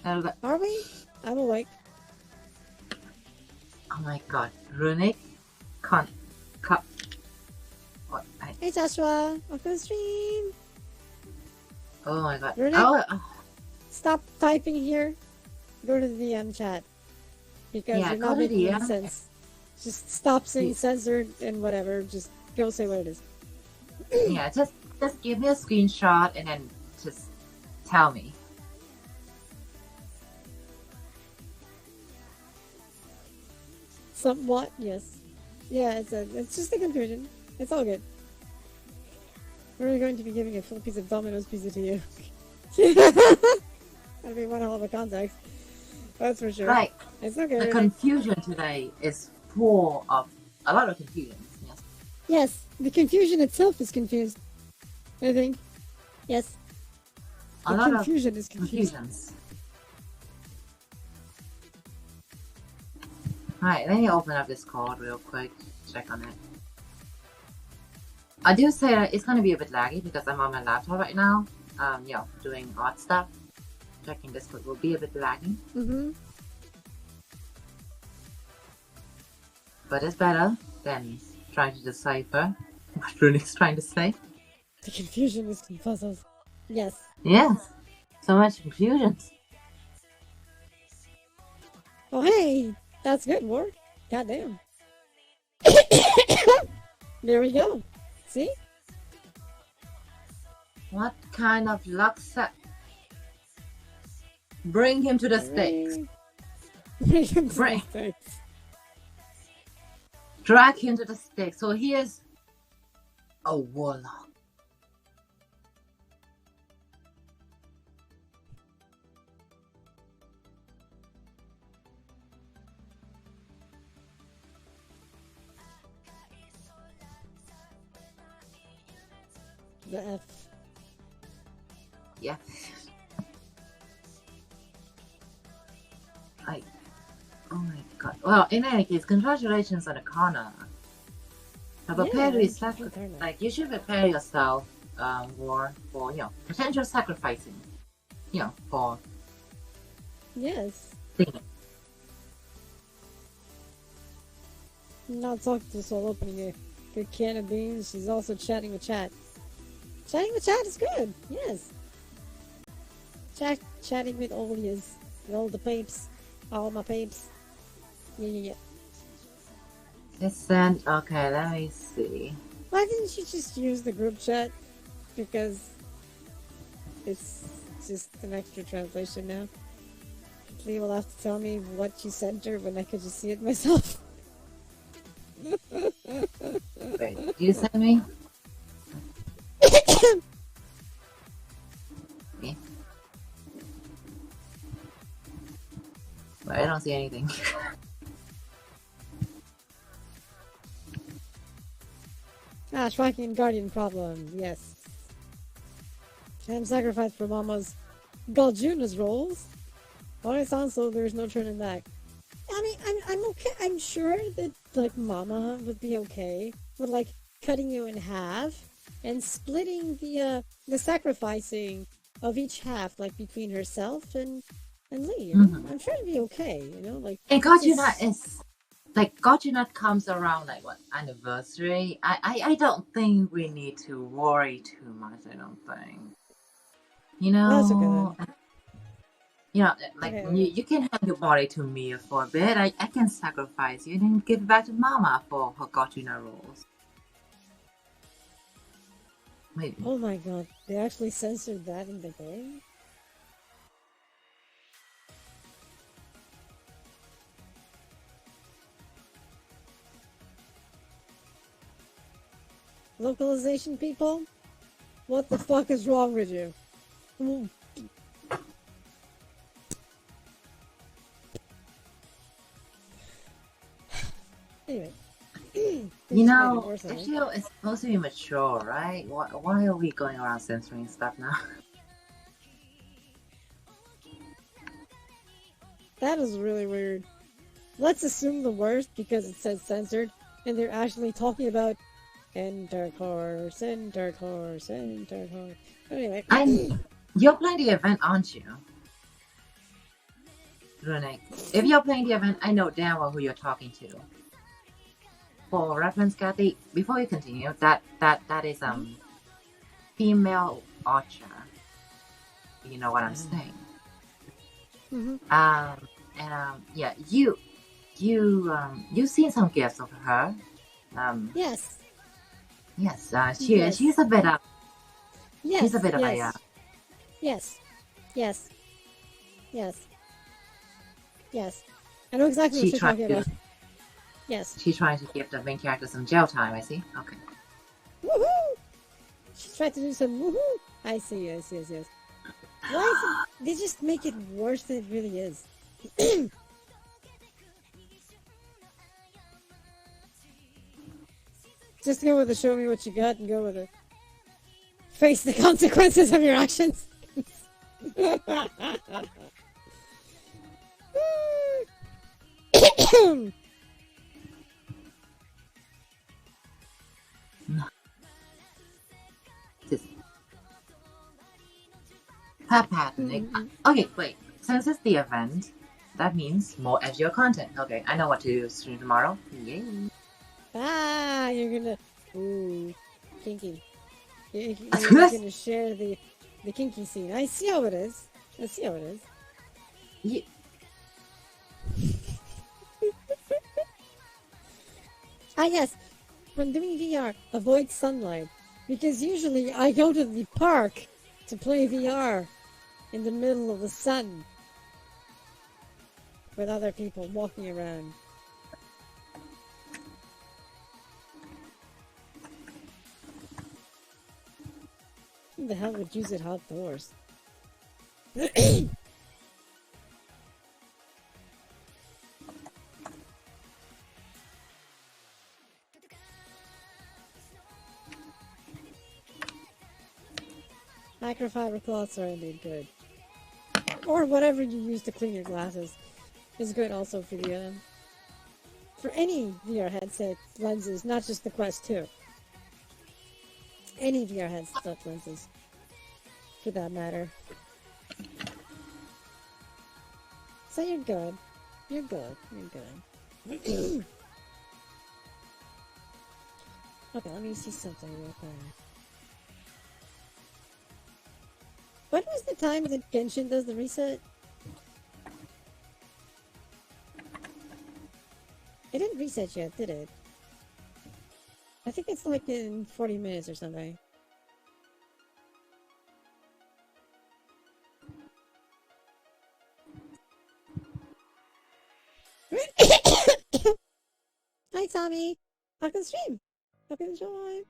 Are we? I'm awake. Oh my god, Runic cup. What? Hey Joshua, welcome to stream. Oh my god. Runic, stop typing here. Go to the DM chat. Because you're not making any sense. Just stop saying censored and whatever. Just go say what it is. Yeah, just give me a screenshot and then just tell me. Somewhat, yes. Yeah, it's just a confusion. It's all good. We're going to be giving a full piece of Domino's pizza to you. That'd be one hell of a context. That's for sure. Right. It's okay. The confusion today is full of a lot of confusion. Yes. Yes, the confusion itself is confused. I think. Yes. A lot confusion of is confused. Confusions. Alright, let me open up this code real quick. Check on it. I do say that it's gonna be a bit laggy because I'm on my laptop right now. Doing odd stuff. Checking this code will be a bit laggy. But it's better than trying to decipher what Runick's trying to say. The confusion is confuzzles. Yes. Yes, so much confusion. Oh, hey! That's good, Ward. Goddamn. There we go. See? What kind of luck set? Bring him to the stakes. Bring him to the Bring. stakes. Drag him to the stakes. So he is a warlock. The F. Yeah. Oh my god. Well, in any case, congratulations on the corner. Now prepare to like you should prepare yourself for potential sacrificing. For Yes. thinking. Not talking to Soul, opening a good can of beans. She's also chatting with chat. Chatting with chat is good. Yes. Chatting with all the papes. All my papes. Yeah. Listen, okay, let me see. Why didn't you just use the group chat? Because it's just an extra translation now. Lee will have to tell me what you sent her when I could just see it myself. Wait, did you send me? Me? Wait, I don't see anything. Striking Guardian problem, yes. Sham sacrifice for Mama's Galjuna's rolls. Well, it sounds so there's no turning back. I mean, I'm okay. I'm sure that, like, Mama would be okay with, like, cutting you in half and splitting the sacrificing of each half, like, between herself and Lee. I'm sure it'd be okay, like... And Gajuna is... Like, Gajuna comes around, like, what, anniversary? I don't think we need to worry too much, I don't think. That's okay then. Like, Okay. you can hand your body to me for a bit. I can sacrifice you and then give it back to Mama for her Gajuna rolls. Maybe. Oh my god, they actually censored that in the game? Localization people? What the fuck is wrong with you? Anyway. Ezio is supposed to be mature, right? Why are we going around censoring stuff now? That is really weird. Let's assume the worst because it says censored, and they're actually talking about intercourse. Anyway. You're playing the event, aren't you? Runick. If you're playing the event, I know damn well who you're talking to. For reference, Kathy, before you continue, that is female archer. You know what I'm saying? Yeah, you've seen some gifts of her. Yes. Yes. She's a bit Yes. She's a bit of a Yes. I know exactly what you're talking about. Yes. She's trying to give the main character some jail time, I see. Okay. Woohoo! She's trying to do some woohoo! I see. Yes. Why is it... They just make it worse than it really is. Just go with the show me what you got and go with it. Face the consequences of your actions. Okay, wait. Since it's the event, that means more SEO content. Okay, I know what to stream tomorrow. Yay. Ah, you're gonna. Ooh, kinky. You're gonna share the kinky scene. I see how it is. I see how it is. You, Ah, yes. When doing VR, avoid sunlight. Because usually I go to the park to play VR in the middle of the sun with other people walking around. Who the hell would use it outdoors? Microfiber cloths are indeed good. Or whatever you use to clean your glasses is good also for the for any VR headset lenses, not just the Quest 2. Any VR headset lenses, for that matter. So you're good. You're good. You're good. Okay, let me see something real quick. When was the time that Genshin does the reset? It didn't reset yet, did it? I think it's like in 40 minutes or something. Hi, Tommy. Welcome to the stream. Welcome to join.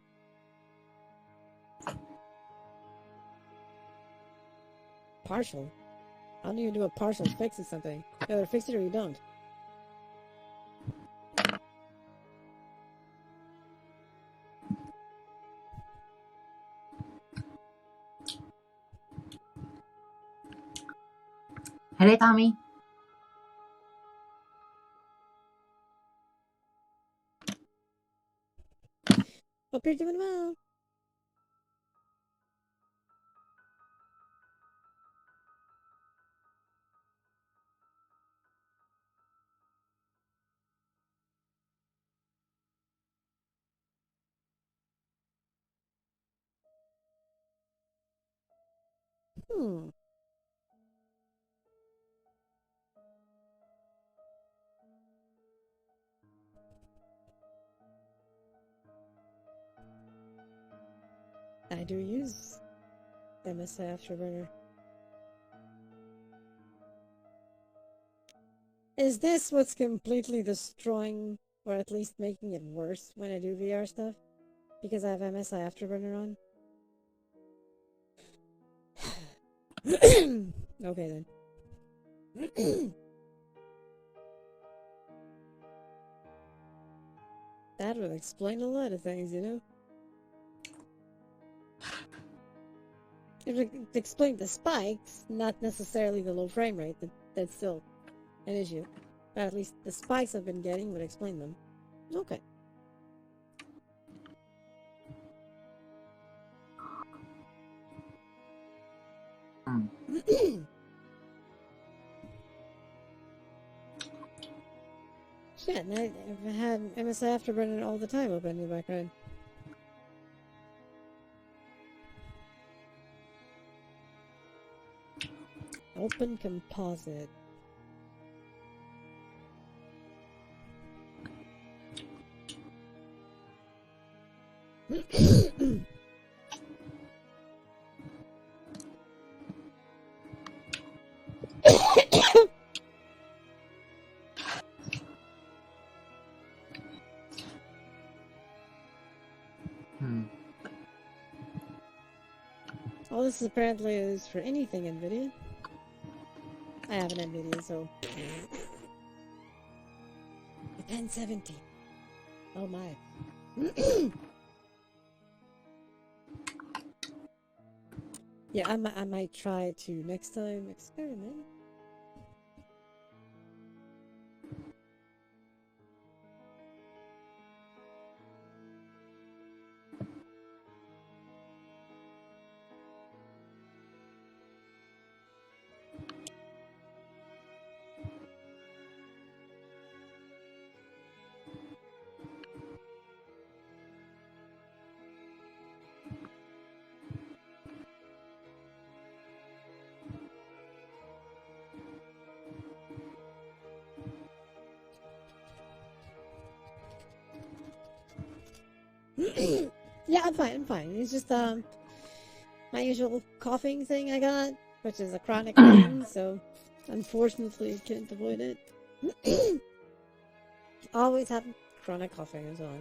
Partial. I don't even do a partial fix of something. You either fix it or you don't. hey, Tommy. Hope you're doing well. Hmm. I do use MSI Afterburner. Is this what's completely destroying, or at least making it worse when I do VR stuff? Because I have MSI Afterburner on? Okay then. That would explain a lot of things, you know? It would explain the spikes, not necessarily the low frame rate. That's still an issue. But at least the spikes I've been getting would explain them. Okay. Shit, and I've had MSI Afterburner all the time open in the background. Open composite. All this apparently is for anything NVIDIA. I have an NVIDIA, so... The 1070. Oh my. Yeah, I might try to next time experiment. Yeah, I'm fine. I'm fine. It's just my usual coughing thing I got, which is a chronic thing. So unfortunately, can't avoid it. Always have chronic coughing as well.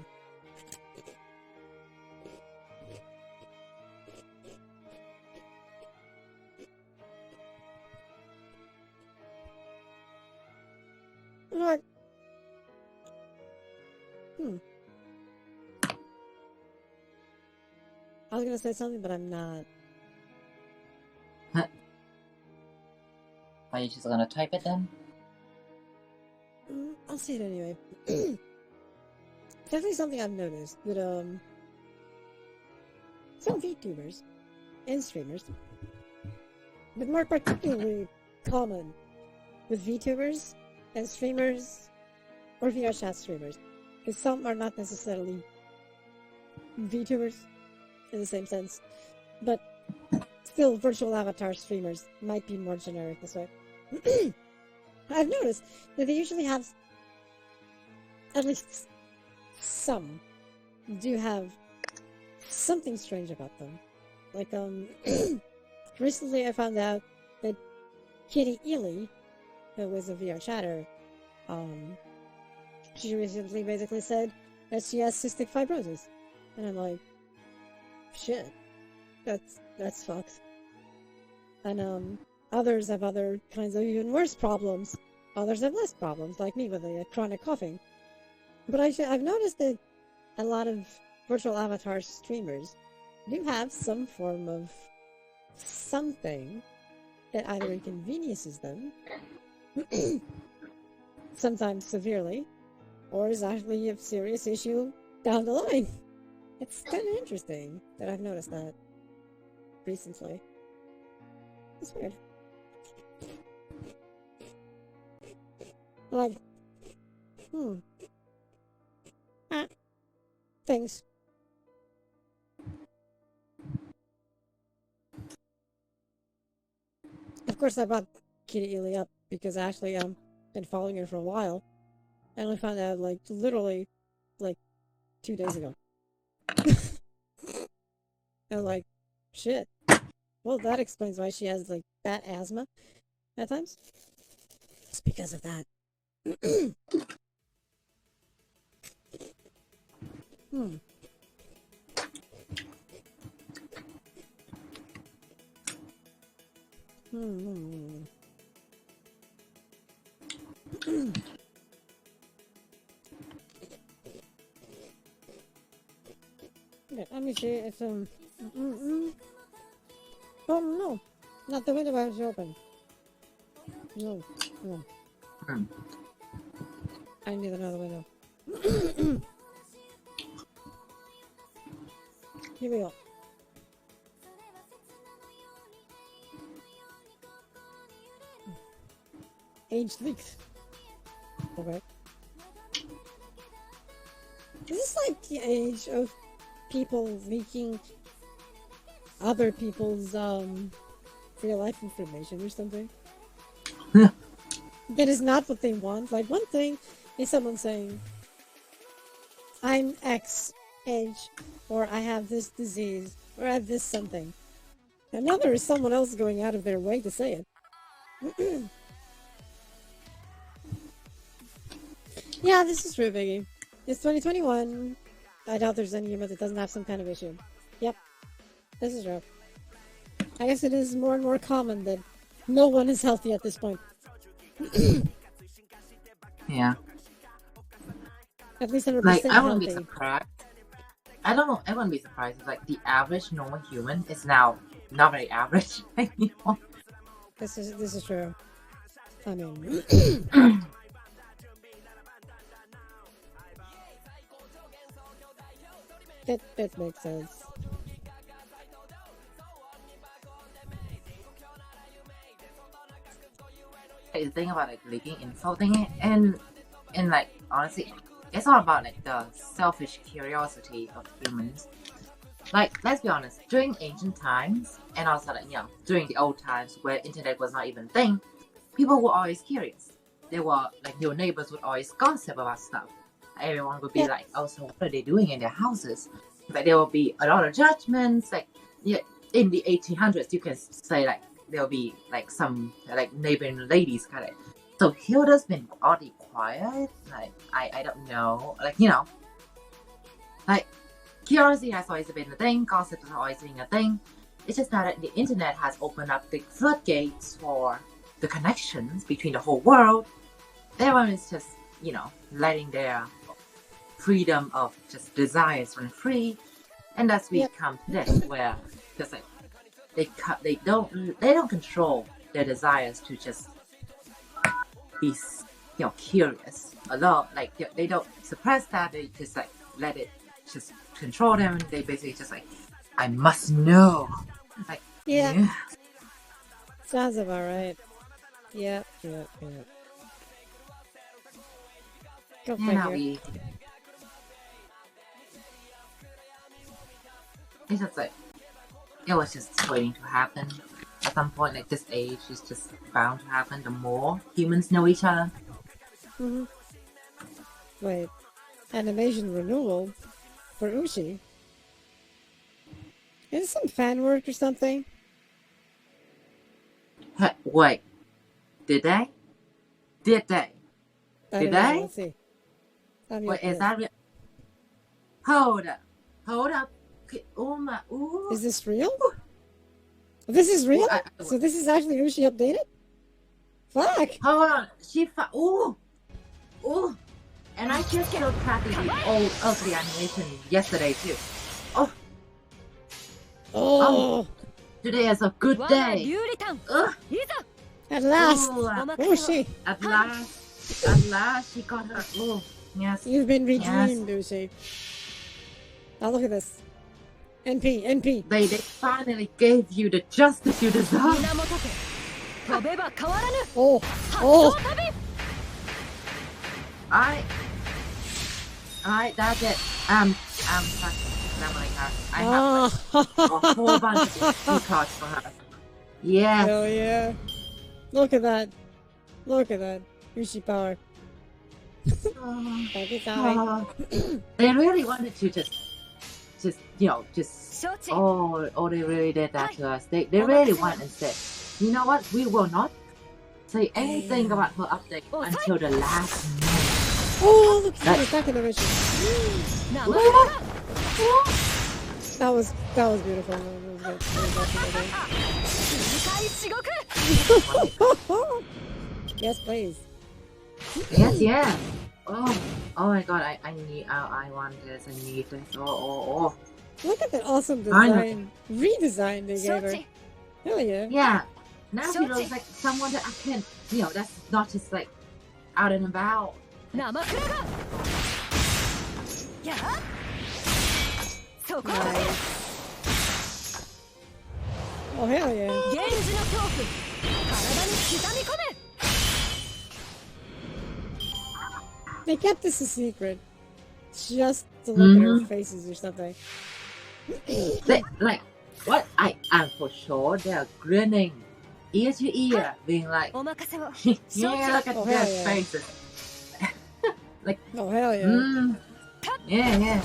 What? I was gonna say something, but I'm not. Are you just gonna type it then? I'll say it anyway. Definitely something I've noticed that some VTubers and streamers, but more particularly common with VTubers and streamers or VR chat streamers, because some are not necessarily VTubers in the same sense, but still virtual avatar streamers might be more generic this way. I've noticed that they usually have, at least some, do have something strange about them. Like, recently I found out that Kitty Ely, who was a VR chatter, she recently basically said that she has cystic fibrosis. And I'm like, shit, that's fucked. And, others have other kinds of even worse problems. Others have less problems, like me with a chronic coughing. But I've noticed that a lot of virtual avatar streamers do have some form of something that either inconveniences them, sometimes severely, or is actually a serious issue down the line. It's kind of interesting that I've noticed that recently. It's weird. Like, things. Of course, I brought Kitty Ely up because I actually been following her for a while, and I found out like literally like 2 days ago. And like, shit. Well, that explains why she has like bad asthma at times. It's because of that. Okay, let me see. It's Oh no, not the window I was open. No. I need another window. Here we go. Age leaks. Okay. Is this like the age of people leaking other people's real life information or something? That is not what they want. Like, one thing is someone saying, I'm X age, or I have this disease, or I have this something. Another is someone else going out of their way to say it. Yeah, this is true, Biggie. It's 2021. I doubt there's any human that doesn't have some kind of issue. Yep. This is true. I guess it is more and more common that no one is healthy at this point. Yeah. At least 100% Like, I wouldn't be healthy. surprised. I don't know. I wouldn't be surprised if, like, the average normal human is now not very average anymore. This is true. I mean, that makes sense. The thing about like leaking info thing, and like honestly, it's all about like the selfish curiosity of humans. Like, let's be honest, during ancient times, and also like during the old times where internet was not even a thing, people were always curious. They were like, your neighbors would always gossip about stuff. everyone would be like, oh, so what are they doing in their houses? Like there will be a lot of judgments. Like in the 1800s, you can say like there'll be like some like neighboring ladies kind of. So Hilda's been oddly quiet. Like I don't know. Like like curiosity has always been a thing. Gossip has always been a thing. It's just that the internet has opened up the floodgates for the connections between the whole world. Everyone is just letting their freedom of just desires run free, and thus we come to this where just like they don't control their desires to just be curious a lot. Like they don't suppress that. They just like let it just control them. They basically just like, I must know. Like sounds about right. Yeah. Go figure. It's just like it was just waiting to happen. At some point, like this age is just bound to happen. The more humans know each other. Mm-hmm. Wait, animation renewal for Ushi? Is it some fan work or something? Wait, did they? Did they? Let's see. Wait, is that real? Hold up. Oh my! Ooh. Is this real? This is real? So this is actually Ushi updated? Fuck! Hold on. Ooh! And I just killed Kathy the old ugly animation yesterday too. Oh! Today is a good day. At last! Ushi! At last she got her. Oh, yes. You've been redreamed, Ushi. Now look at this. NP. They finally gave you the justice you deserve. Oh. Alright, that's it. I'm like her. I have a whole bunch of cards for her. Yeah. Hell yeah. Look at that. Ushi power. They really wanted to just they really did that to us. They really went and said, you know what, we will not say anything about her update until the last minute. Oh, look at the second edition. That was beautiful. Yes, please. Yes. Oh my god, I want this, I need this. Oh. Look at that awesome redesign they gave her. Hell yeah. Yeah. Now she looks like someone that I can, that's not just like out and about. Nice. Oh, hell yeah. They kept this a secret. Just to look at our faces or something. Like, what? I'm for sure they're grinning ear to ear, being like, yeah, look at their faces. Like, oh, hell yeah. Yeah.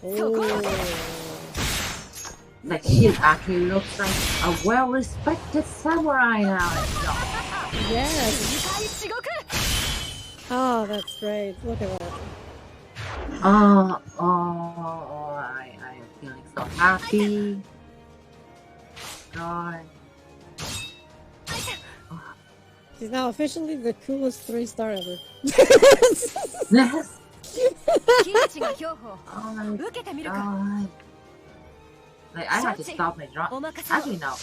Oh. Like, she actually looks like a well-respected samurai now. Yes. Oh, that's great. Look at that. I'm feeling so happy. God. She's now officially the coolest 3-star ever. Yes. Oh my god. Like, I had to stop my drawing. Actually, no.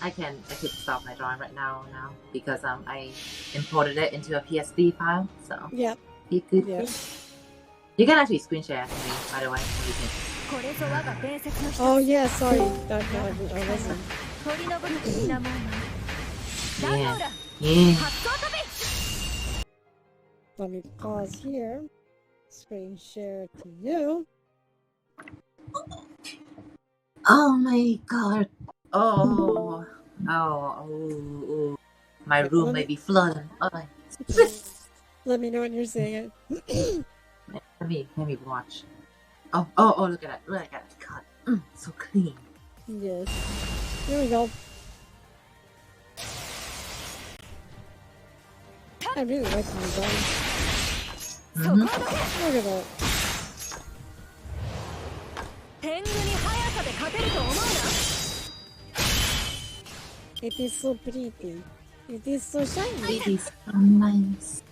I could stop my drawing right now because I imported it into a PSD file. So yep. You could. Yep. You can actually screen share to me, by the way. Oh yeah, sorry. I wasn't. Yeah. Let me pause here. Screen share to you. Oh my god. Oh. My room may be flooded. Oh. Let me know when you're seeing it. Let me watch. Oh, look at that. Look at that cut. So clean. Yes. Here we go. I really like the design. Mm-hmm. Look at that. It is so pretty. It is so shiny. It is so nice.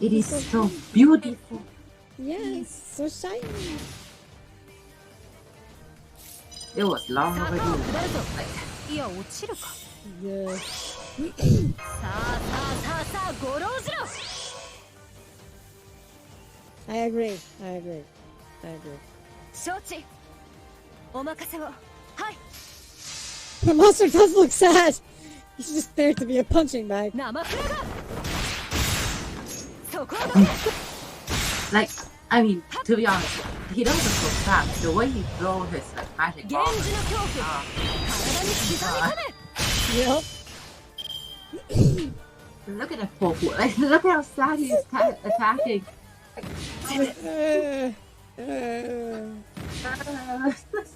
It is so beautiful. Yes, so shiny. It was long overdue. Like, Yes. I agree. The monster does look sad. He's just there to be a punching bag. like, I mean, to be honest, he doesn't look so fast. The way he throws his like magic bomb. Yep. Look at that poor fool. Like, look at how sad he's attacking.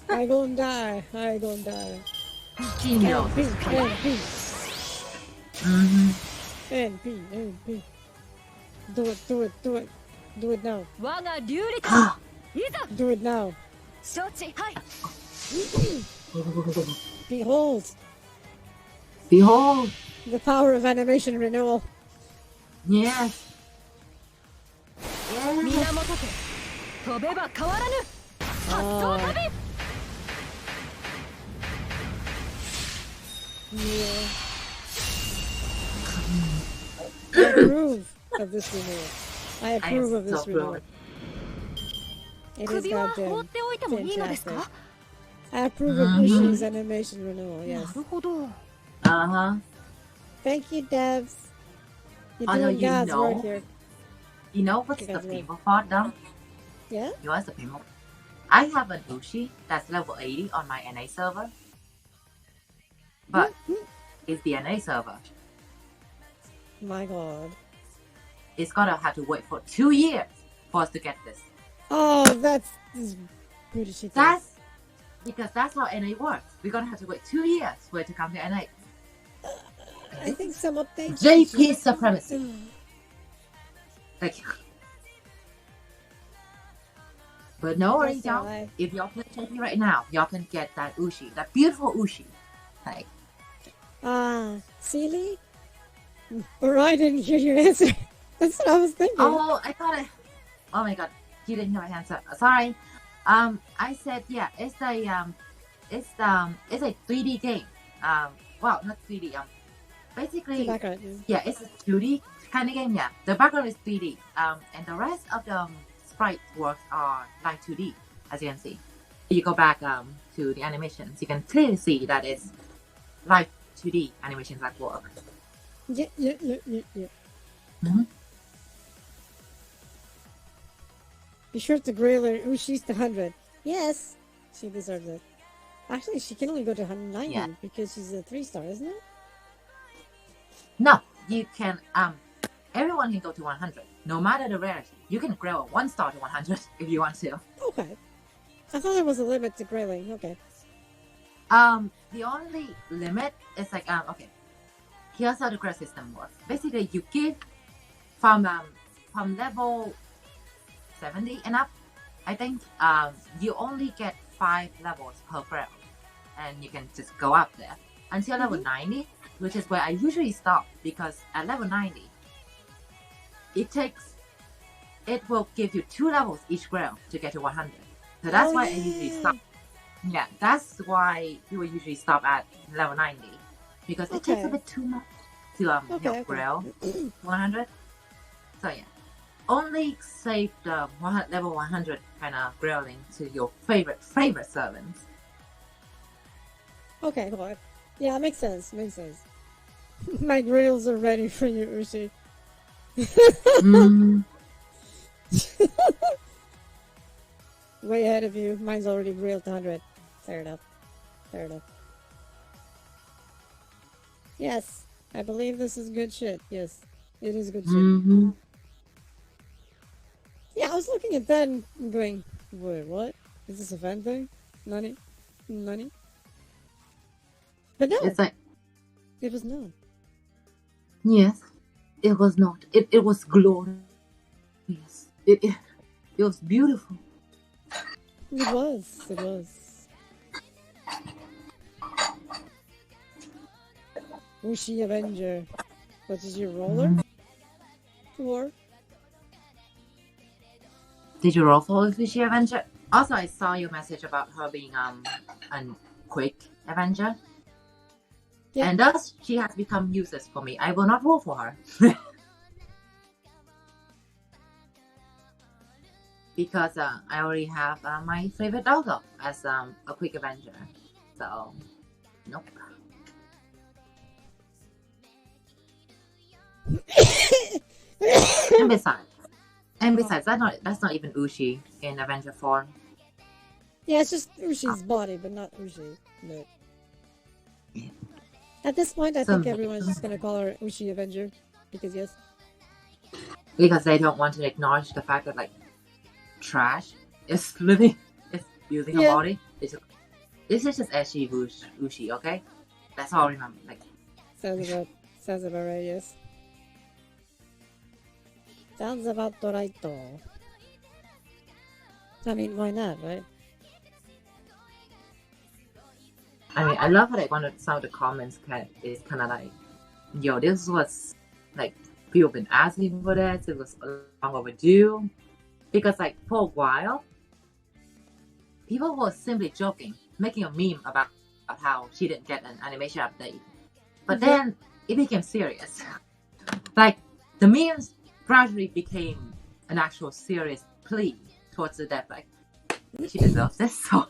I gonna die. Genius. NP. Mm-hmm. NP. Do it. Do it now. Do it now. Behold the power of animation renewal. Yes. Yeah. I approve of this renewal. I approve of this renewal. It is goddamn fantastic. I approve of Ushi's animation renewal, yes. Uh-huh. Thank you, devs. You're Although doing God's work here. You know what's the painful part, though? Yeah? You know what's the painful? I have an Ushi that's level 80 on my NA server. But it's the NA server. My god. It's gonna have to wait for 2 years for us to get this. Oh, that's pretty shit. That's because that's how NA works. We're gonna have to wait 2 years for it to come to NA. I think some updates. JP supremacy. Like, but no worries, y'all. If y'all play JP right now, y'all can get that Ushi, that beautiful Ushi. Like, Sealy? Or I didn't hear your answer. That's what I was thinking. oh, I thought it. Oh my god, you didn't hear my answer. Sorry. I said yeah. It's a 3D game. Well, not 3D. Basically, yeah, it's a 2D kind of game. Yeah, the background is 3D. And the rest of the sprite works are like 2D, as you can see. You go back to the animations, you can clearly see that it's like 2D animations that work. Yeah. Mm-hmm. Be sure to grill her Ushi's to 100. Yes, she deserves it. Actually, she can only go to 190 because she's a 3-star, isn't it? No, you can. Everyone can go to 100, no matter the rarity. You can grill a 1-star to 100 if you want to. Okay. I thought there was a limit to grilling. Okay. The only limit is like okay. Here's how the grill system works. Basically, you give from level 70 and up, I think. You only get 5 levels per grill, and you can just go up there until level 90, which is where I usually stop, because at level 90, it will give you 2 levels each grill to get to 100. So that's why I usually stop. Yeah, that's why you will usually stop at level 90, because it takes a bit too much to grill 100. So yeah, only save the level 100 kind of grilling to your favorite servants. Okay, cool. Yeah, makes sense. My grills are ready for you, Ushi. Way ahead of you. Mine's already grilled to 100. Fair enough. Yes, I believe this is good shit. Yes, it is good shit. Yeah, I was looking at that and going, wait, what? Is this a fan thing? Nani? Nani? But no, It's like, it was not. yes, it was not. It was glorious. It was beautiful. It was. It was. Ushi Avenger. What is your roller? Or? Did you roll for Fishy Avenger? Also, I saw your message about her being a quick Avenger. Yeah. And thus, she has become useless for me. I will not roll for her. Because I already have my favorite doggo as a quick Avenger. So, nope. and besides, that's not even Ushi in Avenger form. Yeah, it's just Ushi's body, but not Ushi. But at this point, I think everyone's just gonna call her Ushi Avenger. Because yes. Because they don't want to acknowledge the fact that, like, trash is living, is using her body. This is just Eshi Ushi, okay? That's all I remember. Like, sounds about right, yes. Sounds about right though. I mean, why not, right? I mean, I love how, like, some of the comments is kind of like, yo, this was, like, people been asking for this, it was long overdue. Because, like, for a while, people were simply joking, making a meme about how she didn't get an animation update. But then, it became serious. Like, the memes gradually became an actual serious plea towards the dev, like, she deserves this, so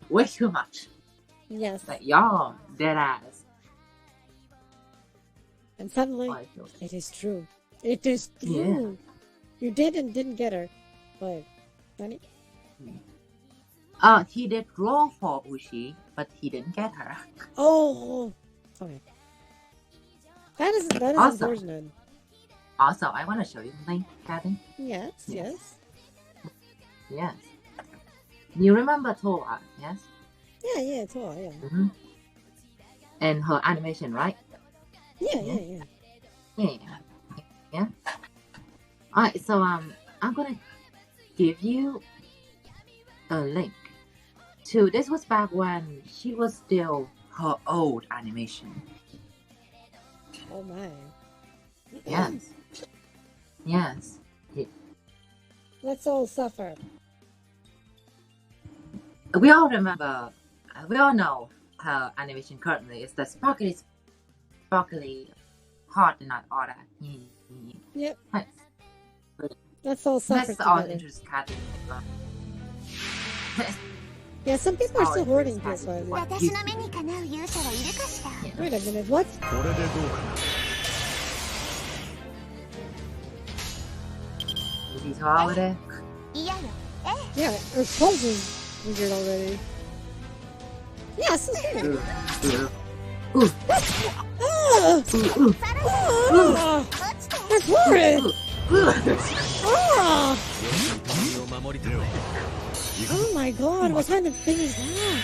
way too much. Yes. Like, y'all, dead ass. And suddenly, it is true. It is true. Yeah. You didn't get her. But, Nani? He did roll for Ushi, but he didn't get her. Oh, okay. That is also, unfortunate. Also, I want to show you something, Kathy. Yes. You remember Toa, yes? Yeah, Toa, yeah. Mm-hmm. And her animation, right? Yeah. Alright, so I'm gonna give you a link to, this was back when she was still her old animation. Oh my. Yes. Let's all suffer. We all know her animation currently is the sparkly, heart and not all that. Yep. Right. Let's all suffer That's all together. interest cat. Yeah, some people are still hoarding PS5. Wait a minute, what? He's holiday. Yeah, her pose is weird already. Yeah, so good. That's horrid! Oh my god, what kind of thing is that?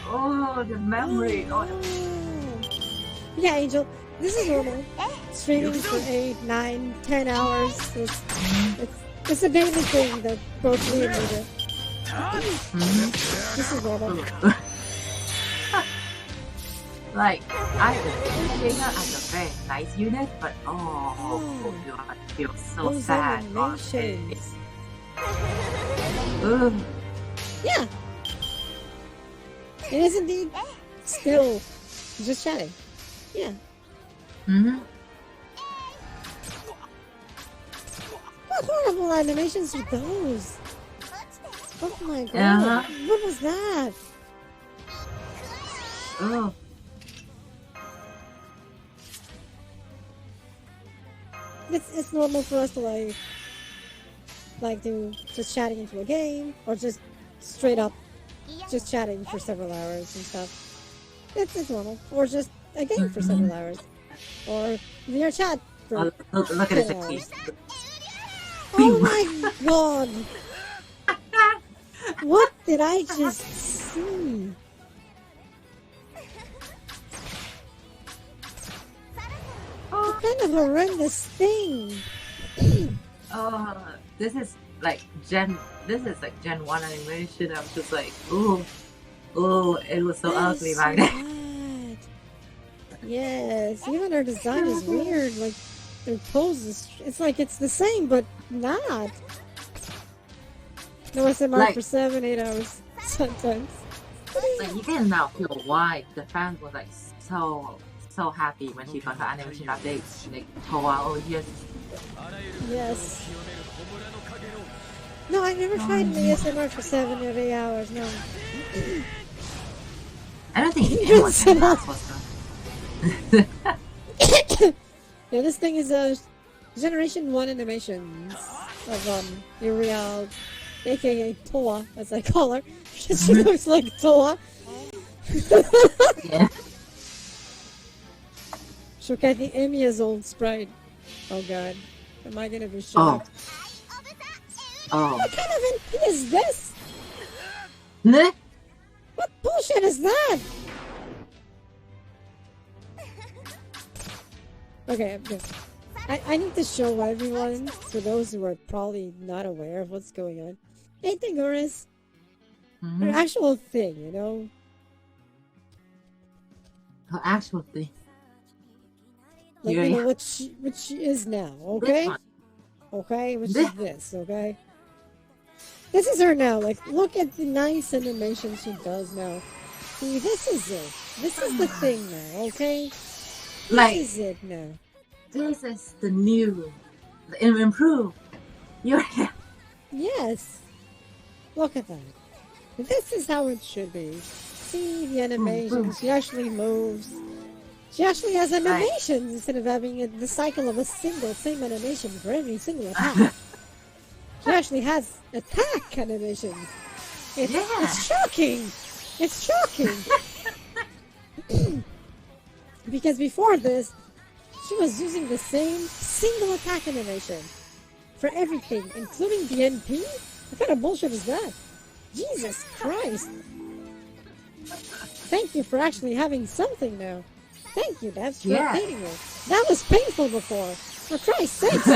Oh, the memory. Yeah, Angel, this is normal. Streaming for 8, 9, 10 hours. It's a daily thing that both me and me do. This is normal. Like, I appreciate her as a very nice unit, but oh god, I feel so Those sad. animations. Yeah. It is indeed still just chatting. Yeah. What horrible animations are those? Oh my god. What was that? Oh. It's normal for us to like do just chatting into a game or just straight up just chatting for several hours and stuff. It's normal. Or just a game for several hours. Or VR chat for Look at his 10 teeth. hours. Oh my god! What did I just see? What kind of horrendous thing? This is like Gen 1 animation. I'm just like, ooh, it was so That is ugly so back then. bad. Yes, even their design is weird. Like their poses, it's like it's the same, but not. No SMR Like- for 7-8 hours sometimes. Like you can now feel why the fans were like so happy when she got her animation update. Like, oh wow, oh yes. Yes. No, I never tried the ASMR for 7 or 8 hours. No. I don't think anyone can last was Yeah, this thing is a Generation 1 animations of Uriel, aka Toa, as I call her. She looks like Toa. Yeah. Look at the Emiya's old sprite. Oh god. Am I gonna be shocked? Oh. What kind of NP is this? Nah. What bullshit is that? Okay, I need to show everyone, for those who are probably not aware of what's going on. Athegoras are an actual thing, you know? Her actual thing. Like, Yeah, you know, yeah. what she is now, okay? Okay, which is this, okay? This is her now, like, look at the nice animation she does now. See, this is it. This is the thing now, okay? Like, This is it now. this is the new, the improved. You're Yes. Look at that. This is how it should be. See the animation. She actually moves. She actually has animations instead of having the cycle of a same animation for every single attack. She actually has attack animations. It's shocking. It's shocking. Because before this, she was using the same single attack animation for everything, including the NP? What kind of bullshit is that? Jesus Christ! Thank you for actually having something now. Thank you, that's for updating me. That was painful before. For Christ's sakes!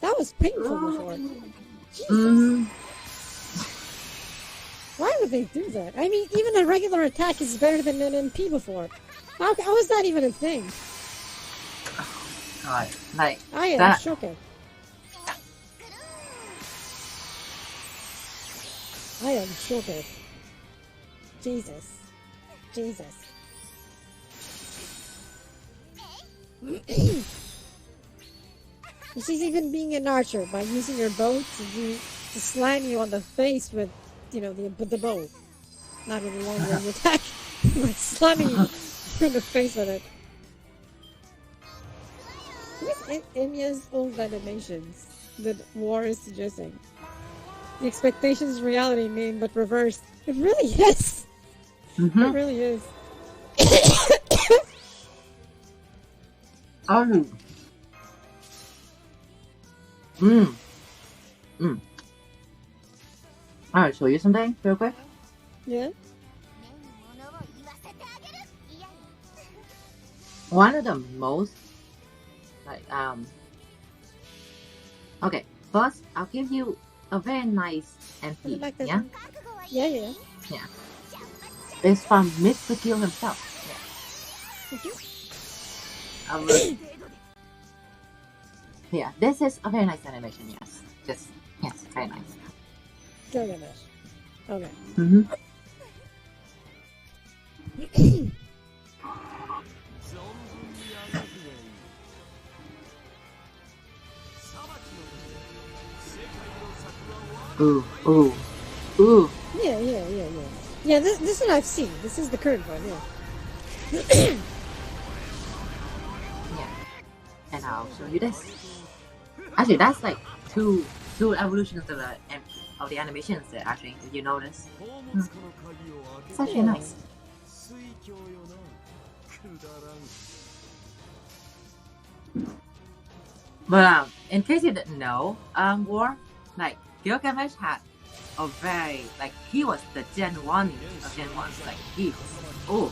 That was painful before. Jesus. Why would they do that? I mean, even a regular attack is better than an NP before. How is that even a thing? God, like I am that. shocked. I am shocked. Jesus. Jesus. She's even being an archer by using her bow to slam you on the face with, you know, the bow. Not with a long range attack, but slamming you in the face with it. With Emiya's old animations that War is suggesting. The expectations is reality mean, but reversed. It really is. It really is. Alright, show you something real quick. Yeah. One of the most okay, first I'll give you a very nice MP. Yeah? Yeah. Yeah. It's from Mr. Gill himself. Yeah. Yeah, this is a very nice animation, yes. Yes, very nice. Very nice. Okay. Ooh. Yeah. Yeah, this one I've seen. This is the current one, yeah. Yeah. And I'll show you this. Actually, that's like two evolutions of the animations there, actually, if you notice. It's actually nice. But in case you didn't know, War, like Gilgamesh had a very like he was the Gen 1 of Gen 1. Like he was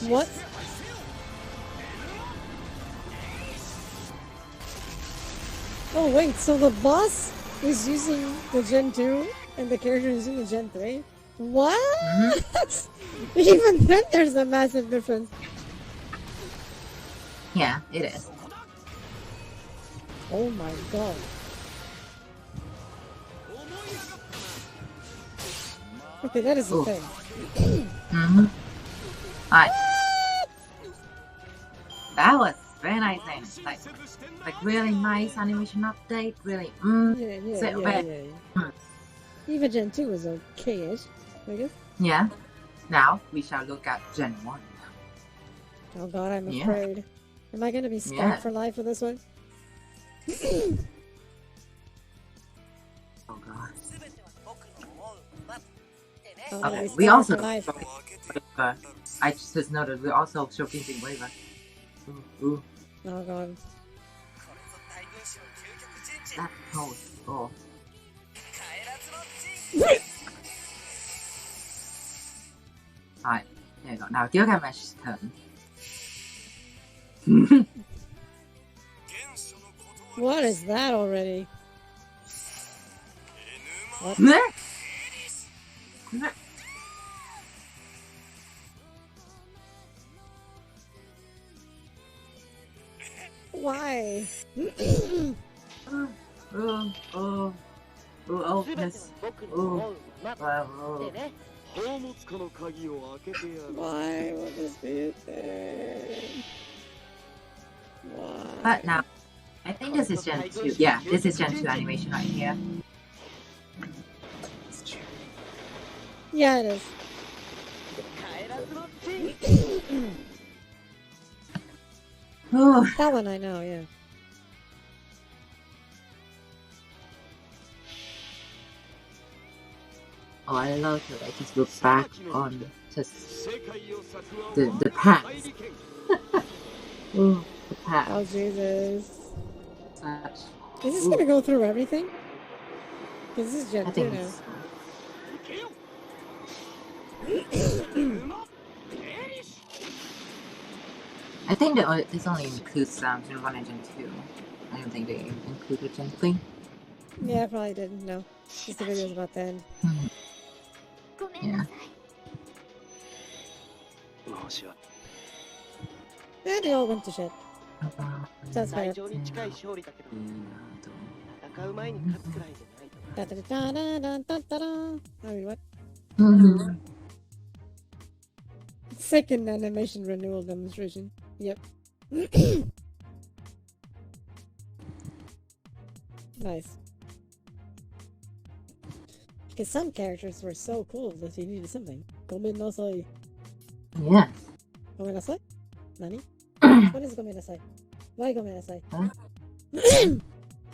What? Oh wait, so the boss is using the Gen 2 and the character is using the Gen 3? What? Even then there's a massive difference. yeah, it is. Oh my god. Okay, that is the Ooh. thing. Alright. That was very nice thing. Like really nice animation update, really Yeah. Even Gen 2 was okay-ish, I guess. Yeah. Now we shall look at Gen 1. Oh god, I'm Yeah. afraid. Am I gonna be scarred Yeah. for life with this one? Oh god. I'm gonna Okay, be we scarred also for life. I just noted we're also showcasing waiver. Ooh. Oh god. That pose. Oh. Alright, there you go. Now Gilgamesh's turn. What is that already? What? Why? Oh, yes. Oh, wow. Why would this be a thing? Why? But now, I think this is Gen 2. Yeah, this is Gen 2 animation right here. Yeah, it is. Oh, That one I know, yeah. oh, I love to like just look back on just the past. Oh, the past. Oh, Jesus. Such. Is this gonna go through everything? Because this is I Gen 2 think now. so. I think that this only includes Gen 1 and Gen 2. I don't think they included Gen 3. Yeah, I probably didn't know. Just the videos about the end. Yeah. Yeah, they all went to shit. That's fair. I mean, what? Second animation renewal demonstration. Yep. Nice. Because some characters were so cool that you needed something. Gomenasai. Yeah. Gomenasai? Nani? What is gomenasai? Why gomenasai? Huh?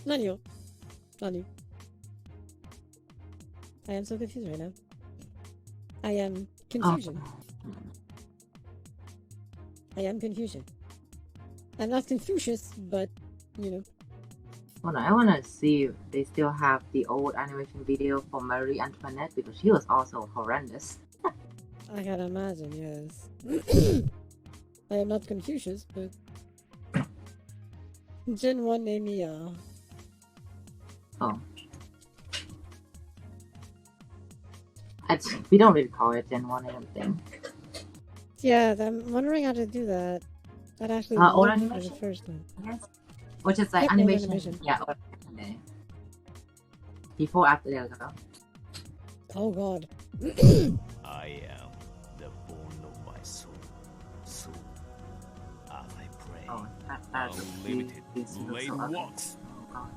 Nani yo? Nani? I am so confused right now. I am confusion. I am confusion. I'm not Confucius, but, you know. Well, I want to see if they still have the old animation video for Marie Antoinette because she was also horrendous. I can imagine, yes. I am not Confucius, but... Gen 1 named me, Oh. We don't really call it Gen 1 or anything. Yeah, I'm wondering how to do that. I'd actually Old look for animation? the first one. Yes. Which is like Yep, old animation. animation. Yeah, old animation. Before, after, there we go. Oh god. I am the bone of my soul. So, as I pray, Oh, that's unlimited this looks blade so ugly. walks. Oh god.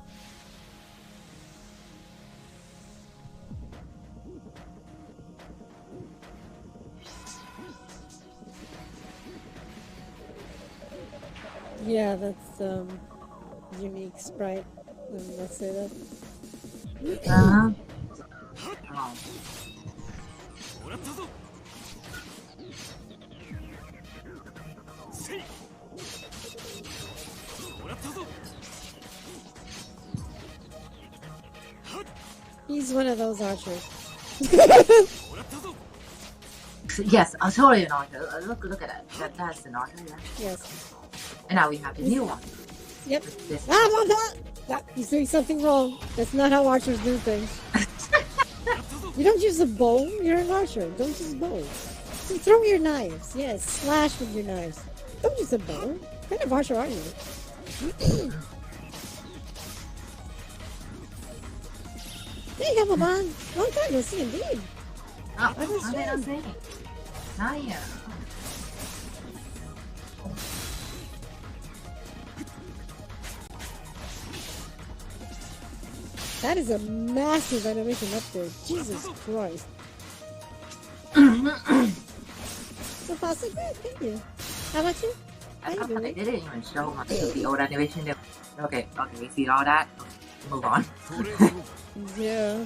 Yeah, that's unique sprite. Let's say that. Uh-huh. Oh. He's one of those archers. Yes, totally an archer. Look at that. That's an archer, yeah. Yes. And now we have the new one. Yep. This. He's doing something wrong. That's not how archers do things. You don't use a bow. You're an archer. Don't use a bow. So throw your knives. Yes, slash with your knives. Don't use a bow. What kind of archer are you? Hey, come on. Long time no see indeed. Oh, I'm saying. Naya. That is a massive animation update. Jesus Christ. So far, so good. Thank you. How about you? How you doing? They didn't even show much of the old animation. Okay, we see all that. Move on. Yeah.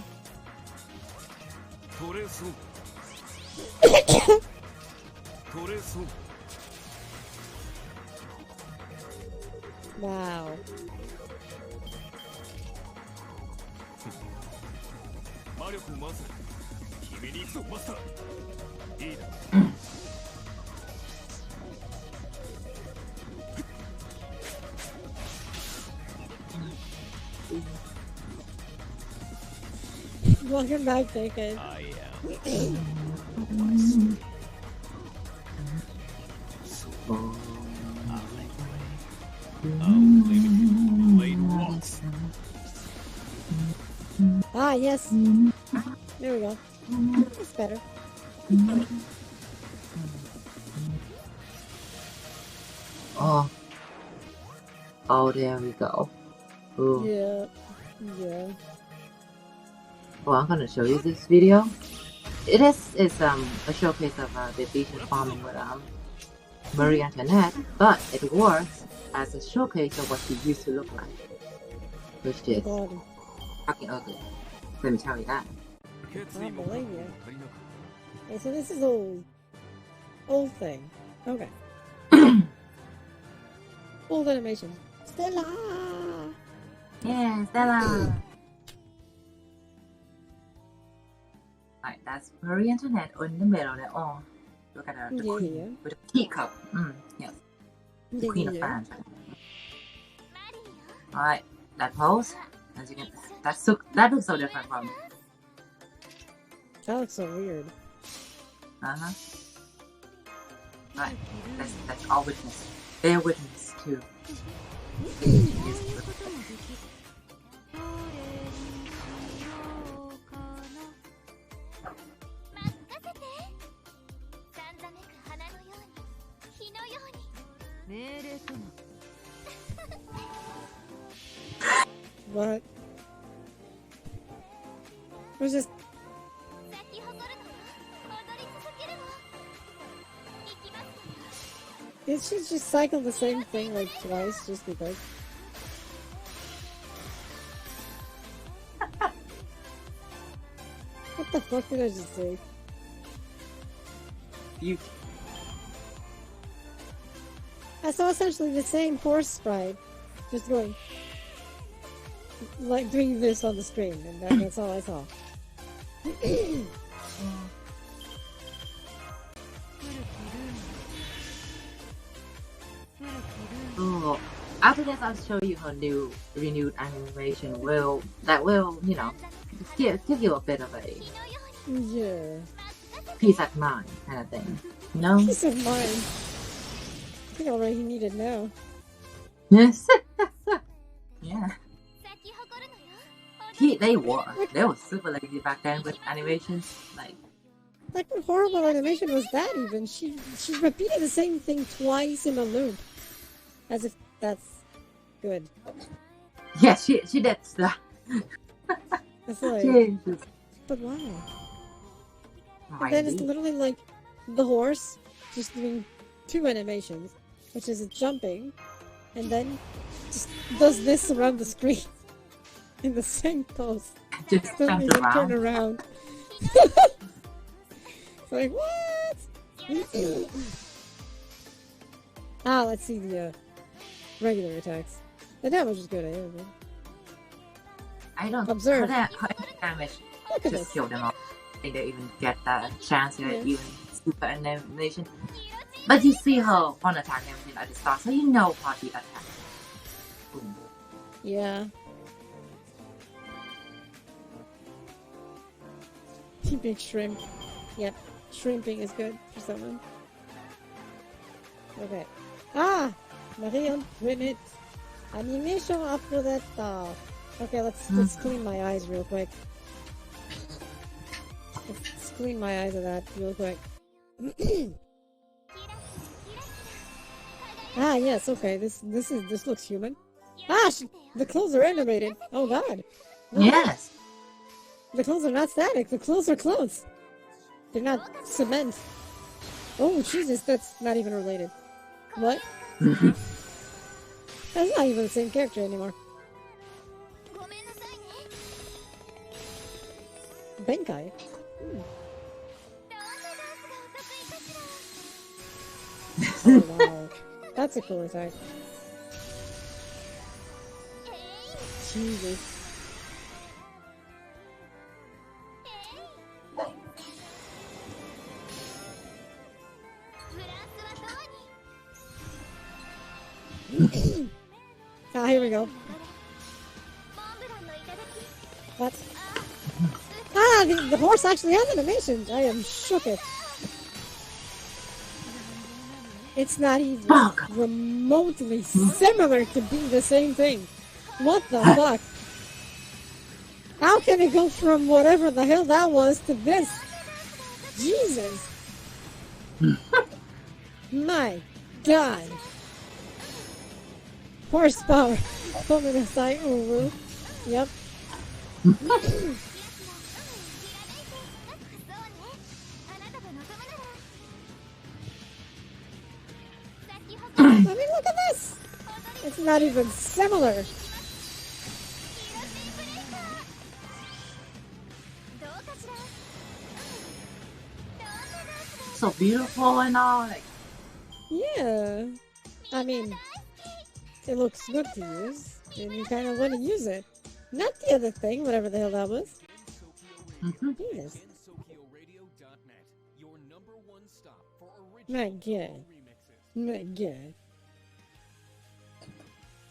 Wow. Welcome back, Taken. I am my soul. So I'll leave you laid walks. Ah, yes. There we go. That's better. Oh. Oh, there we go. Ooh. Yeah. Yeah. Well, I'm gonna show you this video. It's a showcase of the Vision farming with Marie Antoinette, but it works as a showcase of what she used to look like, which is God. fucking ugly. Let me tell you that. I don't believe you. Okay, so this is old. Old thing. Okay. Old animation. Stella! Yeah, Stella. Alright, that's Marie Antoinette in the middle there. Oh, look at her, the Yeah, queen yeah. with a teacup. Yes, the queen of France. Alright, that pose, as you can, that looks so different from. That looks so weird. Right, that's all witness. Bear witness to. What? Was just. Did she just cycle the same thing like twice just because? What the fuck did I just say? You. I saw essentially the same horse sprite, just going, like doing this on the screen, and that's all I saw. Oh, after this, I'll show you her new renewed animation. That will, you know, give you a bit of a Yeah. peace of mind kind of thing. You know? Peace of mind. I think already needed now. Yes. Yeah. They were super lazy back then with animations. Like what horrible animation was that even? She repeated the same thing twice in a loop. As if that's good. Yeah, she did stuff. It's like, Jesus. but why? Oh, And then it's literally like the horse just doing two animations, which is jumping, and then just does this around the screen in the same pose. Just Doesn't jumps even around. turn around. It's like, what? Ah, let's see the regular attacks. The damage is good, I don't know. I don't Observe. how damage Look at just this. kill them all. I think they even get that chance to Yeah. even super animation. But you see her one attack and everything at the start, so you know how she attacks. Boom. Yeah. Big shrimp. Yep. Shrimping is good for someone. Okay. Ah! Marion, win it. Animation after that. Okay, let's clean my eyes real quick. Let's clean my eyes of that real quick. Ah, yes, okay. This looks human. Ah, the clothes are animated. Oh god. Yes. The clothes are not static. The clothes are clothes. They're not cement. Oh Jesus, that's not even related. What? That's not even the same character anymore. Benkai. Oh wow. That's a cool attack. Jesus. Ah, here we go. What? Ah, the horse actually has animations. I am shook it. It's not even remotely similar to be the same thing. What the fuck? How can it go from whatever the hell that was to this? Jesus. My God. Horsepower. Komenasai Uru. Yep. I mean, look at this! It's not even similar. So beautiful and all. Like, Yeah. I mean, it looks good to use, and you kind of want to use it. Not the other thing, whatever the hell that was. Yes. My God. My God.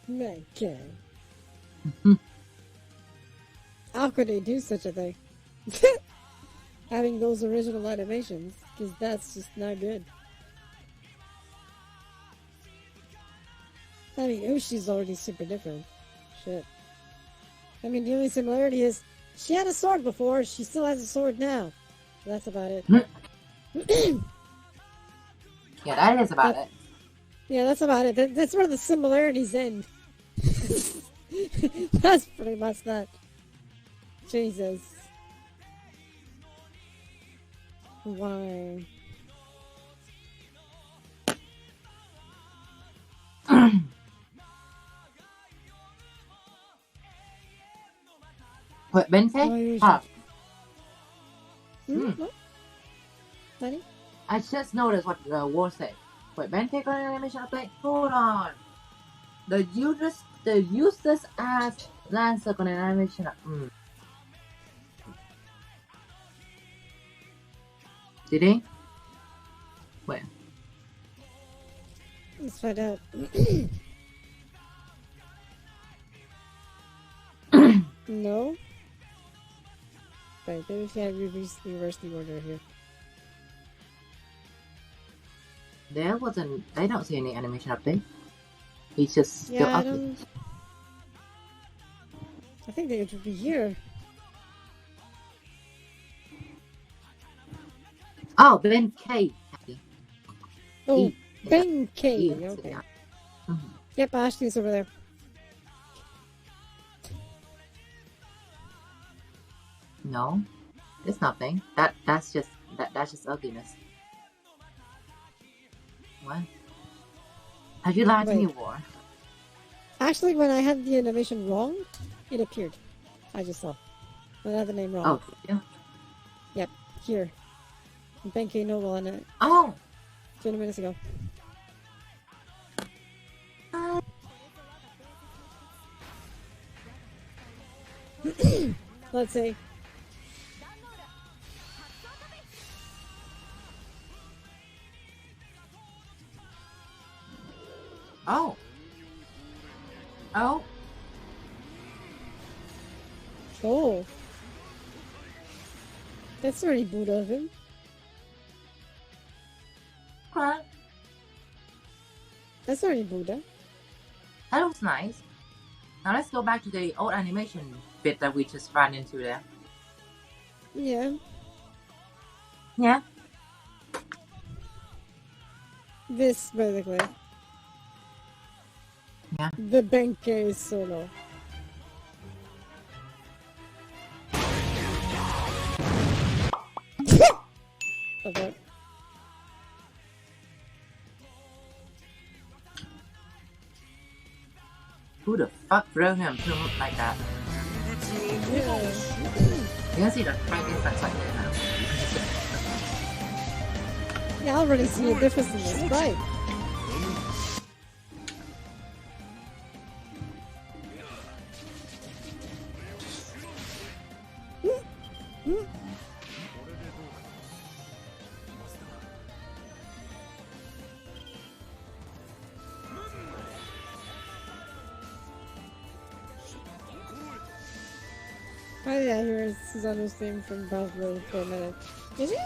My God. How could they do such a thing? Having those original animations, because that's just not good. I mean, Ushi's already super different. Shit. I mean, the only similarity is she had a sword before, she still has a sword now. That's about it. yeah, that is about it. Yeah, that's about it. That's where the similarities end. That's pretty much that. Jesus. Why? Wait, Benkei? Huh. What? Honey? I just noticed what the wall said. Wait, Benkei got an animation update? Hold on. The useless ass Lancer got an animation up. Did he? Where? Let's find out. No? Wait, maybe if I reverse the order here. There wasn't. I don't see any animation update. He's just still Yeah, up. I think they should be here. Oh, Benkei. Oh, E. Benkei. Yeah. Okay. Mhm. Yep, Ashley's over there. No, it's nothing. That's just ugliness. What? Have you lied to me, Wait. War? Actually, when I had the animation wrong, it appeared. I just saw. When I had the name wrong. Oh, yeah. Yep, here. Benkei Noble on it. Oh, 20 minutes ago. Let's see. Oh. Oh. Oh. That's very Buddha of him. Okay. That's very Buddha. That looks nice. Now let's go back to the old animation bit that we just ran into there. Yeah. Yeah. This, basically. Yeah. The Benkei solo. Okay. Who the fuck wrote him to look like that? Yeah. You can see the Frankenstein's like there now. Yeah, I already see a difference in this fight. Oh yeah, here's Susanoo's theme from Bravely for a minute. Is it?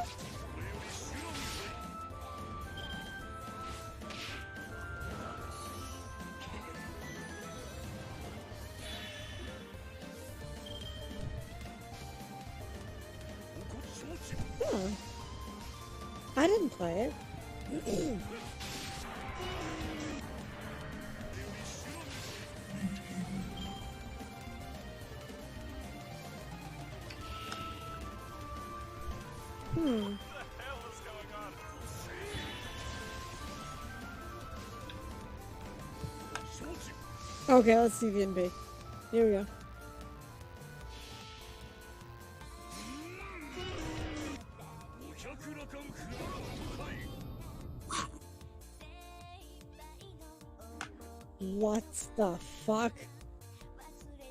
Huh. I didn't play it. Okay, let's see VNB. Here we go. What the fuck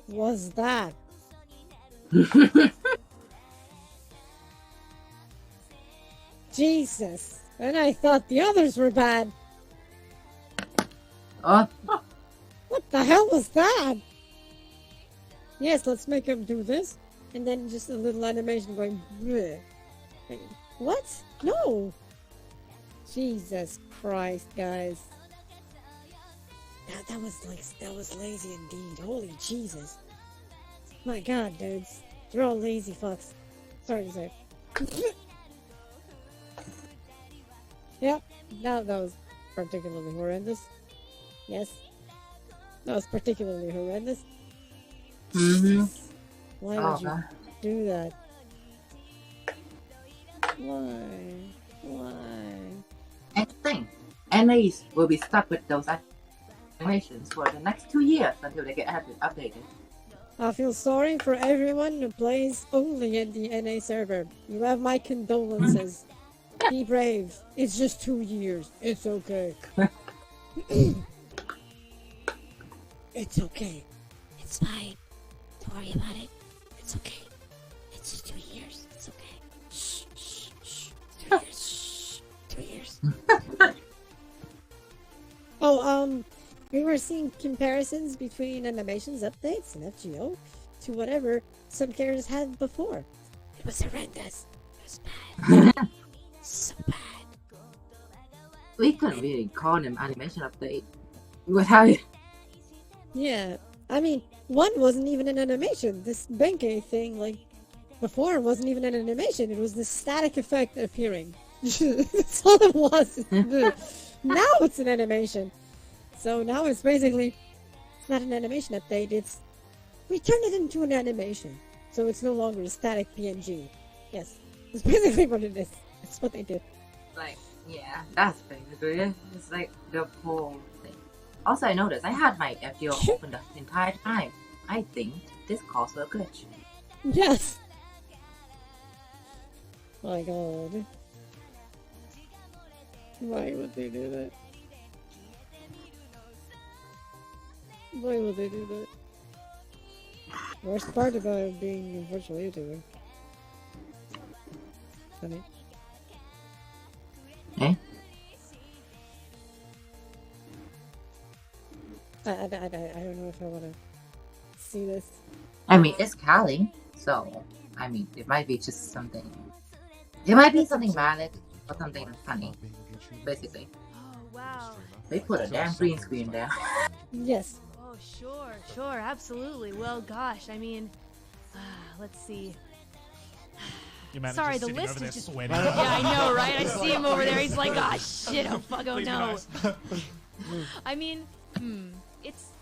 was that? Jesus. And I thought the others were bad. Oh. What the hell was that? Yes, let's make him do this. And then just a little animation going bleh. What? No. Jesus Christ, guys. That was lazy indeed. Holy Jesus. My god, dudes. You're all lazy fucks. Sorry to say. Yep, that was particularly horrendous. Yes. That was particularly horrendous. Mm-hmm. Why would you do that? Why? And the thing, NAs will be stuck with those animations for the next 2 years until they get updated. I feel sorry for everyone who plays only in the NA server. You have my condolences. Be brave. It's just 2 years. It's okay. It's okay. It's fine. Don't worry about it. It's okay. It's just 2 years. It's okay. Shh, shh, shh. 2 years. Shh. 2 years. Oh, we were seeing comparisons between animations updates and FGO to whatever some characters had before. It was horrendous. It was bad. So bad. We couldn't really call them animation update without it. Yeah, I mean, one wasn't even an animation. This Benkei thing, like, before wasn't even an animation. It was the static effect appearing. That's all it was. Now it's an animation. So now it's basically, it's not an animation update, we turned it into an animation. So it's no longer a static PNG. Yes, that's basically what it is. That's what they did. Like, yeah, that's basically it. It's like the whole thing. Also, I noticed I had my FGO open the entire time. I think this calls for a glitch. Yes! My god. Why would they do that? Why would they do that? Worst part about being a virtual YouTuber. Funny. Eh? I don't know if I want to see this. I mean, it's Cali, so I mean, it might be just something. It might be something valid or something funny, basically. Oh, wow. They put a damn green screen there. Yes. Oh, sure, absolutely. Well, gosh, I mean, let's see. Your manager's Sorry, the sitting list over there is just. sweating. Yeah, I know, right? I see him over there. He's like, ah, shit, oh, fuck, oh, Please be no. nice. I mean,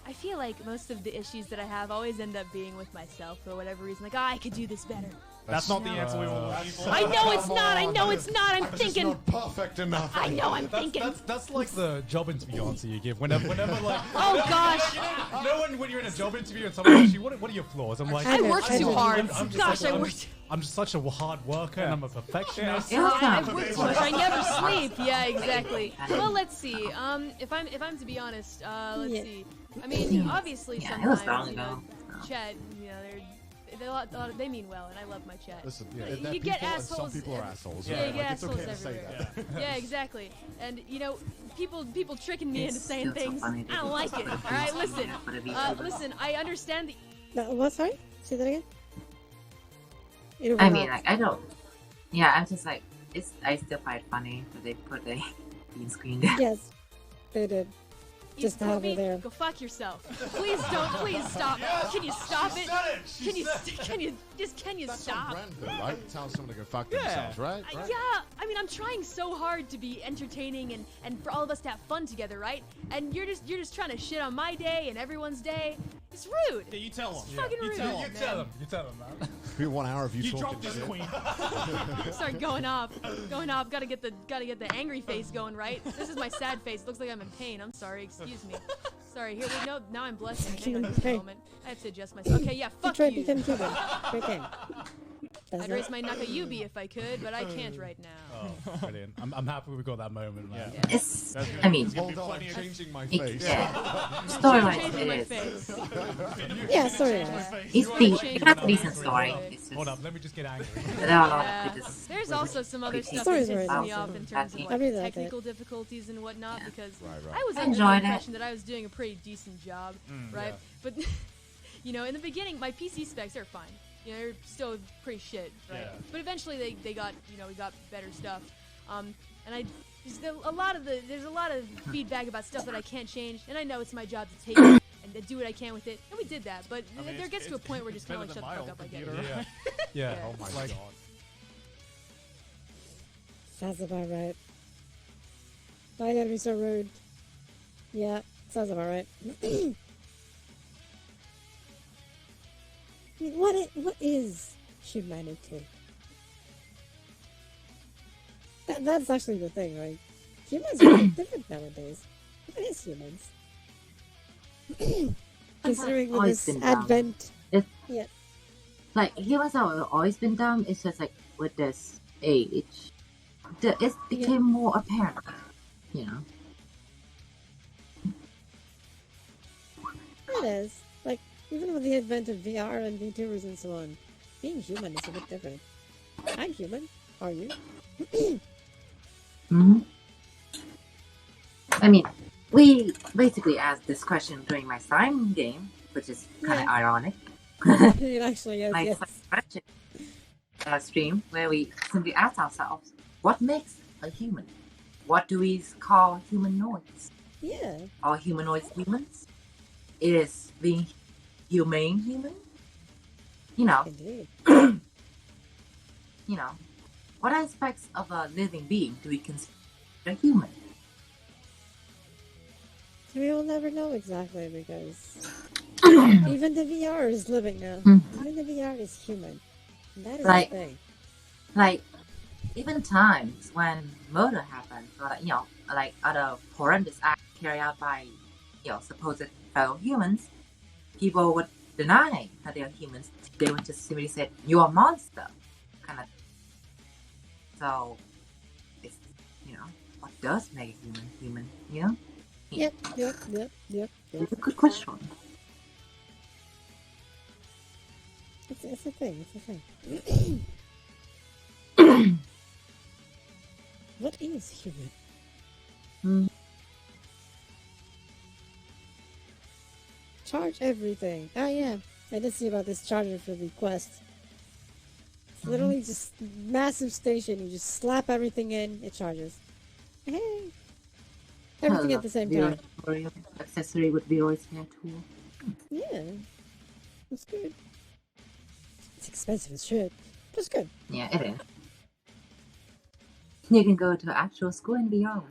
I feel like most of the issues that I have always end up being with myself for whatever reason. Like, I could do this better. That's not the answer we were looking for. I know it's not. I know it's not. I'm It's thinking. not perfect enough. I know. I'm thinking. That's like the job interview answer you give whenever like. Oh gosh. You know when you're in a job interview and someone asks you what are your flaws? I'm like, I work too hard. I'm just Gosh, like, I worked. I'm just such a hard worker and I'm a perfectionist. Yeah. I work too much. I never sleep. Yeah, exactly. Well, let's see. If I'm to be honest, let's see. I mean, obviously Yeah, it was sometimes long ago. chat, they mean well, and I love my chat. Listen, You they're you get people and assholes. some people are assholes. Yeah, you Like, get it's assholes okay to say everywhere. that. Yeah, exactly. And people tricking me It's into saying still so things. funny to I don't do like something it. All like right, this, listen. for the VTuber. Listen. I understand the. No, what? Sorry? Say that again? You I mean, like, I don't. Yeah, I'm just like, I still find it funny that they put a green screen there. Yes, they did. You Just to have her me? there. Go fuck yourself. Please don't. Please stop. Can you stop it? Can you That's stop? on brand, though, right? Tell someone to go fuck themselves, right? Yeah, I mean, I'm trying so hard to be entertaining and for all of us to have fun together, right? And you're just trying to shit on my day and everyone's day. It's rude. Yeah, you tell them. It's fucking rude. You tell them. You tell them, man. Be 1 hour of you You talking dropped this shit. queen. Start going off. Gotta get the angry face going, right? This is my sad face. Looks like I'm in pain. I'm sorry. Excuse me. Sorry. Here we go. Now I'm blushing. Hang on just a moment. I have to adjust myself. Okay, yeah. Fuck Try to you. become Cuban. Great game. I'd raise my Nakayubi if I could, but I can't right now. Oh, brilliant. I'm happy we got that moment, man. Yeah. It's, I mean, Hold on, I'm changing my it, face. yeah. Story-wise, Changing my it is. face. Yeah, sorry. It has a decent story. It's just, Hold up, let me just get angry. there are a lot Yeah. of just There's also some other stuff that Stories pisses are me off in terms of I like really like technical difficulties and whatnot because Right. I was I under the enjoyed it. impression that I was doing a pretty decent job, right? yeah. But in the beginning, my PC specs are fine. They're still pretty shit, right? Yeah. But eventually they got we got better stuff. And there's a lot of feedback about stuff that I can't change, and I know it's my job to take it and do what I can with it, and we did that. But I mean, there gets to a point where just kind of like shut the fuck up. I get it. Yeah. Yeah. Yeah. Oh my Like, god. Sounds about right. Why you gotta be so rude? Yeah, sounds about right. I mean, what is humanity? That's actually the thing, right? Humans are different nowadays. What is humans? Considering with always this been dumb. advent. It's- Yeah. like, humans have always been dumb. It's just like, with this age, it became more apparent, you know? It is. Like, even with the advent of VR and VTubers and so on, being human is a bit different. I'm human. Are you? Hmm. I mean, we basically asked this question during my slime game, which is kind of Yeah. ironic. It actually is, My yes. question stream where we simply asked ourselves, what makes a human? What do we call humanoids? Yeah. Are humanoids humans? Is being humane human? You know, Indeed. what aspects of a living being do we consider human? We will never know exactly because even the VR is living now. Even the VR is human. And that is Like- the thing. Like, even times when murder happens, or like other horrendous acts carried out by, supposed fellow humans, people would deny that they are humans. They would just simply say, "You're a monster," kind of. So, it's what does make a human, you know? Yep. It's a good question. It's a thing. What is human? Charge everything. Oh yeah, I did see about this charger for the Quest. It's literally just massive station. You just slap everything in, it charges. Hey, everything at the same time. Accessory with Viro's hair tool. Yeah, it's good. It's expensive as shit, but it's good. Yeah, it is. You can go to actual school in VR.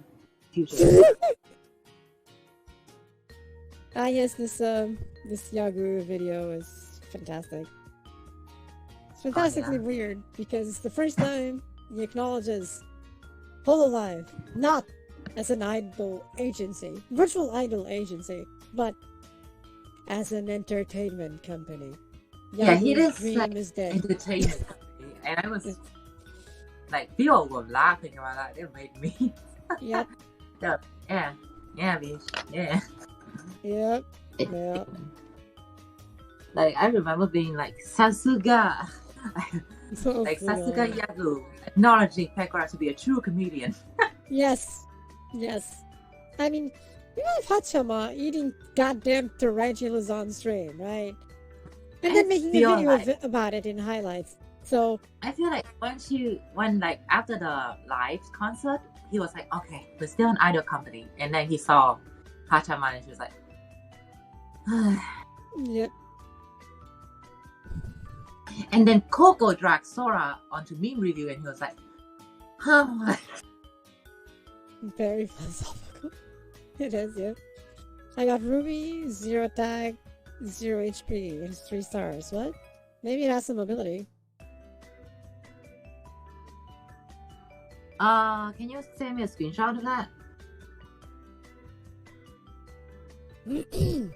Ah yes, this Yaguru video is fantastic. It's fantastically weird because it's the first time he acknowledges Hololive not as an idol agency, virtual idol agency, but as an entertainment company. Yeah, he Yaguru's is dream like is dead. entertainment company, and I was like, people were laughing about that. It made me. Yep. So, yeah, bitch, yeah. Yep. Yeah. Like I remember being like Sasuga, Oh, like God. Sasuga Yagu, acknowledging Pekora to be a true comedian. Yes. I mean, you have Hachama eating goddamn tarantulas on stream, right? And then making a feel video like- about it in highlights. So, I feel like when like after the live concert, he was like, okay, we're still an idol company, and then he saw Hachama and she was like, yep. and then Coco dragged Sora onto meme review, and he was like, huh. Very philosophical. It is, yeah. I got Ruby, 0 tag, 0 HP. It's 3 stars. What? Maybe it has some mobility. Can you send me a screenshot of that?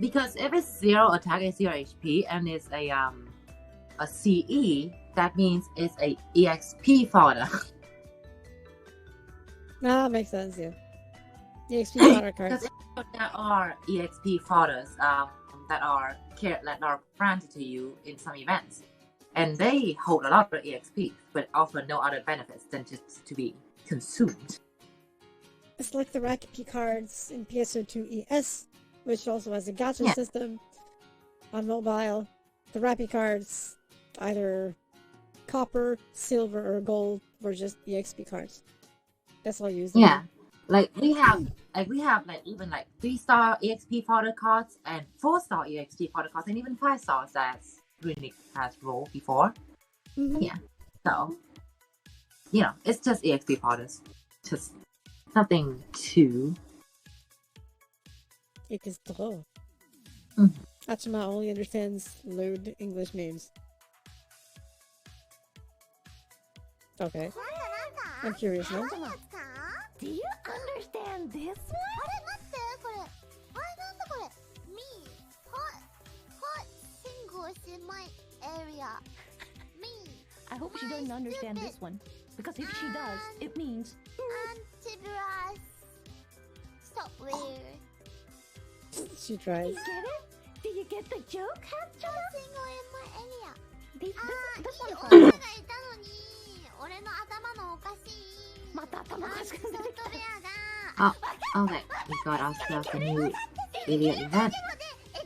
Because if it's 0 attack and 0 HP and it's a CE, that means it's a EXP fodder. Ah, makes sense, yeah. The XP water cards. Because there are EXP fodders that are granted to you in some events, and they hold a lot of EXP, but offer no other benefits than just to be consumed. It's like the Rakipi cards in PSO2 ES, which also has a gacha Yeah. system on mobile. The Rappi cards, either copper, silver, or gold, were just EXP cards. That's all you use them. Yeah, like we have even like 3-star EXP fodder cards and 4-star EXP fodder cards and even 5 stars that Runic has rolled before. Mhm. Yeah, so you know it's just EXP fodders, just nothing too. It is drôle. Mhm. Achima only understands lewd English names. Okay. I'm curious now. Do you understand this one? Me. Hot singles in my area. Me. I hope she doesn't understand this one. Because if she does, it means Antivirus. Stop weird. She tries. you get it? Do you get the joke, Hachima? Single in my area. This one いい is 女がいたのに俺の頭のおかしいまた頭おかしくなってきた。ソフトウェアが Okay, we got ourselves a new idiot event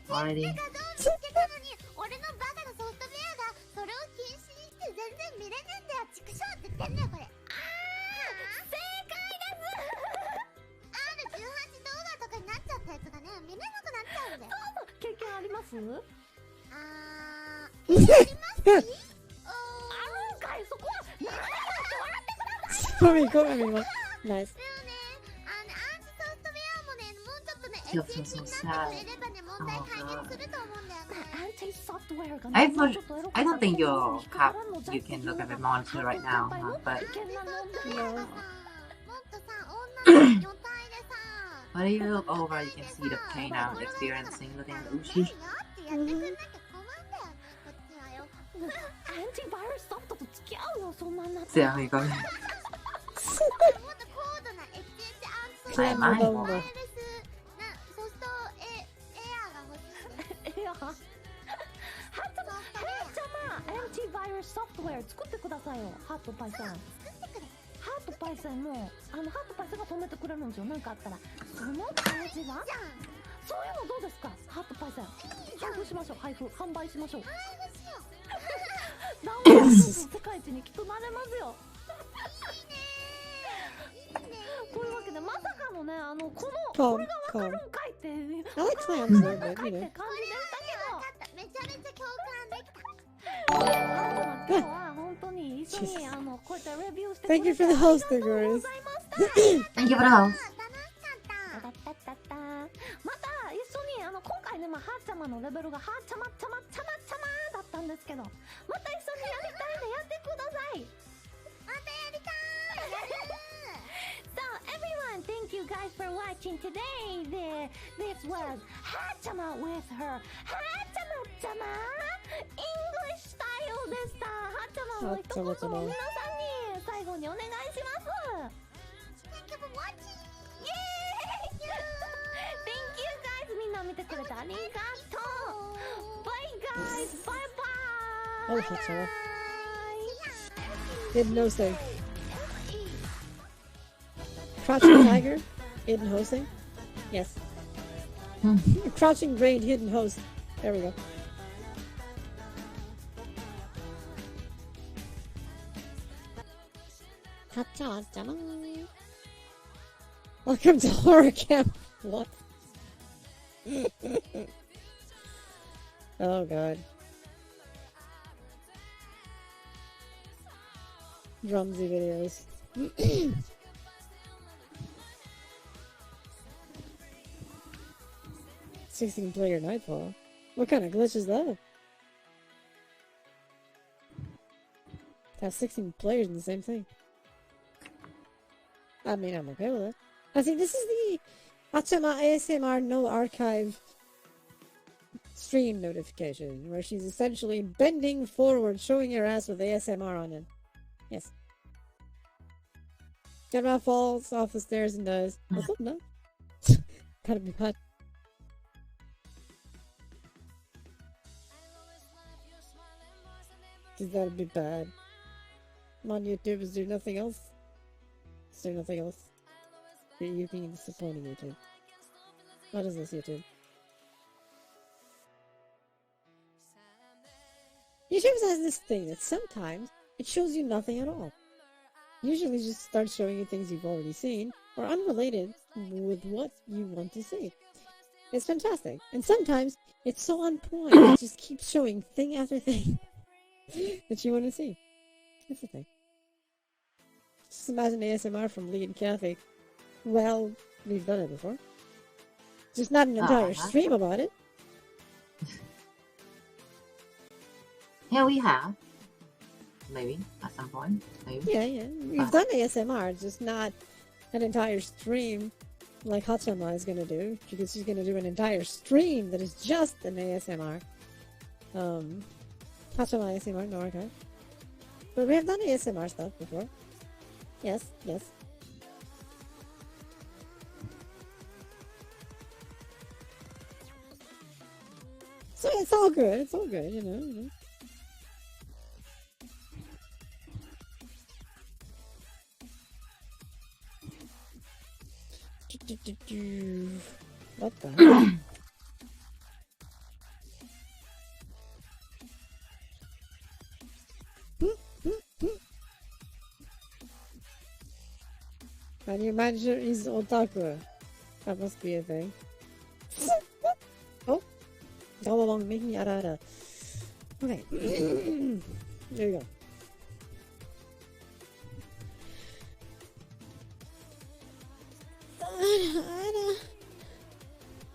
が already. どう見つけたのに俺のバカなソフトウェアがそれを禁止にして全然見れねえんだよ畜生って言ってんだよこれ正解です R18 動画とかになっちゃったやつがね見れなくなっちゃうんだよ経験あります？ありますあるんかいそこは何だごめん。ナイス。アンチソフトウェアもねもうちょっとね Feel SH so になって sad. くれればね問題解決すると思うんだよね Anti-software が I ね for, ちょっとエロく I don't think な you'll ってる have you can look at the monitor right now, but 危険な問題 No. もっとさ女の女体でさ when you look over, you can see the pain I'm experiencing looking at Uchi. ってやってくんなきゃ困んだよねこっちはよアンティバイラスソフトと付き合うよそんなんなって So, amigo. もっと高度な HSS clam mind. alone. ワイヤレスなソフトエアーが欲しいです。いやはちゃまアンティバイラスソフトウェア作ってくださいよ、ハートパイさん。ハートパイさんもハートパイさんが止めてくれるんですよ、なんかあったら。その感じはそういうのどうですか、ハートパイさん。配布しましょう、販売しましょう。ダウンロード数世界一にきっとなれますよ。というわけでまさかのね、これがわかるんかいって I like clams though, but 感 you じ know. でしたけど、めちゃめちゃ共感できた。今日は本当に一緒にこうやってレビューしてくれ Thank て you for the host, guys. Thank you for the host. 楽しかった。また一緒に今回ね、はーちゃまのレベルがはーちゃまだったんですけど、また一緒にやりたいんでやってください。またやりたい。やる。So everyone, thank you guys for watching today. This was Hachama with her Hachama English style でした。Hachamaの一言を皆さんに最後にお願いします。Thank you for watching. Thank you guys. みんな見てくれてありがとう。Bye guys. Bye bye. Oh, Hachama. Hidden hosting. Crouching tiger, hidden hosting. Yes. Crouching brain, hidden host. There we go. Hachama. Welcome to horror camp. What? Oh god. Drumsy videos. 16-player Nightfall? What kind of glitch is that? To have 16 players in the same thing. I mean, I'm okay with it. I think this is the Hachama ASMR no archive stream notification, where she's essentially bending forward, showing her ass with ASMR on it. Yes. Grandma falls off the stairs and dies. What's up, no? Gotta be hot. Cause that'd be bad. I'm on YouTube, is there nothing else? Is there nothing else? You're being disappointing, YouTube. What is this, YouTube? YouTube has this thing that sometimes it shows you nothing at all. Usually just starts showing you things you've already seen, or unrelated with what you want to see. It's fantastic. And sometimes it's so on point, it just keeps showing thing after thing that you want to see. That's the thing. Just imagine ASMR from Lee and Kathy. Well, we've done it before. Just not an entire stream about it. Yeah, we have. Maybe, at some point. Maybe. Yeah. We've done ASMR, just not an entire stream like Hachama is gonna do, because she's gonna do an entire stream that is just an ASMR. Hachama ASMR, no archive. But we have done ASMR stuff before. Yes. So it's all good, you know. What the hell? Can you imagine he's otaku? That must be a thing. Oh! All along making ara. Okay. There you go.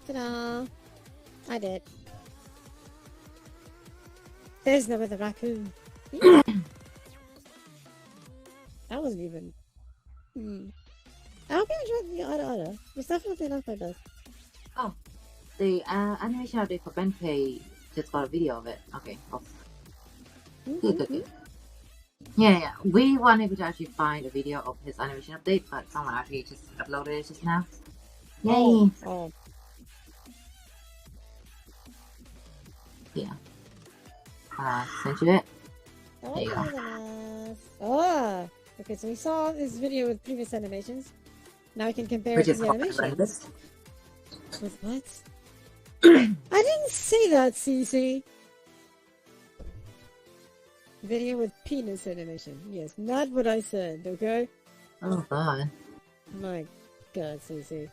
Ta-da! I did. There's no other raccoon. That wasn't even... I hope you enjoyed the Ada. It was definitely not my best. Oh, the animation of the Copenhagen just got a video of it. Okay, awesome. Good. Yeah. We wanted to actually find a video of his animation update, but someone actually just uploaded it just now. Yay! Oh. Yeah. Sent you it. There you go. Ah! Okay, so we saw this video with previous animations. Now we can compare Which it is to the called animations. Horrendous. With what? I didn't say that, CC. Video with penis animation. Yes, not what I said, okay? Oh god. My god, CC.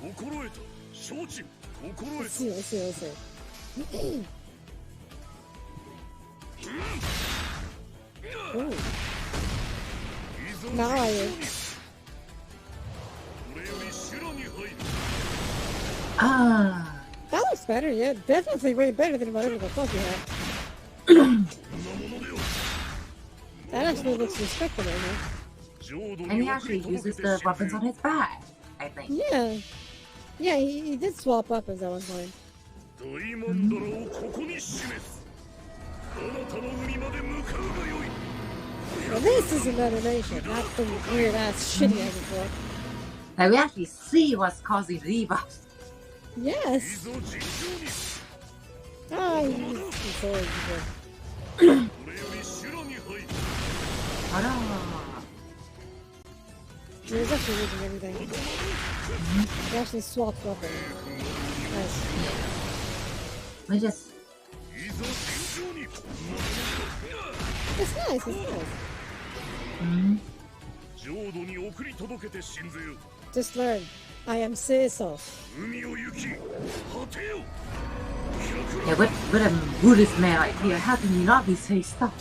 Let's see. Ooh. Now I am. Ah. That looks better, yeah. Definitely way better than whatever the fuck you have. That actually looks respectable now. And he actually uses the weapons on his back, I think. Yeah. Yeah, he did swap weapons at one point. Well, this is an animation, not the weird ass shitty as before. Like we actually see what's causing the debuffs. Yes. Ah, he used his sword before. He was actually using everything. He actually swapped weapons. Nice. We just... It's nice, it's nice. Just learn. I am Cecil. Yeah, what a Buddhist man right here. How can you not be say stuff?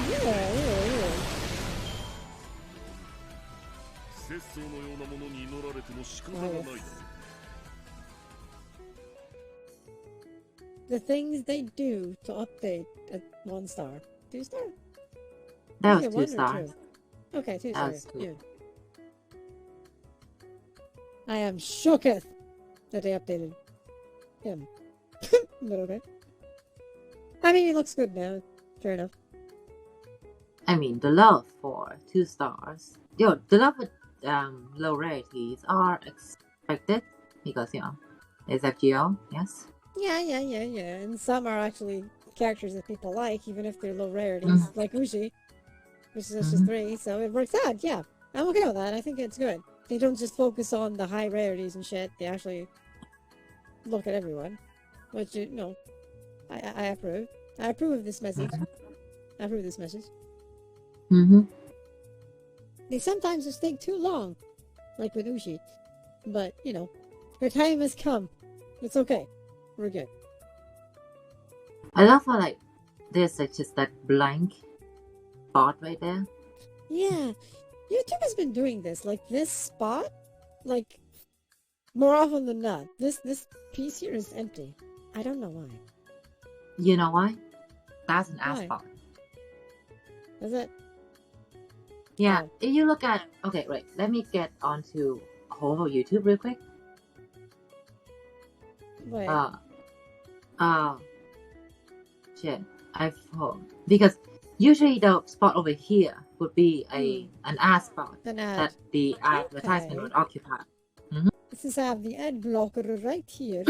Yeah. The things they do to update at 1 star. 2 star? That Okay, was 2 1 or stars. 2? Okay, 2 That stars. was 2. Yeah. I am shooketh that they updated him. But okay. I mean, he looks good now. Fair enough. I mean, the love for 2 stars. Yo, the love with low rarities are expected because, you know, it's FGO, yes? Yeah. And some are actually characters that people like, even if they're low rarities, like Ushi, which is just 3, so it works out, yeah. I'm okay with that. I think it's good. They don't just focus on the high rarities and shit, they actually look at everyone. Which, you know, I approve. I approve of this message. I approve of this message. They sometimes just take too long, like with Ushi. But, you know, her time has come. It's okay. We're good. I love how, like, there's like just that blank spot right there. Yeah. YouTube has been doing this. Like, this spot, like, more often than not. This piece here is empty. I don't know why. You know why? That's an ass Why? spot. Is it? Yeah, Oh. if you look at... Okay, wait. Let me get onto home of YouTube real quick. Wait. Shit. Because usually the spot over here would be an ad spot An ad. that the advertisement Okay. would occupy. Since I have the ad blocker right here.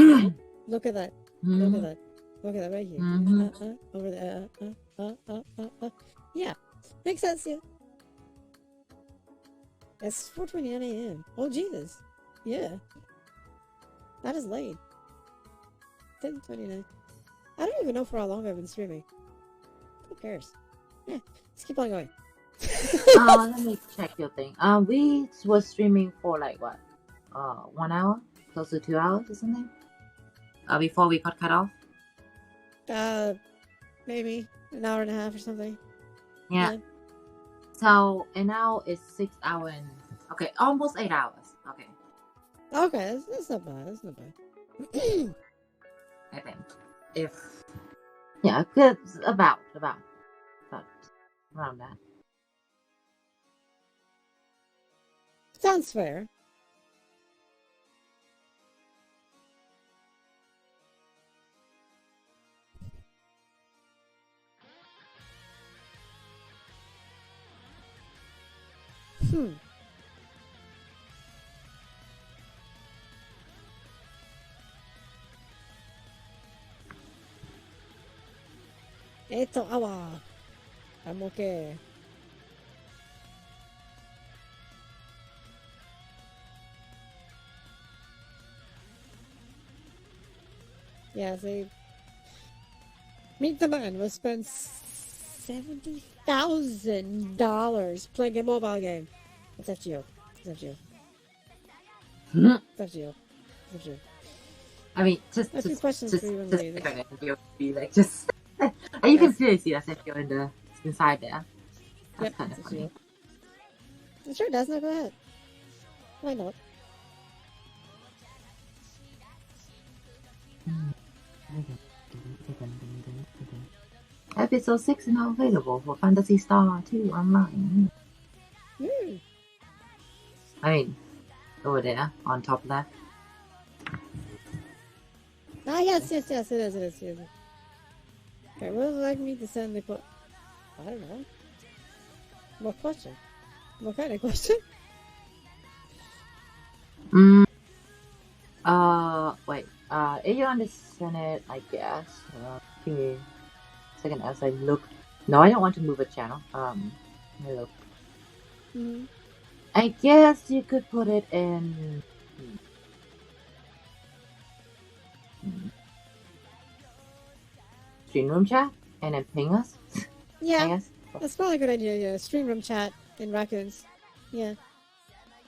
Look at that. Look at that. Look at that right here. Over there. Yeah. Makes sense, yeah. It's 4:29 a.m. Oh, Jesus. Yeah. That is late. 10:29. I don't even know for how long I've been streaming. Who cares? Yeah, let's keep on going. Let me check your thing. We were streaming for like what? 1 hour? Close to 2 hours or something? Before we got cut off? Maybe an hour and a half or something. Yeah. So, and now it's 6 hours and... Okay, almost 8 hours. Okay. Okay, that's not bad. That's not bad. I think. If... Yeah, good. About around that. Sounds fair. Hmm. Awa. I'm okay. Yeah, they Meet the Man will spend $70,000 playing a mobile game. It's up to you. It's up to you. It's up to you. It's up to you. I mean, just A few questions just for you and just me. click on it and you'll be like, just. And you can Yes. clearly see us if you're inside there. That's Yep, kind of it's funny. you. It sure does. No, go ahead. Why not? Episode 6 is now available for Fantasy Star 2 online. Hmm. I mean, over there, on top of that. Ah, yes, it is. Okay, what would you like me to send the I don't know. What question? What kind of question? Wait. Are on the Senate, I guess. Give me a second as I look. No, I don't want to move a channel. Let me look. Mm-hmm. I guess you could put it in. Stream room chat and then ping us. Yeah, I guess. that's probably a good idea. Yeah, stream room chat in raccoons. Yeah.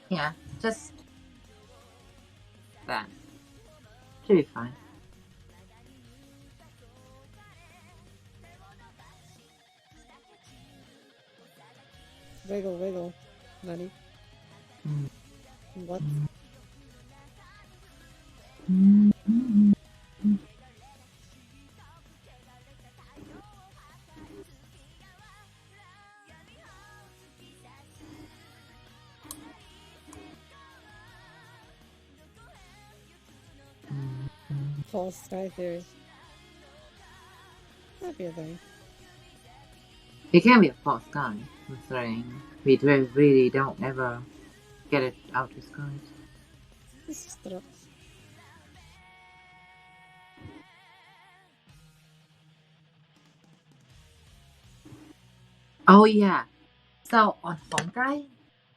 Yeah, just that. Should be fine. Wiggle, Nani. What? False sky theory. That'd be a thing. It can be a false guy, considering we really don't ever get it out to skies. This is true. Oh yeah. So on Honkai,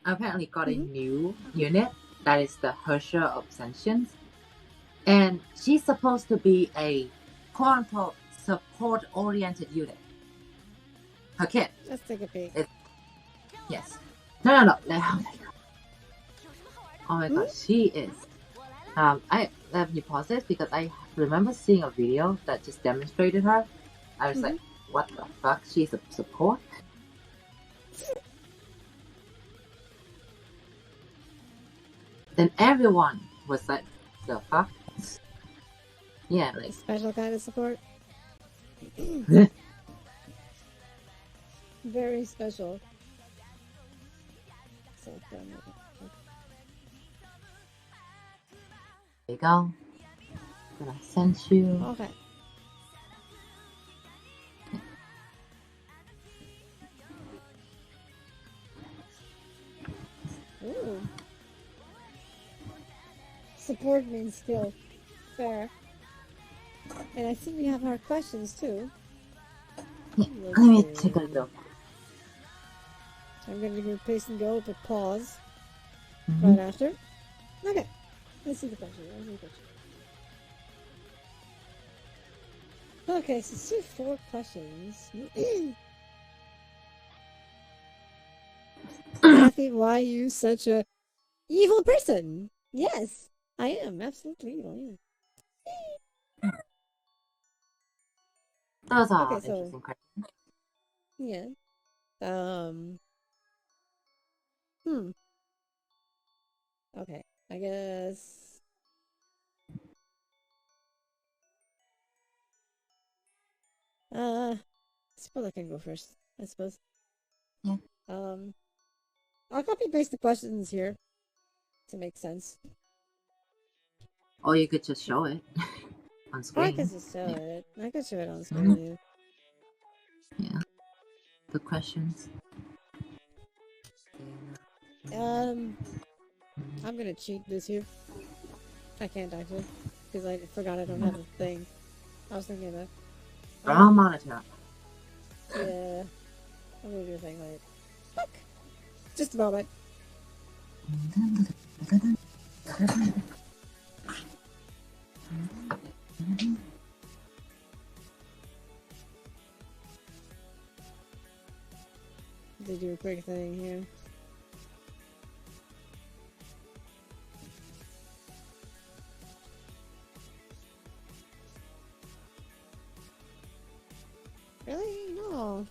I apparently got a new unit that is the Herrscher of Sentience. And she's supposed to be a quote-unquote support-oriented unit. Her kit. Let's take a peek. Yes. No. Oh my god, she is. I let me pause this because I remember seeing a video that just demonstrated her. I was like, what the fuck? She's a support? Then everyone was like, the fuck? Yeah, like Special kind of support. Very special. So dumb. there you go. Gonna send you. Okay. Ooh. Support means skill. Fair. And I see we have our questions too. Yeah, let me take a look. So I'm going to do paste and go, but pause right after. Okay. Let's see the question. Okay, so see 4 questions. Kathy, why are you such a evil person? Yes, I am absolutely evil. Yeah. Those are Okay, interesting questions. Yeah. Okay, I guess. Suppose I can go first, I suppose. Yeah. I'll copy paste the questions here to make sense. Or you could just show it on screen. I could just show it. I could show it on screen. Yeah. The questions. I'm gonna cheat this here. I can't actually, because I forgot I don't have a thing. I was thinking about. Draw monitor. Yeah. I'm gonna do a thing like. Fuck! Just a moment. They do a quick thing here. Really? No.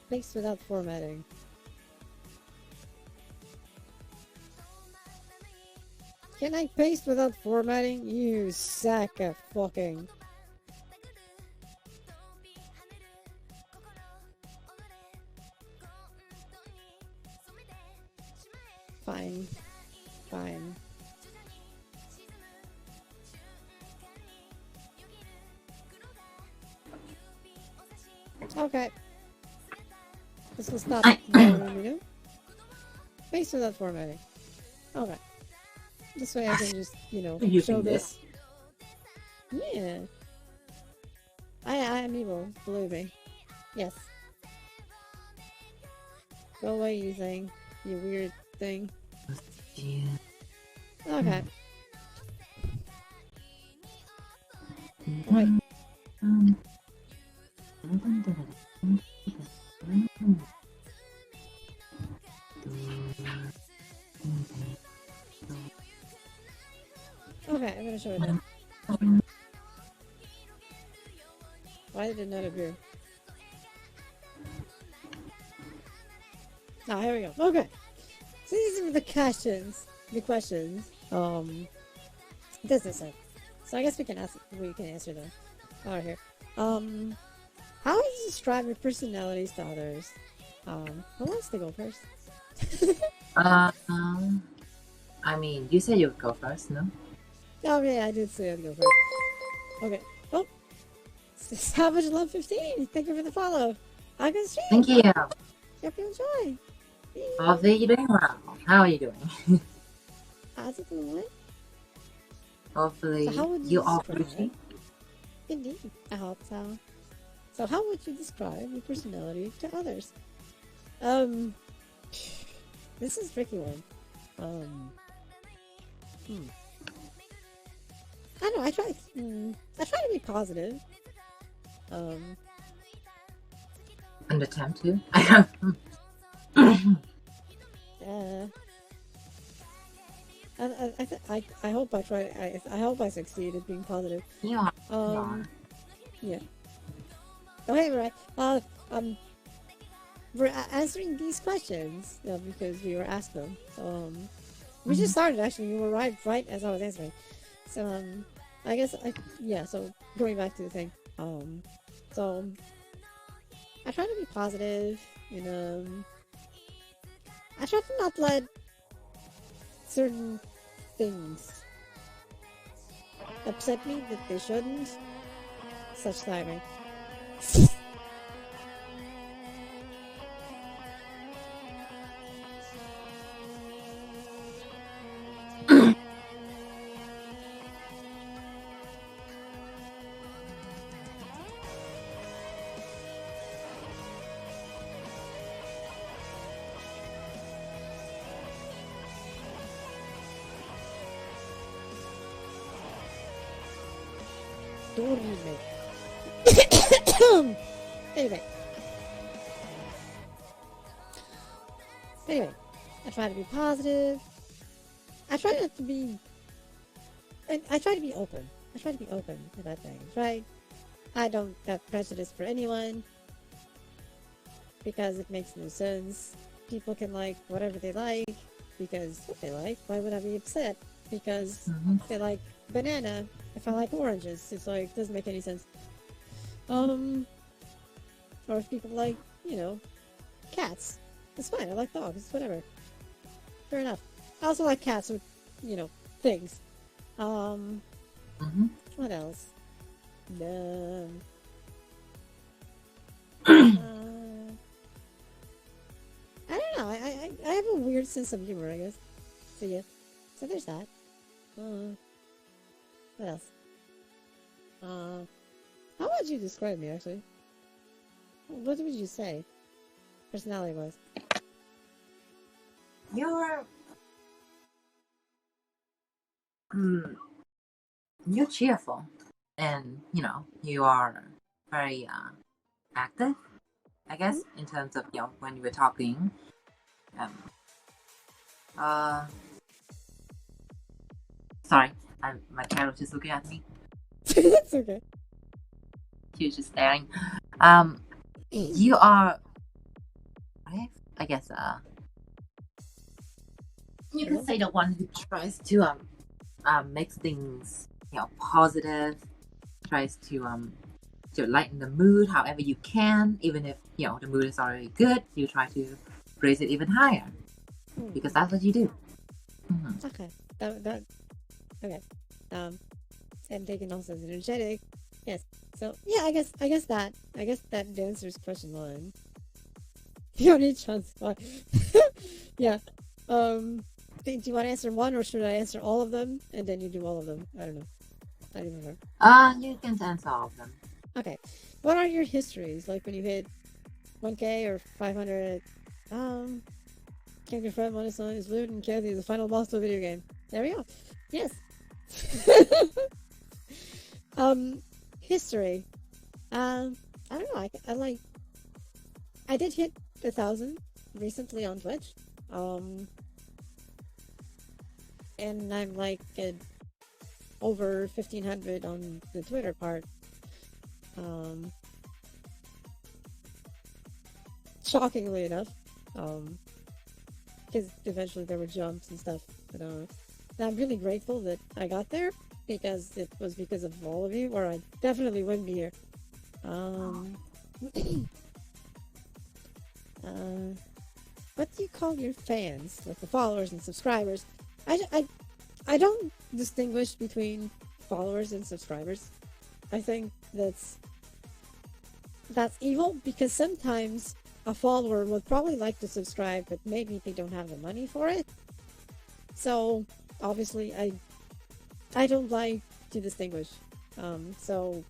Paste without formatting. Can I paste without formatting? You sack of fucking... Fine. Fine. Okay. This will stop bothering me, no? Paste without formatting. Okay. This way I can just, you know, show this. Yeah. I am evil, believe me. Yes. Go away, you thing. You weird thing. Okay. Wait. Okay, I'm gonna show it now. Why did it not appear? Ah, here we go. Okay. So these are the questions. The questions. This is it. So I guess we can answer them. Alright here. How would you describe your personalities to others? Who wants to go first? I mean, you said you would go first, no? Oh yeah, I did say I'd go first. Okay. Oh, Savage Love 15. Thank you for the follow. I can stream. Thank you. Hope you enjoy. Hopefully you're doing well. How are you doing? How's it going? Hopefully So how would you all describe- pretty. Indeed, I hope so. So how would you describe your personality to others? This is a tricky one. I don't know. I try to be positive. An attempt to. I hope I try. I hope I succeed at being positive. Yeah. Yeah. Oh hey, right. We're answering these questions because we were asked them. So we just started actually. You were right as I was answering. So I guess yeah. So going back to the thing. So I try to be positive, and I try to not let certain things upset me that they shouldn't. Such timing. Anyway. Anyway, I try to be positive. I try not to be... I try to be open. I try to be open about things, right? I don't have prejudice for anyone. Because it makes no sense. People can like whatever they like. Because what they like, why would I be upset? Because they like banana. If I like oranges, it's like, doesn't make any sense. Or if people like, cats. It's fine, I like dogs, it's whatever. Fair enough. I also like cats with, things. What else? I don't sense of humor, I guess. So yeah. So there's that. What else? How would you describe me, actually? What would you say? Personality-wise. You're cheerful, and you know you are very active, I guess, in terms of when you were talking. Sorry, my cat was just looking at me. It's okay. She was just staring. You are, I guess, you can say the one who tries to make things positive, tries to lighten the mood however you can, even if the mood is already good. You try to raise it even higher because that's what you do. Okay. That okay. And taken also as energetic. Yes. So yeah, I guess that answers question 1. You don't need chance. Yeah. Do you want to answer 1 or should I answer all of them and then you do all of them? I don't know. I don't remember. You can answer all of them. Okay. What are your histories? Like when you hit 1K or 500? Can't confirm when his son is Loot and Kathy is the final boss to a video game. There we go. Yes. History. I don't know. I did hit 1,000 recently on Twitch. And I'm like at over 1,500 on the Twitter part. Shockingly enough. Because eventually there were jumps and stuff. But I'm really grateful that I got there because it was because of all of you, or I definitely wouldn't be here. What do you call your fans? Like the followers and subscribers? I don't distinguish between followers and subscribers. I think that's evil because sometimes a follower would probably like to subscribe, but maybe they don't have the money for it. So obviously I don't like to distinguish. So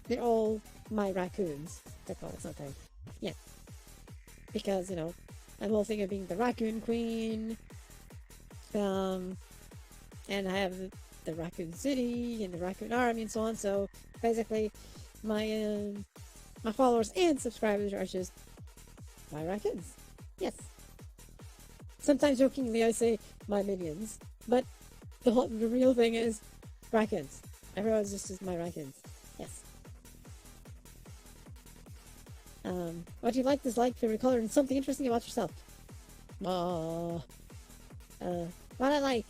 they're all my raccoons. They're called something. Yeah. Because, I'm all thinking of being the raccoon queen. And I have the raccoon city and the raccoon army and so on. So basically my followers and subscribers are just my raccoons. Yes. Sometimes jokingly I say my minions, but the real thing is raccoons. Everyone's just my raccoons. Yes. What do you like, dislike, favorite color, and something interesting about yourself? What I like.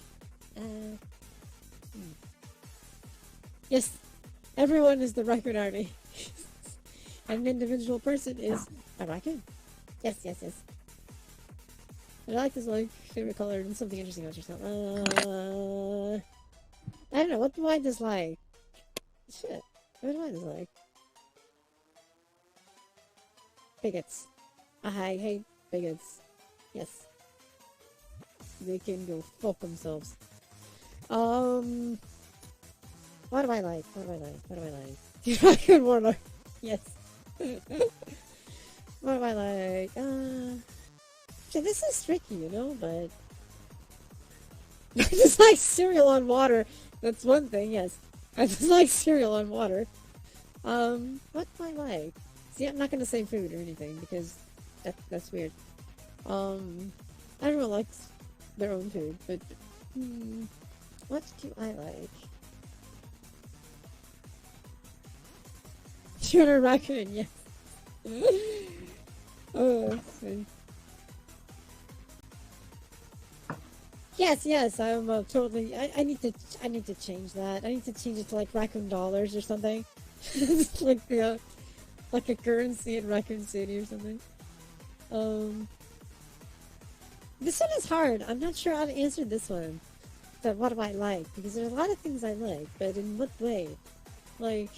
Yes, everyone is the raccoon army. An individual person is a raccoon. Yes. What I like, dislike, favorite color, and something interesting about yourself. I don't know. What do I dislike? Shit. What do I dislike? Bigots. I hate bigots. Yes. They can go fuck themselves. What do I like? Raccoon Warlord. Yes. What do I like? So this is tricky, but I just like cereal on water. That's one thing, yes. I just like cereal on water. What do I like? See, I'm not gonna say food or anything because that's weird. Everyone likes their own food, but what do I like? You're a raccoon, yes. Oh, that's funny. Yes, I'm totally. I need to change that. I need to change it to like raccoon dollars or something. like the like a currency in Raccoon City or something. This one is hard. I'm not sure how to answer this one. But what do I like? Because there's a lot of things I like, but in what way? Like,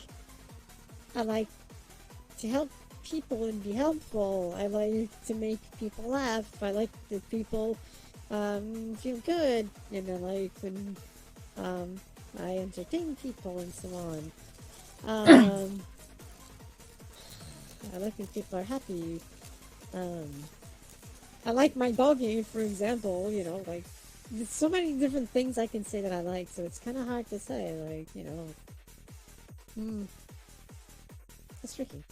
I like to help people and be helpful. I like to make people laugh. I like that people feel good, and I like when I entertain people and so on. I like when people are happy. I like my doggy, for example, you know, like, there's so many different things I can say that I like, so it's kind of hard to say, like, you know. It's tricky.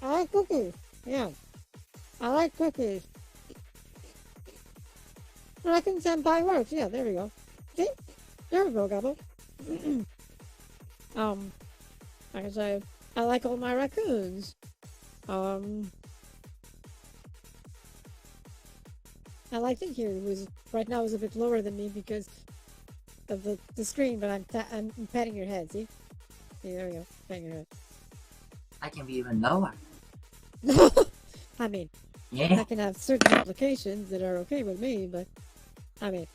I like cookies. Yeah. I like cookies. I like senpai works. Yeah, there we go. See? There we go, Gobble. Like I say, I like all my raccoons. I like it here. It was right now is a bit lower than me because of the screen, but I'm patting your head. See? There we go. Patting your head. I can be even lower. I mean, Yeah. I can have certain applications that are okay with me, but I mean.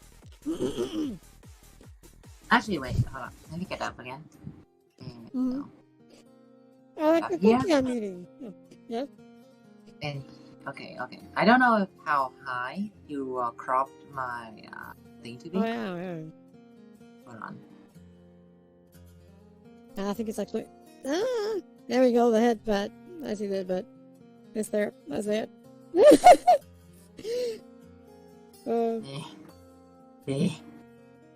Actually, wait, hold on. Let me get up again. Mhm. I like the Yeah. cookie I'm eating. Yeah. And okay. I don't know how high you cropped my thing to be. Oh yeah. Hold on. I think it's actually. There we go. The head pat. I see the head pat. It's there. That's it.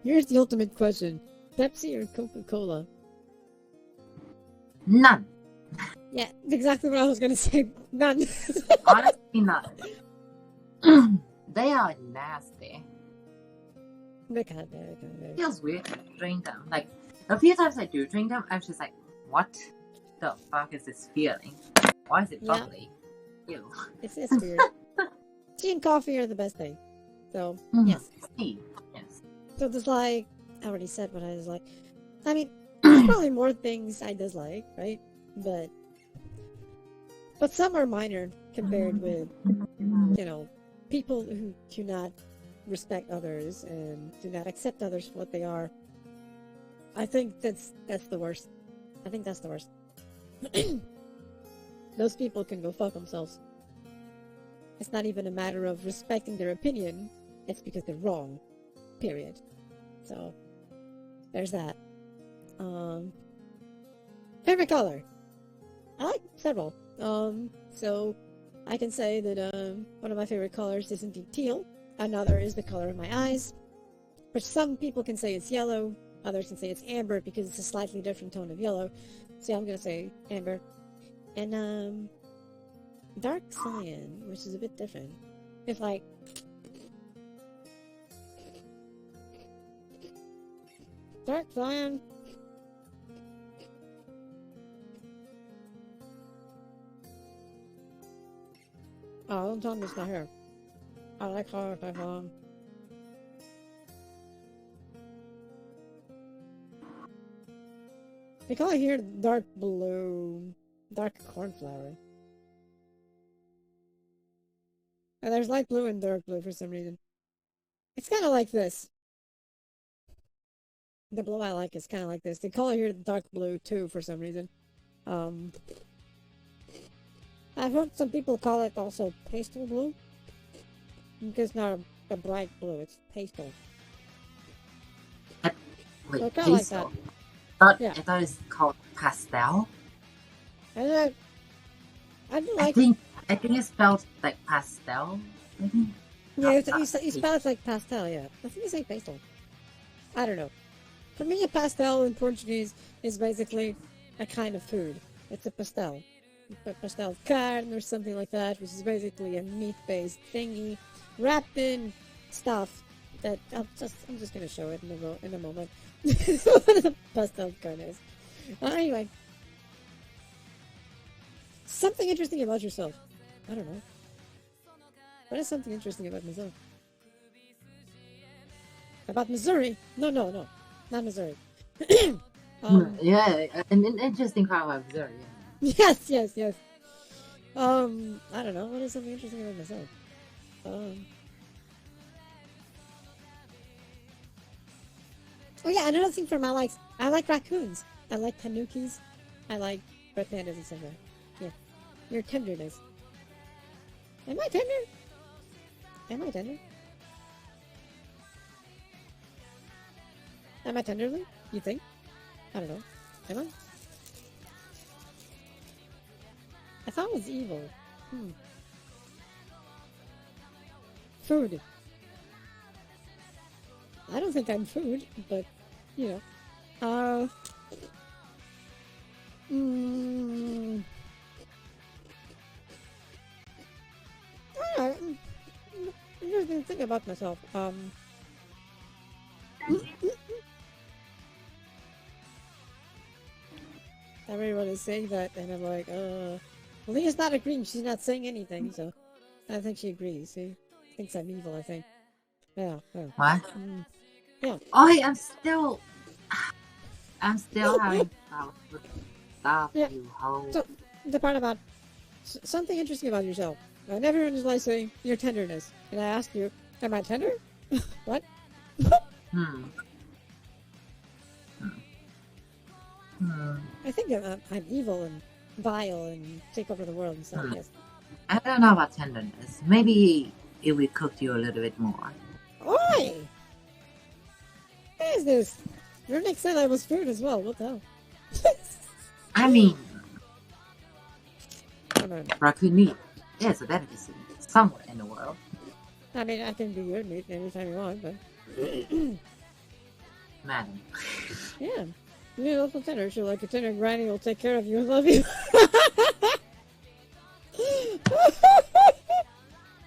Here's the ultimate question: Pepsi or Coca-Cola? None. Yeah, exactly what I was gonna say. None. Honestly, none. They are nasty. It feels weird to drink them. Like, a few times I do drink them, I'm just like, what the fuck is this feeling? Why is it Yeah. bubbly? Ew. It's weird. Tea and coffee are the best thing. So, yes. Tea, yes. So there's like, I already said what I dislike. I mean, there's probably more things I dislike, right? But some are minor compared with, you know, people who do not respect others and do not accept others for what they are. I think that's the worst. I think that's the worst. Those people can go fuck themselves. It's not even a matter of respecting their opinion. It's because they're wrong. Period. So, there's that. Favorite color? I like several. So I can say that one of my favorite colors is indeed teal. Another is the color of my eyes. For some people can say it's yellow. Others can say it's amber because it's a slightly different tone of yellow. So I'm gonna say amber. And dark cyan, which is a bit different. It's like dark cyan. Oh, don't tell me it's not here. I like color type on. They call it here dark blue, dark cornflower. And there's light blue and dark blue for some reason. It's kind of like this. The blue I like is kind of like this. They call it here dark blue too for some reason. I've heard some people call it also pastel blue. Because it's not a bright blue, it's pastel. Wait, So kinda like pastel? that. Yeah. I thought it's called pastel. I do I like. think it's spelled like pastel. Maybe. Yeah, you spell it like pastel. Yeah, I think you say pastel. I don't know. For me, a pastel in Portuguese is basically a kind of food. It's a pastel. A pastel de carne or something like that, which is basically a meat-based thingy wrapped in stuff that I'm just gonna show it in a moment. What a pastel de carne is. Anyway, something interesting about yourself. I don't know. What is something interesting about myself? About Missouri? No, not Missouri. Yeah, an interesting part of Missouri. Yeah. Yes. I don't know. What is something interesting about myself? Oh yeah, another thing from I like raccoons. I like tanukis. I like red pandas, etc. Yeah, your tenderness. Am I tender? Am I tender? Am I tenderly? You think? I don't know. Am I? I thought it was evil. Food. I don't think I'm food, but, you know. I don't know. I'm just gonna think about myself. Everyone is saying that, and I'm like, Leah's not agreeing. She's not saying anything, so I think she agrees. She thinks I'm evil, I think. Yeah. What? Yeah. Oh, I'm still having problems with stuff you hold. So, the part about something interesting about yourself. And everyone is like saying your tenderness. And I asked you, am I tender? What? I think I'm evil and vile and take over the world and stuff. Yes. I don't know about tenderness. Maybe if we cooked you a little bit more. Oi! What is this? Your next said I was food as well. What the hell? I mean, Come on. raccoon meat is a delicacy somewhere in the world. I mean, I can do your meat anytime you want, but... Madam. Yeah. You're also tender, so like a tender granny will take care of you and love you.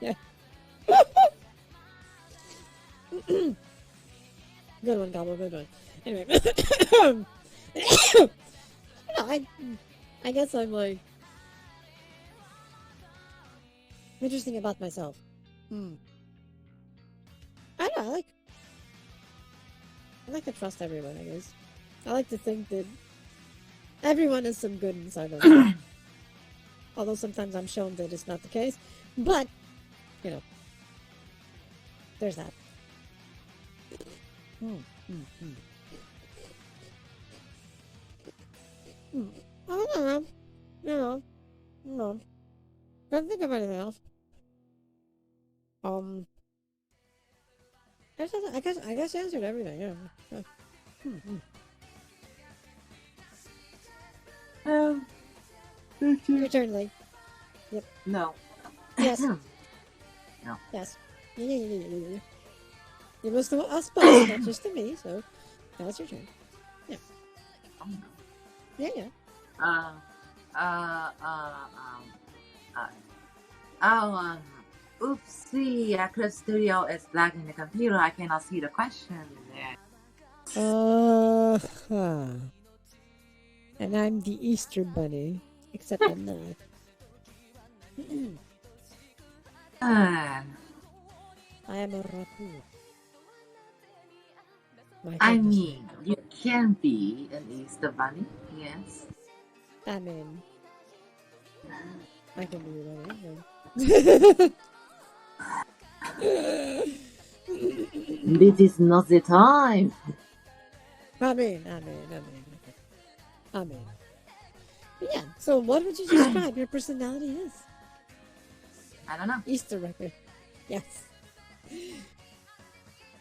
Yeah. Good one, Gobble, good one. Anyway. I guess I'm like... interesting about myself. I don't know, I like to trust everyone, I guess. I like to think that everyone has some good inside of them. Although sometimes I'm shown that it's not the case. But, you know, there's that. I don't know. No. Can't think of anything else. I guess I answered everything, yeah. Your turn, Lee. Yep. No. Yes. No. Yes. Yeah. It was to us both, not just to me, so now it's your turn. Yeah. Yeah. Oopsie, Clip Studio is lagging the computer. I cannot see the question there. And I'm the Easter Bunny, except I'm not. I am a raccoon. I mean, you can be an Easter Bunny, yes. I mean, I can be whatever. This is not the time. I mean. Yeah, so what would you describe your personality as? I don't know. Easter raccoon. Yes.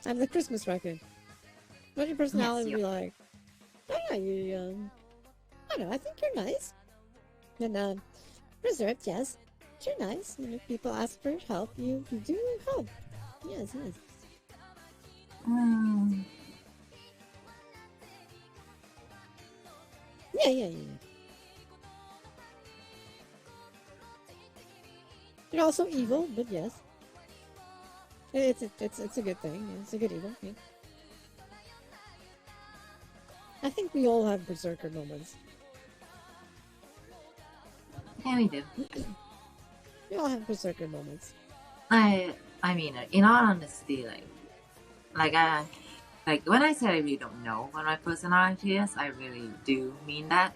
I'm the Christmas raccoon. What your personality would be like? I don't know, I think you're nice. And, reserved, yes. You're nice. And if people ask for help, you do help. Yes. Yeah. You're also evil, but yes. It's a good thing. It's a good evil. Yeah. I think we all have berserker moments. Yeah, we do. We all have berserker moments. I mean, in all honesty, like when I say I really don't know what my personality is, I really do mean that.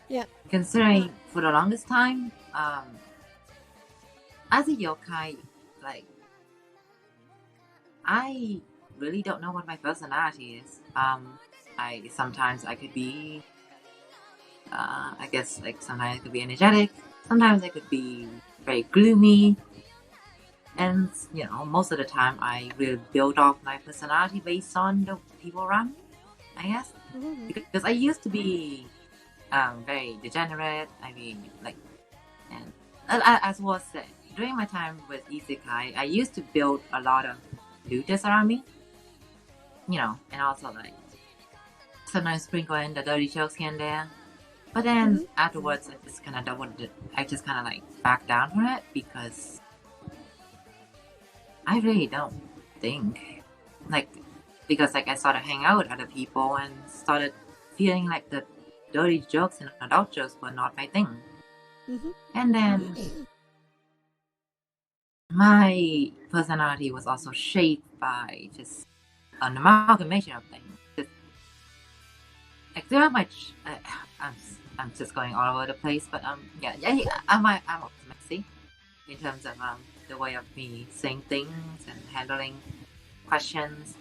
Yeah. Considering for the longest time, as a yokai, I really don't know what my personality is. Sometimes I could be, I guess sometimes I could be energetic. Sometimes I could be very gloomy. And most of the time I will build off my personality based on the people around me, I guess. Because I used to be very degenerate. I mean, and as was said, during my time with Isekai, I used to build a lot of looters around me. And also sometimes sprinkle in the dirty jokes here and there. But then afterwards, I just kind of back down from it because I really don't think because I started hanging out with other people and started feeling like the dirty jokes and adult jokes were not my thing. And then my personality was also shaped by just an amalgamation of things. Throughout my, I'm just going all over the place, but I'm optimistic in terms of the way of me saying things and handling questions.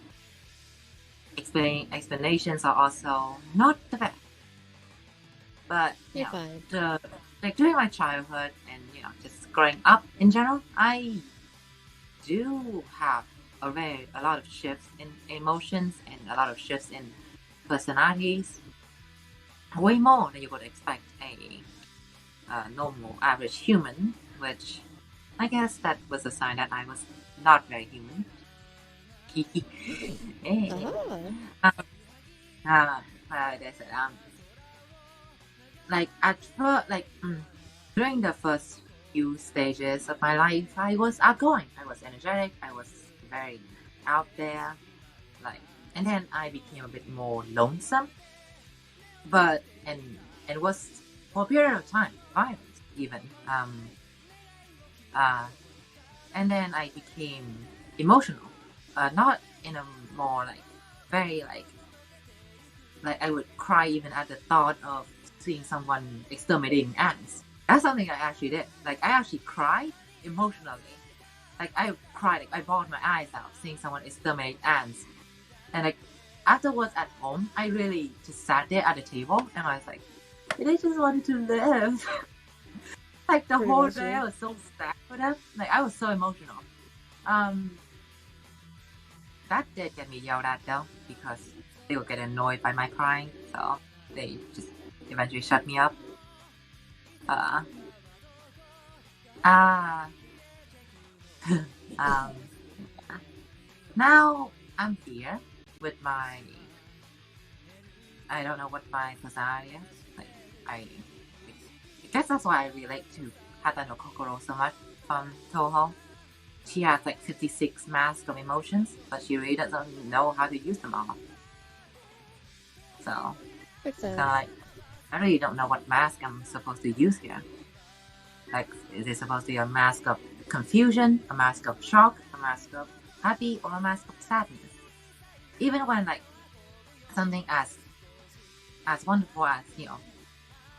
Explanations are also not the best, but during my childhood and just growing up in general, I do have a lot of shifts in emotions and a lot of shifts in personalities. Way more than you would expect a normal average human, which I guess that was a sign that I was not very human. During the first few stages of my life, I was outgoing, I was energetic, I was very out there, and then I became a bit more lonesome. But and it was for a period of time, violent even. And then I became emotional, not in a more very I would cry even at the thought of seeing someone exterminating ants. That's something I actually did. I actually cried emotionally. I cried, I bawled my eyes out seeing someone exterminate ants, and afterwards at home, I really just sat there at the table and I was like, I just wanted to live. The whole day I was so sad for them. I was so emotional. That did get me yelled at though, because they would get annoyed by my crying, so they just eventually shut me up. Now I'm here with my, I don't know what my personality is. I guess that's why I relate to Hata no Kokoro so much from Toho. She has 56 masks of emotions, but she really doesn't know how to use them all. So, I really don't know what mask I'm supposed to use here. Is it supposed to be a mask of confusion, a mask of shock, a mask of happy, or a mask of sadness? Even when something as wonderful as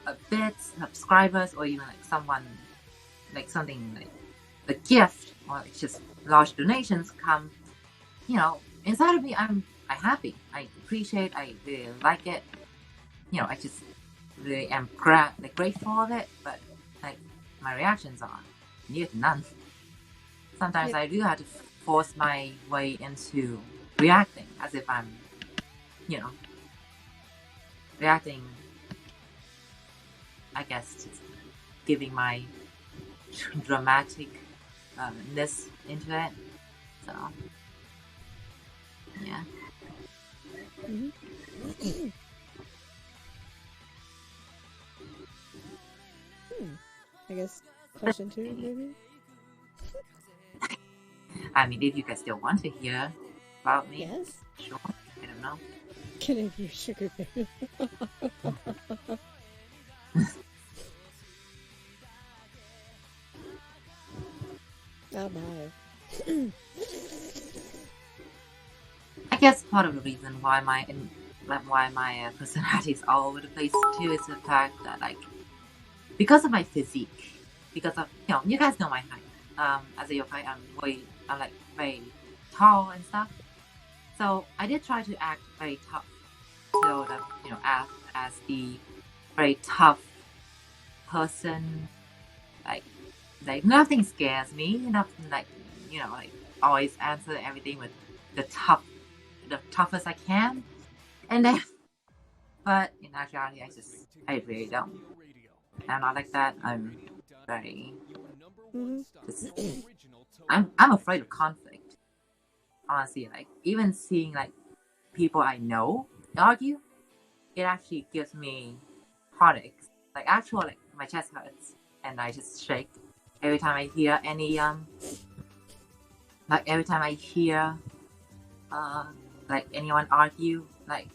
a bit subscribers, or even something a gift, or just large donations come, inside of me I'm happy, I appreciate, I really like it, I just really am grateful of it, but my reactions are near to none. Sometimes I do have to force my way into reacting as if I'm reacting, I guess, just giving my dramatic-ness into it. So, yeah. I guess question 2, maybe? I mean, if you guys still want to hear about me, yes. Sure. I don't know. Can I give you sugar baby? Oh my. I guess part of the reason why my personality is all over the place too is the fact that because of my physique, because of you guys know my height. As a yokai, I'm very tall and stuff. So I did try to act very tough, so that act as the very tough person. Nothing scares me. like always answer everything with the toughest I can, and then, but in actuality, I really don't. I'm not like that. I'm very. I'm afraid of conflict. Honestly, like even seeing like people I know argue, it actually gives me heartaches. Like actual, like my chest hurts and I just shake every time I hear any like every time I hear like anyone argue, like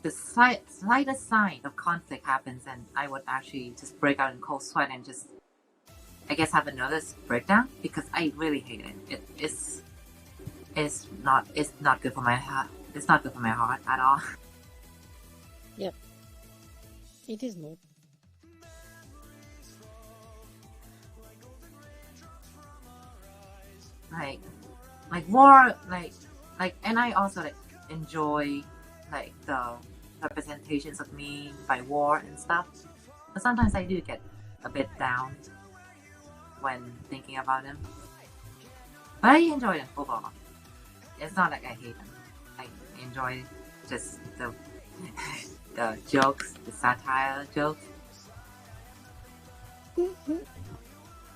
the slightest sign of conflict happens, and I would actually just break out in cold sweat and just, I guess, have a nervous breakdown because I really hate it. It's not good for my heart. It's not good for my heart at all. Yep. It is not. Like war, like, and I also like enjoy like the representations of me by war and stuff. But sometimes I do get a bit down when thinking about them. But I enjoy them overall. It's not like I hate them. I enjoy just the the jokes, the satire jokes.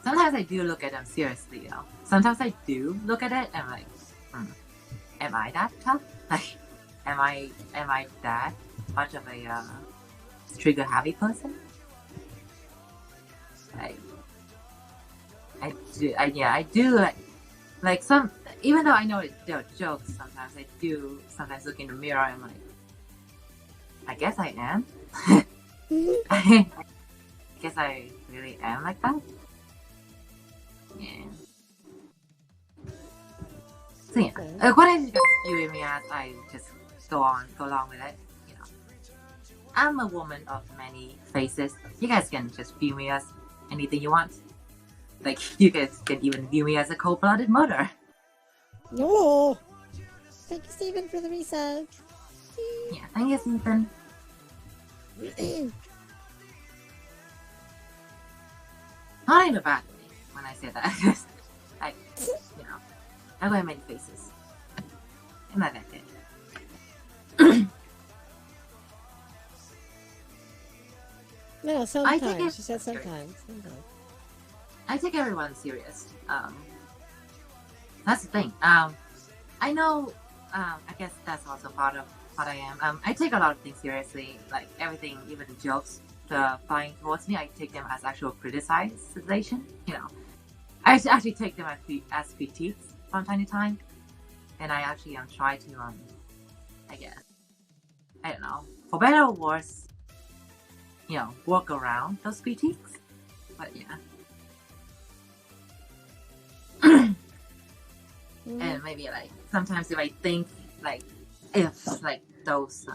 Sometimes I do look at them seriously, though. Sometimes I do look at it and I'm like, am I that tough? Like, am I that much of a trigger happy person? I do like some, even though I know they're jokes. Sometimes I do look in the mirror and I'm like, I guess I am. I guess I really am like that. Yeah. So yeah, whatever you guys view me as, I just go along with it. You know, I'm a woman of many faces. You guys can just view me as anything you want. Like you guys can even view me as a cold-blooded murderer. No. Thank you, Stephen, for the research. Yeah, thank you, Stephen. Not in a bad way when I say that. Like, you know, I wear many faces. I'm not that good. No, sometimes. She said sometimes. I take everyone serious. That's the thing. I know. I guess that's also part of what I am. I take a lot of things seriously, like everything, even jokes flying towards me. I take them as actual criticization. You know, I actually take them as critiques from time to time, and I actually try to I guess, I don't know, for better or worse, you know, work around those critiques. But yeah. And maybe like sometimes if I think like if like those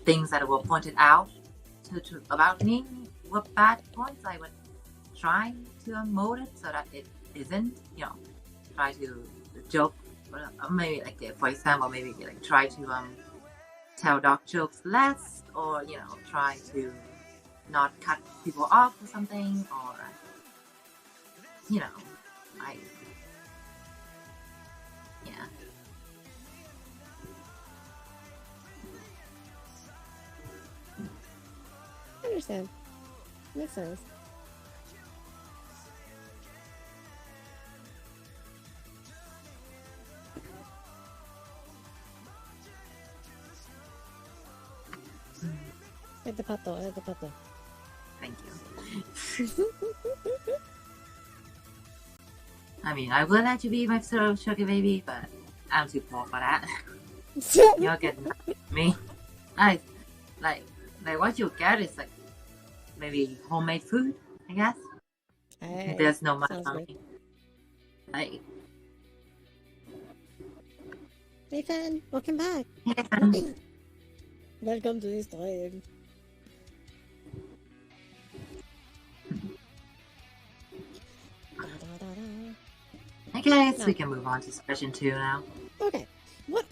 things that were pointed out to about me were bad points, I would try to mold it so that it isn't, you know, try to joke, maybe like for example, maybe like try to tell dark jokes less, or you know, try to not cut people off or something, or you know, yeah. I understand. Makes sense. At the pato. Thank you. I mean, I would let you be my sort of sugar baby, but I'm too poor for that. You'll get me. Like what you'll get is like maybe homemade food, I guess. Hey, there's no money. Like, hey fan, welcome back. Hey fan. Welcome to this stream. I guess we can move on to question 2 now. Okay. What?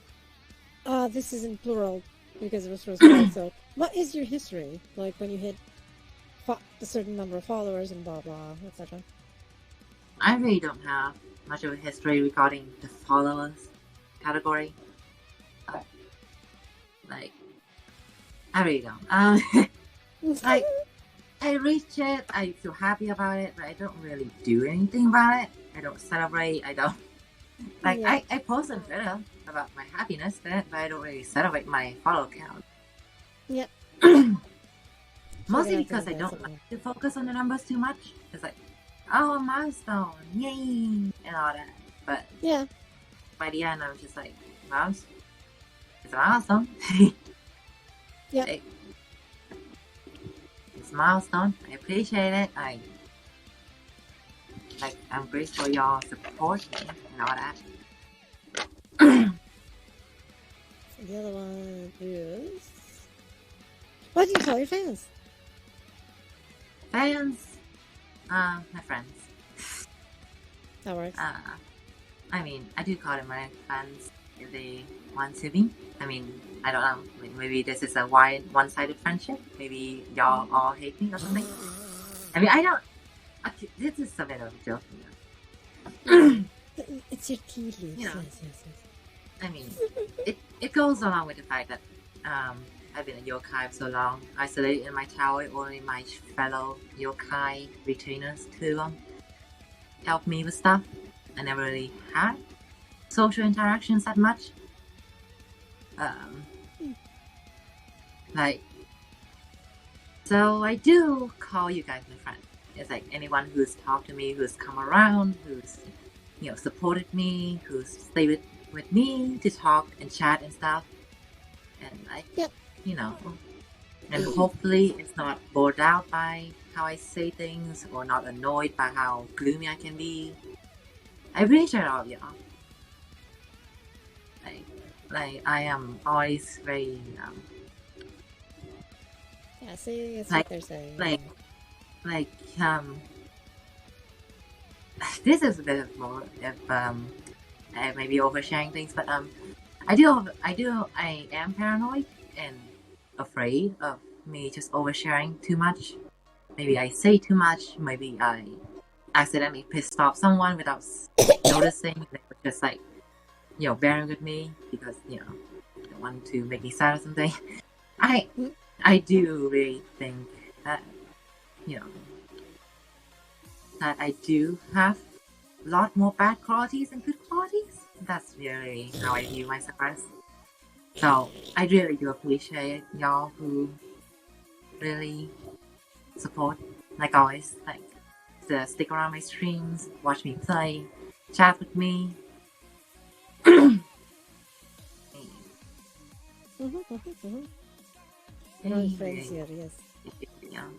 This is in plural because it was first word, so what is your history? Like when you hit a certain number of followers and blah blah, etc. I really don't have much of a history regarding the followers category. Like, I really don't. Like, I reach it, I feel happy about it, but I don't really do anything about it. I don't celebrate, I don't... Like, Yeah. I post on Twitter about my happiness, but I don't really celebrate my follow count. Yep. Mostly Sure, because I that's don't something. like to focus on the numbers too much. It's like, oh, a milestone, yay, and all that. But Yeah. by the end, I'm just like, well, it's a milestone. Yep. Like, it's a milestone. I appreciate it. I'm grateful y'all support me and all that. The other one is... What do you call your fans? Fans, my friends. That works. I mean, I do call them my fans if they want to be. I mean, I don't know. Maybe this is a one-sided friendship. Maybe y'all all hate me or something. I mean, I don't. Okay, this is a bit of a joke. It's your tea leaves. You know. Yes. I mean, it goes along with the fact that I've been a yokai for so long, isolated in my tower. Only my fellow yokai retainers to help me with stuff. I never really had social interactions that much. So I do call you guys my friend. It's like anyone who's talked to me, who's come around, who's supported me, who's stayed with me to talk and chat and stuff. And and hopefully it's not bored out by how I say things or not annoyed by how gloomy I can be. I appreciate all of y'all. Like I am always very Yeah, see, that's like- what they're saying. This is a bit of more if I may be oversharing things, but I am paranoid and afraid of me just oversharing too much. Maybe I say too much. Maybe I accidentally pissed off someone without noticing. They were just like, bearing with me because they want to make me sad or something. I do really think that that I do have a lot more bad qualities than good qualities. That's really how I view myself as. So I really do appreciate y'all who really support, like always, like to stick around my streams, watch me play, chat with me. All friends here, yes. Yeah.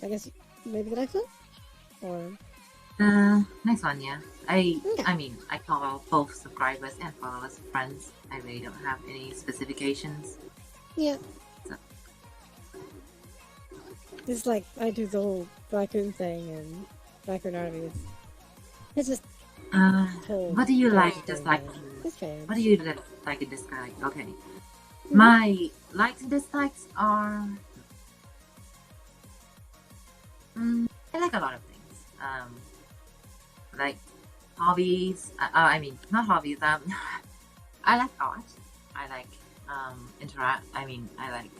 I guess maybe the next one? Or... Next one, yeah. I mean, I call both subscribers and followers friends. I really don't have any specifications. Yeah. So. It's like, I do the whole raccoon thing and raccoon armies. It's just... what do you like, dislike? What do you like and dislike? Okay. My likes and dislikes are... I like a lot of things. Like hobbies. I mean, not hobbies. I like art. I like interact. I mean, I like,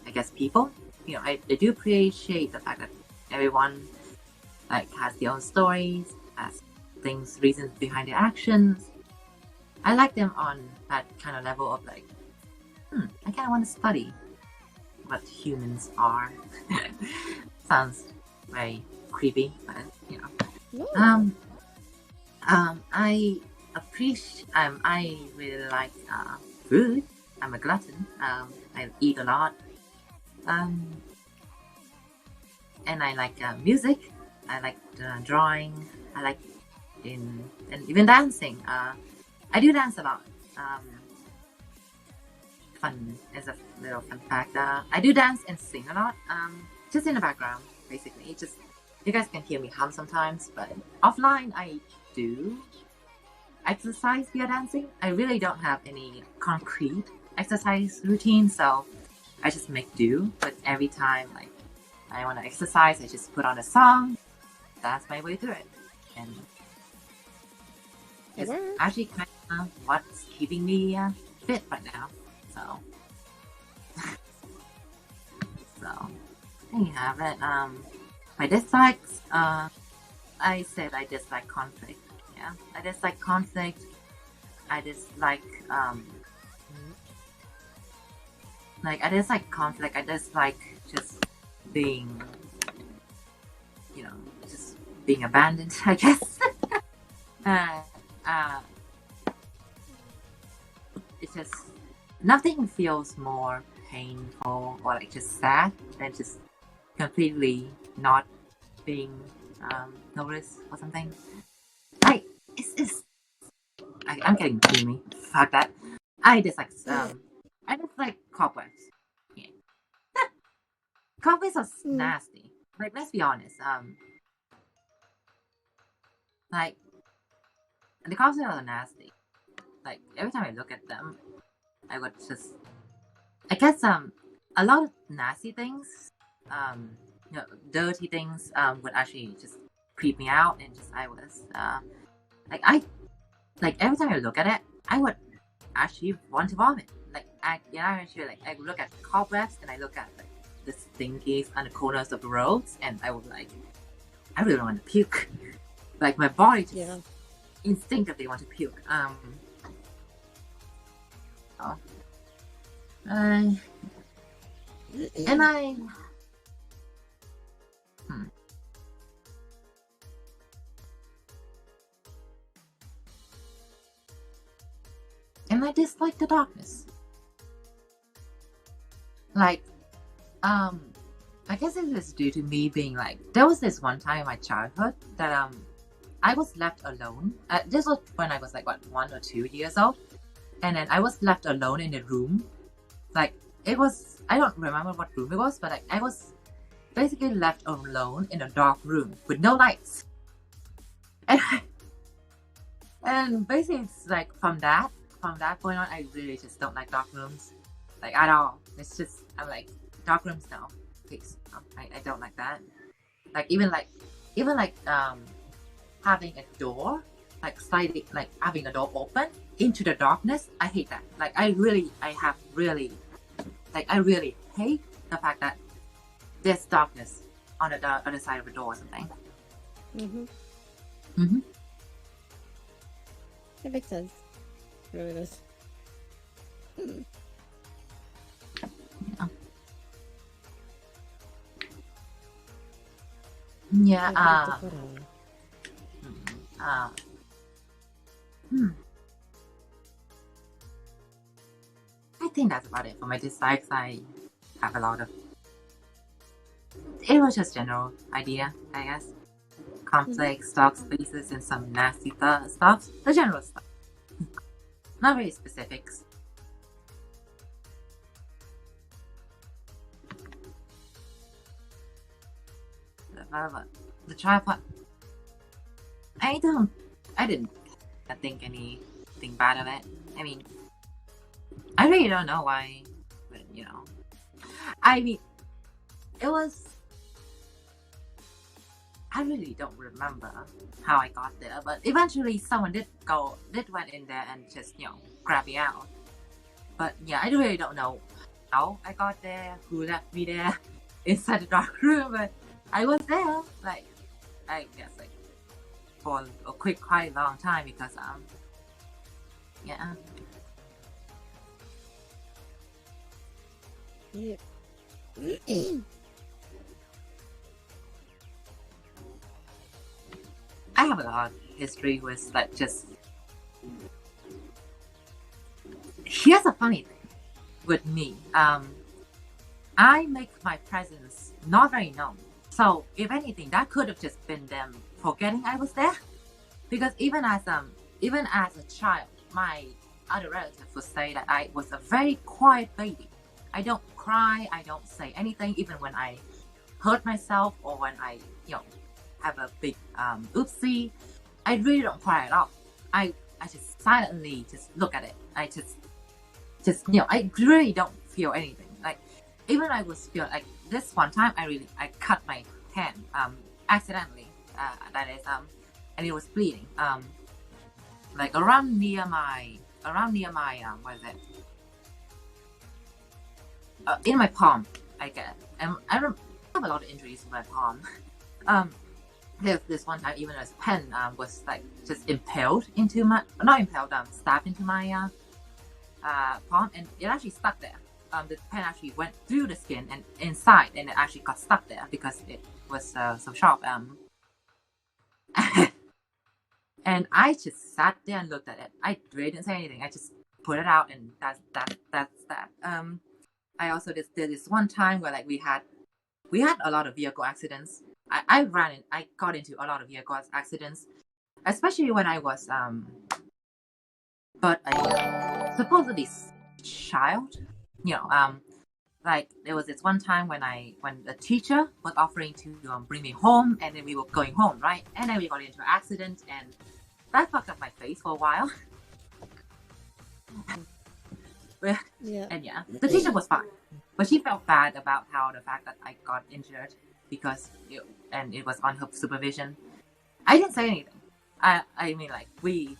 I guess, people. I do appreciate the fact that everyone has their own stories, has reasons behind their actions. I like them on that kind of level of I kind of want to study what humans are. Sounds very creepy, but I appreciate. I really like food. I'm a glutton. I eat a lot. And I like music. I like drawing. I like and even dancing. I do dance a lot. Fun as a little fun fact. I do dance and sing a lot. Just in the background, basically. Just you guys can hear me hum sometimes, but offline I do exercise via dancing. I really don't have any concrete exercise routine, so I just make do. But every time like I want to exercise, I just put on a song. That's my way through it, and it's actually kind of what's keeping me fit right now. So, there you have it. My dislikes. I said I dislike conflict. Yeah, I dislike conflict. I dislike I dislike conflict. I dislike just being, just being abandoned, I guess. It's just nothing feels more painful or like just sad than just completely not being noticed or something. Like I'm getting gloomy. Fuck that. I dislike cobwebs. Yeah. Cobwebs are nasty. Like, let's be honest. Like, the cobwebs are nasty. Like, every time I look at them, I would just, I guess a lot of nasty things, dirty things would actually just creep me out, and just I was every time I look at it, I would actually want to vomit. I look at cobwebs and I look at the stinkies on the corners of the roads, and I would I really want to puke. Like my body just instinctively want to puke. And I dislike the darkness. I guess it is due to me being there was this one time in my childhood that I was left alone. This was when I was 1 or 2 years old, and then I was left alone in a room. It was, I don't remember what room it was, but I was basically left alone in a dark room with no lights. And basically it's from that point on, I really just don't like dark rooms, at all. It's just, I'm dark rooms, no, please. I don't like that. Even having a door, slightly, having a door open into the darkness, I hate that. I really hate the fact that there's darkness on the other side of the door or something. It makes sense. It really does. Yeah. I think that's about it for my dislikes. I have a lot of. It was just general idea, I guess. Conflicts, dark spaces, and some nasty stuff. The general stuff. Not very specifics. The tripod. I didn't think anything bad of it. I mean, I really don't know why, but I mean, it was. I really don't remember how I got there, but eventually someone did went in there and just grab me out. But yeah, I really don't know how I got there, who left me there inside the dark room, but I was there. I guess for a quite long time because yeah. Yeah. I have a lot of history with just. Here's a funny thing with me. I make my presence not very known. So if anything, that could have just been them forgetting I was there. Because even as a child, my other relatives would say that I was a very quiet baby. I don't cry. I don't say anything, even when I hurt myself or when I have a big oopsie. I really don't cry at all. I just silently just look at it. just I really don't feel anything. Like even I was feel like this one time I cut my hand accidentally. That is and it was bleeding. Like around near my what is it? In my palm, I guess. And I have a lot of injuries in my palm. There's this one time even a pen was like just impaled into my stabbed into my palm, and it actually stuck there. The pen actually went through the skin and inside, and it actually got stuck there because it was so sharp. And I just sat there and looked at it. I really didn't say anything. I just put it out, and that's that. I also did this one time where like we had a lot of vehicle accidents. I got into a lot of vehicle accidents, especially when I was but a supposedly child. Like there was this one time when the teacher was offering to bring me home, and then we were going home, right? And then we got into an accident, and that fucked up my face for a while. Yeah. And the teacher was fine, but she felt bad about the fact that I got injured because it was on her supervision. I didn't say anything. I mean, like we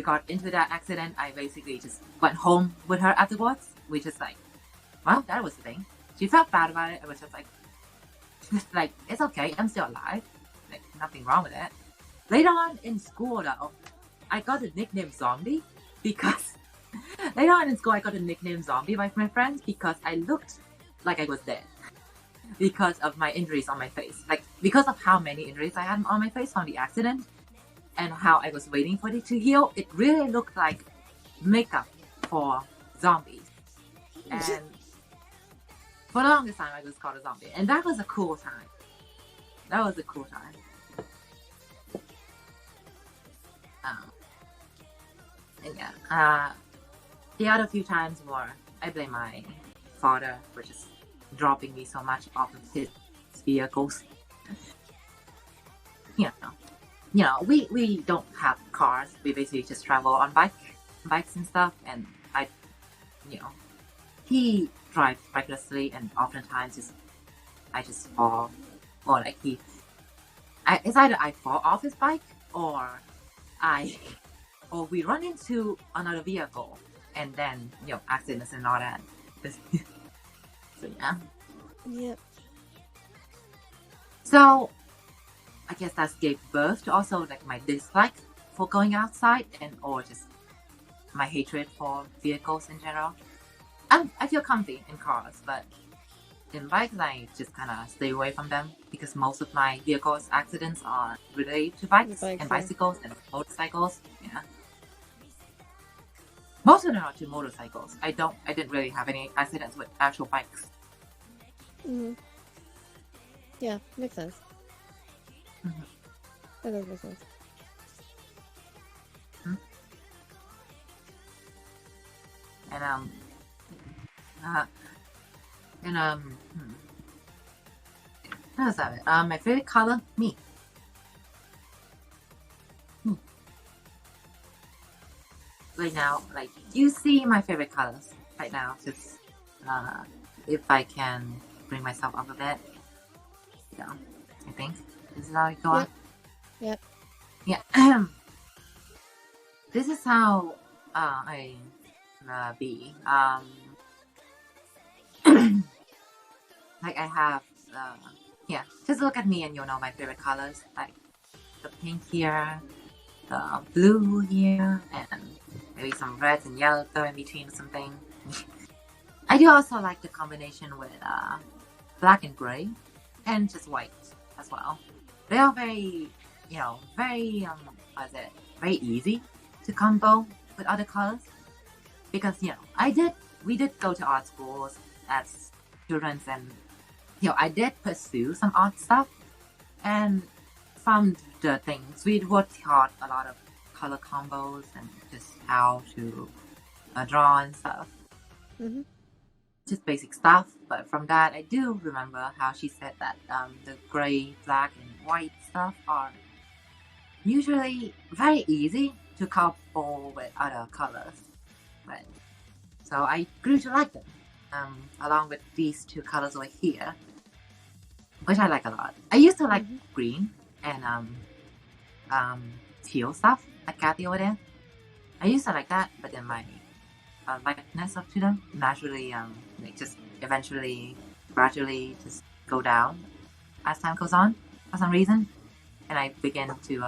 got into that accident. I basically just went home with her afterwards. We just like, well, that was the thing. She felt bad about it. I was just like, it's okay. I'm still alive. Like nothing wrong with it. Later on in school, though, I got the nickname Zombie because later on in school I got the nickname Zombie by my friends because I looked like I was dead because of my injuries on my face. Like because of how many injuries I had on my face from the accident and how I was waiting for it to heal, it really looked like makeup for zombies. And for the longest time I was called a zombie, and that was a cool time. And the other few times more, I blame my father for just dropping me so much off of his vehicles. We don't have cars. We basically just travel on bikes and stuff. And he drives recklessly, and oftentimes I just fall, or like it's either I fall off his bike or we run into another vehicle, and then accidents and all that. So yeah. Yep. So I guess that gave birth to also like my dislike for going outside or just my hatred for vehicles in general. I feel comfy in cars, but in bikes I just kind of stay away from them because most of my vehicles accidents are related to bikes and bicycles and motorcycles. Yeah. Most of them are to motorcycles. I didn't really have any accidents with actual bikes. Mm-hmm. Yeah, makes sense. Mm-hmm. That does make sense. Mm-hmm. How was that? My favorite color, me. Right now, like you see my favorite colors right now. Just if I can bring myself up a bit, I think this is how I go on. Yep. Yeah. This is how I be. Like I have, just look at me and you'll know my favorite colors. Like the pink here, the blue here, and maybe some reds and yellow throw in between or something. I do also like the combination with black and gray, and just white as well. They are very, very very easy to combo with other colors because we did go to art schools as children, and I did pursue some art stuff, and from the things we were taught a lot of color combos and just how to draw and stuff. Mm-hmm. Just basic stuff, but from that I do remember how she said that the gray, black, and white stuff are usually very easy to couple with other colors. But So I grew to like them, along with these two colors over here, which I like a lot. I used to like green and teal stuff, like Kathy over there. I used to like that, but then my likeness up to them naturally, like just eventually, gradually just go down as time goes on for some reason, and I began to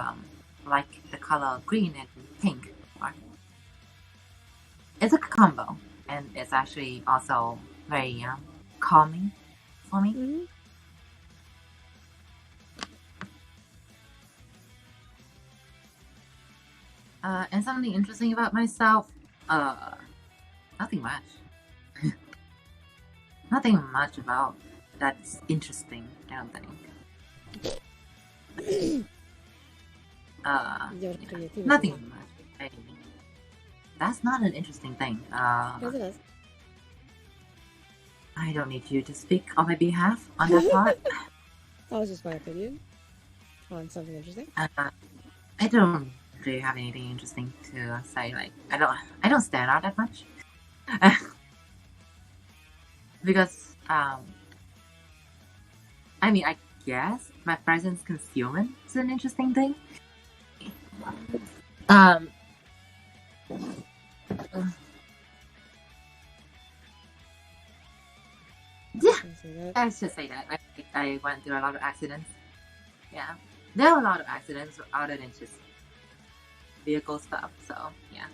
like the color green and pink more. It's a combo, and it's actually also very calming for me. And something interesting about myself, nothing much. Nothing much about that's interesting, I don't think. Nothing much. That's not an interesting thing. Yes, it is. I don't need you to speak on my behalf on that part. That was just my opinion on something interesting. I don't really have anything interesting to say. Like I don't stand out that much. Because I mean, I guess my presence concealment is an interesting thing. Yeah, let's just say that I went through a lot of accidents. Yeah, there are a lot of accidents other than just vehicle stuff. So yeah,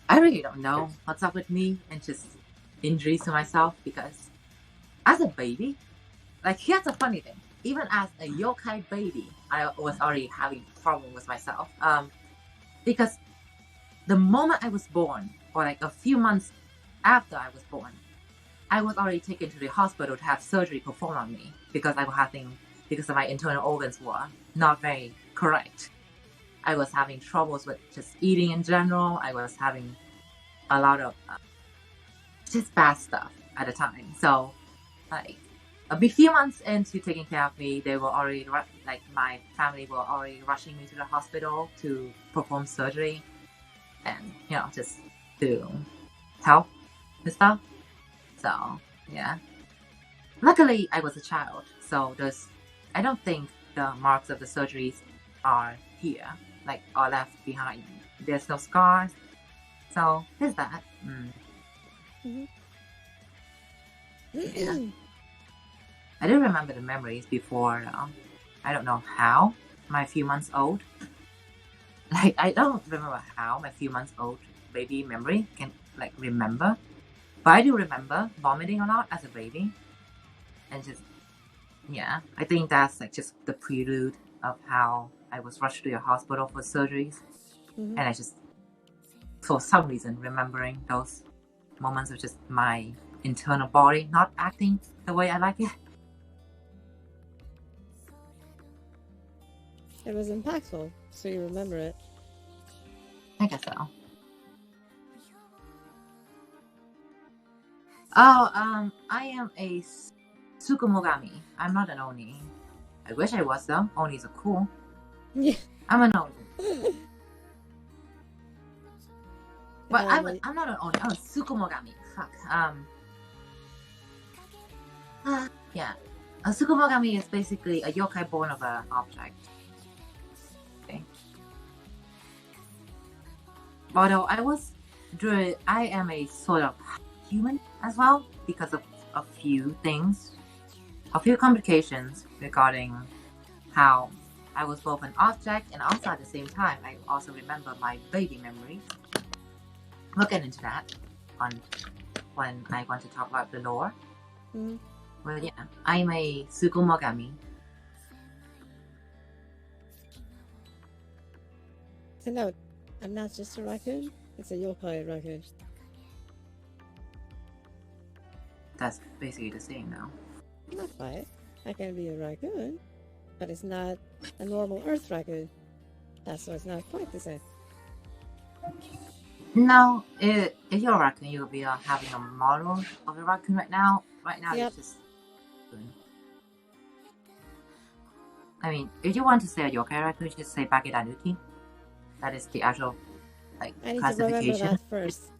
I really don't know what's up with me and just injuries to myself, because as a baby, like, here's a funny thing. Even as a yokai baby, I was already having problems with myself. Because the moment I was born, or like a few months after I was born, I was already taken to the hospital to have surgery performed on me because because my internal organs were not very correct. I was having troubles with just eating in general. I was having a lot of just bad stuff at the time. So, like, a few months into taking care of me, they were already, like, my family were already rushing me to the hospital to perform surgery and, you know, just to help and stuff. So, yeah. Luckily, I was a child, so I don't think the marks of the surgeries are here, like, are left behind. There's no scars. So, there's that. Yeah. I do remember the memories before, I don't know how, my few months old. Like, I don't remember how my few months old baby memory can, like, remember. But I do remember vomiting a lot as a baby. And just, yeah, I think that's, like, just the prelude of how I was rushed to the hospital for surgeries. And I just, for some reason, remembering those moments of just my internal body not acting the way I like it. It was impactful, so you remember it. I guess so. Oh, I am a Tsukumogami. I'm not an Oni. I wish I was, though. Onis are cool. Yeah. I'm an Oni. But I'm not an Oni. I'm a Tsukumogami. Fuck. Yeah. A Tsukumogami is basically a yokai born of an object. Okay. Although I am a sort of human as well, because of a few things, a few complications regarding how I was both an object and also at the same time I also remember my baby memories. We'll get into that when I want to talk about the lore. Well, yeah, I'm a Tsukumogami. So no, I'm not just a raccoon, it's a yokai raccoon. That's basically the same now. Not quite. I can be a raccoon, but it's not a normal Earth raccoon. That's why it's not quite the same. No, if you're a raccoon, you'll be having a model of a raccoon right now. Right now, Yep. it's just. I mean, if you want to say a yokai raccoon, just say Bakedanuki. That is the actual, like, I need to remember classification. that first.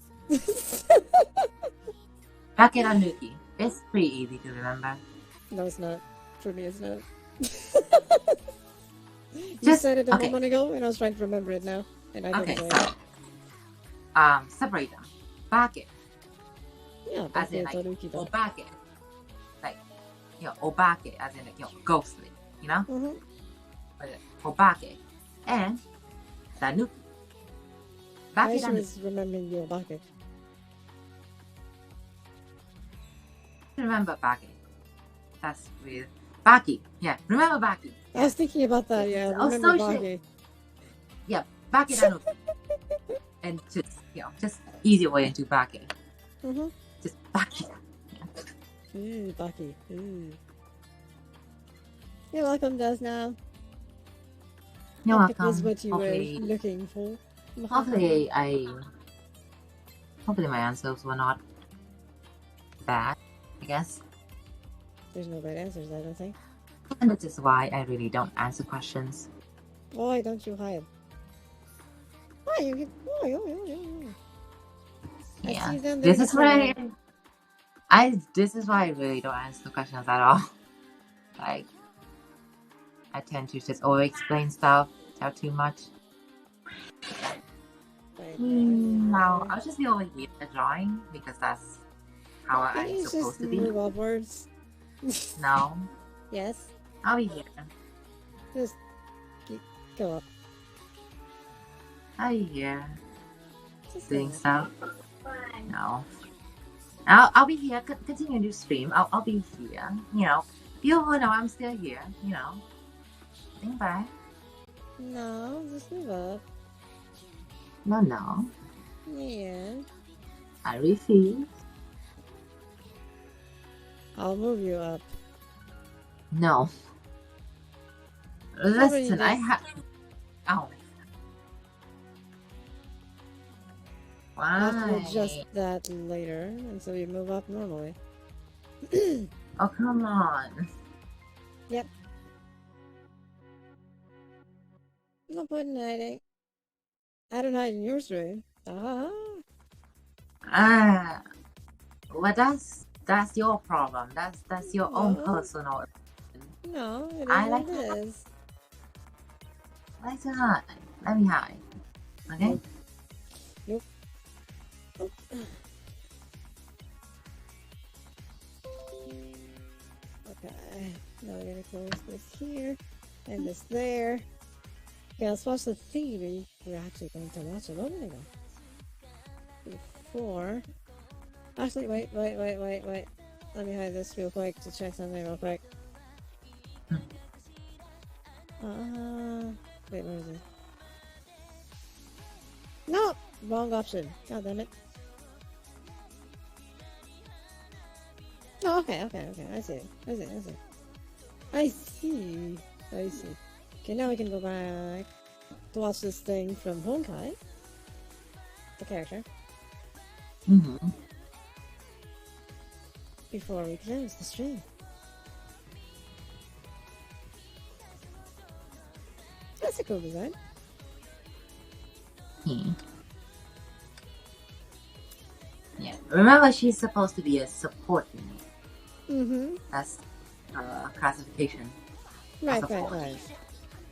Bake Tanuki. It's pretty easy to remember. No, it's not. For me, it's not. You Just- said it a okay. moment ago, and I was trying to remember it now, and I Okay, didn't. so separate them. Bake, Yeah, as Bake in like Tanuki. obake, like obake, as in like ghostly, Mm-hmm. Obake, and tanuki. I Bake sure tanuki. was remembering your Bake. Remember bake. That's weird. Baki, yeah. Remember baki. I was thinking about that, yeah. Oh, Remember so Bake. Yeah, bake tanuki. And just easy way into bake. Mm-hmm. Just bake. Ooh, Bake. Ooh. You're welcome, Des now. You're That welcome. is what you Hopefully, were looking for. hopefully my answers were not bad, I guess. There's no bad answers, I don't think. And which is why I really don't answer questions. Why don't you hide? Why you get? Why? I Yeah. see them there This is before. why this is why I really don't answer questions at all. Like I tend to just over explain stuff, tell too much. No, I'll just be over here drawing because that's how Can I'm you supposed just to be. move upwards? No, Yes. I'll be here. Just go up. I'll be here Just doing go up. stuff. No. I'll be here. Continue to stream. I'll be here. People will know I'm still here. Think back. No, just move up. No. Yeah. I refuse. I'll move you up. No. Somebody Listen, I just- have. Oh. I'll have to Why? adjust that later, and so you move up normally. Oh, come on. Yep. No point in hiding. I don't hide in your room. Well, that's your problem. That's your own No. personal. No, it I is like what it is. Like to hide. Let me hide. Okay. Nope. Okay, now we're gonna close this here and this there. Okay, let's watch the theme we're actually going to watch a moment ago. Before. Actually, wait. Let me hide this real quick to check something real quick. Wait, where is it? No! Wrong option. God damn it. Oh, okay. I see. I see. Okay, now we can go back to watch this thing from Honkai. The character. Mm-hmm. Before we close the stream. That's a cool design. Yeah. Remember, she's supposed to be a support unit. Mm-hmm. That's classification. Right.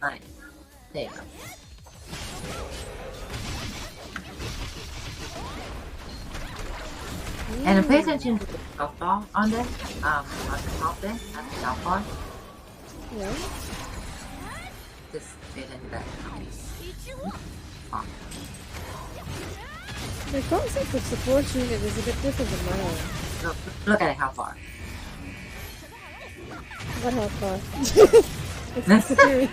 Right. There you go. And pay attention to the health bar on this, on the top there, at the health bar. Yeah. Just pay attention to that. The concept of support unit is a bit different than my own. Look at it, how far. What health bar? It's disappearing.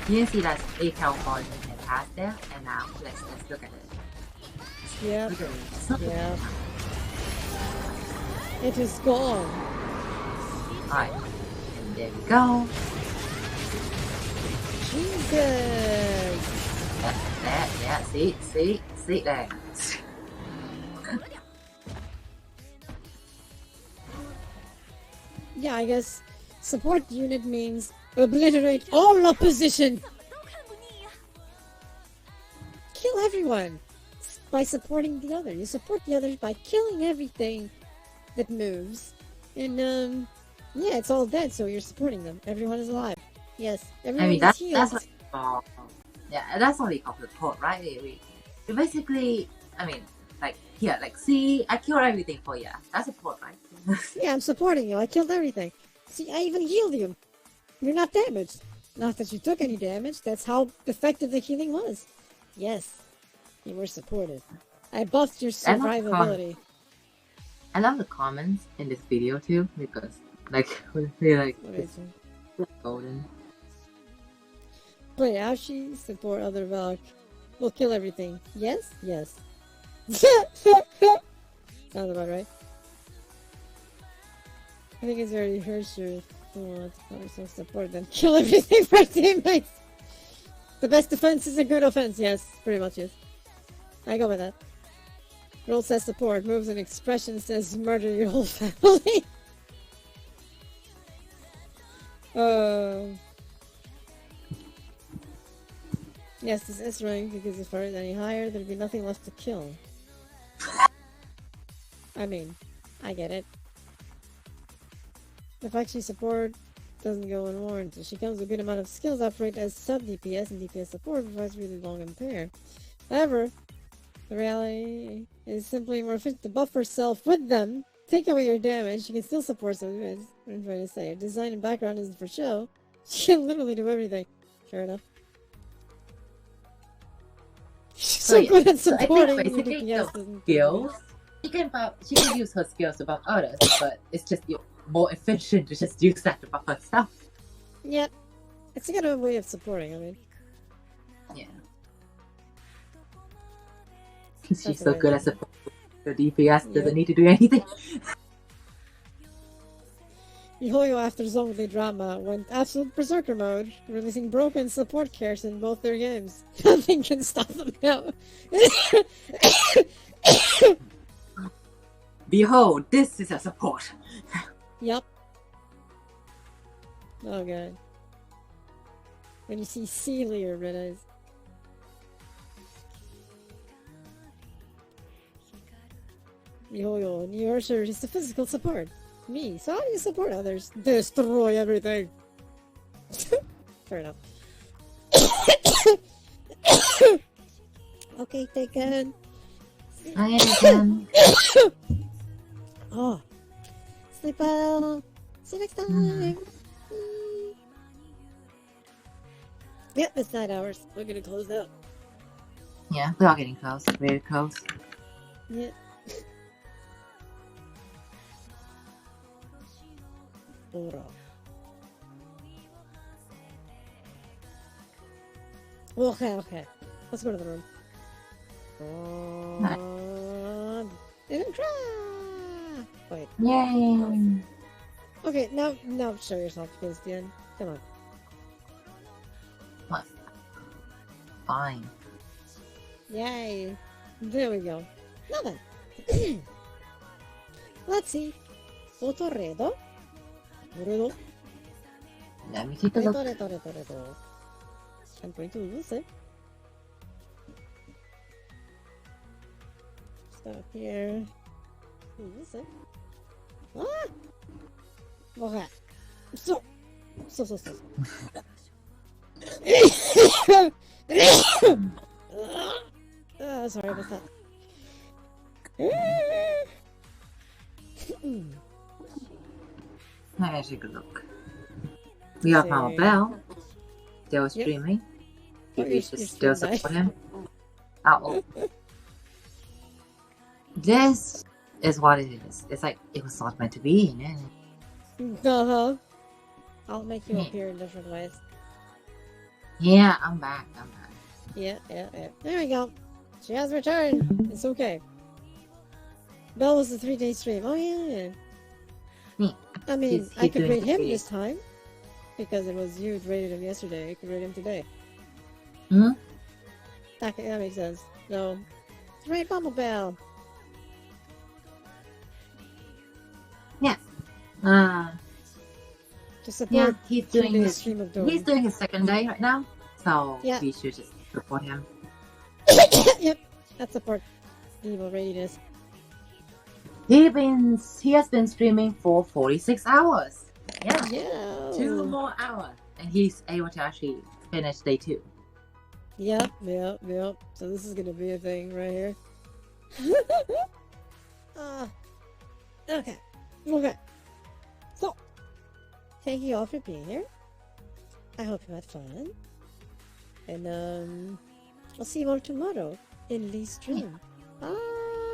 You can see that's 8 health bars you can pass there, and now let's look at it. Yep. Look at it. Yep. It is gone. Alright. And there we go. Jesus. Yeah, see there. Yeah, I guess support unit means Obliterate all opposition! Kill everyone! By supporting the other. You support the others by killing everything that moves. And, yeah, it's all dead, so you're supporting them. Everyone is alive. Yes, everyone I mean, is healed. that's what yeah, that's what we call support, right? We basically, I mean, like, here, like, see, I killed everything for you. That's support, right? Yeah, I'm supporting you. I killed everything. See, I even healed you. You're not damaged. Not that you took any damage. That's how effective the healing was. Yes, you were supported. I buffed your survivability. I love the comments in this video too, because, like, they're like, golden. Play Ashi, support other Valk. We'll kill everything. Yes? Yes. Sounds about right. I think it's already Hersher who wants some support, then kill everything for teammates. The best defense is a good offense. Yes, pretty much is. I go with that. Role says support, moves and expression says murder your whole family. Yes, this is rank because if I were any higher, there'd be nothing left to kill. I mean, I get it. The fact she support doesn't go unwarranted. She comes with a good amount of skills operate as sub DPS, and DPS support provides really long and pair. However, the reality is simply more efficient to buff herself with them. Take away your damage, she can still support some units. What I'm trying to say. Her design and background isn't for show. She can literally do everything. Fair enough. She's so good at supporting. I think basically the skills, she can use her skills to buff others, but it's just more efficient to just use that to buff herself. Yep. It's a good way of supporting, I mean. Yeah. She's so good at supporting. The DPS doesn't need to do anything. miHoYo, after Zombie drama, went absolute berserker mode, releasing broken support cares in both their games. Nothing can stop them now. Behold, this is a support. Yep. Oh god. When you see Sealy or Red Eyes. miHoYo, New Yorker is the physical support. Me, so how do you support others? Destroy everything. Fair enough. Okay, taken. Again. Oh. Sleep well. See you next time. Yep, it's 9 hours. We're gonna close out. Yeah, we are getting close. Very close. Yeah. Okay. Let's go to the room. Didn't cry! Wait. Yay! Okay, now show yourself, Christian. Come on. What? Fine. Yay! There we go. Now then. Let's see. Otoredo. Let me take a look. I'm going to lose it. Stop here. Lose it. Ah! Okay. So. Sorry about that. Let me take a look. We have Mama Bell. Still streaming. You should still support him. Oh. This is what it is. It's like it was not meant to be, you know? I'll make you appear in different ways. Yeah, I'm back. Yeah. There we go. She has returned. It's okay. Bell was a 3-day stream. Oh, yeah. I mean, I could rate him this time. Because it was you who rated him yesterday. I could rate him today. Hmm? That makes sense. No. Rate Bumble Bell. Yeah. To support Yeah, he's doing today's his stream of he's doing his second day right now, so Yeah. we should just support him. Yep, that's support evil readiness. He has been streaming for 46 hours. Yeah, Yeah. 2 more hours, and he's able to actually finish day 2. Yep. So this is gonna be a thing right here. Okay. So, thank you all for being here. I hope you had fun. And I'll see you all tomorrow in Lee's stream. Bye.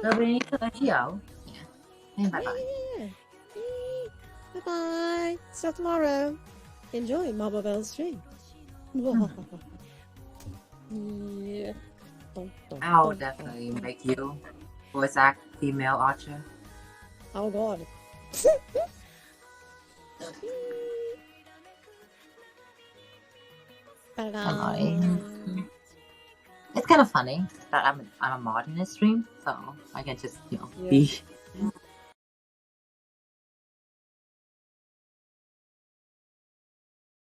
So we need to let you out. Yeah. And bye bye. Yeah. Bye bye. See you tomorrow. Enjoy Mama Bell's stream. Yeah. I'll definitely make you voice act female Archer. Oh god. It's kind of funny that I'm a mod in this stream, so I can just be